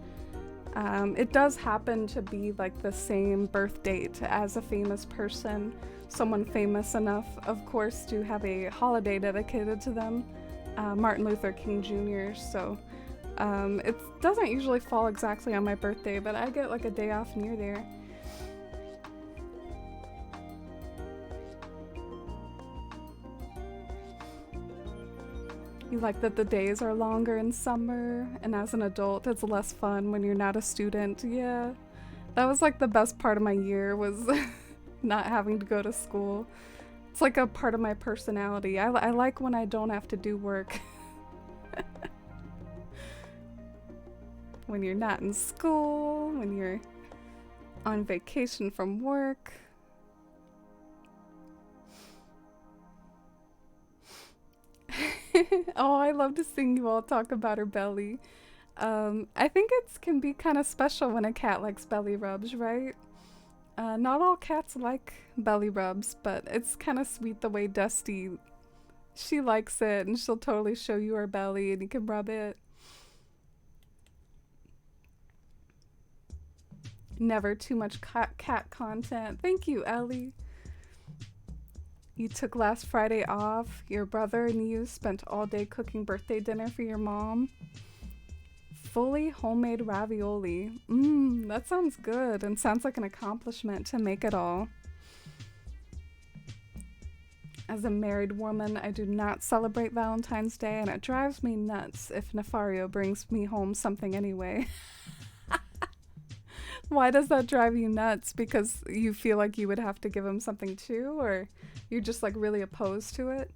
it does happen to be like the same birth date as a famous person, someone famous enough, of course, to have a holiday dedicated to them, Martin Luther King Jr. So it doesn't usually fall exactly on my birthday, but I get like a day off near there. You like that the days are longer in summer, and as an adult it's less fun when you're not a student. Yeah, that was like the best part of my year, was not having to go to school. It's like a part of my personality. I like when I don't have to do work. When you're not in school, when you're on vacation from work. Oh, I love to sing you all talk about her belly. I think it can be kind of special when a cat likes belly rubs, right? Not all cats like belly rubs, but it's kind of sweet the way Dusty, she likes it, and she'll totally show you her belly and you can rub it. Never too much cat content. Thank you, Ellie. You took last Friday off. Your brother and you spent all day cooking birthday dinner for your mom. Fully homemade ravioli. That sounds good and sounds like an accomplishment to make it all. As a married woman, I do not celebrate Valentine's Day, and it drives me nuts if Nefario brings me home something anyway. Why does that drive you nuts? Because you feel like you would have to give him something too, or you're just like really opposed to it?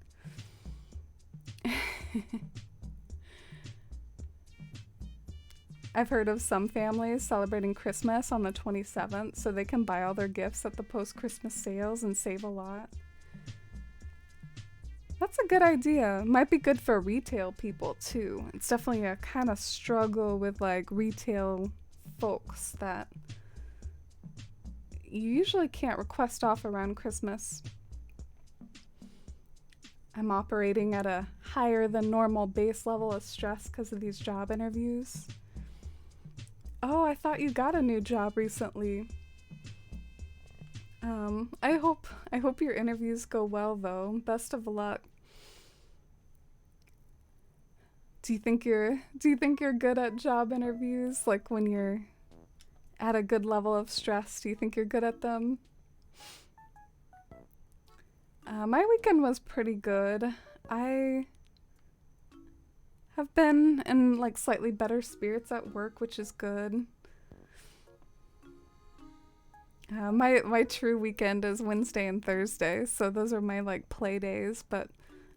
I've heard of some families celebrating Christmas on the 27th so they can buy all their gifts at the post-Christmas sales and save a lot. That's a good idea. Might be good for retail people too. It's definitely a kind of struggle with like retail folks that you usually can't request off around Christmas. I'm operating at a higher than normal base level of stress because of these job interviews. Oh, I thought you got a new job recently. I hope your interviews go well though. Best of luck. Do you think you're good at job interviews? Like when you're at a good level of stress, do you think you're good at them? My weekend was pretty good. I have been in like slightly better spirits at work, which is good. My true weekend is Wednesday and Thursday, so those are my like play days, but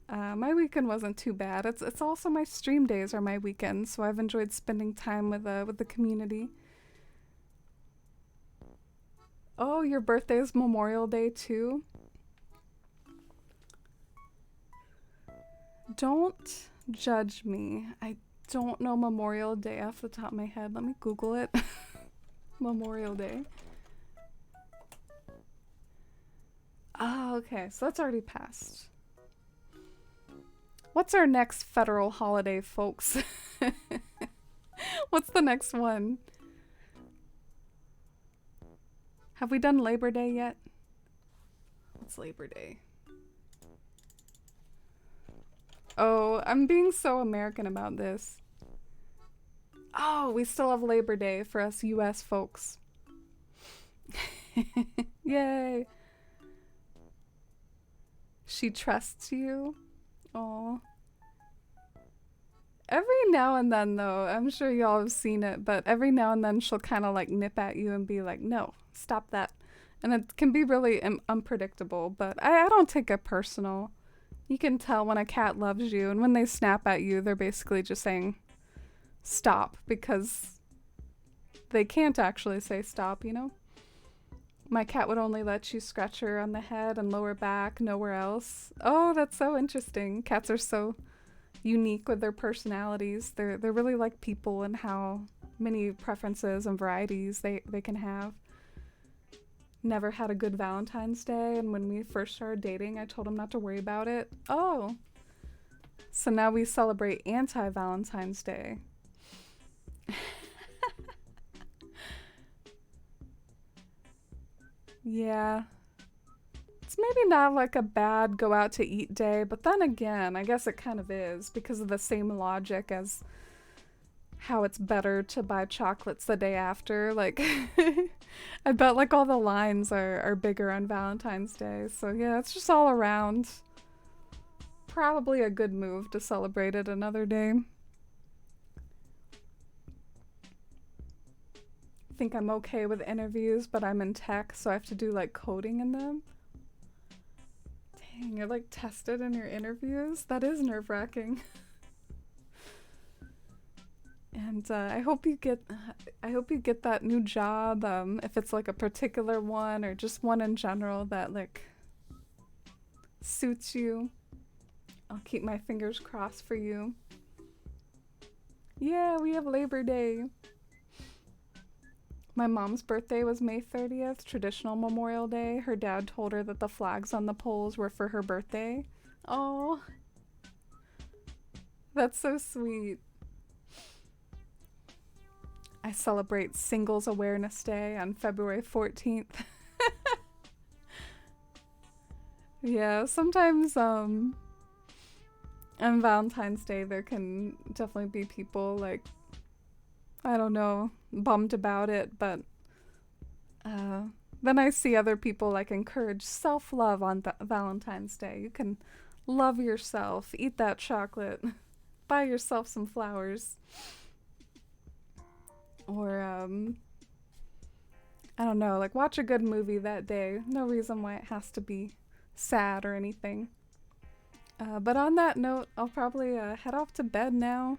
My weekend wasn't too bad. It's also my stream days are my weekends, so I've enjoyed spending time with the community. Oh, your birthday is Memorial Day too? Don't judge me. I don't know Memorial Day off the top of my head. Let me Google it. Memorial Day. Oh, okay. So that's already passed. What's our next federal holiday, folks? What's the next one? Have we done Labor Day yet? What's Labor Day? Oh, I'm being so American about this. Oh, we still have Labor Day for us US folks. Yay. She trusts you. Oh. Every now and then, though, I'm sure y'all have seen it, but every now and then she'll kind of like nip at you and be like, no, stop that. And it can be really unpredictable, but I don't take it personal. You can tell when a cat loves you, and when they snap at you, they're basically just saying stop because they can't actually say stop, you know? My cat would only let you scratch her on the head and lower back, nowhere else. Oh, that's so interesting. Cats are so unique with their personalities. They're really like people and how many preferences and varieties they can have. Never had a good Valentine's Day, and when we first started dating, I told him not to worry about it. Oh. So now we celebrate anti-Valentine's Day. Yeah. It's maybe not like a bad go out to eat day, but then again, I guess it kind of is because of the same logic as how it's better to buy chocolates the day after. Like, I bet like all the lines are bigger on Valentine's Day. So yeah, it's just all around probably a good move to celebrate it another day. Think I'm okay with interviews, but I'm in tech, so I have to do like coding in them. Dang, you're like tested in your interviews? That is nerve-wracking. And I hope you get that new job, if it's like a particular one or just one in general that like suits you. I'll keep my fingers crossed for you. Yeah, we have Labor Day. My mom's birthday was May 30th, traditional Memorial Day. Her dad told her that the flags on the poles were for her birthday. Oh, that's so sweet. I celebrate Singles Awareness Day on February 14th. Yeah, sometimes on Valentine's Day there can definitely be people like, I don't know, bummed about it, but then I see other people like encourage self-love on Valentine's Day. You can love yourself, eat that chocolate, buy yourself some flowers. Or, I don't know, like watch a good movie that day. No reason why it has to be sad or anything. But on that note, I'll probably head off to bed now.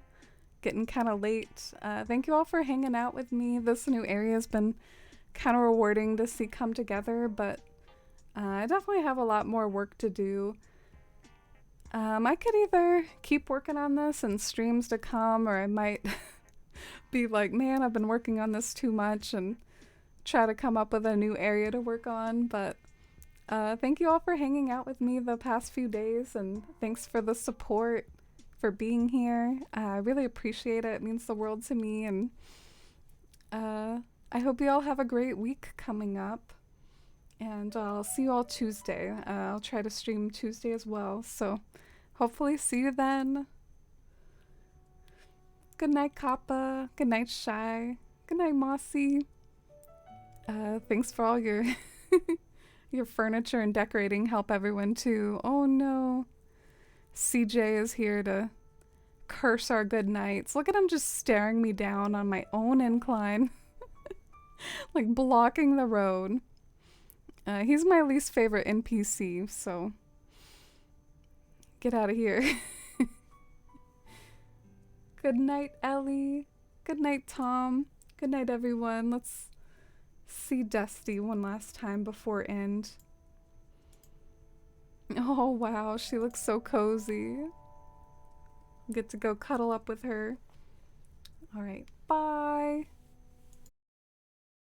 Getting kind of late. Thank you all for hanging out with me. This new area has been kind of rewarding to see come together, but I definitely have a lot more work to do. I could either keep working on this and streams to come, or I might be like, man, I've been working on this too much and try to come up with a new area to work on. But thank you all for hanging out with me the past few days, and thanks for the support, for being here. I really appreciate it. It means the world to me, and I hope you all have a great week coming up, and I'll see you all Tuesday. I'll try to stream Tuesday as well, so hopefully see you then. Good night, Kappa. Good night, Shy. Good night, Mossy. Thanks for all your your furniture and decorating help, everyone, too. Oh no. CJ is here to curse our good nights. Look at him just staring me down on my own incline. Like blocking the road. He's my least favorite NPC, so Get out of here. Good night, Ellie. Good night, Tom. Good night, everyone. Let's see Dusty one last time before end. Oh, wow. She looks so cozy. Get to go cuddle up with her. All right. Bye.